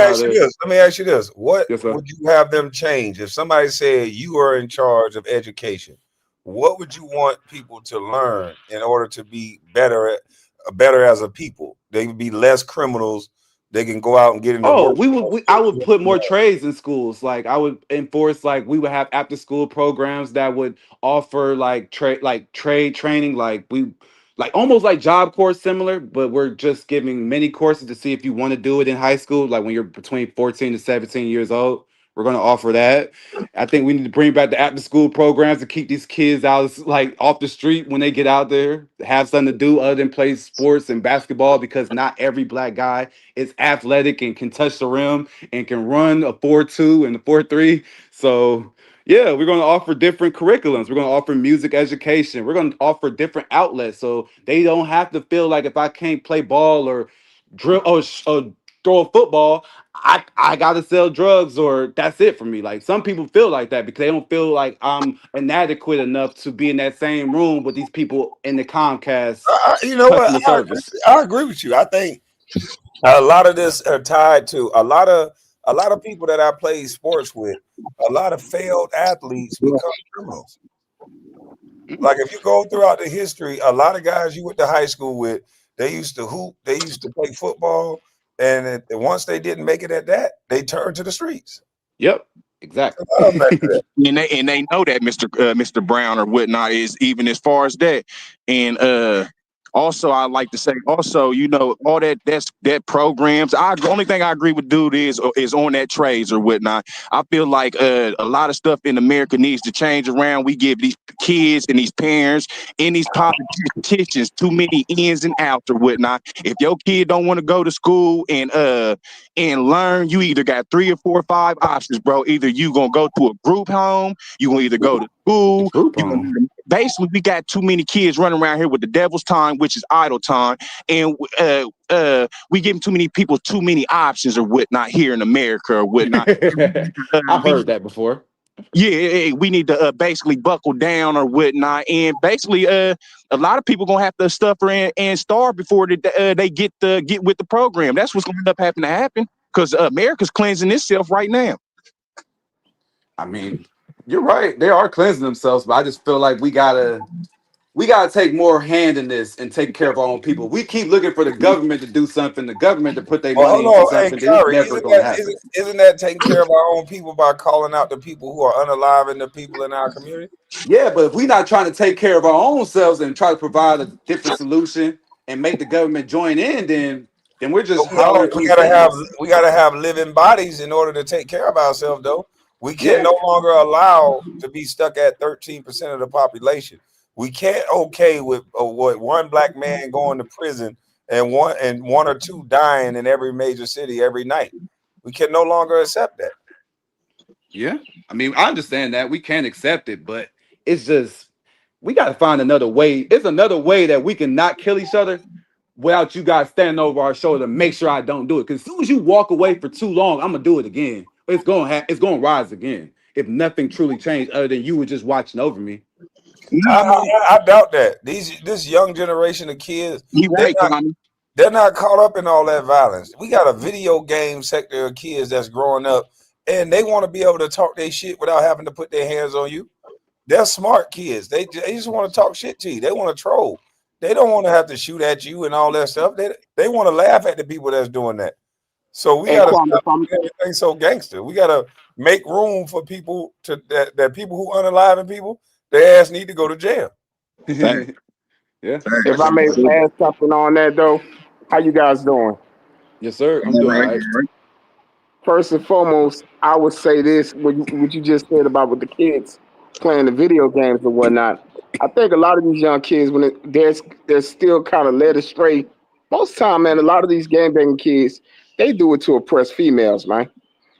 ask you this: what Yes, sir. would you have them change if somebody said you are in charge of education? What would you want people to learn in order to be better as a people? They would be less criminals. They can go out and get into work. I would put more trades in schools. Like I would enforce, like we would have after school programs that would offer trade training, like almost like Job Corps similar, but we're just giving many courses to see if you want to do it in high school, like when you're between 14 to 17 years old. We're going to offer that. I think we need to bring back the after school programs to keep these kids out like off the street when they get out there, have something to do other than play sports and basketball, because not every black guy is athletic and can touch the rim and can run a 4.2 and a 4.3. So yeah, we're going to offer different curriculums. We're going to offer music education. We're going to offer different outlets so they don't have to feel like if I can't play ball or drill or throw a football, I gotta sell drugs or that's it for me. Like some people feel like that because they don't feel like I'm inadequate enough to be in that same room with these people in the Comcast You know what? customer service. I agree with you. I think a lot of this are tied to a lot of people that I played sports with. A lot of failed athletes become criminals. Like if you go throughout the history, a lot of guys you went to high school with, they used to hoop, they used to play football, and once they didn't make it at that, they turned to the streets. Yep, exactly. And they know that Mr. Brown or whatnot is even as far as that. And also I like to say also, you know, all that programs. The only thing I agree with dude is on that trades or whatnot. I feel like a lot of stuff in America needs to change around. We give these kids and these parents and these politicians too many ins and outs or whatnot. If your kid don't want to go to school and learn, you either got 3 or 4 or 5 options, bro. Either you gonna go to a group home, you gonna either go to school. Basically, we got too many kids running around here with the devil's time, which is idle time, and we giving too many people too many options or whatnot here in America or whatnot. I've heard that before. Yeah, we need to basically buckle down or whatnot, and basically, a lot of people gonna have to suffer and starve before they get with the program. That's what's gonna end up having to happen because America's cleansing itself right now. I mean, you're right. They are cleansing themselves, but I just feel like we gotta take more hand in this and take care of our own people. We keep looking for the government to do something, the government to put their money into something. Kyrie, Never gonna happen. isn't that taking care of our own people by calling out the people who are unaliving the people in our community? Yeah, but if we're not trying to take care of our own selves and try to provide a different solution and make the government join in, then we're just But hollering we gotta cliched. have living bodies in order to take care of ourselves, though. We can Yeah. no longer allow to be stuck at 13% of the population. We can't okay with what one black man going to prison and one or two dying in every major city every night. We can no longer accept that. Yeah, I mean, I understand that we can't accept it, but it's just we got to find another way. It's another way that we can not kill each other without you guys standing over our shoulder to make sure I don't do it. Because as soon as you walk away for too long, I'm gonna do it again. It's gonna rise again if nothing truly changed other than you were just watching over me. I doubt that. This young generation of kids, they're not caught up in all that violence. We got a video game sector of kids that's growing up, and they want to be able to talk their shit without having to put their hands on you. They're smart kids. They just want to talk shit to you. They want to troll. They don't want to have to shoot at you and all that stuff. They want to laugh at the people that's doing that. So we got to stop everything so gangster. We got to make room for people that people who unalive people, their ass need to go to jail. Yeah. If I may add something on that though, how you guys doing? Yes, sir. I'm doing all right. First and foremost, I would say this: what you just said about with the kids playing the video games or whatnot. I think a lot of these young kids, when they're still kind of led astray. Most time, man, a lot of these game banging kids, they do it to oppress females, man.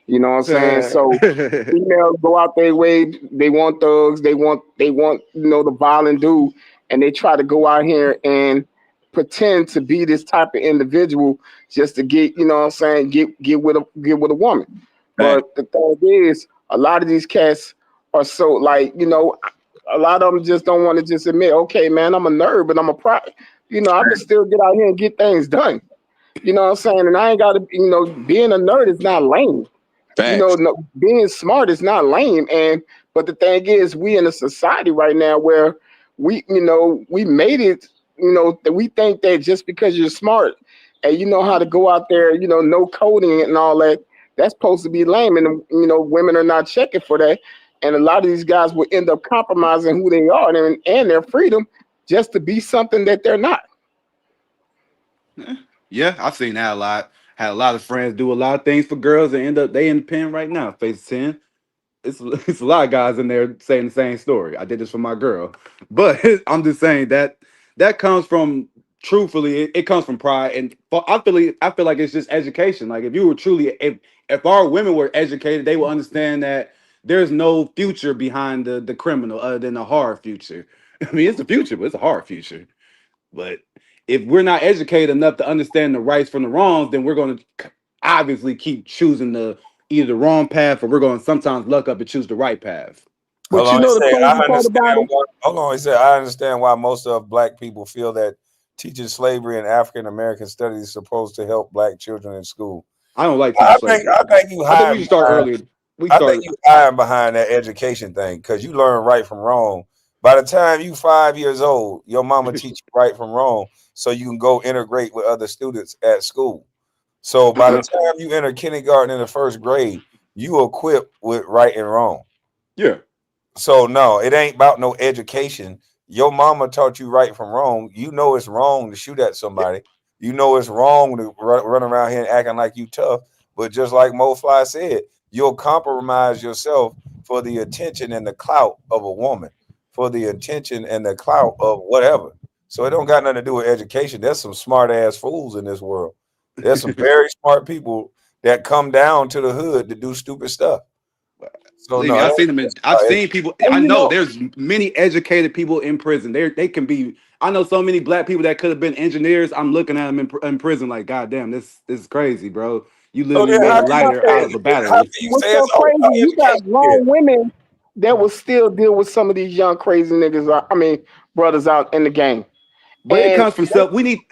You know what I'm saying? So females go out their way. They want thugs. They want the violent dude, and they try to go out here and pretend to be this type of individual just to get, you know what I'm saying, get with a woman. But the thing is, a lot of these cats are so like, a lot of them just don't want to just admit, okay, man, I'm a nerd, but I'm a pro. I can still get out here and get things done. You know what I'm saying? And I ain't got to, being a nerd is not lame. Being smart is not lame. But the thing is, we in a society right now where we made it, that we think that just because you're smart and you know how to go out there, no coding and all that, that's supposed to be lame. And, women are not checking for that. And a lot of these guys will end up compromising who they are and their freedom just to be something that they're not. Yeah, I've seen that a lot. Had a lot of friends do a lot of things for girls and they in the pen right now, face 10. It's a lot of guys in there saying the same story. I did this for my girl. But I'm just saying that comes from, truthfully, it comes from pride. And I feel like it's just education. Like if you were truly, if our women were educated, they will understand that there's no future behind the criminal other than a hard future. I mean, it's the future, but it's a hard future. But if we're not educated enough to understand the rights from the wrongs, then we're going to obviously keep choosing either the wrong path, or we're going to sometimes luck up and choose the right path. But I understand why most of black people feel that teaching slavery and African American studies is supposed to help black children in school. I don't like I teaching think you hide. we should start earlier. I think you hiding behind that education thing because you learn right from wrong. By the time you 5 years old, your mama teach you right from wrong so you can go integrate with other students at school. So by the time you enter kindergarten in the first grade, you equipped with right and wrong. Yeah. So no, it ain't about no education. Your mama taught you right from wrong. You know it's wrong to shoot at somebody. You know it's wrong to run around here and acting like you tough. But just like Mo Fly said, you'll compromise yourself for the attention and the clout of a woman, for the attention and the clout of whatever. So it don't got nothing to do with education. There's some smart ass fools in this world. There's some very smart people that come down to the hood to do stupid stuff. So no, I've seen people. I know there's many educated people in prison. They can be. I know so many black people that could have been engineers. I'm looking at them in prison like, God damn, this is crazy, bro. You literally made a lighter out of a battery. What's so crazy? You got grown women that will still deal with some of these young crazy niggas. Brothers out in the game. But it comes from self. We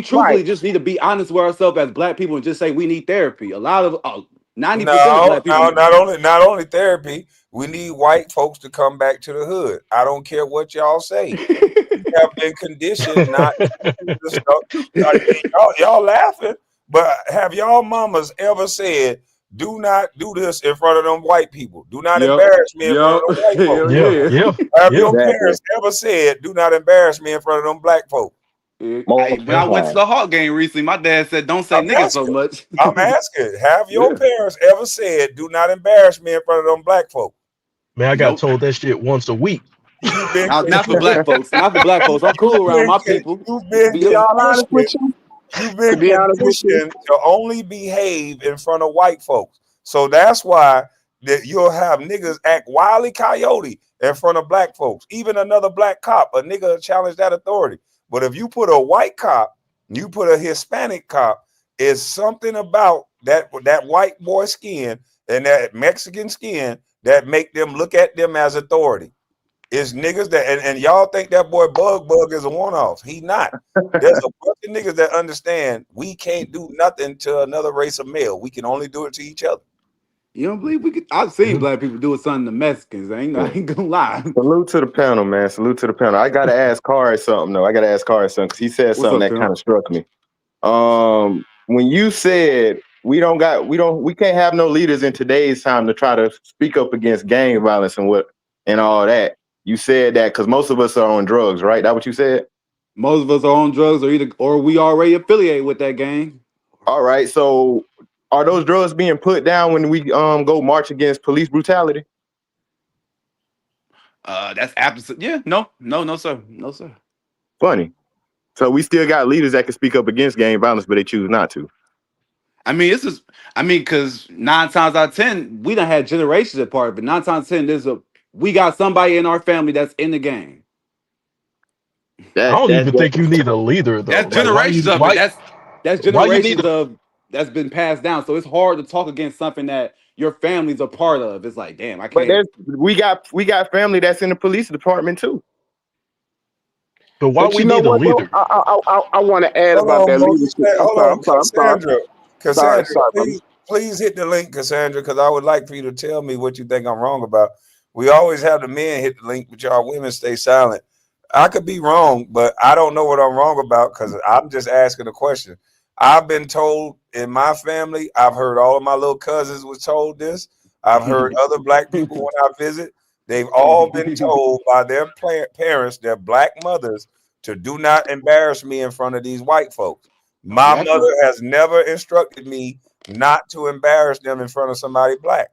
truthfully just need to be honest with ourselves as black people and just say we need therapy. A lot of 90% of black people. Not only therapy. We need white folks to come back to the hood. I don't care what y'all say. We have been conditioned not to do this stuff. Y'all laughing, but have y'all mamas ever said, do not do this in front of them white people? Do not embarrass me in front of them white folks. Have your parents ever said, do not embarrass me in front of them black folks? When I went to the Hawk game recently, my dad said, "Don't say I'm nigga so asking. much." I'm asking. Have your Yeah. parents ever said, "Do not embarrass me in front of them black folk"? Man, I got Nope. told that shit once a week. You've been Not for black folks. Not for black folks. I'm cool around my people. You've been Be To be honest with conditioned. you, You've been to be honest with you, conditioned to only behave in front of white folks. So that's why that you'll have niggas act wildly coyote in front of black folks. Even another black cop, a nigga will challenge that authority. But if you put a white cop, you put a Hispanic cop, is something about that white boy skin and that Mexican skin that make them look at them as authority. It's niggas that and y'all think that boy Bug is a one-off. He not. There's a bunch of niggas that understand we can't do nothing to another race of male. We can only do it to each other. You don't believe we could? I've seen black people do something to Mexicans. I ain't gonna lie. Salute to the panel, man. Salute to the panel. I gotta ask Kari something though. Because he said something that kind of struck me. When you said we can't have no leaders in today's time to try to speak up against gang violence and all that. You said that because most of us are on drugs, right? That what you said? Most of us are on drugs, or we already affiliated with that gang. All right. So are those drugs being put down when we go march against police brutality? That's absolutely no, sir. No, sir. Funny. So we still got leaders that can speak up against gang violence, but they choose not to. Because 9 times out of 10, we done had generations apart, but 9 times out of 10, we got somebody in our family that's in the gang. I don't even think you need a leader though. That's generations of it. That's generations of that's been passed down. So it's hard to talk against something that your family's a part of. It's like, damn, I can't. But we got family that's in the police department too. But why we need a leader? I want to add about that leadership. Hold on, Cassandra, please hit the link, Cassandra, because I would like for you to tell me what you think I'm wrong about. We always have the men hit the link, but y'all women stay silent. I could be wrong, but I don't know what I'm wrong about because I'm just asking a question. I've been told in my family, I've heard all of my little cousins was told this. I've heard other black people when I visit. They've all been told by their parents, their black mothers, to do not embarrass me in front of these white folks. My mother has never instructed me not to embarrass them in front of somebody black.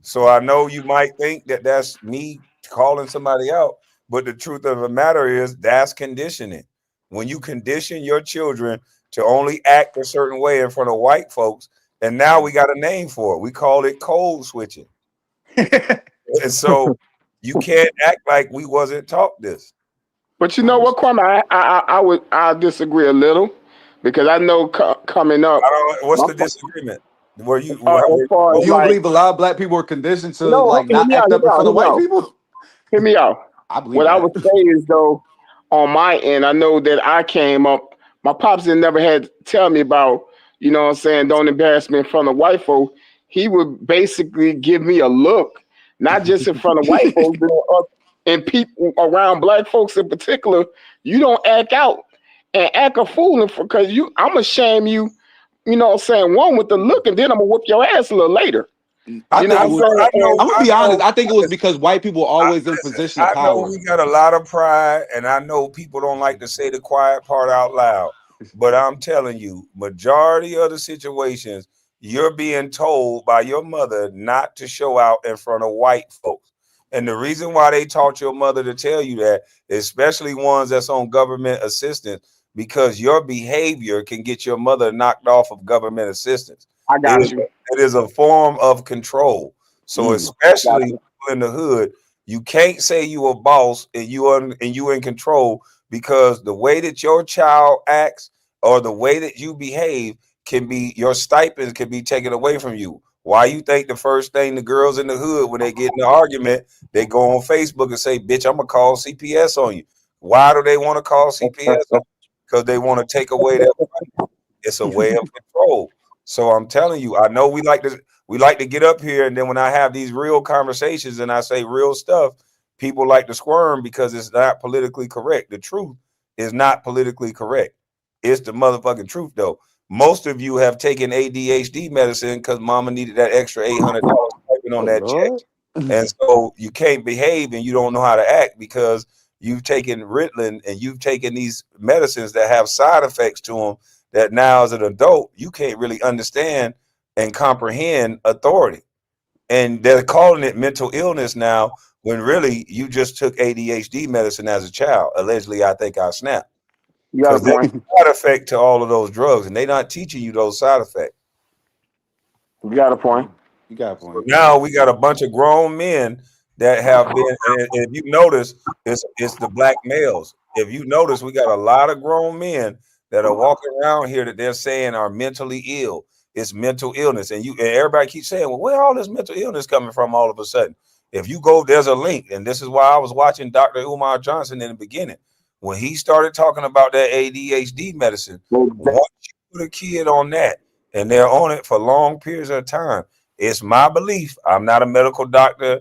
So I know you might think that that's me calling somebody out, but the truth of the matter is that's conditioning. When you condition your children to only act a certain way in front of white folks, and now we got a name for it. We call it code switching. And so you can't act like we wasn't taught this. But you know what, Kwame? I disagree a little because I know coming up. What's the disagreement? Were you? You don't believe a lot of black people are conditioned to not act up in front of white people? Hear me out. What I would say is though, on my end, I know that I came up. My pops never had to tell me about, you know what I'm saying, don't embarrass me in front of white folk. He would basically give me a look, not just in front of white folks, but and people around black folks in particular. You don't act out and act a fool because I'm gonna shame you. You know what I'm saying? One with the look, and then I'm gonna whoop your ass a little later. I'm gonna be honest. I think it was because white people are always in position of power. I know we got a lot of pride, and I know people don't like to say the quiet part out loud. But I'm telling you, majority of the situations, you're being told by your mother not to show out in front of white folks. And the reason why they taught your mother to tell you that, especially ones that's on government assistance, because your behavior can get your mother knocked off of government assistance. I got you. It is a form of control. So especially in the hood, you can't say you a boss and you in control, because the way that your child acts or the way that you behave can be, your stipends can be taken away from you. Why you think the first thing the girls in the hood, when they get in an argument, they go on Facebook and say, bitch, I'm gonna call CPS on you. Why do they want to call CPS on you? Because they want to take away their money. It's a way of control. So I'm telling you, I know we like to get up here, and then when I have these real conversations and I say real stuff, people like to squirm because it's not politically correct. The truth is not politically correct. It's the motherfucking truth, though. Most of you have taken ADHD medicine because mama needed that extra $800 on that check. And so you can't behave and you don't know how to act because you've taken Ritalin and you've taken these medicines that have side effects to them that now as an adult, you can't really understand and comprehend authority. And they're calling it mental illness now when really you just took ADHD medicine as a child. Allegedly, I think I snapped. You got a Because there's point. a side effect to all of those drugs, and they're not teaching you those side effects. You got a point. You got a point. Now we got a bunch of grown men that have been, and if you notice, it's the black males. If you notice, we got a lot of grown men that are walking around here that they're saying are mentally ill. It's mental illness, and everybody keeps saying, well, where all this mental illness coming from all of a sudden? If you go, there's a link, and this is why I was watching Dr. Umar Johnson in the beginning. When he started talking about that ADHD medicine, once you put a kid on that and they're on it for long periods of time, it's my belief. I'm not a medical doctor.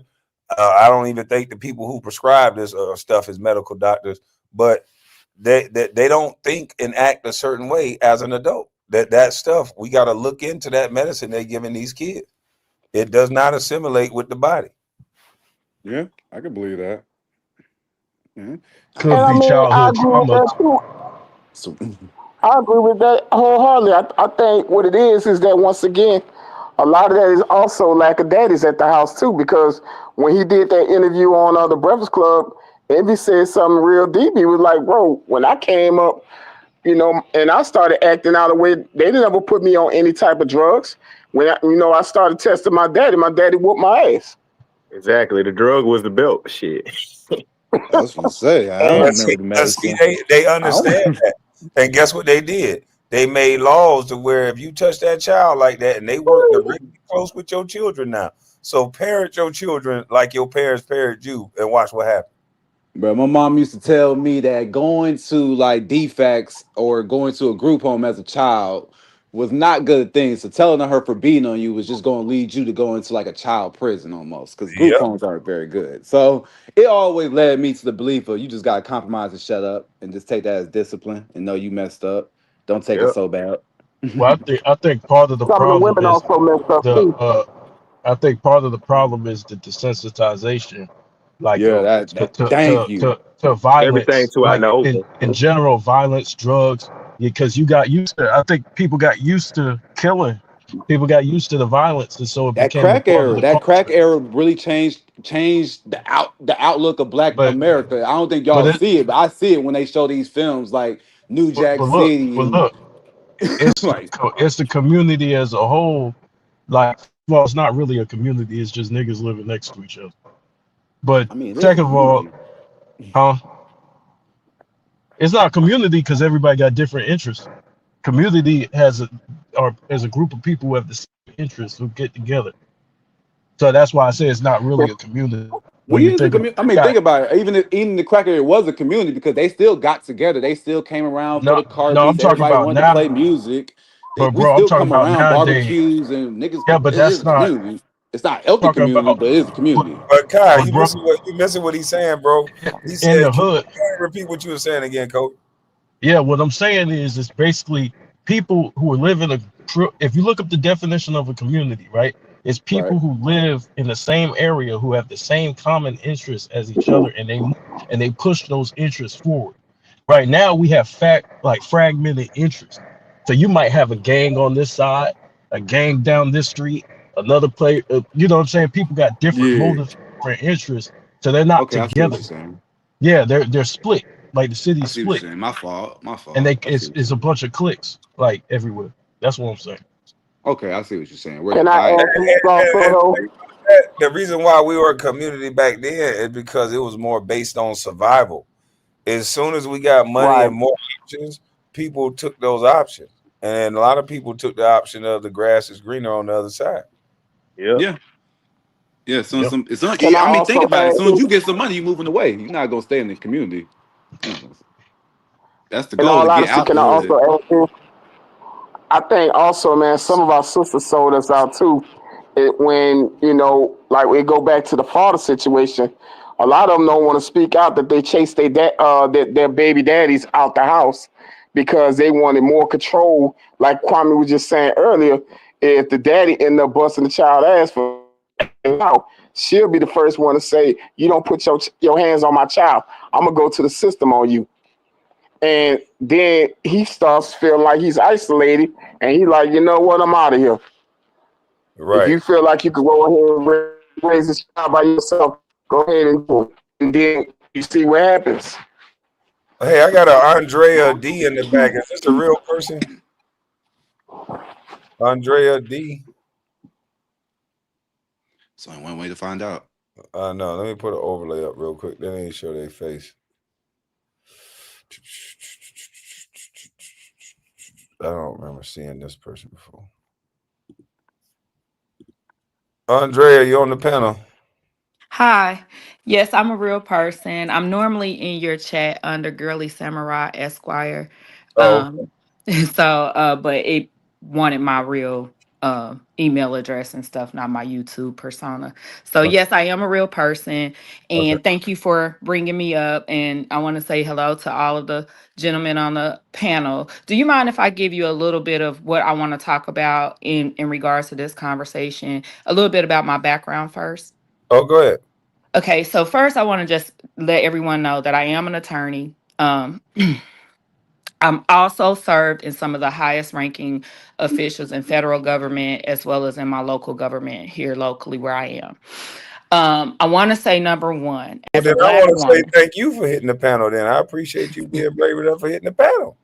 I don't even think the people who prescribe this stuff is medical doctors, but they don't think and act a certain way as an adult. That stuff, we got to look into that medicine they're giving these kids. It does not assimilate with the body. Yeah, I can believe that. Yeah. Could And I be mean, I childhood agree with trauma. that too. I agree with that wholeheartedly. I think what it is that once again, a lot of that is also lack of daddies at the house too. Because when he did that interview on the Breakfast Club, Envy said something real deep. He was like, "Bro, when I came up, and I started acting out of way, they didn't ever put me on any type of drugs. When I started testing my daddy whooped my ass." Exactly. The drug was the belt. Shit. I was gonna say, I don't remember the medicine. They understand that. And guess what they did? They made laws to where if you touch that child like that, and they work directly close with your children now. So parent your children like your parents parent you, and watch what happens. But my mom used to tell me that going to like DFACS or going to a group home as a child was not good things. So telling her for beating on you was just going to lead you to go into like a child prison almost, because group homes aren't very good. So it always led me to the belief of you just got to compromise and shut up and just take that as discipline and know you messed up. Don't take it so bad. Well, I think part of the Some of the problem women is also messed up too. I think part of the problem is the desensitization, like Yeah, thank you. to violence, Everything too out like in the open. in general, violence, drugs, because you got used to. I think people got used to killing. People got used to the violence, and so it That became crack a part of era, the that culture. crack era really changed the outlook of Black America. I don't think y'all see it, but I see it when they show these films like New Jack City. And, Look, it's like, it's the community as a whole. Like, well, it's not really a community; it's just niggas living next to each other. But I mean, it is second a of all, community. it's not a community because everybody got different interests. Community has a group of people who have the same interests who get together. So that's why I say it's not really a community. When you think I mean, think about it. Even the crack area was a community because they still got together. They still came around for the car no, I'm beats. talking Everybody about wanted now. to play music. But We bro, I'm still talking come about around nowadays. barbecues and niggas. Yeah, but it that's is a not community. It's not a healthy talking community, about. but it is a community. But Kai, But you bro, missing what he's saying, bro. He in said, the can hood. you repeat what you were saying again, Coach? Yeah, what I'm saying is it's basically people who live in if you look up the definition of a community, right? It's people who live in the same area who have the same common interests as each other, and they push those interests forward. Right now we have fragmented interests. So you might have a gang on this side, a gang down this street, another player, you know what I'm saying? People got different motives, different interests, so they're not Okay, I see what together. you're saying. Yeah, they're split. Like the city's I see what split. you're saying. My fault. And I see what it's a bunch of cliques like everywhere. That's what I'm saying. Okay, I see what you're saying. Can I add this also though? The reason why we were a community back then is because it was more based on survival. As soon as we got money and more options, people took those options. And a lot of people took the option of the grass is greener on the other side. Yeah. Yeah, Can I think also about it. As add soon as this? you get some money, you're moving away. You're not gonna stay in the community. That's the In goal, all to get honesty, out the can I hood. also add this? I think also, man, some of our sisters sold us out too. When like we go back to the father situation, a lot of them don't want to speak out that they chased their baby daddies out the house because they wanted more control. Like Kwame was just saying earlier, if the daddy ended up busting the child ass for out, she'll be the first one to say, "You don't put your hands on my child, I'm gonna go to the system on you." And then he starts to feel like he's isolated, and he's like, "You know what? I'm out of here." Right. If you feel like you could go ahead and raise this child by yourself, go ahead and do it. And then you see what happens. Hey, I got a Andrea D in the back. Is this a real person? Andrea D. It's only one way to find out. No, let me put an overlay up real quick. They ain't show their face. I don't remember seeing this person before. Andrea, you on the panel? Hi. Yes, I'm a real person. I'm normally in your chat under Girly Samurai Esquire. Oh, But it wanted my real email address and stuff, not my YouTube persona. So okay. yes, I am a real person, Okay. and thank you for bringing me up. And I want to say hello to all of the gentlemen on the panel. Do you mind if I give you a little bit of what I want to talk about in regards to this conversation? A little bit about my background first. Oh, go ahead. Okay, so first I want to just let everyone know that I am an attorney. I'm also served in some of the highest ranking officials in federal government as well as in my local government here locally where I am. I want to say number one, Well, as a then I Black want to say woman, thank you for hitting the panel. Then I appreciate you being brave enough for hitting the panel.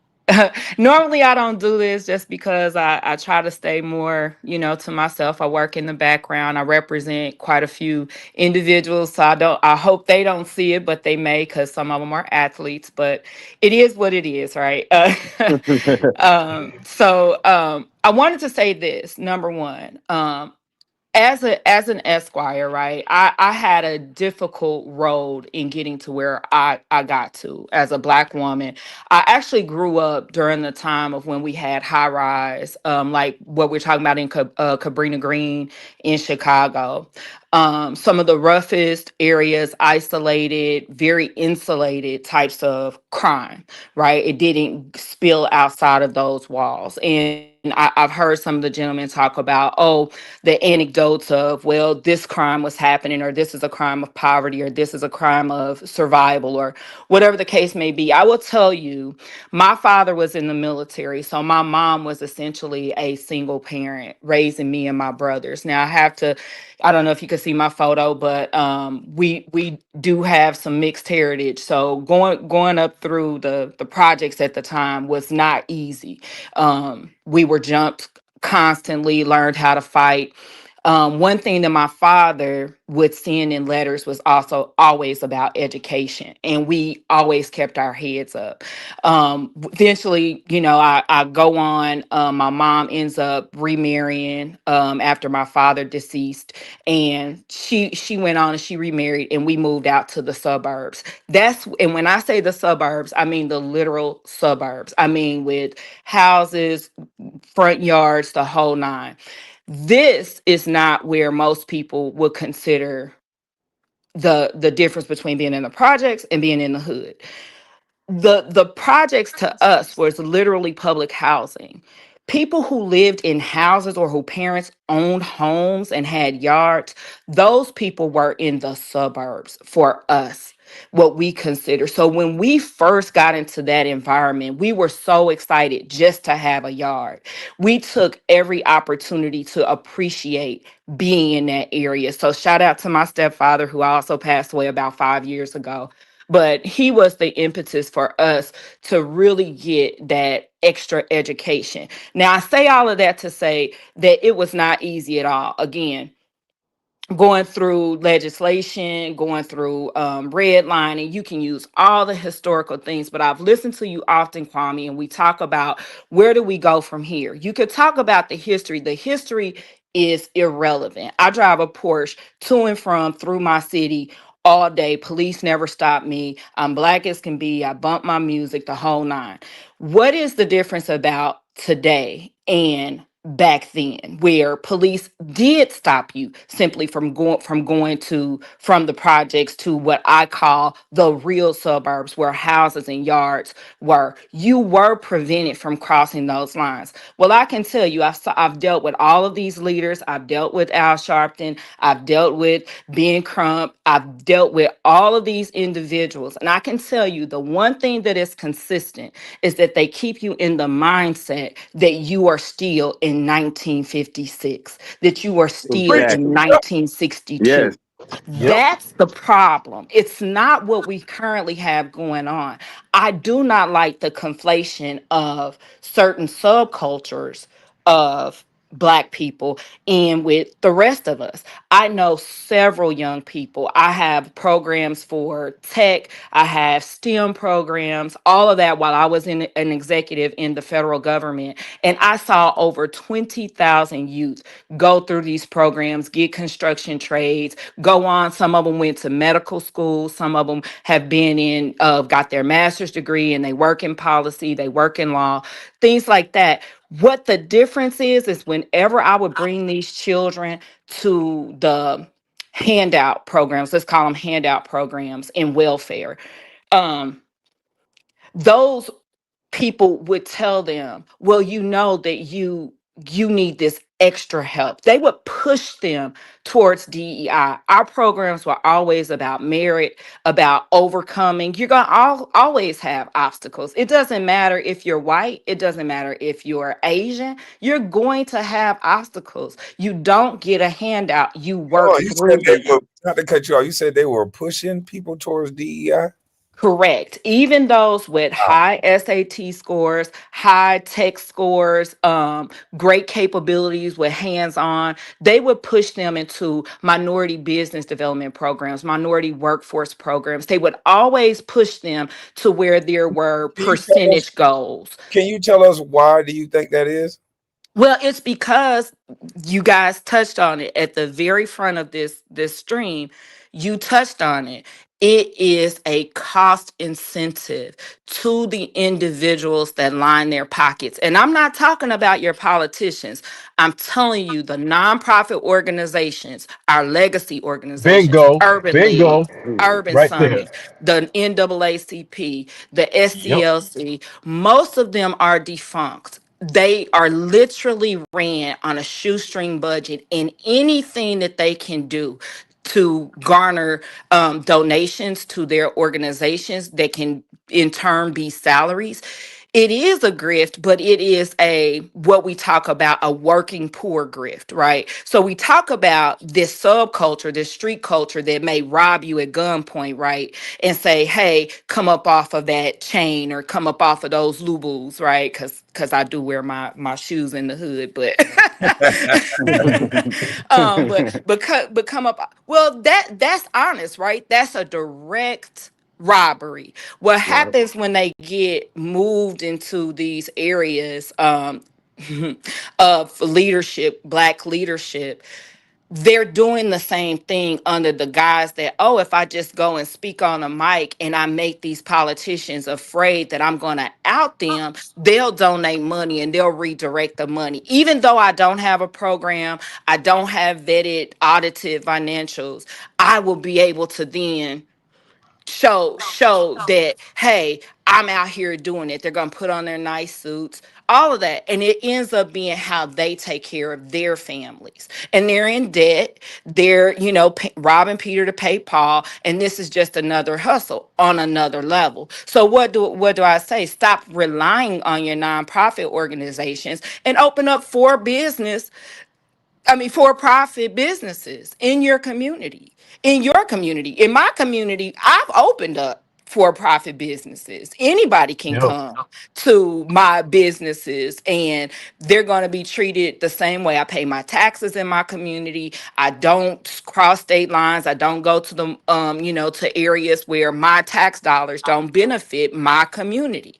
normally I don't do this just because I try to stay more, to myself. I work in the background. I represent quite a few individuals. So I hope they don't see it, but they may, because some of them are athletes, but it is what it is, right? I wanted to say this, number one, as an Esquire, right? I had a difficult road in getting to where I got to as a Black woman. I actually grew up during the time of when we had high rise, like what we're talking about in Cabrini Green in Chicago. Some of the roughest areas, isolated, very insulated types of crime, right? It didn't spill outside of those walls. And I've heard some of the gentlemen talk about, the anecdotes of, well, this crime was happening, or this is a crime of poverty, or this is a crime of survival, or whatever the case may be. I will tell you, my father was in the military, so my mom was essentially a single parent raising me and my brothers. Now I don't know if you can see my photo, but we do have some mixed heritage. So going up through the projects at the time was not easy. We were jumped constantly, learned how to fight. One thing that my father would send in letters was also always about education, and we always kept our heads up. Eventually, I go on. My mom ends up remarrying after my father deceased, and she went on and she remarried, and we moved out to the suburbs. And when I say the suburbs, I mean the literal suburbs. I mean with houses, front yards, the whole nine. This is not where most people would consider the difference between being in the projects and being in the hood. The projects to us was literally public housing. People who lived in houses or who parents owned homes and had yards, those people were in the suburbs for us, what we consider. So when we first got into that environment, we were so excited just to have a yard. We took every opportunity to appreciate being in that area. So shout out to my stepfather, who also passed away about 5 years ago. But he was the impetus for us to really get that extra education. Now, I say all of that to say that it was not easy at all. Again, going through legislation, going through redlining, you can use all the historical things, but I've listened to you often, Kwame, and we talk about where do we go from here? You could talk about the history. The history is irrelevant. I drive a Porsche to and from through my city all day. Police never stop me. I'm Black as can be. I bump my music, the whole nine. What is the difference about today and back then, where police did stop you simply from going to from the projects to what I call the real suburbs, where houses and yards were. You were prevented from crossing those lines. Well, I can tell you, I've dealt with all of these leaders. I've dealt with Al Sharpton. I've dealt with Ben Crump. I've dealt with all of these individuals, and I can tell you the one thing that is consistent is that they keep you in the mindset that you are still in 1956, that you are still Exactly. in 1962. Yes. That's the problem. It's not what we currently have going on. I do not like the conflation of certain subcultures of Black people and with the rest of us. I know several young people. I have programs for tech, I have STEM programs, all of that while I was an executive in the federal government. And I saw over 20,000 youth go through these programs, get construction trades, go on. Some of them went to medical school. Some of them have been got their master's degree, and they work in policy, they work in law, things like that. What the difference is whenever I would bring these children to the handout programs, let's call them handout programs in welfare, those people would tell them, well, you know that you need this extra help. They would push them towards DEI. Our programs were always about merit, about overcoming. You're going to always have obstacles. It doesn't matter if you're white. It doesn't matter if you're Asian. You're going to have obstacles. You don't get a handout. You work You through said they them. were, not to cut you off, you said they were pushing people towards DEI? Correct. Even those with high SAT scores, high tech scores, great capabilities with hands-on, they would push them into minority business development programs, minority workforce programs. They would always push them to where there were percentage goals. Can you tell us why do you think that is? Well, it's because you guys touched on it at the very front of this stream. You touched on it. It is a cost incentive to the individuals that line their pockets. And I'm not talking about your politicians. I'm telling you, the nonprofit organizations, our legacy organizations, Bingo. Urban Bingo. League, Urban Right there. Summit, the NAACP, the SCLC, most of them are defunct. They are literally ran on a shoestring budget, and anything that they can do to garner donations to their organizations that can in turn be salaries. It is a grift, but it is what we talk about, a working poor grift, right? So we talk about this subculture, this street culture that may rob you at gunpoint, right? And say, hey, come up off of that chain or come up off of those Lubus, right? Because I do wear my shoes in the hood, but but come up. Well, that's honest, right? That's a direct robbery. What happens when they get moved into these areas of leadership, Black leadership, they're doing the same thing under the guise that, oh, if I just go and speak on a mic and I make these politicians afraid that I'm going to out them, they'll donate money and they'll redirect the money. Even though I don't have a program, I don't have vetted, audited financials, I will be able to then show that, hey, I'm out here doing it. They're going to put on their nice suits, all of that. And it ends up being how they take care of their families. And they're in debt. They're, robbing Peter to pay Paul. And this is just another hustle on another level. So what do I say? Stop relying on your nonprofit organizations and open up for-profit businesses in your community. In my community, I've opened up for-profit businesses. Anybody can come to my businesses and they're going to be treated the same way. I pay my taxes in my community. I don't cross state lines. I don't go to the to areas where my tax dollars don't benefit my community.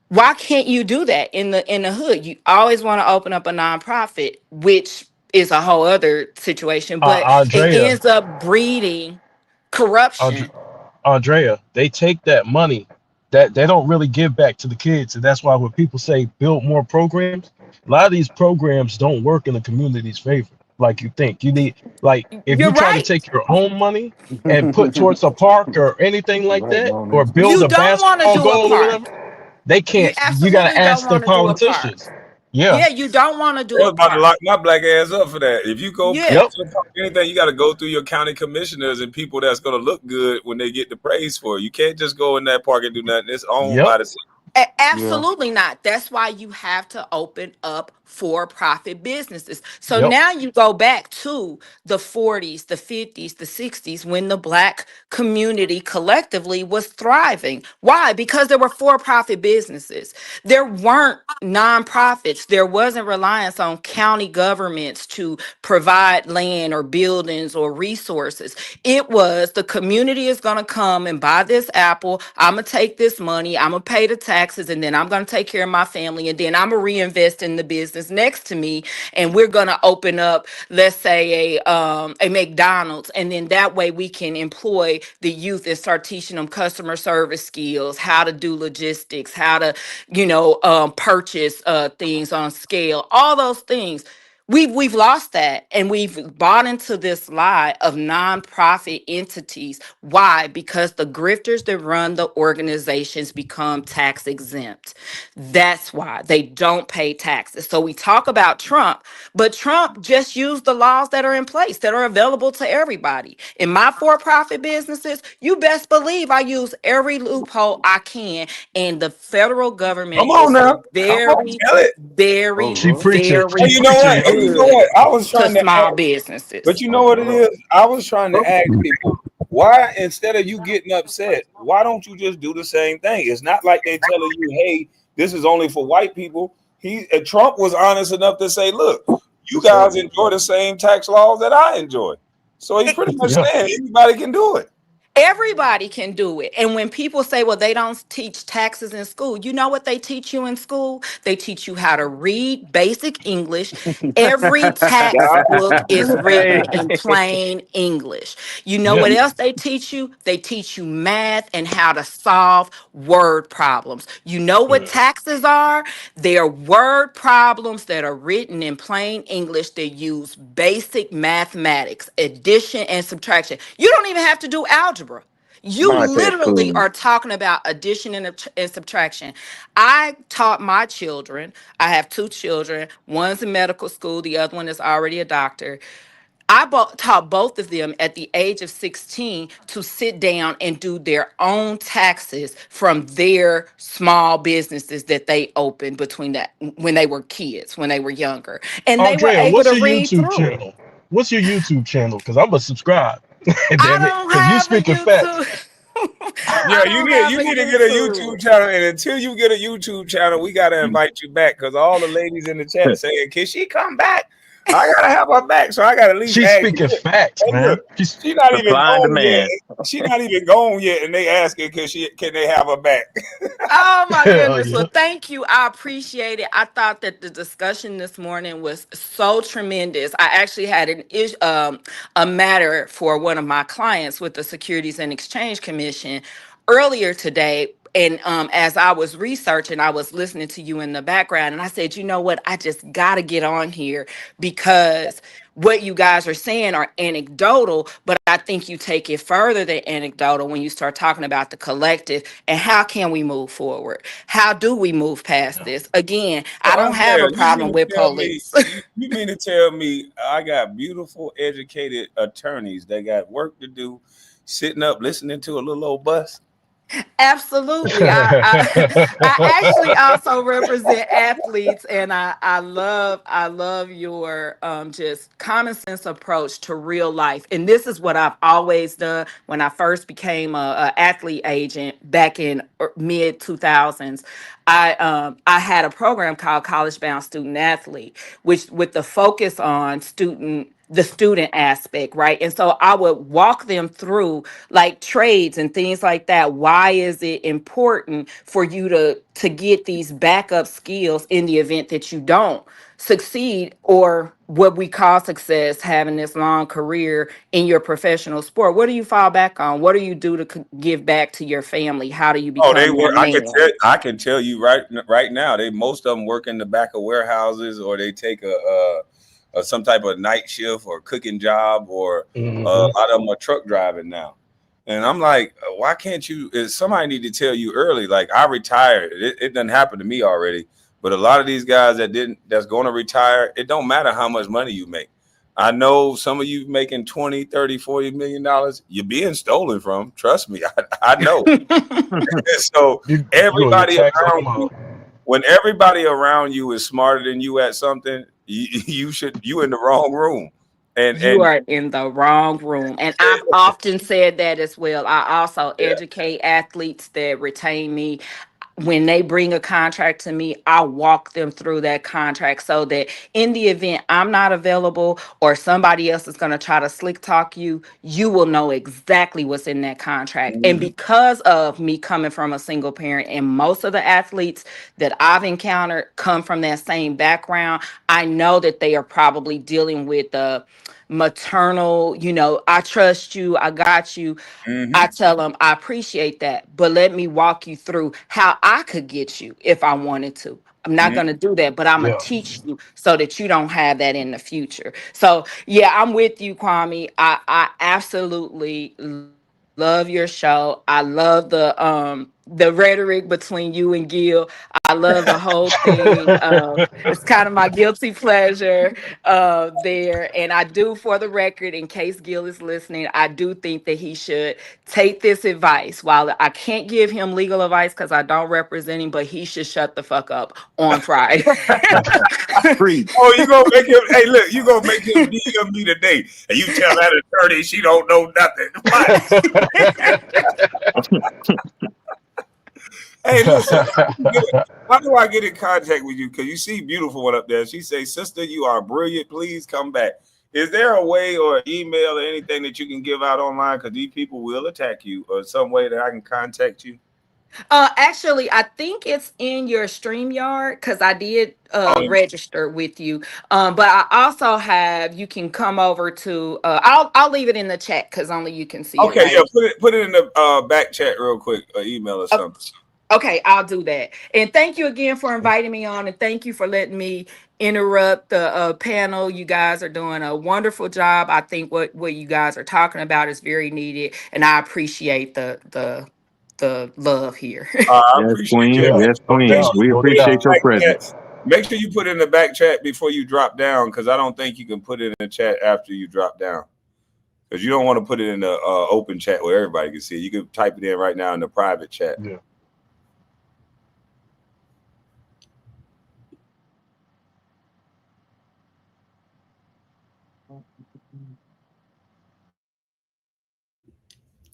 Why can't you do that in the hood? You always want to open up a nonprofit, which is a whole other situation, but it ends up breeding corruption. Andrea, they take that money that they don't really give back to the kids, and that's why when people say build more programs, A lot of these programs don't work in the community's favor like you think. You need, like, if You're you try to right. take your own money and put towards a park or anything like Right, that, Mom. or build You a don't want to basketball do a goal or park. whatever, they You can't. You got to absolutely don't ask the want to do a politicians. park. Yeah. Yeah, you don't want to do They a was about to park. lock my black ass up for that. If you go Yeah. Yep. anything, you got to go through your county commissioners and people that's going to look good when they get the praise for it. You can't just go in that park and do nothing. It's owned by Yep. the city. Absolutely not. That's why you have to open up for-profit businesses. So Yep. now you go back to the 40s, the 50s, the 60s when the Black community collectively was thriving. Why? Because there were for-profit businesses. There weren't nonprofits. There wasn't reliance on county governments to provide land or buildings or resources. It was the community is going to come and buy this apple. I'm going to take this money. I'm going to pay the taxes, and then I'm going to take care of my family, and then I'm going to reinvest in the business next to me, and we're going to open up, let's say, a McDonald's, and then that way we can employ the youth and start teaching them customer service skills, how to do logistics, how to, purchase things on scale, all those things. We've lost that, and we've bought into this lie of nonprofit entities. Why? Because the grifters that run the organizations become tax exempt. That's why they don't pay taxes. So we talk about Trump, but Trump just used the laws that are in place that are available to everybody. In my for-profit businesses, you best believe I use every loophole I can, and the federal government Come on is now. Come on, very, tell it. very, She preaching. very And She you know preaching what? And you know good. what? I was to trying to small ask, businesses. but you know what it is? I was trying to ask people, why, instead of you getting upset, why don't you just do the same thing? It's not like they telling you, hey, this is only for white people. Trump was honest enough to say, look, you guys enjoy the same tax laws that I enjoy. So he pretty much Yeah. saying anybody can do it. Everybody can do it. And when people say, well, they don't teach taxes in school, you know what they teach you in school? They teach you how to read basic English. Every tax book is written in plain English. You know Yeah. what else they teach you? They teach you math and how to solve word problems. You know what taxes are? They're word problems that are written in plain English that use basic mathematics, addition and subtraction. You don't even have to do algebra. You Monte literally Cool. are talking about addition and subtraction. I taught my children, I have two children, one's in medical school, the other one is already a doctor. I taught both of them at the age of 16 to sit down and do their own taxes from their small businesses that they opened between that when they were kids, when they were younger. And they were Andrea, able what's to your read YouTube through it. channel? What's your YouTube channel? Because I'm gonna subscribe. I Damn it. don't Because you have a speaking facts. YouTube. Yeah, I don't have you a need to get a YouTube. YouTube channel, and until you get a YouTube channel, we gotta invite you back because all the ladies in the chat saying, "Can she come back?" I gotta have her back, so I gotta at least She's ask. speaking facts, Hey, man. look, she not even Supply and gone yet. demand. She not even gone yet, and they asking, can they have her back? Oh my Oh, goodness. yeah. Well, thank you. I appreciate it. I thought that the discussion this morning was so tremendous. I actually had a matter for one of my clients with the Securities and Exchange Commission earlier today. And as I was researching, I was listening to you in the background, and I said, you know what? I just got to get on here because what you guys are saying are anecdotal, but I think you take it further than anecdotal when you start talking about the collective and how can we move forward? How do we move past this? Again, I don't have a problem with police. You mean to tell me I got beautiful, educated attorneys that got work to do, sitting up listening to a little old bus? Absolutely. I actually also represent athletes, and I love your just common sense approach to real life. And this is what I've always done when I first became a athlete agent back in mid 2000s. I had a program called College Bound Student Athlete, which with the focus on student the student aspect, right? And so I would walk them through like trades and things like that. Why is it important for you to get these backup skills in the event that you don't succeed, or what we call success, having this long career in your professional sport? What do you fall back on? What do you do to give back to your family? How do you Oh, they become work. that man? I can tell you right now. Most of them work in the back of warehouses, or they take some type of night shift or cooking job, or a lot of them are truck driving now. And I'm like, why can't you? Somebody need to tell you early. Like, I retired. It doesn't happen to me already. But a lot of these guys that's going to retire, it don't matter how much money you make. I know some of you making 20, 30, 40 million dollars, you're being stolen from. Trust me, I know. So everybody around you, when everybody around you is smarter than you at something, you in the wrong room. You are in the wrong room. And I've often said that as well. I also educate athletes that retain me. When they bring a contract to me, I walk them through that contract so that in the event I'm not available or somebody else is going to try to slick talk you, you will know exactly what's in that contract. And because of me coming from a single parent, and most of the athletes that I've encountered come from that same background, I know that they are probably dealing with the maternal, I trust you, I got you. I tell them I appreciate that, but let me walk you through how I could get you if I wanted to. I'm not going to do that, but I'm going to teach you so that you don't have that in the future. So yeah, I'm with you, Kwame. I absolutely love your show. I love the rhetoric between you and Gil. I love the whole thing. It's kind of my guilty pleasure there. And I do, for the record, in case Gil is listening, I do think that he should take this advice. While I can't give him legal advice because I don't represent him, but he should shut the fuck up on Friday. Oh, you gonna make him? Hey, look, you gonna make him DM me today, and you tell that attorney she don't know nothing. Hey, listen, how do I get in contact with you? Because you see beautiful one up there. She says, "Sister, you are brilliant. Please come back." Is there a way or email or anything that you can give out online? Because these people will attack you, or some way that I can contact you? Actually, I think it's in your StreamYard because I did register with you. But I also have, you can come over to I'll leave it in the chat because only you can see it. Okay, Right? yeah, put it in the back chat real quick, or email or something. Okay, I'll do that. And thank you again for inviting me on, and thank you for letting me interrupt the panel. You guys are doing a wonderful job. I think what you guys are talking about is very needed, and I appreciate the love here. I appreciate you. Yes, Queen. We appreciate your presence. Make sure you put it in the back chat before you drop down, because I don't think you can put it in the chat after you drop down. Because you don't want to put it in the open chat where everybody can see it. You can type it in right now in the private chat. Yeah.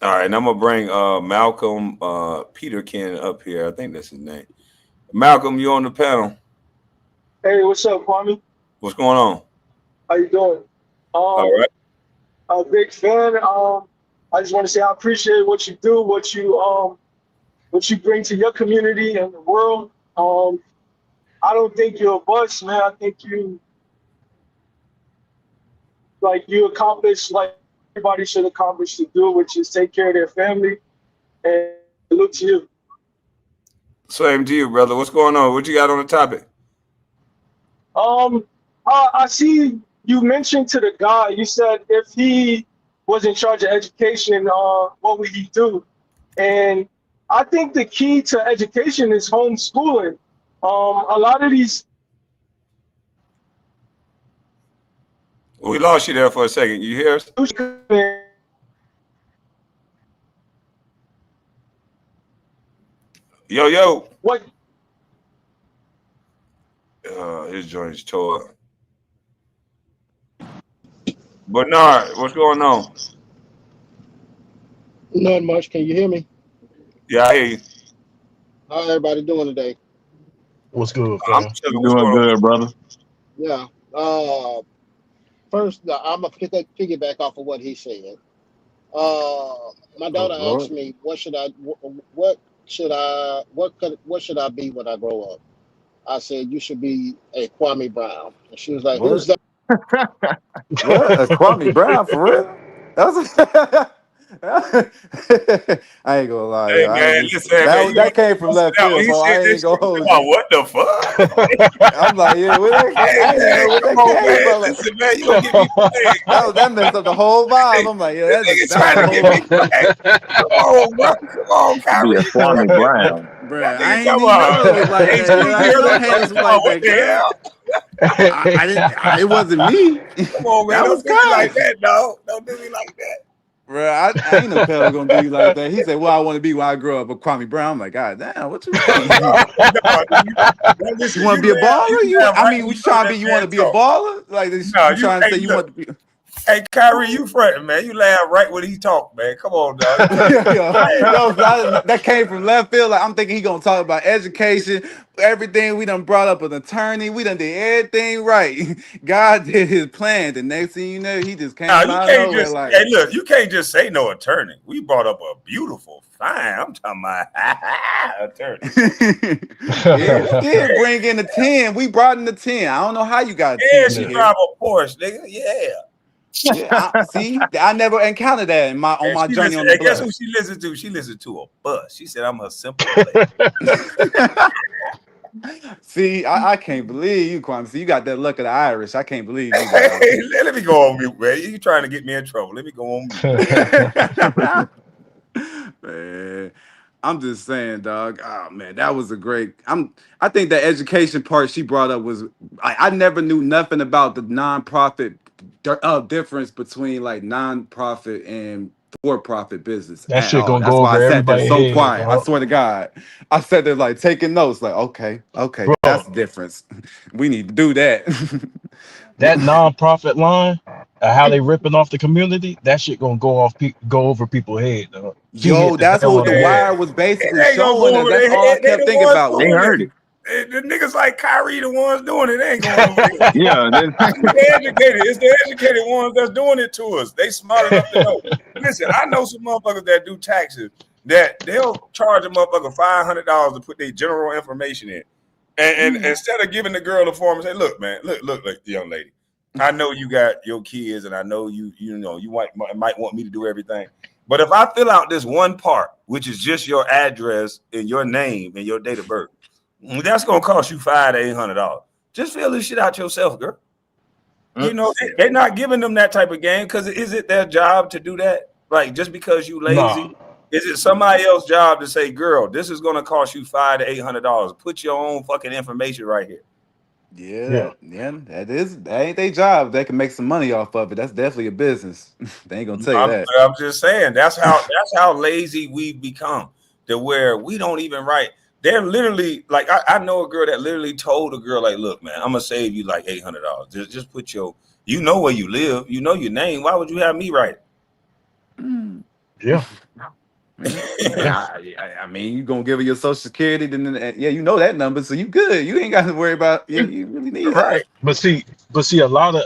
All right, and I'm gonna bring Malcolm Peterkin up here. I think that's his name. Malcolm, you on the panel? Hey, what's up, Kwame? What's going on? How you doing? All right. A big fan. I just want to say I appreciate what you do, what you bring to your community and the world. I don't think you're a bust, man. I think you accomplish like everybody should accomplish to do, which is take care of their family. And look to you. Same to you, brother. What's going on? What you got on the topic? I see you mentioned to the guy, you said if he was in charge of education, what would he do? And I think the key to education is homeschooling. A lot of these. We lost you there for a second. You hear us? Yo. What? His joint's tore up. Bernard, what's going on? Not much. Can you hear me? Yeah, I hear you. How everybody doing today? What's good? I'm doing good, brother. Yeah. first, I'm gonna piggyback off of what he said. My daughter asked Lord. me, what should I be when I grow up? I said, you should be a Kwame Brown. And she was like, who's What? that? What? Kwame Brown for real? That's I ain't gonna lie, Hey yo. I ain't man, just, listen, man, that came from left now when field, he so I said ain't this gonna shit, hold come on, you. what the fuck? I'm like, yeah, where that Hey I didn't even know man, where come that on, came man. from. Listen, man, you gonna get me flagged. That messed up the whole vibe. I'm like, yeah, This that's nigga that was trying a to get me whole flagged. Come on, bro. Come on, Be Kyrie. a You Kwame fronting, man. Brown. That bruh. I nigga ain't talking even know it was about like ain't that, you yo. I hear ain't know that? haters was Come on, like what that, the cuz. hell? I didn't. It wasn't me. Come on, man. That Don't was do me like Kai. that, dog. Don't do me like that. Bro, I ain't no pal gonna do you like that. He said, "Well, I want to be when I grow up." But Kwame Brown, I'm like, God damn, what you mean? No, You listen, want to be a baller? you laugh I right mean, when we you heard trying to that be. You want man to be a talk. baller? Like No, you trying to hey, say you look. want to be? Hey, Kyrie, you fronting, man. You laugh right when he talk, man. Come on, dog. You trying to get Yo, that came from left field. Like I'm thinking he gonna talk about education, everything. We done brought up an attorney. We done did everything right. God did His plan. The next thing you know, he just Nah, came you out of can't nowhere. just hey Like, look, you can't just say no attorney. We brought up a beautiful, fine. I'm talking about attorney. yeah, we did bring in the 10. We brought in the 10. I don't know how you got a Yeah, 10 she in here. drive a Porsche, nigga. Yeah. Yeah, see, I never encountered that in on And my she journey listen, on the and guess who block. she listened to? She listened to a bus. She said, I'm a simple lady. See, I can't believe you, Kwame. See, you got that luck of the Irish. I can't believe you, dog. Hey, let me go on mute, man. You trying to get me in trouble. Let me go on mute. Man, I'm just saying, dog. Oh man, that was a great. I think the education part she brought up was. I never knew nothing about the nonprofit difference between like nonprofit and for-profit business That at shit all. gonna That's go why over I sat there everybody's so head, quiet. I dog. swear to God, I sat there like taking notes. Like, okay, that's Bro, the difference. We need to do that. that non-profit line, how they ripping off the community, that shit gonna go over people's head, dog. Keep me Yo, at the that's hell what on the the Yeah. road. wire was basically It ain't gonna showing go us. over That's their all I head. They kept the thinking ones about. They doing heard it. it. The niggas like Kyrie, the ones doing it, they ain't going over there. Yeah. They educated. It's the educated ones that's doing it to us. They smart enough to know. Listen, I know some motherfuckers that do taxes that they'll charge a motherfucker $500 to put their general information in, and instead of giving the girl the form and say, "Look, man, look, young lady, I know you got your kids, and I know you know you might want me to do everything, but if I fill out this one part, which is just your address and your name and your date of birth, that's gonna cost you $500 to $800. Just fill this shit out yourself, girl." You know, they're not giving them that type of game because is it their job to do that? Like, just because you Nah, lazy, is it somebody else's job to say, girl, this is gonna cost you $500 to $800. Put your own fucking information right here. yeah. That ain't their job. They can make some money off of it. That's definitely a business. They ain't gonna tell you that. I'm just saying that's how lazy we've become to where we don't even write. They're literally like I know a girl that literally told a girl like, look, man, I'm gonna save you like $800. Just put you know where you live, you know your name. Why would you have me write it? Yeah. I mean, you gonna give her your social security, then yeah, you know that number, so you good. You ain't got to worry about. Yeah, you really need Right. that. But see, a lot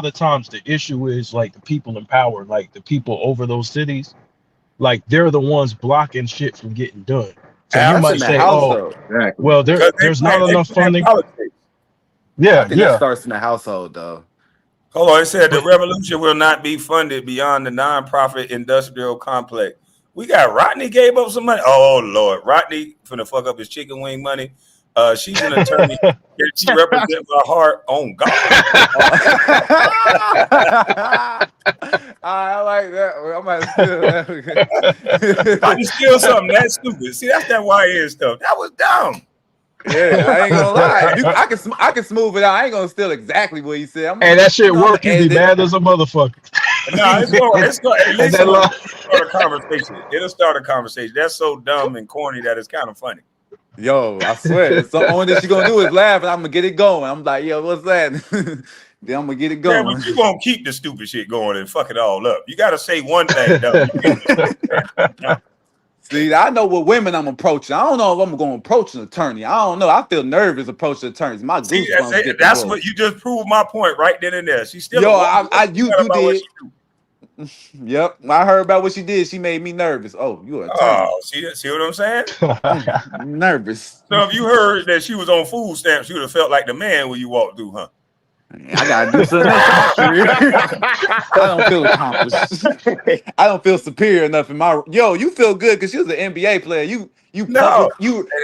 of times the issue is like the people in power, like the people over those cities, like they're the ones blocking shit from getting done. So you That's might in the say, house oh, though. Exactly. well, Because there's not they enough playing funding. politics. I Yeah, think that yeah. starts in the household though. Hold on, it said the But revolution will not be funded beyond the nonprofit industrial complex. We got Rodney gave up some money. Oh Lord, Rodney finna fuck up his chicken wing money. She's an attorney. She represents my heart on God. I like that. I might steal that. I just steal something that stupid. See, that's that YN stuff. That was dumb. Yeah, I ain't gonna lie. I can smooth it out. I ain't gonna steal exactly what he said. and that shit I'm gonna work, you be edit mad as a motherfucker. No, it's going at And least that it'll line, start a conversation. It'll start a conversation. That's so dumb and corny that it's kind of funny. Yo, I swear. So only thing she gonna do is laugh, and I'm gonna get it going. I'm like, yo, what's that? Then I'm gonna get it Yeah, going. but you gonna keep the stupid shit going and fuck it all up. You gotta say one thing dumb. See, I know what women I'm approaching. I don't know if I'm going to approach an attorney. I don't know. I feel nervous approaching attorneys. My See, goosebumps get that's the what you just proved my point right then and there. She's still Yo, a woman. you About what did. she do. Yep, I heard about what she did. She made me nervous. Oh, you an attorney? Oh, see what I'm saying? Nervous. So if you heard that she was on food stamps, you would have felt like the man when you walked through, huh? I gotta do something else. I don't feel accomplished. I don't feel superior enough in my. Yo, you feel good because she was an NBA player. You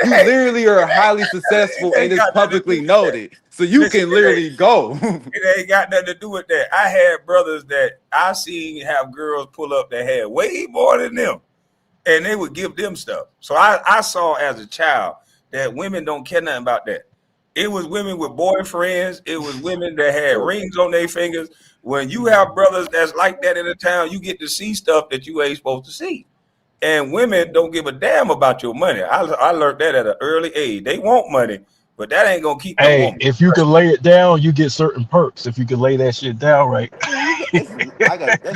literally are highly successful and it's publicly noted, so you can literally go. It ain't got nothing to do with that. I had brothers that I seen have girls pull up that had way more than them, and they would give them stuff. So I saw as a child that women don't care nothing about that. It was women with boyfriends. It was women that had rings on their fingers. When you have brothers that's like that in the town, you get to see stuff that you ain't supposed to see. And women don't give a damn about your money. I learned that at an early age. They want money, but that ain't gonna keep them Hey, woman. if you could lay it down, you get certain perks. If you could lay that shit down right.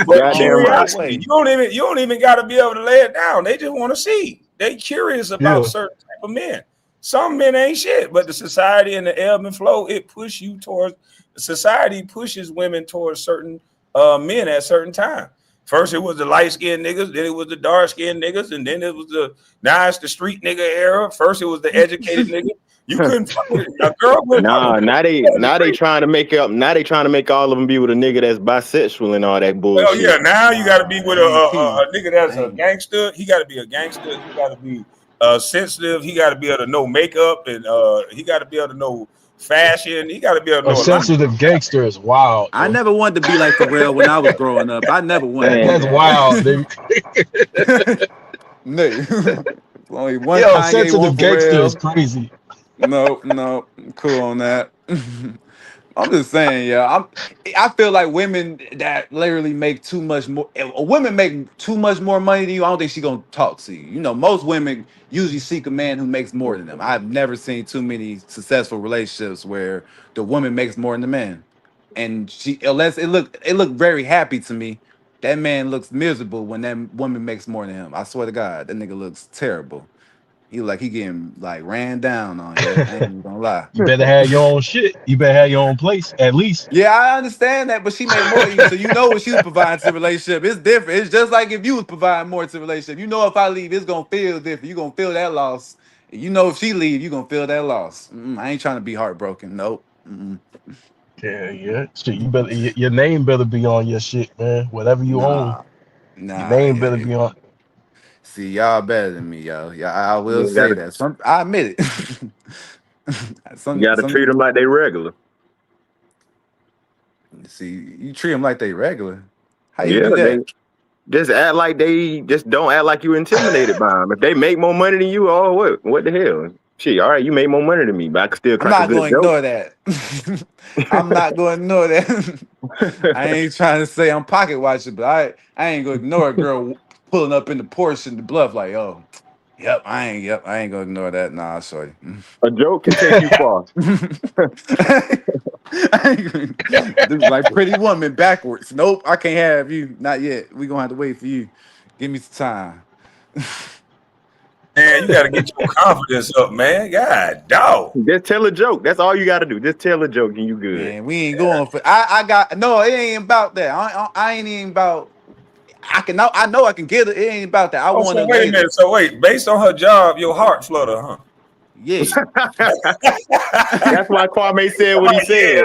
But curiosity, you don't even got to be able to lay it down. They just want to see. They curious about certain type of men. Some men ain't shit, but the society and the ebb and flow, it push you towards. Society pushes women towards certain men at certain time. First, it was the light-skinned niggas, then it was the dark-skinned niggas, and then it was now it's the street nigga era. First, it was the educated nigga. You couldn't fuck with a girl. Now they trying to make up. Now they trying to make all of them be with a nigga that's bisexual and all that bullshit. Well, yeah. Now you got to be with a nigga that's a gangster. He got to be a gangster. He got to be sensitive. He got to be able to know makeup, and he got to be able to know fashion. He got to be able to know A sensitive gangster is wild. I never wanted to be like Pharrell when I was growing up. I never wanted. That's wild, dude. No. Only one Yo, Kanye, sensitive one gangster Pharrell. is crazy. No, I'm cool on that. I'm just saying, yeah. I feel like women that literally make too much more. If a woman make too much more money than you, I don't think she's gonna talk to you. You know, most women usually seek a man who makes more than them. I've never seen too many successful relationships where the woman makes more than the man, and unless it looked very happy to me. That man looks miserable when that woman makes more than him. I swear to God, that nigga looks terrible. He getting like ran down on. Yeah, I ain't even gonna lie. You better have your own shit. You better have your own place, at least. Yeah, I understand that, but she made more than you, so you know what she was providing to the relationship. It's different. It's just like if you was providing more to the relationship. You know if I leave, it's gonna feel different. You're gonna feel that loss. You know if she leave, you're gonna feel that loss. I ain't trying to be heartbroken. Nope. Yeah. Shit, you better. Your name better be on your shit, man. Whatever you own, your name better be on. See, y'all better than me, yo. Yeah, I will You say gotta- that. I admit it. You got to treat them like they regular. See, you treat them like they regular. How you do that? They just act like don't act like you intimidated by them. If they make more money than you, what the hell? Shit, all right, you make more money than me, but I can still I'm crack not a going good to joke. ignore that. I'm not going to ignore that. I ain't trying to say I'm pocket watching, but I ain't going to ignore a girl pulling up in the Porsche in the bluff like, oh, I ain't going to ignore that. Nah, sorry. A joke can take you far. This is like Pretty Woman backwards. Nope, I can't have you. Not yet. We going to have to wait for you. Give me some time. Man, you got to get your confidence up, man. God, dog. Just tell a joke. That's all you got to do. Just tell a joke and you good. Man, we ain't going for. It ain't about that. I ain't even about. I know I can get it. It ain't about that. I want to. Wait a minute. So wait, based on her job, your heart flutter, huh? Yeah. That's why Kwame said what he said.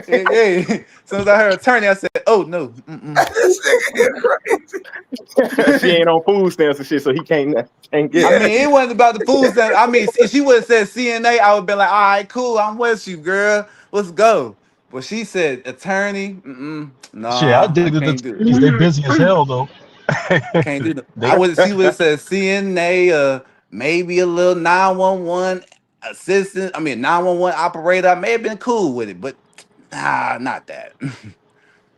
Yeah. As soon as I heard attorney, I said, "Oh no." She ain't on food stamps and shit, so he can't get it. I mean, it wasn't about the food stamps. I mean, if she would have said CNA, I would have been like, "All right, cool. I'm with you, girl. Let's go." But she said attorney. Nah, Shit, I did it. They busy as hell though. Can't do that. She would have said CNA, maybe a little 911 assistant. I mean, 911 operator. I may have been cool with it, but not that.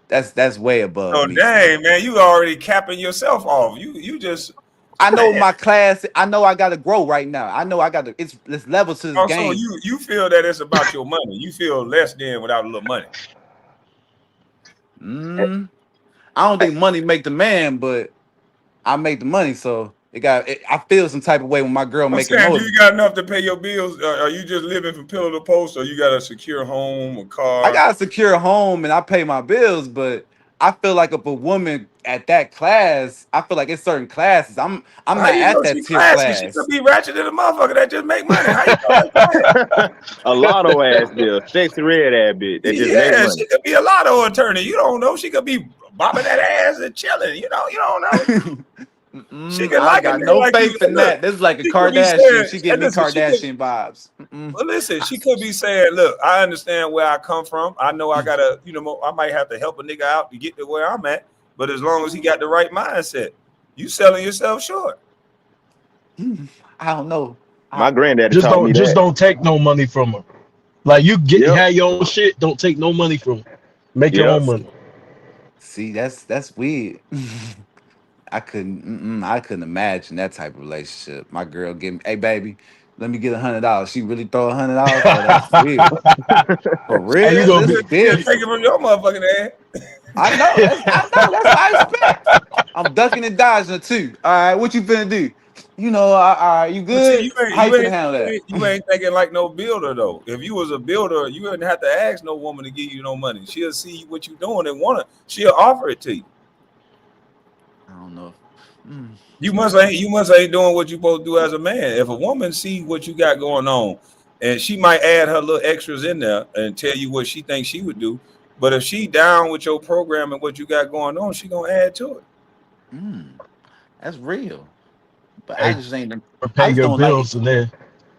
That's way above Oh me. dang, man, you already capping yourself off. You just. I know my class. I know I got to grow right now. I know I got to. It's levels to this game. So you feel that it's about your money. You feel less than without a little money. I don't think money make the man, but I make the money. So I feel some type of way when my girl I'm making saying, do noise. you got enough to pay your bills? Are you just living from pillar to post, or you got a secure home, a I car? got a secure home and I pay my bills, but I feel like if a woman at that class, I feel like it's certain classes. I'm How not you at know that she tier classy? She could class. be ratchet than a motherfucker that just make money. How you know that? A lotto ass bill, sexy red ass bitch that just make Yeah, money. she could be a lotto attorney. You don't know. She could be bobbing that ass and chilling. You don't know. She could I like a got nigga no like you. faith in Look, that. This is like a she could be Kardashian. saying, She give and me listen, Kardashian vibes. well, listen, she could be saying, look, I understand where I come from. I know I gotta, I might have to help a nigga out to get to where I'm at. But as long as he got the right mindset, you selling yourself short. I don't know. My granddaddy Just taught me don't that. take no money from her. Like you have your own shit. Don't take no money from her. Make your Yep. own money. See, that's weird. I couldn't imagine that type of relationship. My girl give me, hey baby, let me get $100. She really throw $100. Oh, that's weird. For real, Hey, you gonna this be is She'll take different. it from your motherfucking ass. I know. That's what I expect. I'm ducking and dodging too. All right, what you finna do? All right, you But see, good? How you finna handle that? you ain't thinking like no builder though. If you was a builder, you wouldn't have to ask no woman to give you no money. She'll see what you doing and she'll offer it to you. I don't know. You must ain't doing what you supposed to do as a man. If a woman see what you got going on, and she might add her little extras in there and tell you what she thinks she would do. But if she down with your program and what you got going on, she gonna add to it. That's real. But Hey, I just ain't. pay I just your don't like. bills and then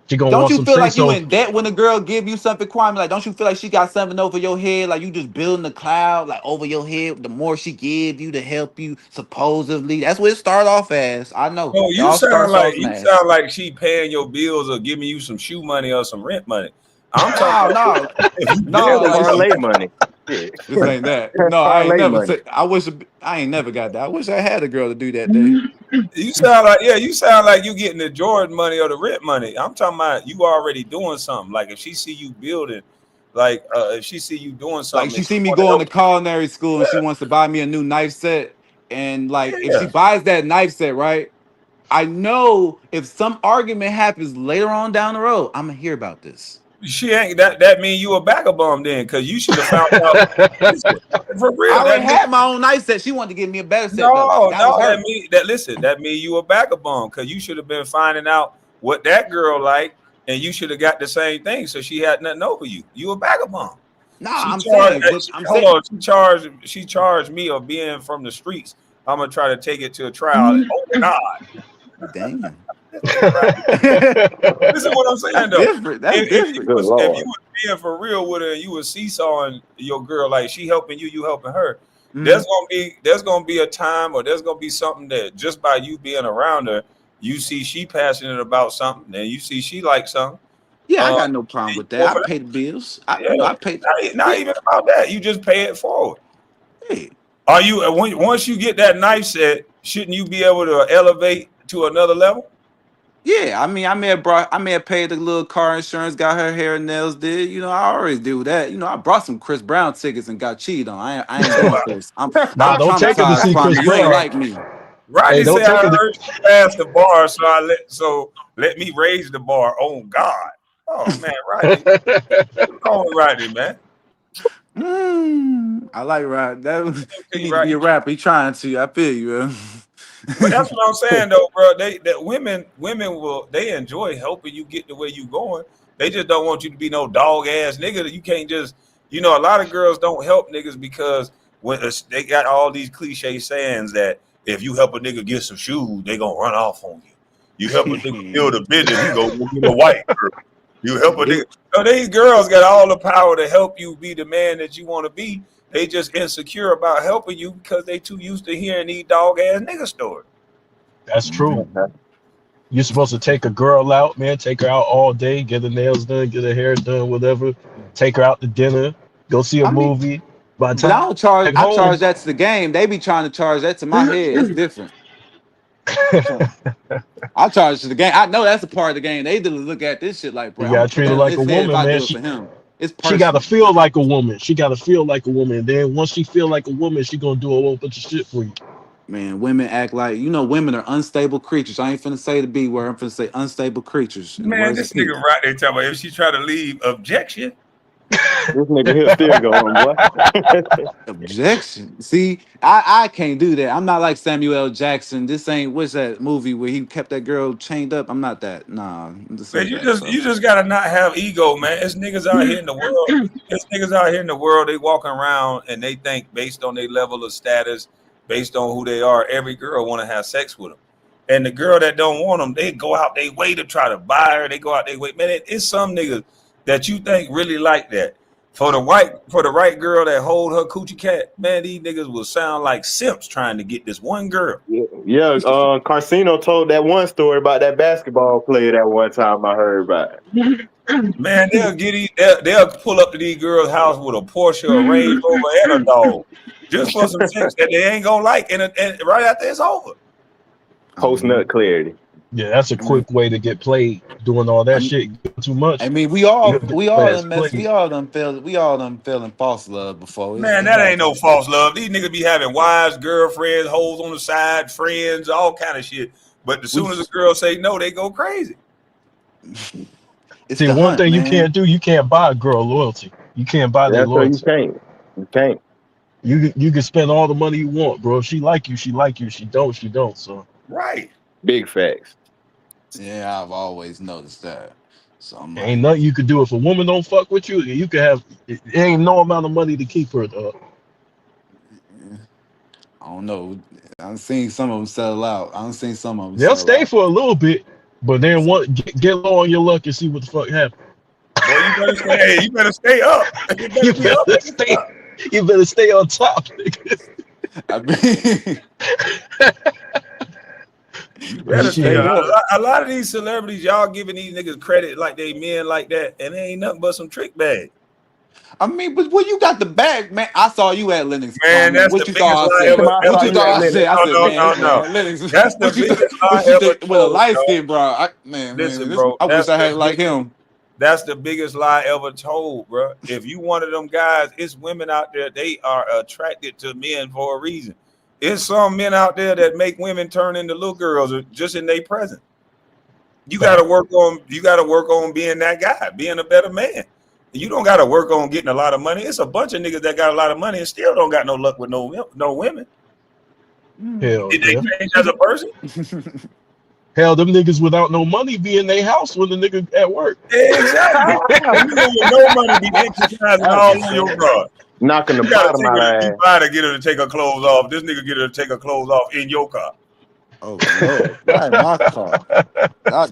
she gonna Don't want you some feel say like you so. in debt when a girl give you something, Kwame? Like, don't you feel like she got something over your head? Like you just building a cloud, like over your head. The more she give you to help you, supposedly, that's what it start off as. I know. No, It all starts off you as. sound like she paying your bills or giving you some shoe money or some rent money. I'm talking No. That's parlay money. Yeah. This ain't that. No, I ain't Parlay never money. said. I ain't never got that. I wish I had a girl to do that day. You sound like you getting the Jordan money or the rent money. I'm talking about you already doing something. Like if she see you building, like if she see you doing Like something, she and see she me want to going help to culinary school and she wants to buy me a new knife set. And like if she you. buys that knife set, right? I know if some argument happens later on down the road, I'm gonna hear about this. She ain't that mean you a vagabond then, because you should have found out. Listen, for I real, already that mean had my own knife set. She wanted to give me a better set though. no, That was her. that mean you a vagabond, because you should have been finding out what that girl like, and you should have got the same thing, so she had nothing over you. You a vagabond. Nah, She I'm charged. saying, but I'm Hold saying, on. She charged me of being from the streets. I'm gonna try to take it to a trial. Oh God. damn. Listen what I'm saying That's though. different. That's If you different. was being for real with her and you was seesawing your girl, like she helping you helping her, there's gonna be a time, or there's gonna be something that just by you being around her, you see she passionate about something, and you see she like something. Yeah, I got no problem with that. I pay the bills. I pay. Not even about that. You just pay it forward. Hey. Are you once you get that knife set, shouldn't you be able to elevate to another level? Yeah, I mean, I may have paid a little car insurance, got her hair and nails did. I always do that. I brought some Chris Brown tickets and got cheated on. I ain't going this. I'm don't take her to traumatized, see Kwame. Chris You ain't Brown. like me. Rodney don't said, take I it to- heard she passed the bar, so let me raise the bar. Oh God. Oh man, Rodney. What's wrong with Rodney, man? I like Rod. He need to be a rapper. He trying to. I feel you, man. But that's what I'm saying though, bro. Women they enjoy helping you get to where you going. They just don't want you to be no dog ass nigga. You can't just, a lot of girls don't help niggas because when they got all these cliche sayings that if you help a nigga get some shoes, they gonna run off on you. You help a nigga build a business, he gonna get a white girl. You help a nigga. So these girls got all the power to help you be the man that you want to be. They just insecure about helping you because they too used to hearing these dog ass nigga stories. That's true. You're supposed to take a girl out, man. Take her out all day, get her nails done, get her hair done, whatever. Take her out to dinner, go see a movie. But I don't charge. I charge that to the game. They be trying to charge that to my head. It's different. I charge to the game. I know that's a part of the game. They look at this shit like, bro, You gotta treat her like a woman, man. For him. It's she gotta feel like a woman. She gotta feel like a woman. And then once she feel like a woman, she gonna do a whole bunch of shit for you. Man, women act like, women are unstable creatures. I ain't finna say the B word. I'm finna say unstable creatures. And the Man, words this of people. nigga right there talking about if she try to leave, objection. This nigga here still going, boy. Objection. See, I can't do that. I'm not like Samuel L. Jackson. This ain't what's that movie where he kept that girl chained up. I'm not that. Nah, this Man, ain't you that. just So. you just gotta not have ego, man. It's niggas out here in the world. It's niggas out here in the world. They walking around and they think based on their level of status, based on who they are, every girl want to have sex with them. And the girl that don't want them, they go out their way to try to buy her. They go out their way. Man, it's some niggas that you think really like that. For the right girl that hold her coochie cat, man, these niggas will sound like simps trying to get this one girl. Yeah, Carcino told that one story about that basketball player that one time I heard about. Man, they'll pull up to these girls' house with a Porsche, a Range Rover, and a dog, just for some sex that they ain't gonna like, and right after it's over. Post nut clarity. Yeah, that's a quick way to get played. Doing all that shit too much. I mean, we all done fell in false love before. Man, that ain't no false love. These niggas be having wives, girlfriends, hoes on the side, friends, all kind of shit. But as soon as a girl say no, they go crazy. See, one thing you can't do, you can't buy a girl loyalty. You can't buy their loyalty. You can't. You can spend all the money you want, bro. If she like you, she like you. She don't, she don't. So right. Big facts. Yeah, I've always noticed that. So I'm ain't nothing you could do. If a woman don't fuck with you, you can have it ain't no amount of money to keep her. I don't know. I've seen some of them settle out. I've seen some of them. They'll stay for a little bit, but then get low on your luck and see what the fuck happens. Boy, you better stay up. You better stay on top, nigga. I mean, a lot of these celebrities, y'all giving these niggas credit like they men like that, and they ain't nothing but some trick bag. I mean, but when you got the bag, man, I saw you at Lennox. Man, that's what the you thought I said. What you thought I said? I said, no. Lennox. That's the biggest lie ever told. With a light skin, bro. Listen, bro. I wish I had like him. That's the biggest lie ever told, bro. If you one of them guys, it's women out there, they are attracted to men for a reason. It's some men out there that make women turn into little girls just in their presence. You gotta work on being that guy, being a better man. You don't gotta work on getting a lot of money. It's a bunch of niggas that got a lot of money and still don't got no luck with no women. Hell, Did they change as a person? Hell, them niggas without no money be in their house when the nigga at work. Exactly. You with no money be exercising all on your guard. Knocking the You gotta bottom out of take her you gotta get her to take her clothes off. This nigga get her to take her clothes off in your car. Oh Lord, not in my car.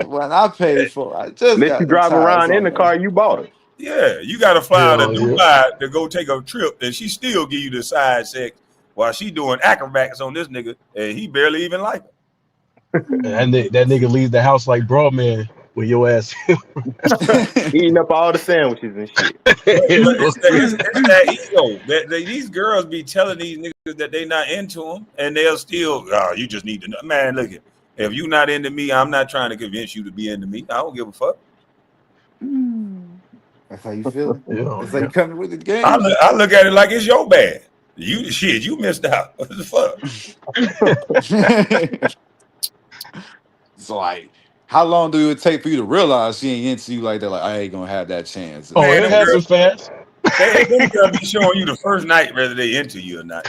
When I paid for, I just let you drive around in the car you bought. Yeah, you gotta fly out of Dubai to go take a trip, and she still give you the side sex while she doing acrobatics on this nigga, and he barely even like her. And that nigga leave the house like Broadman with your ass eating up all the sandwiches and shit. It's that ego. These girls be telling these niggas that they not into them, and they'll still, you just need to know. Man, look, if you not into me, I'm not trying to convince you to be into me. I don't give a fuck. That's how you feel. It's like coming with the game. I look at it like it's your bad. You missed out. What the fuck? So like, how long do it take for you to realize she ain't into you like that? Like, I ain't gonna have that chance. Oh, it happens fast. They gonna be showing you the first night whether they into you or not.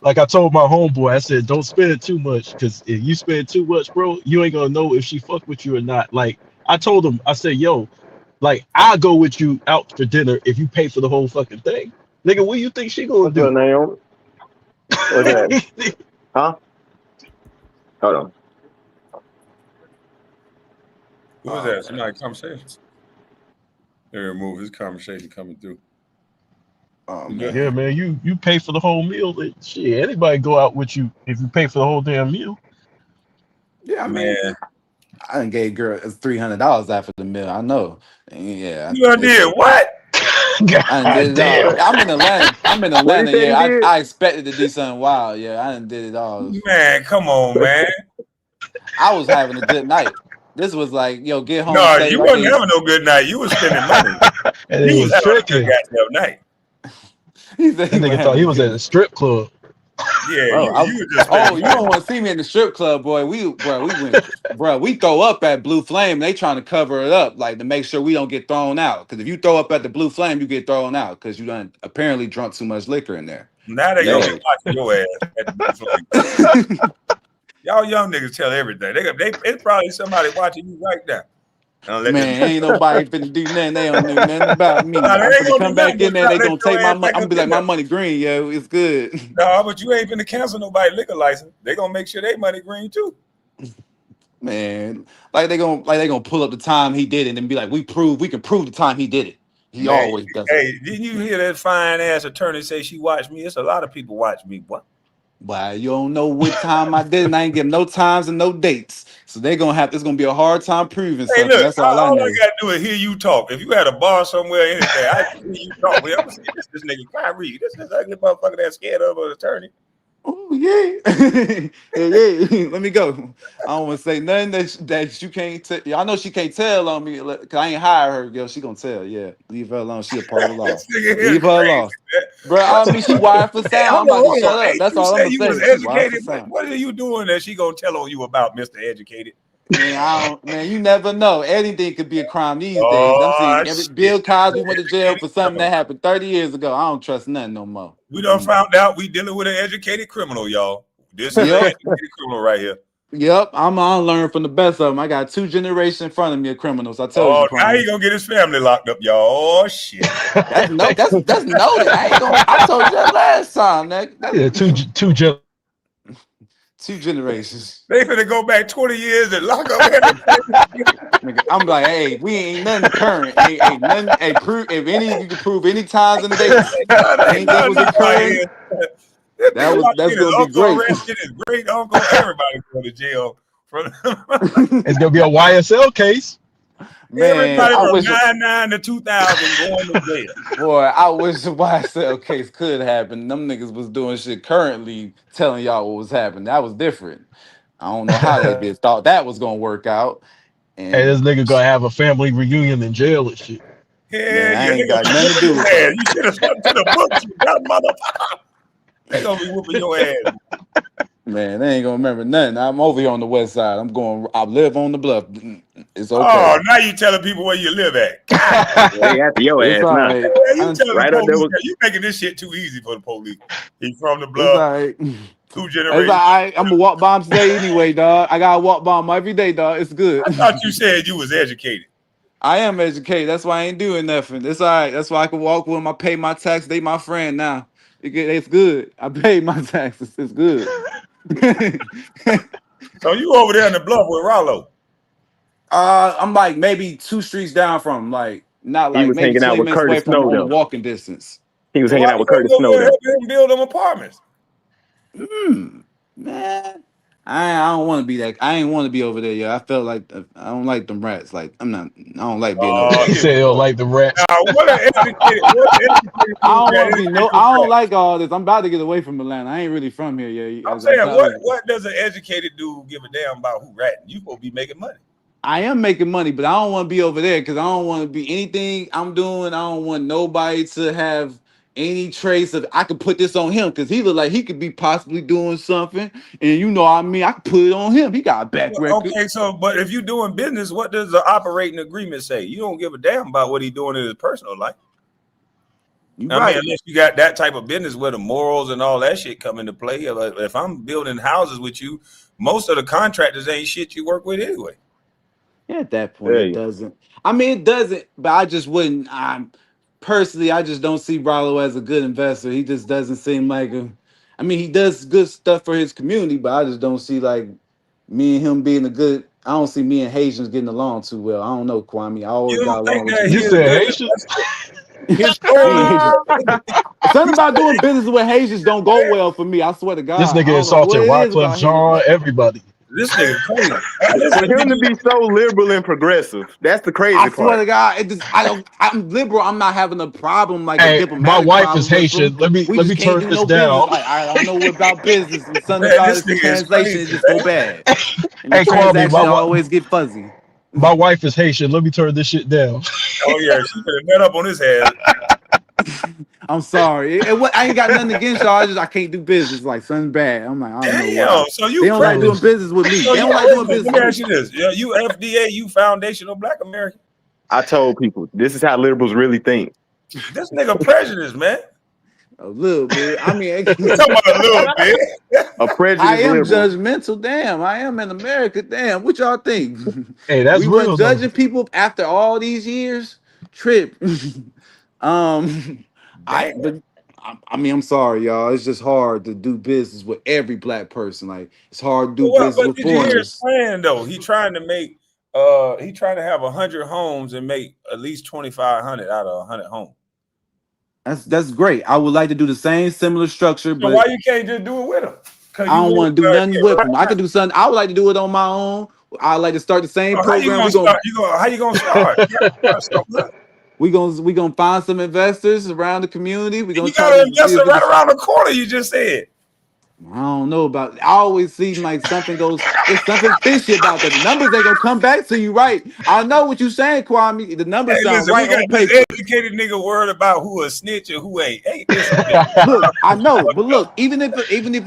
Like I told my homeboy, I said, don't spend it too much, because if you spend too much, bro, you ain't gonna know if she fuck with you or not. Like I told him, I said, yo, like I'll go with you out for dinner if you pay for the whole fucking thing. Nigga, what do you think she gonna do? Naomi? What's that? Huh? Hold on. Who was that? Somebody conversation. They remove his conversation coming through. Yeah, man, you pay for the whole meal. Shit, anybody go out with you if you pay for the whole damn meal. Yeah, I mean, I done gave girl $300 after the meal. I know. Yeah. You did what? I'm in Atlanta. Yeah, I expected to do something wild. Yeah, I done did it all. Man, come on, man. I was having a good night. This was like, yo, get home. No, you wasn't having no good night. You was spending money. And you was having a good goddamn night. That nigga thought he was at a strip club. Yeah, Bro, you were just you don't want to see me in the strip club, boy. We throw up at Blue Flame. They trying to cover it up, like to make sure we don't get thrown out. Because if you throw up at the Blue Flame, you get thrown out because you done apparently drunk too much liquor in there. Now they gonna be watching your ass at the Blue Flame. Y'all young niggas tell everything. It's probably somebody watching you right now. Man, ain't nobody finna do nothing. They don't know nothing about me. Nah, I'm they ain't finna gonna come do back nothing in there. but They let gonna take your my ass money. back I'm gonna up be like, in my there. money green, yo. It's good. No, but you ain't finna cancel nobody liquor license. They gonna make sure they money green too. Man, like they gonna pull up the time he did it and be like, we can prove the time he did it. He Man, always does it. hey, didn't you hear that fine ass attorney say she watched me? It's a lot of people watch me. What? Why you don't know what time I did it, and I ain't give no times and no dates. So it's gonna be a hard time proving Hey, something. look, That's all I all know. I gotta do is hear you talk. If you had a bar somewhere, anything, I can hear you talk. Well, I'm gonna say this nigga Kyrie. This ugly motherfucker that's scared of an attorney. Oh yeah. yeah. Let me go. I don't want to say nothing that you can't tell. I know she can't tell on me because I ain't hire her, girl. She gonna tell. Yeah, leave her alone. She a part of the law. This nigga here Leave her crazy, alone, man. bro. I mean, she wired for Hey, sound. I'm about to shut Hey, up. That's you all I'm say gonna you was say. She wired for educated. sound. What are you doing that she gonna tell on you about, Mr. Educated? Man, you never know. Anything could be a crime these days. I'm Oh, seeing shit. Bill Cosby went to jail Educated for something criminal. that happened 30 years ago. I don't trust nothing no more. We done found out we dealing with an educated criminal, y'all. This is an Yep. educated criminal right here. Yep, I'm gonna learn from the best of them. I got 2 generations in front of me of criminals. I told you, Oh, now crime. he gonna get his family locked up, y'all. Oh shit. That's noted. I told you that last time. Yeah, two generations. They finna go back 20 years and lock up everything. Nigga, I'm like, hey, we ain't nothing current. Ain't nothing. Hey, prove if any you can prove any times and dates. Anything was occurring. That's gonna be great. Arrested, his great uncle, everybody go to jail. It's gonna be a YSL case. Man, Everybody I from wish 99 to 2000 going to jail. Boy, I wish the YSL case could happen. Them niggas was doing shit currently telling y'all what was happening. That was different. I don't know how they thought that was gonna work out. And Hey, this nigga gonna have a family reunion in jail and shit. man, I ain't got nothing to do with that. You should have stuck to the books, you dumb motherfucker. They gonna be whooping your ass. Man, they ain't gonna remember nothing. I'm over here on the west side. I live on the bluff. It's okay. Oh, now you telling people where you live at. They after your It's ass all now. right. You telling Right the up there police with you making this shit too easy for the police. He's from the It's bluff, all right. 2 It's generations. all right. I'm gonna walk by him today anyway, dog. I gotta walk by him every day, dog. It's good. I thought you said you was educated. I am educated. That's why I ain't doing nothing. It's all right. That's why I can walk with them. I pay my tax. They my friend now. It's good. I paid my taxes. It's good. So you over there in the bluff with Rollo? I'm like maybe 2 streets down from him. Like not he like was maybe hanging out 20 with minutes away Curtis from him Snow on the though. walking distance. He was Why hanging out you with don't Curtis go Snow over there though. helping him build them apartments? Man, I don't want to be that. I ain't want to be over there. Yeah, I felt like I don't like them rats. Like I don't like being over there. He said he'll like the rats. Now, what an educated I don't that want to be educated I don't rat? like all this. I'm about to get away from Atlanta. I ain't really from here. Yeah, I'm saying, what does an educated dude give a damn about who ratting? You supposed to be making money. I am making money, but I don't want to be over there because I don't want to be anything I'm doing. I don't want nobody to have any trace of. I could put this on him because he look like he could be possibly doing something, and you know what I mean. I could put it on him. He got a back record. Okay, so but if you're doing business, what does the operating agreement say? You don't give a damn about what he's doing in his personal life. You I right. mean, unless you got that type of business where the morals and all that shit come into play. If I'm building houses with you, most of the contractors ain't shit you work with anyway. Yeah, at that point, it doesn't. I mean, it doesn't, but I just wouldn't. Personally, I just don't see Rollo as a good investor. He just doesn't seem like a. I mean, he does good stuff for his community, but I just don't see like me and him being a good. I don't see me and Haitians getting along too well. I don't know, Kwame. I always got along with You said Haitian? Something about doing business with Haitians don't go well for me. I swear to God. This I nigga don't know insulted what it is Wyclef about Jean, everybody. This nigga crazy. For him to be so liberal and progressive, that's the crazy I swear part. to God, it just I'm liberal. I'm not having a problem like a Hey, diplomatic my wife problem is with Haitian. them. Let We me just can't turn do this no business. down. Like I don't know about business and something Man, about this it. The nigga is translation crazy, it just go man. bad, and the Hey, Kwame, transaction always get fuzzy. my wife is Haitian. Let me turn this shit down. Oh yeah, she could have nut up on his head. I'm sorry. I ain't got nothing against y'all. I can't do business. Like something bad. I'm like, I don't know Damn. why. So you They don't like doing privileged. business with me. So They don't you like doing privileged. business Let me with ask you this. Yeah, you FDA, you foundational Black American. I told people this is how liberals really think. This nigga prejudiced, man. a little bit. I mean, You talking about a little bit? A prejudiced I am liberal. judgmental. Damn, I am in America. Damn, what y'all think? Hey, that's We real weren't though. judging people after all these years. Trip. I mean, I'm sorry, y'all. It's just hard to do business with every Black person. Like, it's hard to do Well, business but with did you hear his foreigners. plan though? He trying to make he trying to have 100 homes and make at least 2,500 out of 100 homes. That's great. I would like to do the same similar structure, So but why you can't just do it with him? Cause I you don't live want to do right nothing here, with right? them. I could do something. I would like to do it on my own. I like to start the same So how you program. gonna start? How you gonna start? You gotta start with- We gonna find some investors around the community. We're gonna You try got an to see investor if we right can. around the corner. You just said. I don't know about. I always seem like something goes. It's something fishy about that. The numbers ain't gonna come back to you right. I know what you're saying, Kwame. The numbers Hey, sound listen, we right got on this paper. educated nigga worried about who a snitch and who ain't. Hey, listen, Look, I know, but look, even if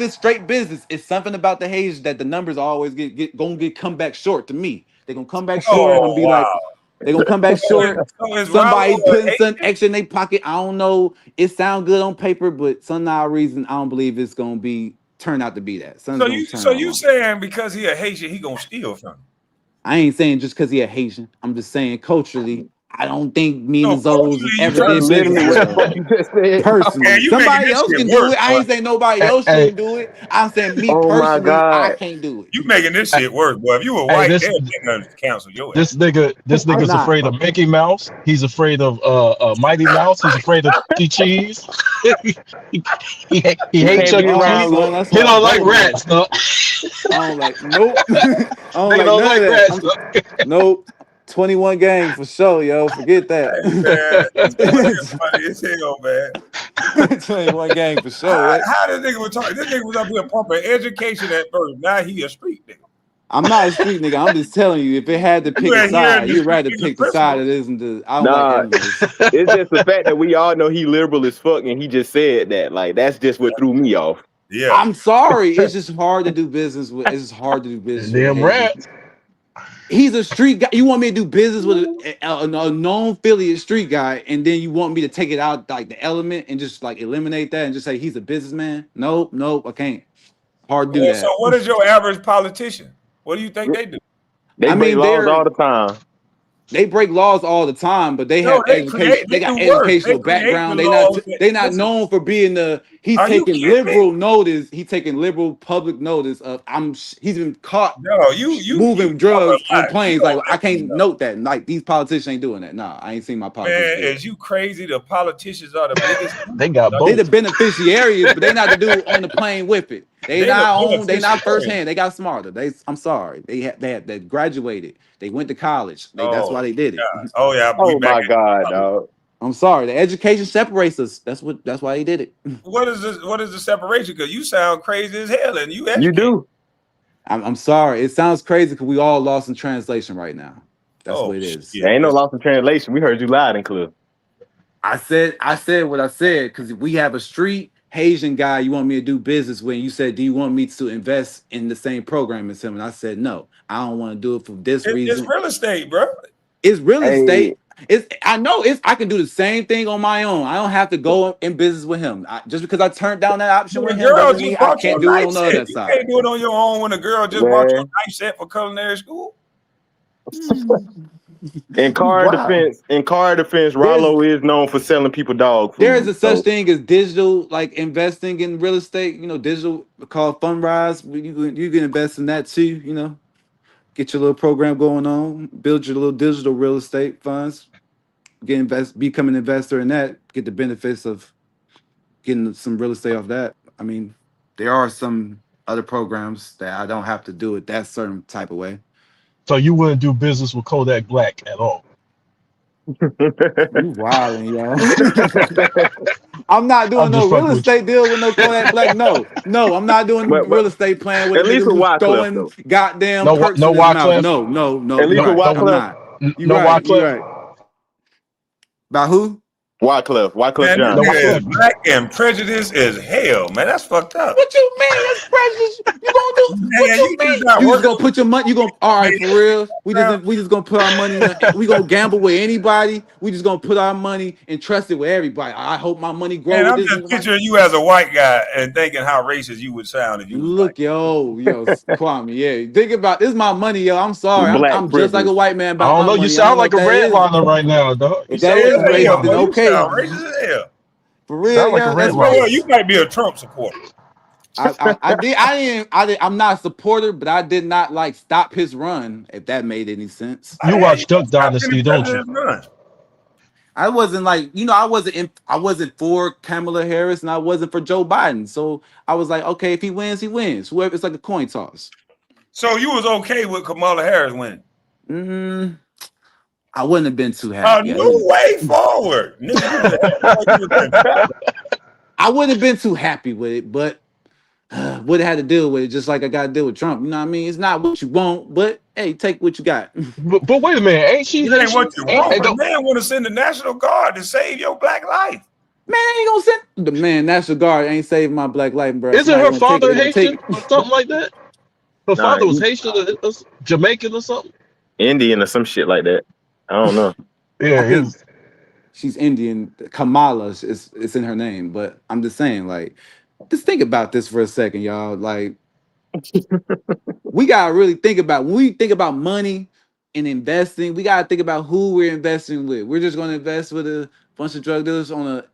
it's straight business, it's something about the Haitians that the numbers always gonna come back short to me. They're gonna come back short and I'm oh be like, wow. they're gonna come back short. So is Somebody Rollo putting a some extra in their pocket. I don't know. It sounds good on paper, but some odd reason I don't believe it's gonna turn out to be that. Something's gonna turn So out you wrong. saying because he a Haitian, he gonna steal from him? I ain't saying just because he a Haitian. I'm just saying culturally, I don't think me and No, the Zoes has culturally, you ever trying to did say business Literally what the well. fuck you just said. Personally, man, you making somebody this else shit can do worse, it. I boy. ain't saying nobody Hey, else hey, shouldn't do it. I'm saying me Oh my personally, I God. can't do it. You making this shit worse, boy. If you were hey, white, this they'd gonna cancel your ass. this I'm nigga's not. afraid of Mickey Mouse. He's afraid of Mighty Mouse. He's afraid of Chuck E. Cheese. he, he He hates can't Chuck be E. around Cheese. Son, look. that's He why I don't like vote no. rats, no. I don't like. Nope. I don't Nigga like don't none of like that. rats. No. Nope. 21 games for sure, yo. Forget Hey, man, this boy that. is funny as hell, man. 21 games for sure. How this nigga was talking? This nigga was up here pumping education at first. Now he a street nigga. I'm not a street nigga. I'm just telling you, if it had to You pick a ain't hearing side, the you'd street rather nigga pick the side principle. that isn't the. I don't like Nah, animals. it's just the fact that we all know he liberal as fuck and he just said that. Like that's just what threw me off. Yeah. I'm sorry. It's just hard to do business with. It's just hard to do business with a Damn Haitian. rats. He's a street guy. You want me to do business with a known Philly street guy, and then you want me to take it out like the element and just like eliminate that and just say he's a businessman? Nope, I can't. Hard to do Well, so that. what is your average politician? What do you think they do? They I break mean, laws all the time. they break laws all the time, but they No, have they education. create. They They got do worse. They educational create the background. laws. They not Listen, known for being the. He's are you taking kidding me? liberal notice. He's taking liberal public notice of. He's been caught No, you moving talk drugs a on lot. You planes. don't Like I listen can't enough. note that. Like these politicians ain't doing that. Nah, I ain't seen my politicians Man, do it. is you crazy? The politicians are the biggest. They got They the both. beneficiaries, but they not the dude on the plane with it. They They the not on. They not beneficiaries. firsthand. They got smarter. I'm sorry. They graduated. They went to college. That's why Oh they did it. God. Oh yeah, we Oh back my in God, college. dog. I'm sorry. The education separates us. That's why they did it. What is this? What is the separation? Because you sound crazy as hell, and you You educated. do. I'm sorry. It sounds crazy because we all lost in translation right now. That's Oh what it is. shit! There ain't no Listen. loss in translation. We heard you loud and clear. I said what I said because we have a street Haitian guy you want me to do business with. And you said, do you want me to invest in the same program as him? And I said, no, I don't want to do it for this It's reason. real estate, bro. It's real Hey, estate. I can do the same thing on my own. I don't have to go in business with him. Just because I turned down that option The with him girl doesn't mean just I bought you can't a do it knife on the set. other You side. can't do it on your own when a girl just bought you a knife set for culinary school. in car Wow. defense, Rollo is known for selling people dog There is food. a such So thing as digital, like investing in real estate. Digital called Fundrise. You can invest in that too. Get your little program going on, build your little digital real estate funds, become an investor in that, get the benefits of getting some real estate off that. I mean, there are some other programs that I don't have to do it that certain type of way. So you wouldn't do business with Kodak Black at all. You wilding, y'all. I'm not doing I'm no just real fucking with you. estate deal with no Kodak Black. No, I'm not doing but real estate plan with a at least nigga with who's Wycliffe throwing though. goddamn No, perks no in his mouth. Wyclef. No, At you're least with right. I'm Wycliffe. not. You No right. You Wyclef. right. By who? Wyclef Man, this Jean. nigga is black and prejudiced as hell, man. That's fucked up. What you mean? That's precious. You gonna do? Man, What you you mean? just not You just working. gonna put your money? You gonna all right for real? We just gonna put our money. We gonna gamble with anybody. We just gonna put our money and trust it with everybody. I hope my money grow Man, with I'm this. just picturing you as a white guy and thinking how racist you would sound if you was Look, yo, Kwame, yeah. Think about this. Is my money, yo. I'm sorry. I'm just like a white man I about don't my know. money. You I sound don't know like if a that is. redliner right now, dog. If that is racist, then okay. You sound racist as hell. For real, Sound like yeah, a that's redliner. Well, right. you might be a Trump supporter. I'm not a supporter, but I did not like stop his run, if that made any sense. You watch Duck Dynasty, don't you? I wasn't like, I wasn't for Kamala Harris and I wasn't for Joe Biden. So I was like, okay, if he wins, he wins. Whoever, it's like a coin toss. So you was okay with Kamala Harris winning? I wouldn't have been too happy. No way forward. I wouldn't have been too happy with it, but would have had to deal with it just like I got to deal with Trump. You know what I mean? It's not what you want, but hey, take what you got. But wait a minute, ain't she? It ain't what you want. The man want to send the National Guard to save your black life. Man, ain't gonna send the man. National Guard ain't saving my black life, bro. Isn't her father Haitian or something like that? Her father was Haitian or Jamaican or something. Indian or some shit like that. I don't know. Yeah, she's Indian. Kamala is it's in her name, but I'm just saying, like, just think about this for a second, y'all. Like, we gotta really think about when we think about money and investing. We gotta think about who we're investing with. We're just gonna invest with a bunch of drug dealers on a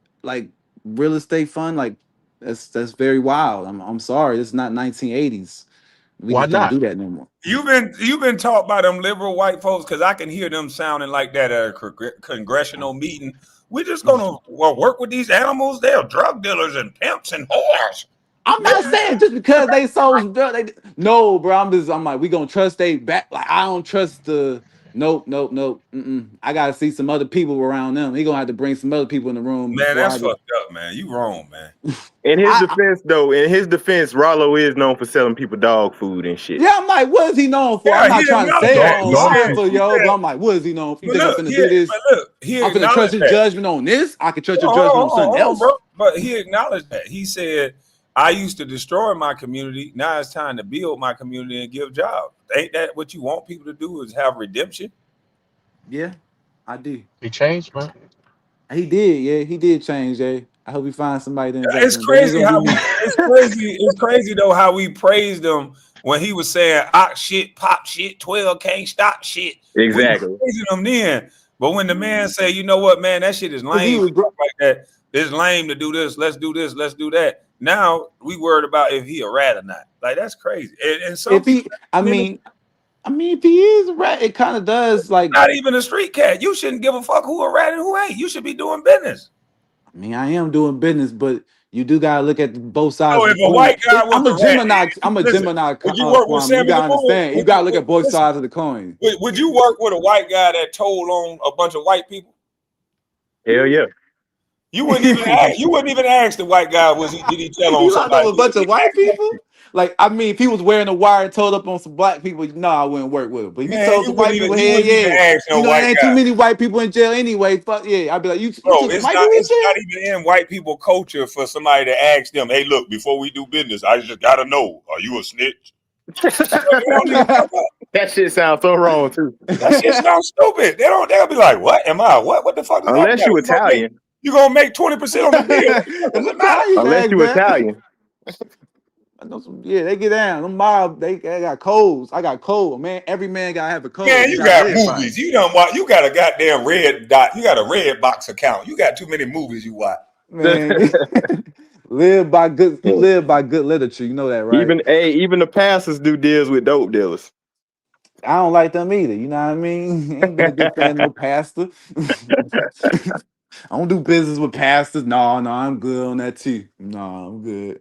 real estate fund. Like, that's very wild. I'm sorry, it's not 1980s. We Why just don't not do that no more. You've been taught by them liberal white folks, because I can hear them sounding like that at a congressional meeting. We're just gonna work with these animals. They're drug dealers and pimps and whores. I'm not saying just because they sold drugs. No, bro. I'm like, we gonna trust they back. Like, I don't trust the. Nope. I gotta see some other people around them. He gonna have to bring some other people in the room. Man, that's fucked up, man. You wrong, man. In his defense, Rollo is known for selling people dog food and shit. Yeah, I'm like, what is he known for? Yeah, I'm not he trying to acknowledged say that. it He online said- for yo, but I'm like, what is he known for? You But think I'm look, finna he- do this? but look, he I'm finna trust acknowledged his that. judgment on this. I can trust your Hold judgment on on, something else. bro. But he acknowledged that. He said, I used to destroy my community. Now it's time to build my community and give jobs. Ain't that what you want people to do, is have redemption? Yeah, I do. He changed, man. He did. Yeah, he did change. I hope he finds somebody to invest It's in. But he crazy gonna how do me. it's crazy though how we praised him when he was saying ox shit, pop shit, 12 can't stop shit. Exactly. We were praising him then. But when the man say, you know what, man, that shit is lame. Like that. It's lame to do this. Let's do this. Let's do that. Now we worried about if he a rat or not. Like, that's crazy. And some If he, I mean, if he is a rat, it kind of does like. not even a street cat. You shouldn't give a fuck who a rat and who ain't. You should be doing business. I mean, I am doing business, but you do gotta look at both sides. So of if the a coin. white guy was I'm a a rat, Gemini. I'm a listen, Gemini. would you work with Kwame. Sammy You gotta the Bull? understand. You gotta look at both sides of the coin. Would you work with a white guy that told on a bunch of white people? Hell yeah. You wouldn't even ask. You wouldn't even ask the white guy. Did he tell on You locked somebody? up a bunch of white people? Like, I mean, if he was wearing a wire and told up on some black people, no, I wouldn't work with him. But if he Man, told you some white wouldn't people, even- you hell wouldn't even yeah. ask no You know, white there ain't guy. too many white people in jail anyway. Fuck yeah. I'd be like, you Bro, took it's white not, people in it's jail? not even in white people culture for somebody to ask them, hey, look, before we do business, I just gotta know, are you a snitch? That shit sounds so wrong too. That shit sounds stupid. They'll be like, what? Am I what? What the fuck? Unless you Italian. You're gonna make 20% on the deal. Unless you Italian. I know some, yeah, they get down. Them mob, they got codes. I got code, man. Every man gotta have a code. Man, you gotta got live by movies. You don't watch. You got a goddamn red dot. You got a red box account. You got too many movies you watch. it. Man, live by good. You live by good literature. You know that, right? Even the pastors do deals with dope dealers. I don't like them either. You know what I mean? Ain't been a big fan of no pastor. I don't do business with pastors. No, I'm good on that too. No, I'm good.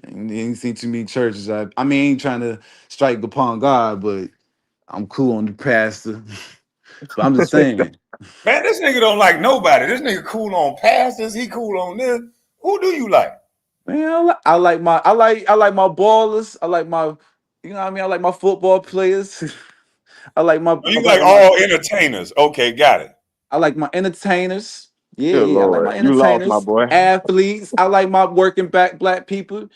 Ain't seen too many churches. I mean, ain't trying to strike upon God, but I'm cool on the pastor. But I'm just saying. Man, this nigga don't like nobody. This nigga cool on pastors. He cool on this. Who do you like? Man, I like my ballers. I like my, you know what I mean? I like my football players. I like my. You like all entertainers. Okay, got it. I like my entertainers. Yeah, Good yeah. I like my Lord. You lost, my entertainers, boy. athletes. I like my working back black people.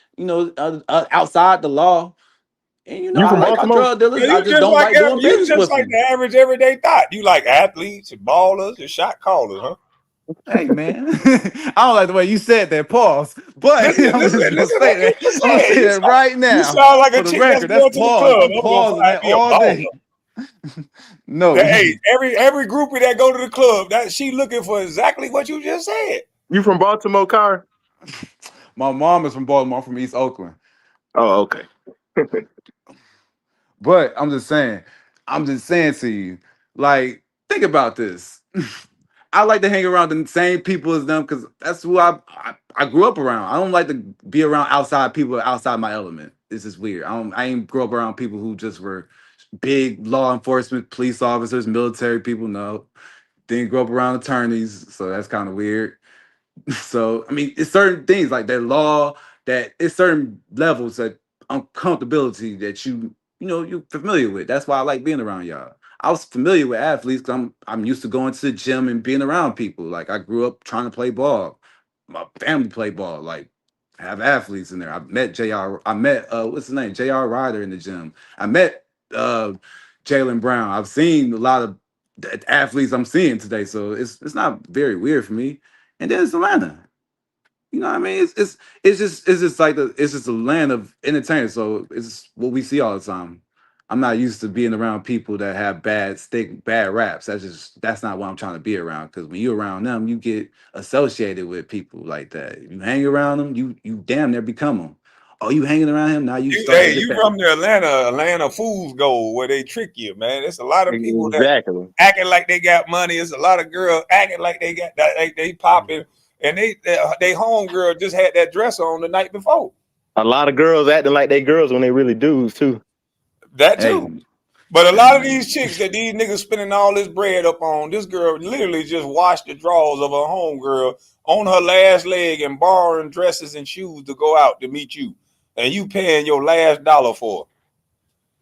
Outside the law. And You I from like my Baltimore? drug dealers. I You just just don't like like doing you business just with like them. the average everyday thought. You like athletes and ballers and shot callers, huh? Hey man, I don't like the way you said that. Pause. But Listen, I'm just gonna listen say what you that. just I'm gonna said. say that right You now sound like a for the chick that's record. That's going to the pause. club. I'm I'm gonna pausing find that me a all day. baller. No, Hey, every groupie that go to the club, that she looking for exactly what you just said. You from Baltimore, Car? my mom is from Baltimore. I'm from East Oakland. Oh, okay. But I'm just saying to you, like, think about this. I like to hang around the same people as them because that's who I grew up around. I don't like to be around outside people outside my element. This is weird. I ain't grew up around people who just were big law enforcement, police officers, military people. No, didn't grow up around attorneys, so that's kind of weird. So I mean, it's certain things like that law that it's certain levels of uncomfortability that you're familiar with. That's why I like being around y'all. I was familiar with athletes because I'm used to going to the gym and being around people. Like I grew up trying to play ball. My family played ball. Like have athletes in there. I met JR. I met what's his name? JR Ryder in the gym. I met Jalen Brown. I've seen a lot of the athletes I'm seeing today. So it's not very weird for me. And then it's Atlanta. You know what I mean? It's just a land of entertainers. So it's what we see all the time. I'm not used to being around people that have bad raps. That's not what I'm trying to be around. Because when you're around them, you get associated with people like that. You hang around them, you damn near become them. Oh, you hanging around him now? You start to Hey, get you that. from the Atlanta Fools Gold where they trick you, man. It's a lot of people that Exactly. acting like they got money. It's a lot of girls acting like they got that they popping, and they home girl just had that dress on the night before. A lot of girls acting like they girls when they really dudes too. That Hey, too. But a lot of these chicks that these niggas spending all this bread up on, this girl literally just washed the drawers of her home girl on her last leg and borrowing dresses and shoes to go out to meet you, and you paying your last dollar for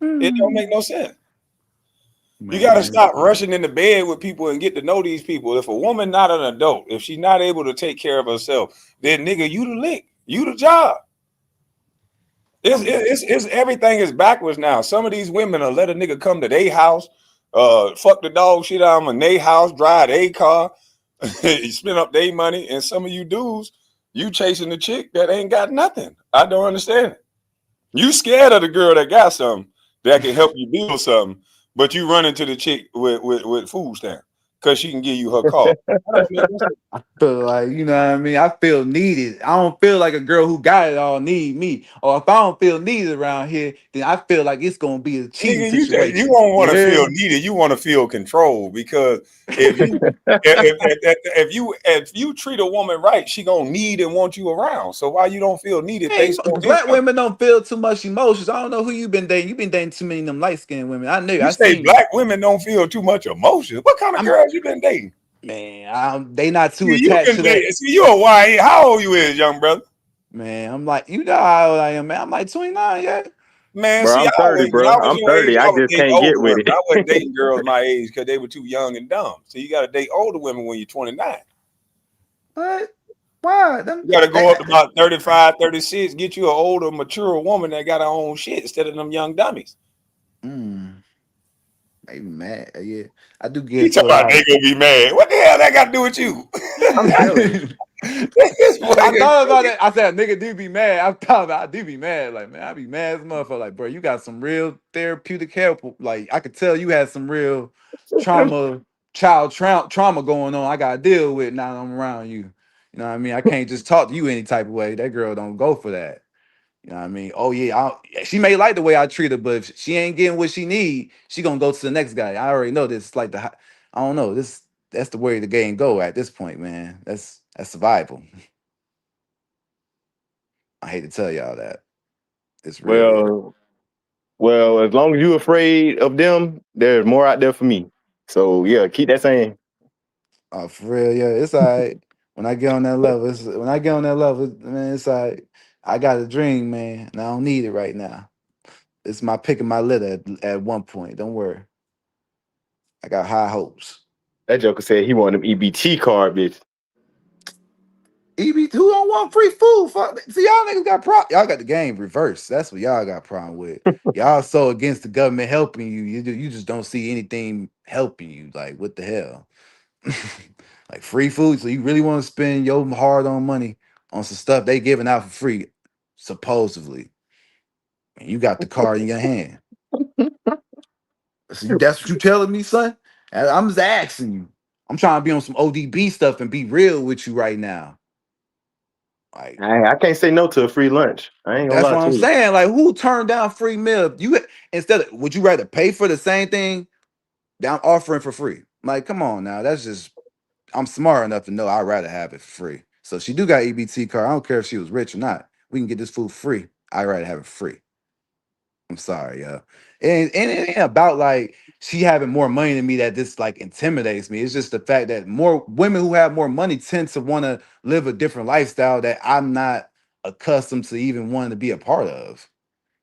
it. It don't make no sense. You got to stop rushing into bed with people and get to know these people. If a woman not an adult, if she's not able to take care of herself, then nigga, you the lick, you the job. It's everything is backwards now. Some of these women will let a nigga come to their house, fuck the dog shit out of them in their house, drive their car, you spend up their money, and some of you dudes, you chasing the chick that ain't got nothing. I don't understand it. You scared of the girl that got something that can help you build something, but you run into the chick with food stamp because she can give you her car. I feel like, you know what I mean? I feel needed. I don't feel like a girl who got it all need me. Or if I don't feel needed around here, then I feel like it's gonna be a cheating Nigga, you situation. don't want to hear feel me? needed. You want to feel controlled because if you if you treat a woman right, she gonna need and want you around. So why you don't feel needed Hey, based on black income? women don't feel too much emotions. I don't know who you've been dating. You've been dating too many of them light-skinned women. I knew. You I say seen. black women don't feel too much emotion. What kind of girls you been dating? Man, they not too See, you attached can to date. that. See, you a YA. How old you is, young brother? Man, I'm like, you know how old I am, man. I'm like 29, yeah. Man, Bro, see, I'm 30, when I bro. was I'm your age, 30. I I was just dating can't get older with women. I wasn't it. dating girls my age because they were too young and dumb. So you got to date older women when you're 29. What? Why? You got to go up to about 35, 36, get you an older, mature woman that got her own shit instead of them young dummies. Maybe mad. Yeah, I do You get to talking a about house. they gonna be mad? What the hell that got to do with you? I'm telling you. I thought about that. I said, nigga, do be mad. I do be mad. Like, man, I be mad as a motherfucker. Like, bro, you got some real therapeutic help. Like, I could tell you had some real trauma, trauma going on. I got to deal with now that I'm around you. You know what I mean? I can't just talk to you any type of way. That girl don't go for that. You know what I mean? Oh yeah, she may like the way I treat her, but if she ain't getting what she need, she gonna go to the next guy. I already know this. Like I don't know. That's the way the game go at this point, man. That's survival. I hate to tell y'all that. It's real. Well, as long as you afraid of them, there's more out there for me. So yeah, keep that saying. Oh, for real, yeah. It's all right. When I get on that level, man, it's all right. I got a dream, man, and I don't need it right now. It's my pick of my litter at one point. Don't worry. I got high hopes. That joker said he wanted them EBT card, bitch. EB2 don't want free food. Fuck. See, y'all niggas got y'all got the game reversed. That's what y'all got problem with. Y'all so against the government helping you. You just don't see anything helping you. Like, what the hell? Like free food. So you really want to spend your hard-earned money on some stuff they giving out for free, supposedly. And you got the car in your hand. So that's what you telling me, son? I'm just asking you. I'm trying to be on some ODB stuff and be real with you right now. Like, I can't say no to a free lunch. I ain't gonna that's lie what to I'm you. saying. Like, who turned down free meal? You instead of, would you rather pay for the same thing that I'm offering for free? Like, come on now. That's just, I'm smart enough to know I'd rather have it for free. So she do got EBT card. I don't care if she was rich or not. We can get this food free. I'd rather have it free. I'm sorry, yo. And it ain't about like she having more money than me that this like intimidates me. It's just the fact that more women who have more money tend to want to live a different lifestyle that I'm not accustomed to even wanting to be a part of.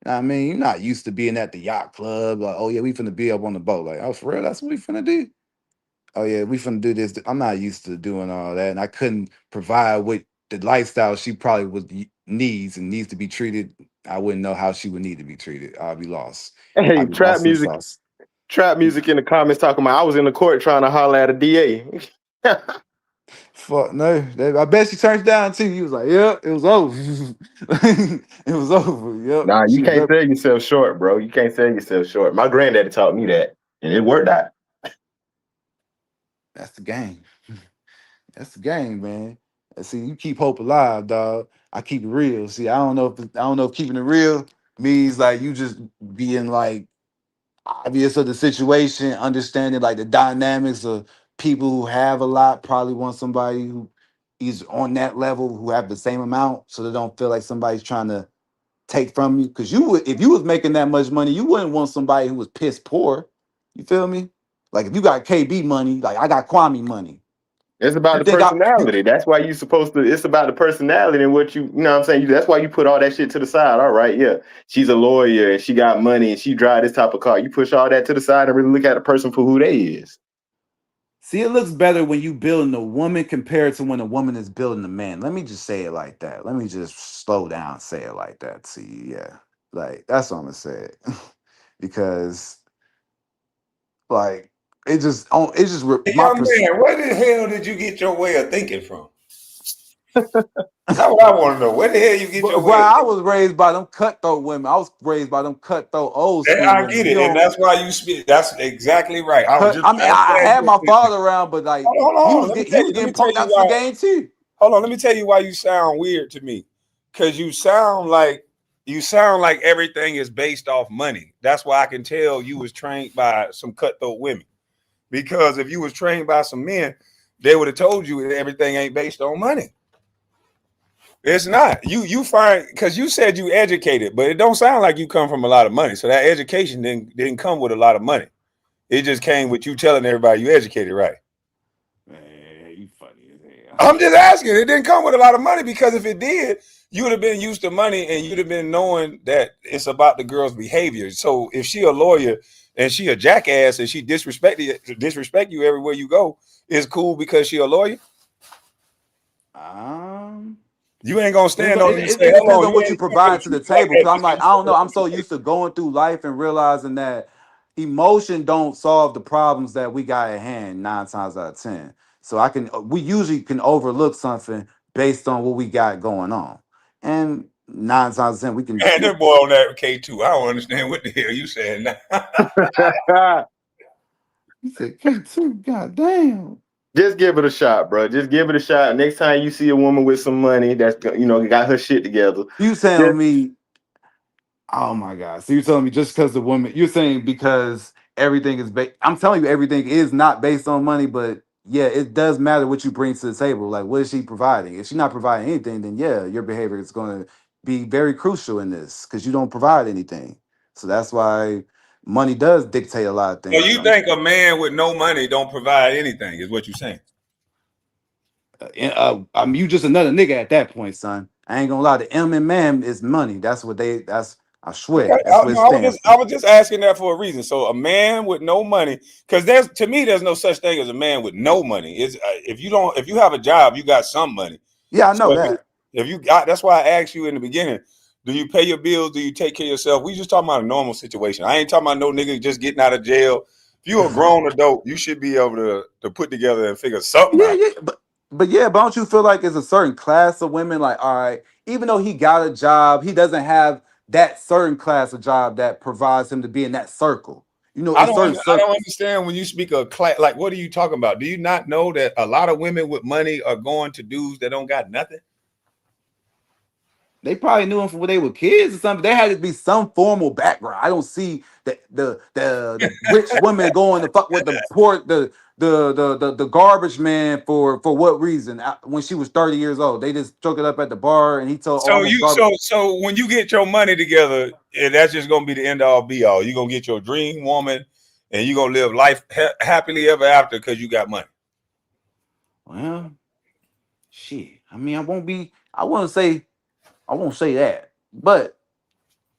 You know what I mean, you're not used to being at the yacht club. Like, oh yeah, we finna be up on the boat. Like, oh, for real, that's what we finna do. Oh yeah, we finna do this. I'm not used to doing all that, and I couldn't provide what the lifestyle she probably needs to be treated. I wouldn't know how she would need to be treated. I'd be lost. Hey, I'd be lost in the sauce. trap music in the comments talking about I was in the court trying to holler at a DA. Fuck no. I bet she turned down too. He was like, "Yep, it was over. It was over." Yep. Nah, you She was can't up. sell yourself short, bro. You can't sell yourself short. My granddaddy taught me that, and it worked out. That's the game. That's the game, man. And see, you keep hope alive, dog. I keep it real. See, I don't know if keeping it real means like you just being like obvious of the situation, understanding like the dynamics of people who have a lot probably want somebody who is on that level who have the same amount, so they don't feel like somebody's trying to take from you. Because you would, if you was making that much money, you wouldn't want somebody who was piss poor. You feel me? Like if you got KB money, like I got Kwame money. It's about You the think personality. That's why you supposed to. It's about the personality and what you know what I'm saying. That's why you put all that shit to the side. All right, yeah, she's a lawyer and she got money and she drive this type of car. You push all that to the side and really look at a person for who they is. See, it looks better when you building a woman compared to when a woman is building a man. Let me just say it like that. Let me just slow down and say it like that. See, yeah, like that's what I'm gonna say. Because like it just my Young man, where the hell did you get your way of thinking from? That's what I want to know. Where the hell you get your way? Well, I was raised by them cutthroat women. I was raised by them cutthroat old school I women. get it, and that's why you speak. That's exactly right. I had my father around, but like hold on. he was getting punked out to the game too. Hold on, let me tell you why you sound weird to me. Because you sound like everything is based off money. That's why I can tell you was trained by some cutthroat women. Because if you was trained by some men, they would have told you that everything ain't based on money. It's not. You find, because you said you educated, but it don't sound like you come from a lot of money. So that education didn't come with a lot of money. It just came with you telling everybody you educated, right? Man, you funny as hell. I'm just asking. It didn't come with a lot of money, because if it did, you would have been used to money and you'd have been knowing that it's about the girl's behavior. So if she a lawyer and she a jackass and she disrespect you everywhere you go, it's cool because she a lawyer? You ain't gonna stand on It depends on what you provide to the table. Because I'm like, I don't know. I'm so used to going through life and realizing that emotion don't solve the problems that we got at hand 9 times out of 10. So we usually can overlook something based on what we got going on. And 9 times out of 10, we can. Man, that boy on that K2, I don't understand what the hell you saying now. You said K2, goddamn. Just give it a shot, bro. Just give it a shot. Next time you see a woman with some money that's got her shit together. You telling me, oh my God. So you're telling me just because the woman, you're saying because everything is based, I'm telling you everything is not based on money, but yeah, it does matter what you bring to the table. Like, what is she providing? If she's not providing anything, then yeah, your behavior is going to be very crucial in this because you don't provide anything. So that's why money does dictate a lot of things. So you think a man with no money don't provide anything, is what you're saying? I mean, you just another nigga at that point, son. I ain't gonna lie. The M and man is money. That's I swear. Okay. That's what it stands. I was just asking that for a reason. So a man with no money, because there's no such thing as a man with no money. It's if you have a job, you got some money. Yeah, I So know that. if you got, that's why I asked you in the beginning. Do you pay your bills? Do you take care of yourself? We just talking about a normal situation. I ain't talking about no nigga just getting out of jail. If you a grown adult, you should be able to put together and figure something Yeah, out. yeah, but don't you feel like it's a certain class of women? Like, all right, even though he got a job, he doesn't have that certain class of job that provides him to be in that circle. You know, I in don't certain I don't circles. understand when you speak of class. Like, what are you talking about? Do you not know that a lot of women with money are going to dudes that don't got nothing? They probably knew him from when they were kids or something. There had to be some formal background. I don't see the rich woman going to fuck with the poor the garbage man for what reason? When she was 30 years old, they just took it up at the bar and he told all So them you garbage. so when you get your money together, that's just gonna be the end all be all. You're gonna get your dream woman, and you're gonna live life happily ever after because you got money. Well, shit. I mean, I won't say that, but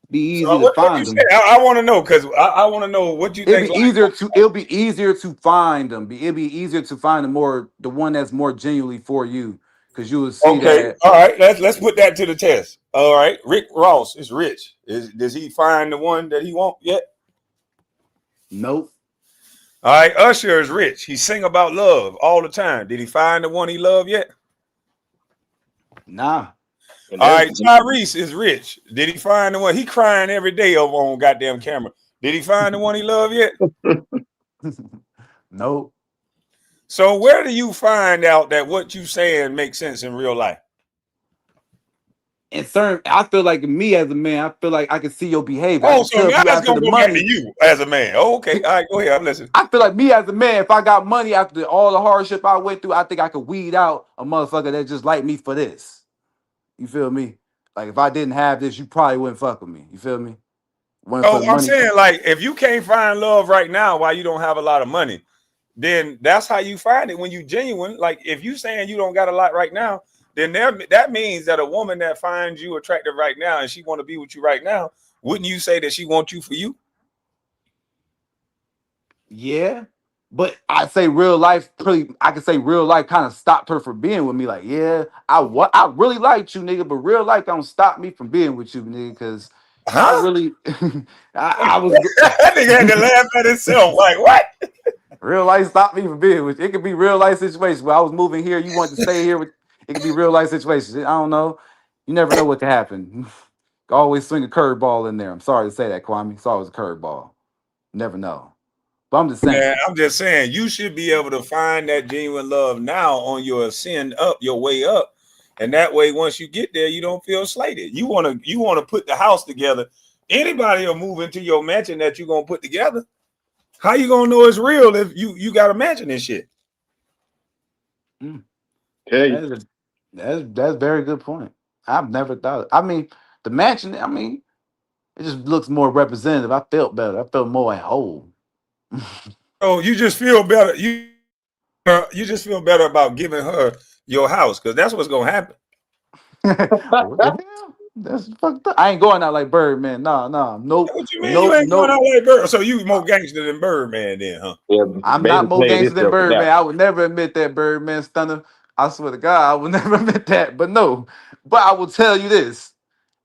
be So easy to what you find say? them. I want to know because I want to know what you think. It'll be easier to find them. It'll be easier to find the one that's more genuinely for you, because you will see Okay, that. all right. Let's put that to the test. All right, Rick Ross is rich. Does he find the one that he want yet? Nope. All right, Usher is rich. He sing about love all the time. Did he find the one he loved yet? Nah. All right, Tyrese is rich. Did he find the one? He crying every day over on goddamn camera. Did he find the one he loved yet? Nope. So where do you find out that what you saying makes sense in real life? And certain, I feel like me as a man, I feel like I can see your behavior. Oh, so now that's gonna go back to you as a man. Oh, okay, all right, go ahead. I'm listening. I feel like me as a man, if I got money after all the hardship I went through, I think I could weed out a motherfucker that just like me for this. You feel me? Like if I didn't have this, you probably wouldn't fuck with me. You feel me? Oh, I'm saying, like, if you can't find love right now while you don't have a lot of money, then that's how you find it when you genuine. Like, if you saying you don't got a lot right now, then that means that a woman that finds you attractive right now and she want to be with you right now, wouldn't you say that she wants you for you? Yeah, but I say real life. I can say real life kind of stopped her from being with me. Like, yeah, I really liked you, nigga, but real life don't stop me from being with you, nigga, because I really, I was. That nigga had to laugh at himself. Like, what? Real life stopped me from being with you. It could be real life situations where I was moving here, you wanted to stay here. It could be real life situations. I don't know. You never know what could happen. Always swing a curveball in there. I'm sorry to say that, Kwame. It's always a curveball. Never know. But I'm just saying. Man, I'm just saying you should be able to find that genuine love now on your ascend up, your way up. And that way, once you get there, you don't feel slighted. You want to put the house together. Anybody will move into your mansion that you're gonna put together. How you gonna know it's real if you got to mansion this shit? That's a very good point. I've never thought. I mean, the mansion. I mean, it just looks more representative. I felt better. I felt more at home. Oh, you just feel better. You just feel better about giving her your house because that's what's gonna happen. That's fucked up. I ain't going out like Birdman. Nope. What you mean you ain't going out like Bird? So you more gangster than Birdman then, huh? I'm not more gangster than Birdman. I would never admit that, Birdman Stunner. I swear to God, I would never admit that. But no. But I will tell you this.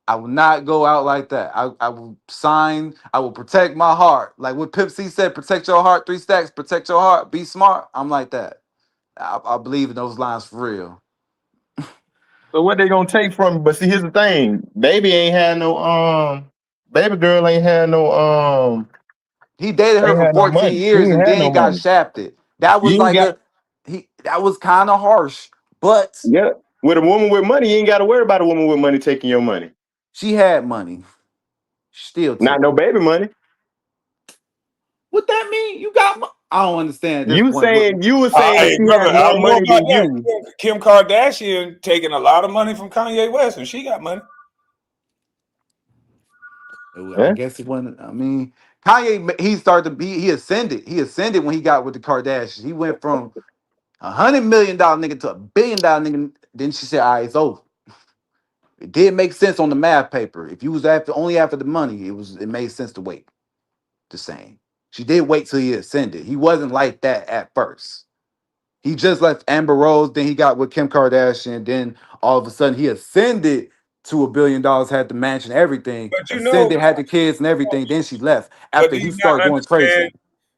I will not go out like that. I will sign. I will protect my heart. Like what Pimp C said, protect your heart, 3 stacks, protect your heart, be smart. I'm like that. I believe in those lines for real. So what they gonna take from me? But see, here's the thing: baby ain't had no baby girl ain't had no He dated her ain't for had no 14 money. He years ain't and had no then got money. shafted. That was You ain't got that was kind of harsh, but yeah. With a woman with money, you ain't got to worry about a woman with money taking your money. she had money. Still Not no baby money. What that mean? You got I don't understand at this You point. saying you were saying Hey, she brother, had I more don't know money about than you. that. Kim Kardashian taking a lot of money from Kanye West, and she got money. I guess it wasn't. I mean, Kanye, he ascended. He ascended when he got with the Kardashians. He went from $100 million nigga to $1 billion nigga. Then she said, all right, it's over. It did make sense on the math paper. If you was only after the money, it made sense to wait. Just saying. She did wait till he ascended. He wasn't like that at first. He just left Amber Rose, then he got with Kim Kardashian, then all of a sudden he ascended to $1 billion, had the mansion, everything, But you know, ascended, had the kids and everything. Then she left but after do he you not started going crazy. understand?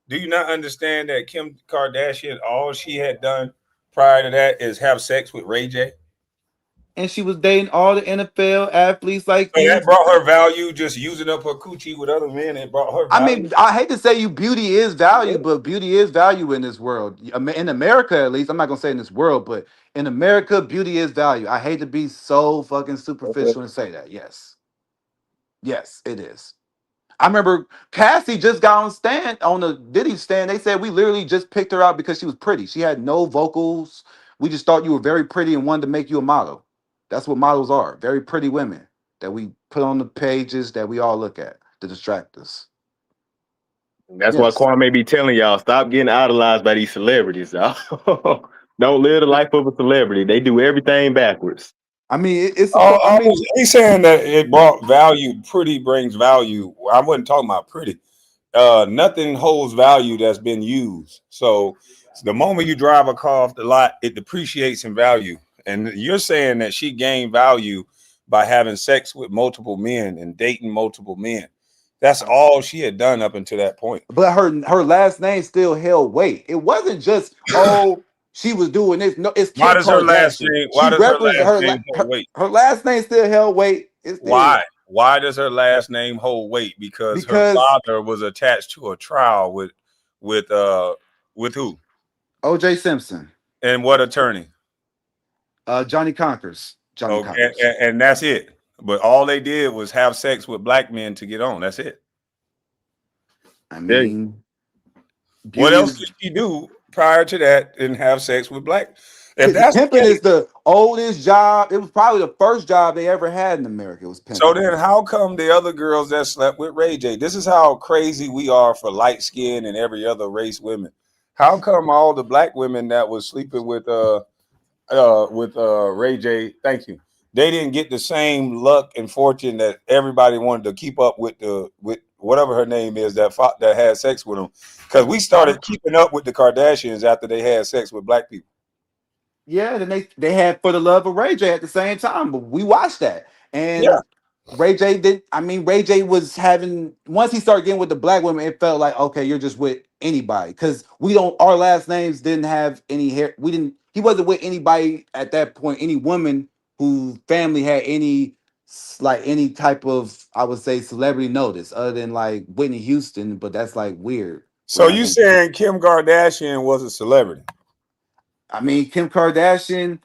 Do you not understand that Kim Kardashian, all she had done prior to that is have sex with Ray J? And she was dating all the NFL athletes like So that these. brought her value, just using up her coochie with other men. It brought her I value. mean, I hate to say beauty is value, but beauty is value in this world. In America, at least, I'm not gonna say in this world, but in America, beauty is value. I hate to be so fucking superficial and say that. Yes, it is. I remember Cassie just got on the Diddy stand. They said we literally just picked her out because she was pretty. She had no vocals. We just thought you were very pretty and wanted to make you a model. That's what models are. Very pretty women that we put on the pages that we all look at to distract us. That's why Kwame be telling y'all, stop getting idolized by these celebrities. Y'all. Don't live the life of a celebrity. They do everything backwards. I mean, it's. He's saying that it brought value. Pretty brings value. I wasn't talking about pretty. Nothing holds value that's been used. So the moment you drive a car off the lot, it depreciates in value. And you're saying that she gained value by having sex with multiple men and dating multiple men. That's all she had done up until that point. But her last name still held weight. It wasn't just she was doing this. No, it's Kim Why does her last Kardashian. name? Why She does her represent- last name hold weight? Her last name still held weight. It still- Why? Why does her last name hold weight? Because her father was attached to a trial with who? O.J. Simpson. And what attorney? Johnny Conkers. Johnny Conkers. And that's it. But all they did was have sex with black men to get on. That's it. I mean, what else did she do prior to that and have sex with black? If that's pimping is the oldest job. It was probably the first job they ever had in America. It was pimping. So then how come the other girls that slept with Ray J? This is how crazy we are for light skin and every other race women. How come all the black women that was sleeping with Ray J, thank you, they didn't get the same luck and fortune that everybody wanted to keep up with with whatever her name is that had sex with them? Because we started keeping up with the Kardashians after they had sex with black people. Yeah, then they had For the Love of Ray J at the same time, but we watched that. And Yeah. Ray J did. I mean, Ray J was having, once he started getting with the black women, it felt like, okay, you're just with anybody. Because our last names didn't have any hair. He wasn't with anybody at that point, any woman whose family had any type of, I would say, celebrity notice other than like Whitney Houston, but that's like weird. So you saying Kim Kardashian was a celebrity? I mean, Kim Kardashian,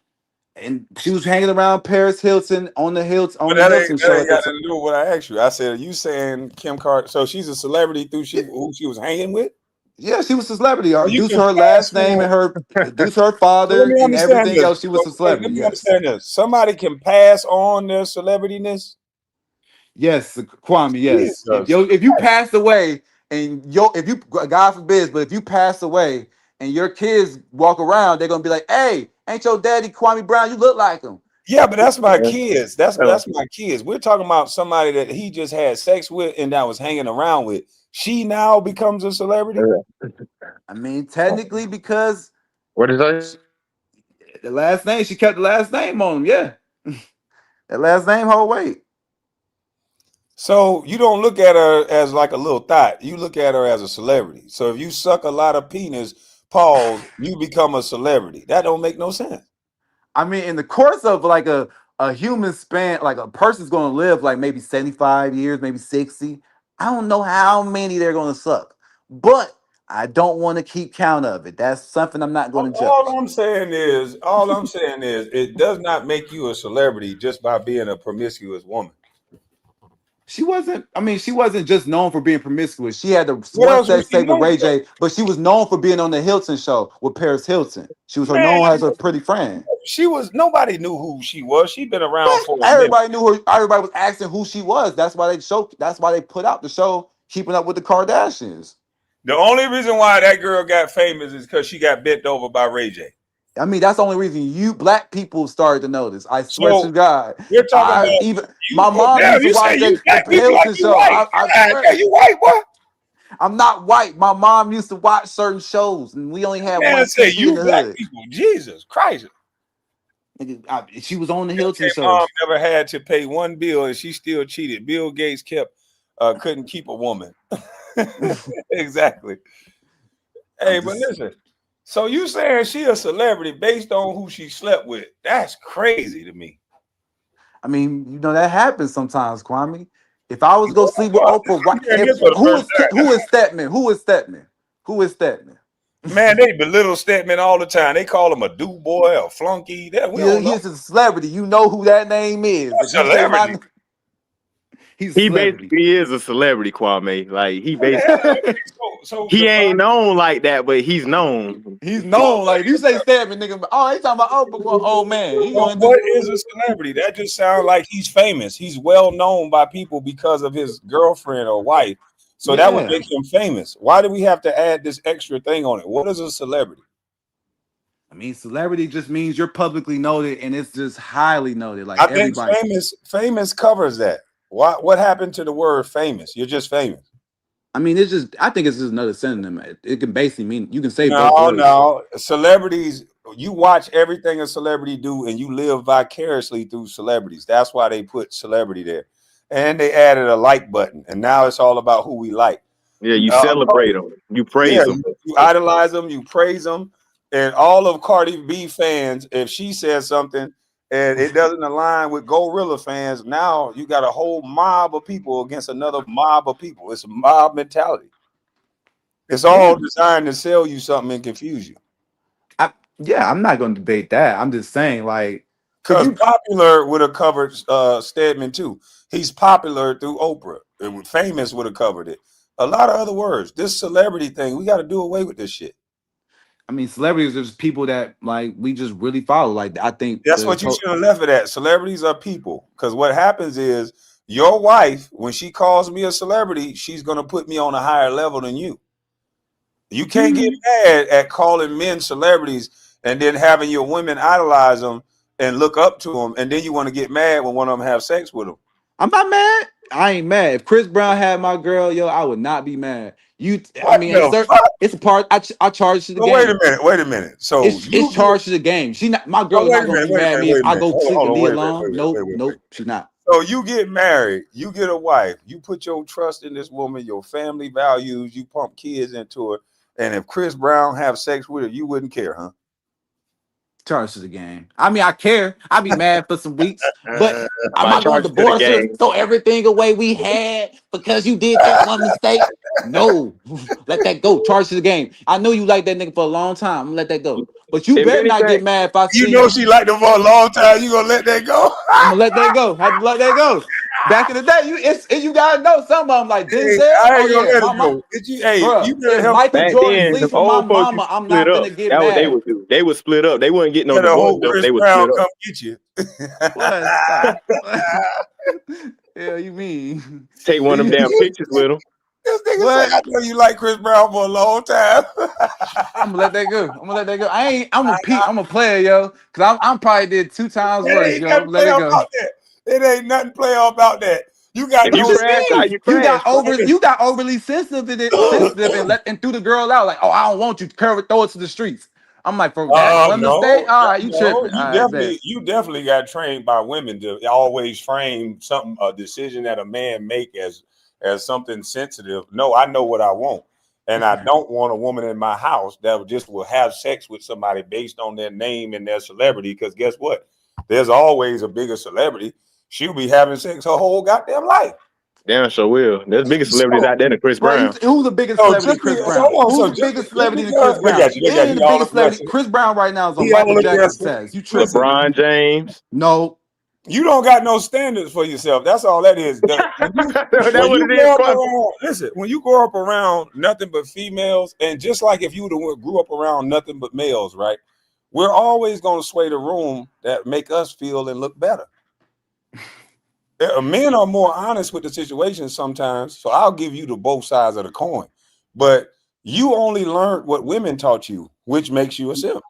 and she was hanging around Paris Hilton on the Hilton But that Hilton ain't show. got to do with what I asked you. I said, are you saying Kim Kardashian? So she's a celebrity through who she was hanging with? Yeah, she was a celebrity. you Due to can her last pass name on- and due to her So father let me and understand everything this. else, she was a Let celebrity. me Yes. understand this. Somebody can pass on their celebrityness. Yes, Kwame, yes. If you pass away and if you, God forbid, but if you pass away and your kids walk around, they're gonna be like, "Hey, ain't your daddy Kwame Brown? You look like him." Yeah, but that's my kids. That's my kids. We're talking about somebody that he just had sex with and that was hanging around with. She now becomes a celebrity. I mean, technically, because what is that? The last name, she kept the last name on him. Yeah, that last name hold weight. So you don't look at her as like a little thought. You look at her as a celebrity. So if you suck a lot of penis, pause, you become a celebrity. That don't make no sense. I mean, in the course of like a human span, like a person's going to live like maybe 75 years, maybe 60. I don't know how many they're going to suck, but I don't want to keep count of it. That's something I'm not going to judge. All I'm saying is, it does not make you a celebrity just by being a promiscuous woman. She wasn't just known for being promiscuous. She had the What one else was sex she tape with known Ray for? J, but she was known for being on the Hilton show with Paris Hilton. She was known as a pretty friend. Nobody knew who she was. She'd been around for a minute. Everybody knew her. Everybody was asking who she was. That's why they put out the show Keeping Up with the Kardashians. The only reason why that girl got famous is because she got bent over by Ray J. I mean, that's the only reason you black people started to notice. I swear So, to God. You're talking about my mom used to watch that Hilton show. I swear. You white, boy? I'm not white. My mom used to watch certain shows, and we only had Man, one say TV you in the black hood. people. Jesus Christ. Nigga, she was on the Hilton And show. mom never had to pay one bill, and she still cheated. Bill Gates couldn't keep a woman. Exactly. Hey, but listen. So you saying she a celebrity based on who she slept with? That's crazy to me. I mean, you know that happens sometimes, Kwame. If I was to go sleep with Oprah, who is Stedman? Who is Stedman? Who is Stedman? Man, they belittle Stedman all the time. They call him a do boy or flunky. He's a celebrity. You know who that name is. A celebrity. He's a He celebrity. basically is a celebrity, Kwame. Like he basically he ain't known like that, but he's known. He's known. Like you say Stedman, nigga. Oh, he's talking about old man. He Well, what is a celebrity? That just sounds like he's famous. He's well known by people because of his girlfriend or wife. So that would make him famous. Why do we have to add this extra thing on it? What is a celebrity? I mean, celebrity just means you're publicly noted, and it's just highly noted. Like I think everybody. famous covers that. What happened to the word famous? You're just famous. I mean, I think it's just another synonym. It can basically mean you can say both words. No. Celebrities, you watch everything a celebrity do, and you live vicariously through celebrities. That's why they put celebrity there. And they added a like button, and now it's all about who we like. Yeah, you celebrate them, you praise them, you idolize them, you praise them, and all of Cardi B fans, if she says something and it doesn't align with Gorilla fans, now you got a whole mob of people against another mob of people. It's a mob mentality. It's all designed to sell you something and confuse you. I'm not going to debate that. I'm just saying, like, because Popular would have covered Stedman too. He's popular through Oprah. Famous would have covered it. A lot of other words. This celebrity thing, we got to do away with this shit. I mean, celebrities are just people that like we just really follow. Like, I think that's what you should have left it at. Celebrities are people. Because what happens is your wife, when she calls me a celebrity, she's gonna put me on a higher level than you. You can't get mad at calling men celebrities and then having your women idolize them and look up to them, and then you want to get mad when one of them have sex with them. I'm not mad. I ain't mad. If Chris Brown had my girl, yo, I would not be mad. I mean, it's a part. I charge to the game. Wait a minute. So it's charged to the game. She not my girl. Not gonna be mad at me if I go sleep and be alone. Nope, she's not. So you get married, you get a wife, you put your trust in this woman, your family values, you pump kids into her, and if Chris Brown have sex with her, you wouldn't care, huh? Charge to the game. I mean, I care. I'd be mad for some weeks, but I'm not going to divorce her, throw everything away we had because you did that one mistake. No, let that go. Charge to the game. I know you like that nigga for a long time. I'm gonna let that go. But you better not get mad if I see you know she liked him for a long time. You gonna let that go? I'm gonna let that go. I had to let that go. Back in the day, you gotta know some of them like Denzel. I ain't gonna let it go. You better help. Michael Jordan sleep for my mama. I'm not gonna get mad. That's what they would do. They would split up. They wouldn't get no divorce. They would split up. Come get you. Yeah, you mean take one of them damn pictures with him. This nigga say, I know you like Chris Brown for a long time. I'm gonna let that go. I'm a player, yo. Cause I'm probably did 2 times worse, yo. Let it go. It ain't nothing play about that. You got you got overly sensitive and threw the girl out like, oh, I don't want you to throw it to the streets. I'm like, for that one mistake, all right, you tripping. You definitely got trained by women to always frame a decision that a man make as something sensitive. No, I know what I want. And I don't want a woman in my house that just will have sex with somebody based on their name and their celebrity. Because guess what? There's always a bigger celebrity. She'll be having sex her whole goddamn life. Damn, sure will. There's bigger celebrities out there than Chris Brown. Who's the biggest celebrity? Chris Brown. Who's the biggest celebrity than Chris Brown? The biggest celebrity. Chris Brown right now is on Michael Jackson's says. You tripping? LeBron James. No. You don't got no standards for yourself. That's all that is. Listen, when you grow up around nothing but females, and just like if you grew up around nothing but males, right? We're always going to sway the room that make us feel and look better. Men are more honest with the situation sometimes, so I'll give you the both sides of the coin. But you only learned what women taught you, which makes you a simp.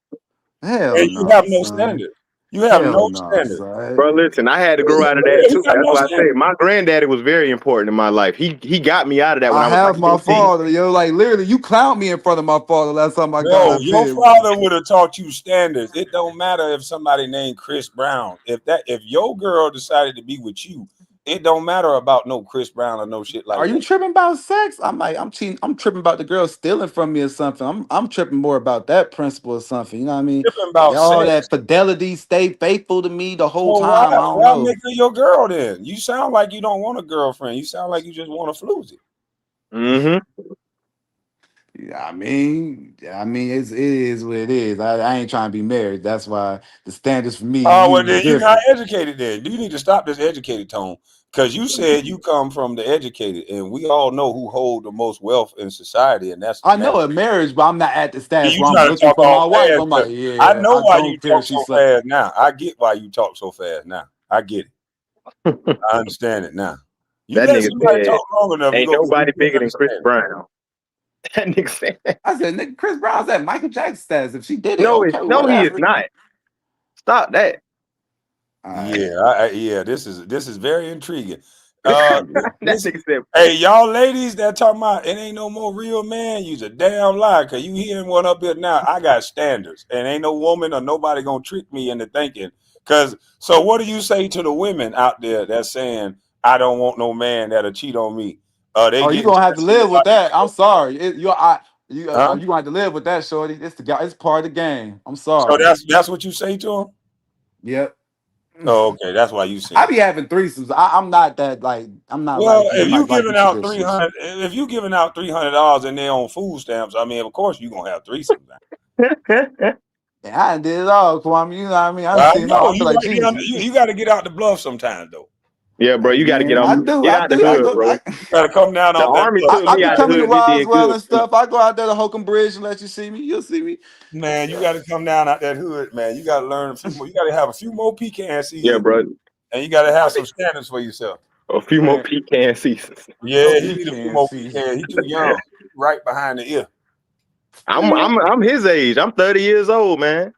Hell and you have no standard. You have Hell no no, standards. son. Bro, listen, I had to grow out of that You too. got That's no why I say standards. my granddaddy was very important in my life. He got me out of that when I I was like have my 15. father, yo. Like literally, you clowned me in front of my father last time I got No, up your here. father would have taught you standards. It don't matter if somebody named Chris Brown. If your girl decided to be with you, it don't matter about no Chris Brown or no shit like Are you that. tripping about sex? I'm cheating. I'm tripping about the girl stealing from me or something. I'm tripping more about that principle or something. You know what I mean? Tripping about All sex. that fidelity, stay faithful to me the whole So time. I don't why know. make her your girl then? You sound like you don't want a girlfriend. You sound like you just want to flooze it. Mm-hmm. Yeah, I mean, it is what it is. I ain't trying to be married. That's why the standards for me and Oh, well, you is then you're not different. educated then. You need to stop this educated tone. Because you said you come from the educated, and we all know who hold the most wealth in society, and that's the I man. know a marriage, but I'm not at the And status you where I'm trying to looking talk for all my wife. fast. I'm like, I yeah, know I why you don't care talk if so she's. fast now. I get why you talk so fast now. I get it. I understand it now. You That let nigga somebody said, talk long enough, ain't you nobody bigger than Chris understand it. Brown. That nigga said that. I said, nigga, Chris Brown's at Michael Jackson status. If she did it, No, okay, no, he is whatever. not. Stop that. Yeah, this is very intriguing. That This, nigga said, hey, y'all ladies that talking about it ain't no more real man, you's a damn lie. Cause you hearing one up here now. I got standards, and ain't no woman or nobody gonna trick me into thinking. Cause so what do you say to the women out there that's saying I don't want no man that'll cheat on me? They Oh, you getting gonna have to live with that. I'm sorry. You huh? gonna have to live with that, shorty. It's the guy. It's part of the game. I'm So sorry. that's what you say to them? Yep. Oh, okay, that's why you I saying. be having threesomes. I'm not that like. I'm not Well, like you. if I'm you not like giving you out traditions. $300, if you giving out $300 and they on food stamps, I mean, of course you gonna have threesomes. Yeah, I done did it all, Kwame. You know what I mean? I done I seen it know all. I feel you like right there. Jesus. You got to get out the bluff sometime though. yeah, bro, Hey you got to man, I do. get I out the do. I hood, go. bro. You got to come down The off that army bluff. took I me be out the coming to hood. We did Roswell good. and stuff. I go out there to Holcomb Bridge and let you see me. You'll see me. Man, you got to come down out that hood, man. You got to learn a few more. You got to have a few more pecan Yeah, seasons, bro. and you got to have some standards for yourself. A few more Man, pecan seasons. Yeah, he he need a few can't more see. pecan. He too young. Right behind the ear. I'm his age. I'm 30 years old, man.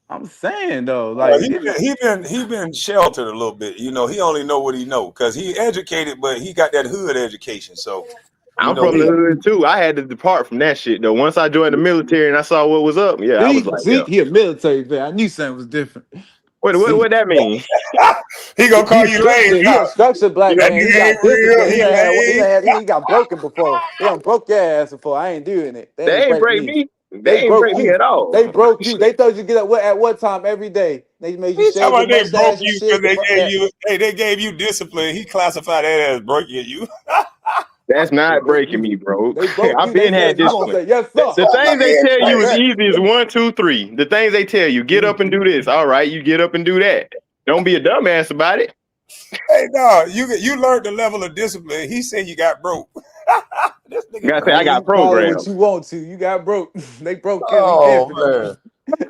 I'm saying though, Well, like he been sheltered a little bit. You know, he only know what he know because he educated, but he got that hood education. So, you I'm know, from the hood too. I had to depart from that shit though. Once I joined the military and I saw what was up, yeah, I was like, see, yeah. he a military vet. I knew something was different. What that mean? he gonna call you lame He now. a structured black That man. He nigga ain't got real. discipline. He lame. He got broken before. He done broke your ass before. I ain't doing it. They They ain't ain't break break me. me. They They ain't broke break me you. at all. They broke you. They told you to get up at what time every day. They made you He talking shave your about they broke mustache and you because shit. they Fuck gave that. you. Hey, they gave you discipline. He classified that as breaking you. That's They not broke breaking you. me, bro. They broke I've you. They been had said you gonna discipline. say yes sir. The things they tell Fuck you is that. easy is 1, 2, 3. The things they tell you, get up and do this. All right, you get up and do that. Don't be a dumbass about it. Hey, no, you learned the level of discipline. He said you got broke. This You nigga gotta say I crazy. You got call it what programmed. you want to. You got broke. They broke him. He Oh different. man.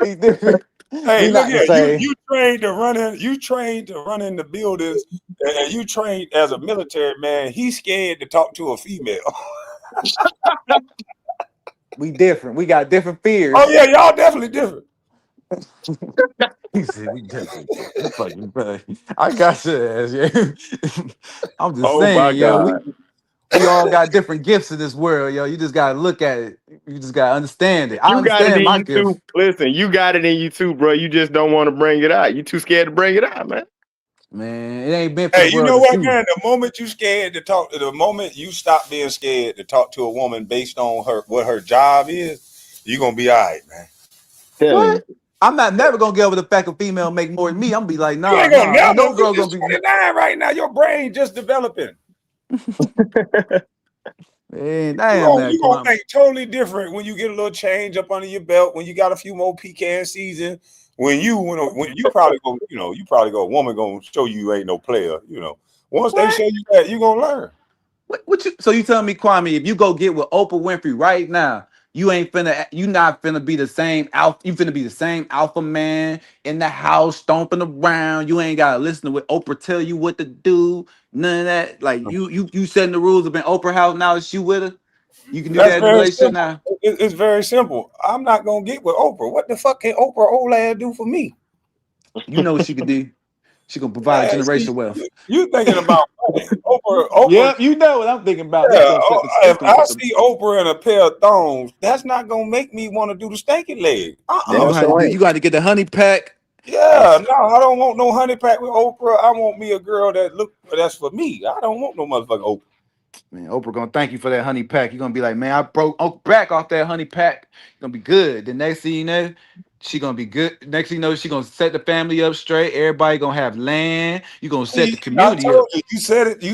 He different. Hey, We look not the here. same. You trained to run in. You trained to run in the buildings, and you trained as a military man. He's scared to talk to a female. We different. We got different Oh fears. yeah, y'all definitely different. He said we different. You fucking bro. I got your ass, yeah. I'm just Oh my saying, yo, God. we all got different gifts in this world, yo. You just gotta look at it. You just gotta understand it. I You got it understand in my you gift. too. Listen, you got it in you too, bro. You just don't want to bring it out. You too scared to bring it out, man. Man, it ain't meant for Hey, the you world know to what, see. man? The moment you scared to talk, the moment you stop being scared to talk to a woman based on her what her job is, you're gonna be all right, man. Telling What? you. I'm not never gonna get over the fact a female make more than me. I'm gonna be like, You nah, ain't gonna nah. Ain't never. no You girl gonna just be 29 right now. Your brain just developing. man, damn that You gonna Kwame. think totally different when you get a little change up under your belt. When you got a few more pecan season. When you probably go, a woman gonna show you ain't no player. You know, once they What? show you that, you gonna learn. What you so you telling me, Kwame, if you go get with Oprah Winfrey right now, you not finna be the same alpha, you finna be the same alpha man in the house stomping around. You ain't gotta listen to what Oprah tell you what to do, none of that. Like you setting the rules of an Oprah house now that you with her. You can do That's that in the very relationship simple. now. It's very simple. I'm not gonna get with Oprah. What the fuck can Oprah old ass do for me? You know what she could do. She gonna provide Man, generational see, wealth. you thinking about money. Oprah, Yep, you know what I'm thinking about. yeah. If I see Oprah in a pair of thongs, that's not gonna make me want to do the stanky leg. You got to get the honey pack. Yeah, no, I don't want no honey pack with Oprah. I want me a girl that's for me. I don't want no motherfucking Oprah. Man, Oprah gonna thank you for that honey pack. You're gonna be like, man, I broke back off that honey pack. It's gonna be good. The next thing you know, she gonna be good. Next thing you know, she gonna set the family up straight. Everybody gonna have land. You gonna set the community I up. told you, you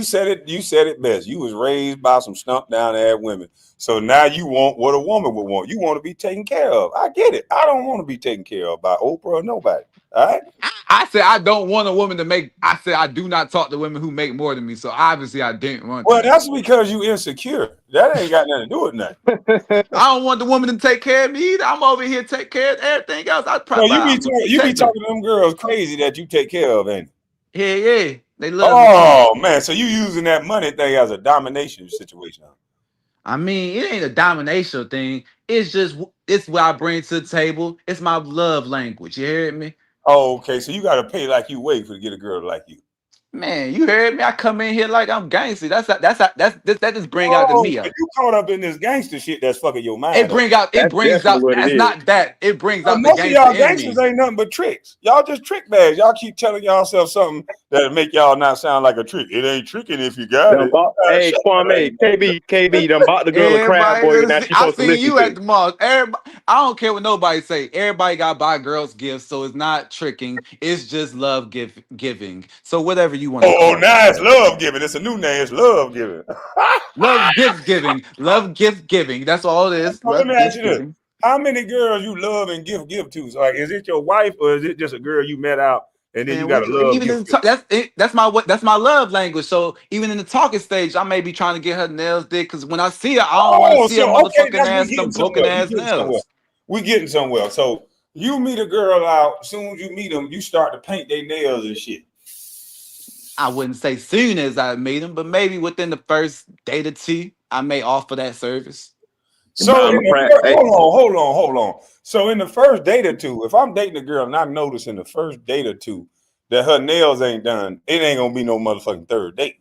said it best. You was raised by some stump down ass women. So now you want what a woman would want. You want to be taken care of. I get it. I don't want to be taken care of by Oprah or nobody. All right. I said I don't want a woman to make. I said I do not talk to women who make more than me. So obviously I didn't want. Well, that's because you insecure. That ain't got nothing to do with nothing. I don't want the woman to take care of me either. I'm over here take care of everything else. I probably you be talking to them girls crazy that you take care of, ain't you? Yeah. They love me. Oh man, so you using that money thing as a domination situation. I mean, it ain't a domination thing. It's what I bring to the table. It's my love language. You hear me? Oh, okay. So you gotta pay like you wait to get a girl like you. Man, you heard me. I come in here like I'm gangster. That just bring out the me. You caught up in this gangster shit that's fucking your mind. It brings out. That's not that. It brings out the most of y'all gangster gangsters ain't nothing but tricks. Y'all just trick bags. Y'all keep telling yourself something that'll make y'all not sound like a trick. It ain't tricking if you got it. Hey, Kwame, KB, done bought the girl a crab boy. Now she I supposed to see listen you to at the mall. Everybody, I don't care what nobody say. Everybody got to buy girls gifts, so it's not tricking. It's just love giving. So whatever you want to call it. Now it's love giving. It's a new name. It's love giving. Love gift giving. Love gift giving. That's all it is. Let me ask you this: how many girls you love and give to? So, like, is it your wife or is it just a girl you met out and then you got to love? Even that's my love language. So even in the talking stage, I may be trying to get her nails did because when I see her, I don't want to see her motherfucking ass, some broken ass nails. We getting somewhere. So you meet a girl out. Soon as you meet them, you start to paint their nails and shit. I wouldn't say soon as I meet them, but maybe within the first day or two, I may offer that service. So hold on. So in the first date or two, if I'm dating a girl and I notice in the first date or two that her nails ain't done, it ain't gonna be no motherfucking third date.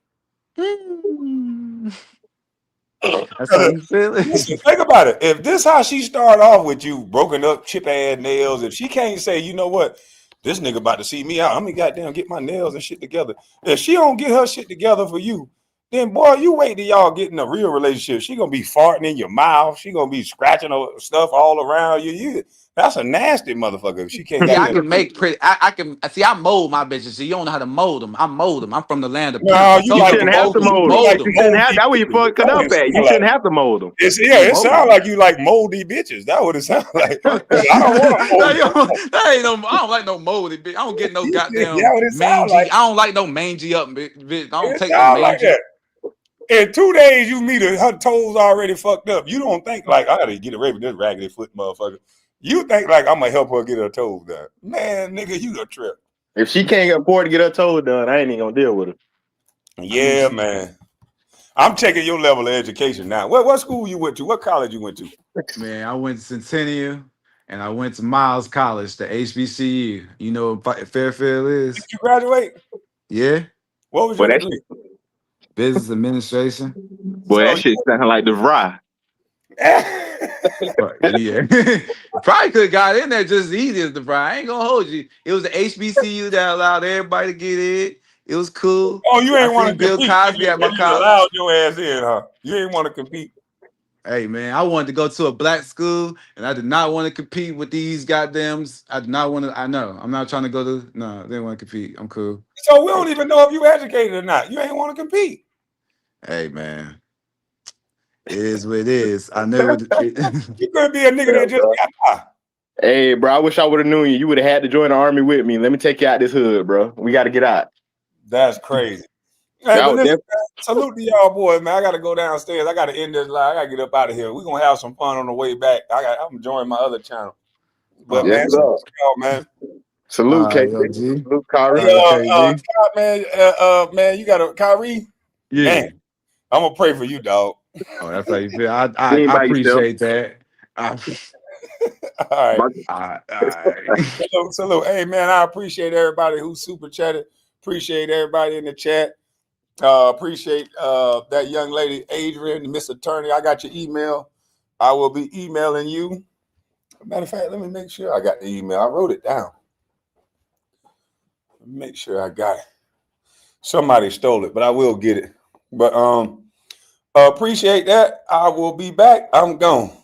That's how you feel it. Listen, think about it. If this how she started off with you, broken up, chip ass nails, if she can't say, you know what, this nigga about to see me out, I'm gonna goddamn get my nails and shit together. If she don't get her shit together for you, then boy, you wait till y'all get in a real relationship. She gonna be farting in your mouth. She gonna be scratching stuff all around you. That's a nasty motherfucker. If she can't. Yeah, I can make pretty. I can see. I mold my bitches. So you don't know how to mold them. I mold them. I'm from the land of. No, you shouldn't have to mold them. You shouldn't have. That's where you fucking up at. You shouldn't have to mold them. It sounds like you like moldy bitches. That what it sounds like. I don't want that ain't no. I don't like no moldy bitch. I don't get no goddamn mangy. Like. I don't like no mangy up bitch. I don't take no mangy. Like that. In 2 days, you meet her, her toes already fucked up. You don't think like I gotta get away with this raggedy foot motherfucker. You think like I'm gonna help her get her toes done. Man, nigga, you a trip. If she can't afford to get her toes done, I ain't even gonna deal with her. Yeah, man. I'm checking your level of education now. What school you went to? What college you went to? Man, I went to Centennial and I went to Miles College, the HBCU. You know what Fairfield is? Did you graduate? Yeah. What was your degree? Business administration. Boy, that shit sounding like the Vry. Yeah. Probably could have got in there just as easy as the Vry. I ain't gonna hold you. It was the HBCU that allowed everybody to get in. It was cool. Oh, you ain't want to Bill compete. Cosby at my You college. allowed your ass in, huh? You ain't want to compete. Hey man, I wanted to go to a black school, and I did not want to compete with these goddams. I did not want to. I know. I'm not trying to go to. No, I didn't want to compete. I'm cool. So we don't even know if you educated or not. You ain't want to compete. Hey man, it is what it is. I know. You could be a nigga that just got by. Hey, bro, I wish I would have known you. You would have had to join the army with me. Let me take you out this hood, bro. We got to get out. That's crazy. Hey, but listen, salute to y'all boys, man. I gotta go downstairs. I gotta end this live. I gotta get up out of here. We're gonna have some fun on the way back. I'm enjoying my other channel. But man, salute to y'all, man. Salute, KG. Salute, Kyrie. Man, you got a Kyrie? Yeah. Man, I'm gonna pray for you, dog. Oh, that's how you feel. I appreciate that. All right. Salute, salute. Hey, man, I appreciate everybody who super chatted. Appreciate everybody in the chat. Appreciate that young lady, Adrian, Miss Attorney. I got your email. I will be emailing you. Matter of fact, let me make sure I got the email. I wrote it down. Let me make sure I got it. Somebody stole it, but I will get it. But appreciate that. I will be back. I'm gone.